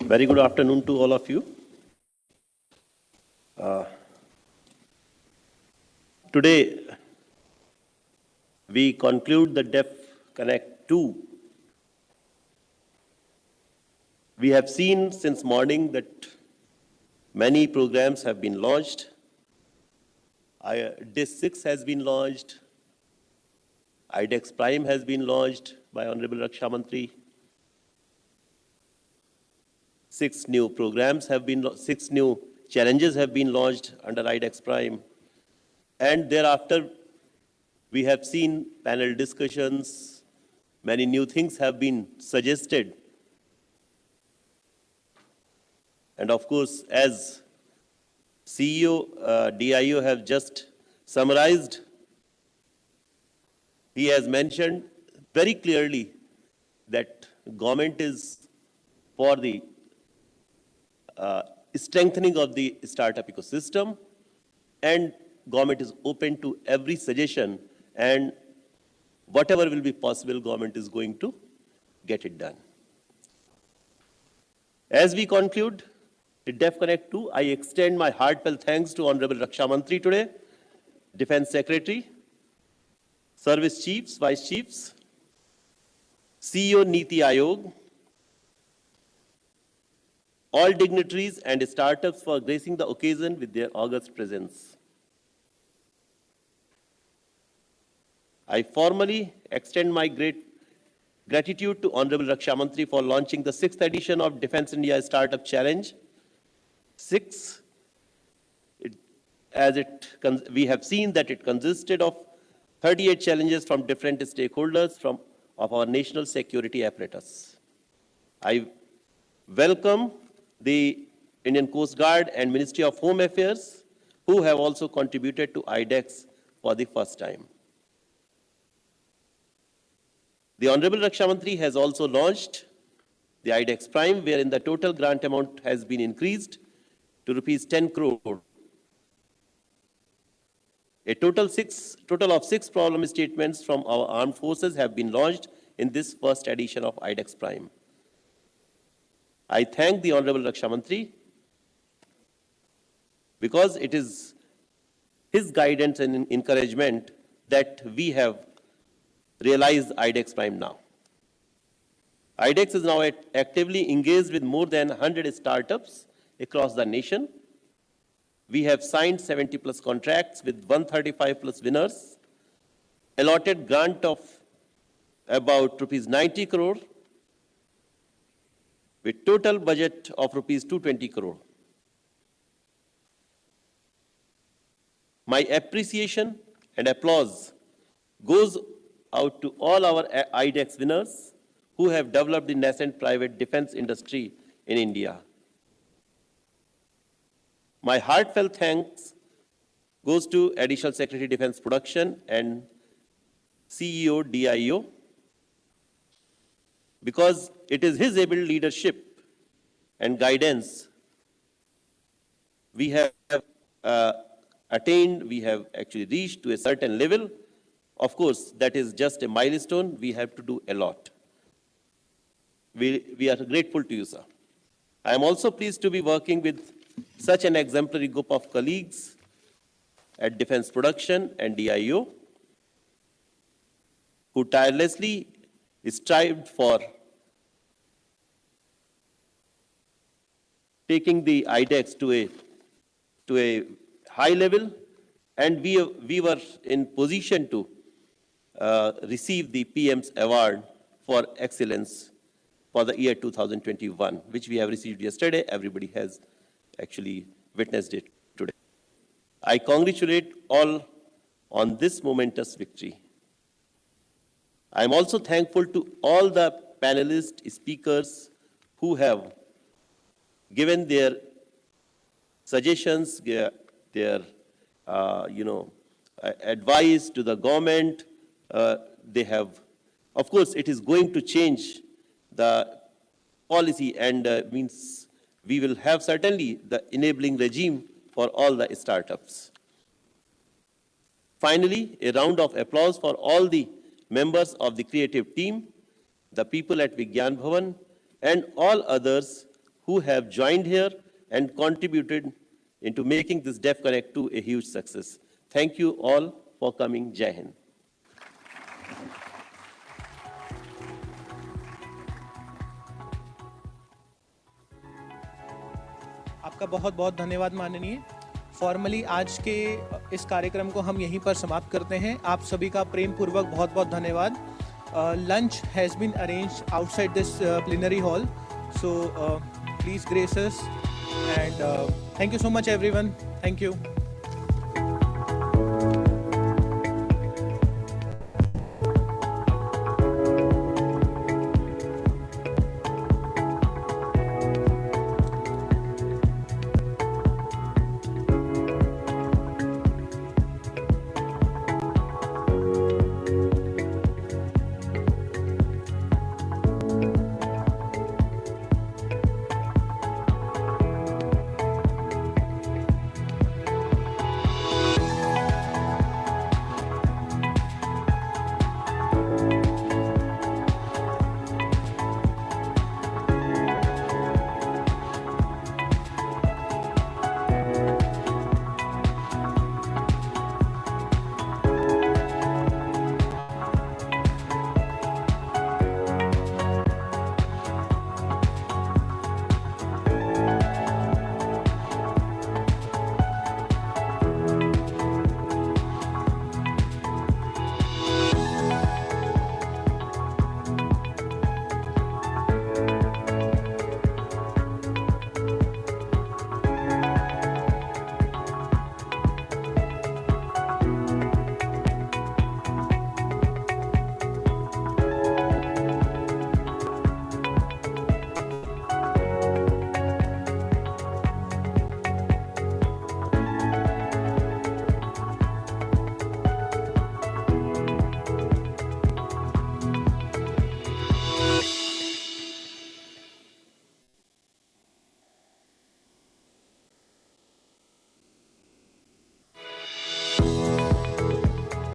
Very good afternoon to all of you. Today, we conclude the DefConnect 2. We have seen since morning that many programs have been launched. DIS-6 has been launched. iDEX-Prime has been launched by Honorable Raksha Mantri. 6 new challenges have been launched under iDEX-Prime. And thereafter, we have seen panel discussions. Many new things have been suggested. And of course, as CEO, DIO have just summarized, he has mentioned very clearly that government is for the strengthening of the startup ecosystem, and government is open to every suggestion, and whatever will be possible, government is going to get it done. As we conclude the DefConnect 2, I extend my heartfelt thanks to Honorable Raksha Mantri today, Defense Secretary, Service Chiefs, Vice Chiefs, CEO Niti Aayog, all dignitaries and startups for gracing the occasion with their august presence. I formally extend my gratitude to Honorable Raksha Mantri for launching the 6th edition of Defense India Startup Challenge. We have seen that it consisted of 38 challenges from different stakeholders of our national security apparatus. I welcome the Indian Coast Guard and Ministry of Home Affairs, who have also contributed to iDEX for the first time. The Honorable Raksha Mantri has also launched the iDEX-Prime, wherein the total grant amount has been increased to rupees 10 crore. A total of 6 problem statements from our armed forces have been launched in this first edition of iDEX-Prime. I thank the Honorable Raksha Mantri because it is his guidance and encouragement that we have realized iDEX-Prime now. iDEX is now actively engaged with more than 100 startups across the nation. We have signed 70 plus contracts with 135 plus winners, allotted grant of about rupees 90 crore, with total budget of rupees 220 crore. My appreciation and applause goes out to all our iDEX winners who have developed the nascent private defense industry in India. My heartfelt thanks goes to Additional Secretary Defense Production and CEO DIO, because it is his able leadership and guidance we have attained, we have actually reached to a certain level. Of course, that is just a milestone. We have to do a lot. We are grateful to you, sir. I am also pleased to be working with such an exemplary group of colleagues at Defense Production and DIO, who tirelessly strived for taking the iDEX to a high level, and we were in position to receive the PM's award for excellence for the year 2021, which we have received yesterday. Everybody has actually witnessed it today. I congratulate all on this momentous victory. I am also thankful to all the panelist speakers who have given their suggestions, their advice to the government. They have, of course, it is going to change the policy, and means we will have certainly the enabling regime for all the startups. Finally, a round of applause for all the members of the creative team, the people at Vigyan Bhavan, and all others who have joined here and contributed into making this DefConnect 2 a huge success. Thank you all for coming. Jai Hind. आपका बहुत बहुत धन्यवाद माननीय। Formally आज के इस कार्यक्रम को हम यहीं पर समाप्त करते हैं। आप सभी का प्रेम पूर्वक बहुत बहुत धन्यवाद। Lunch has been arranged outside this plenary hall, so please grace us, and thank you so much everyone. Thank you.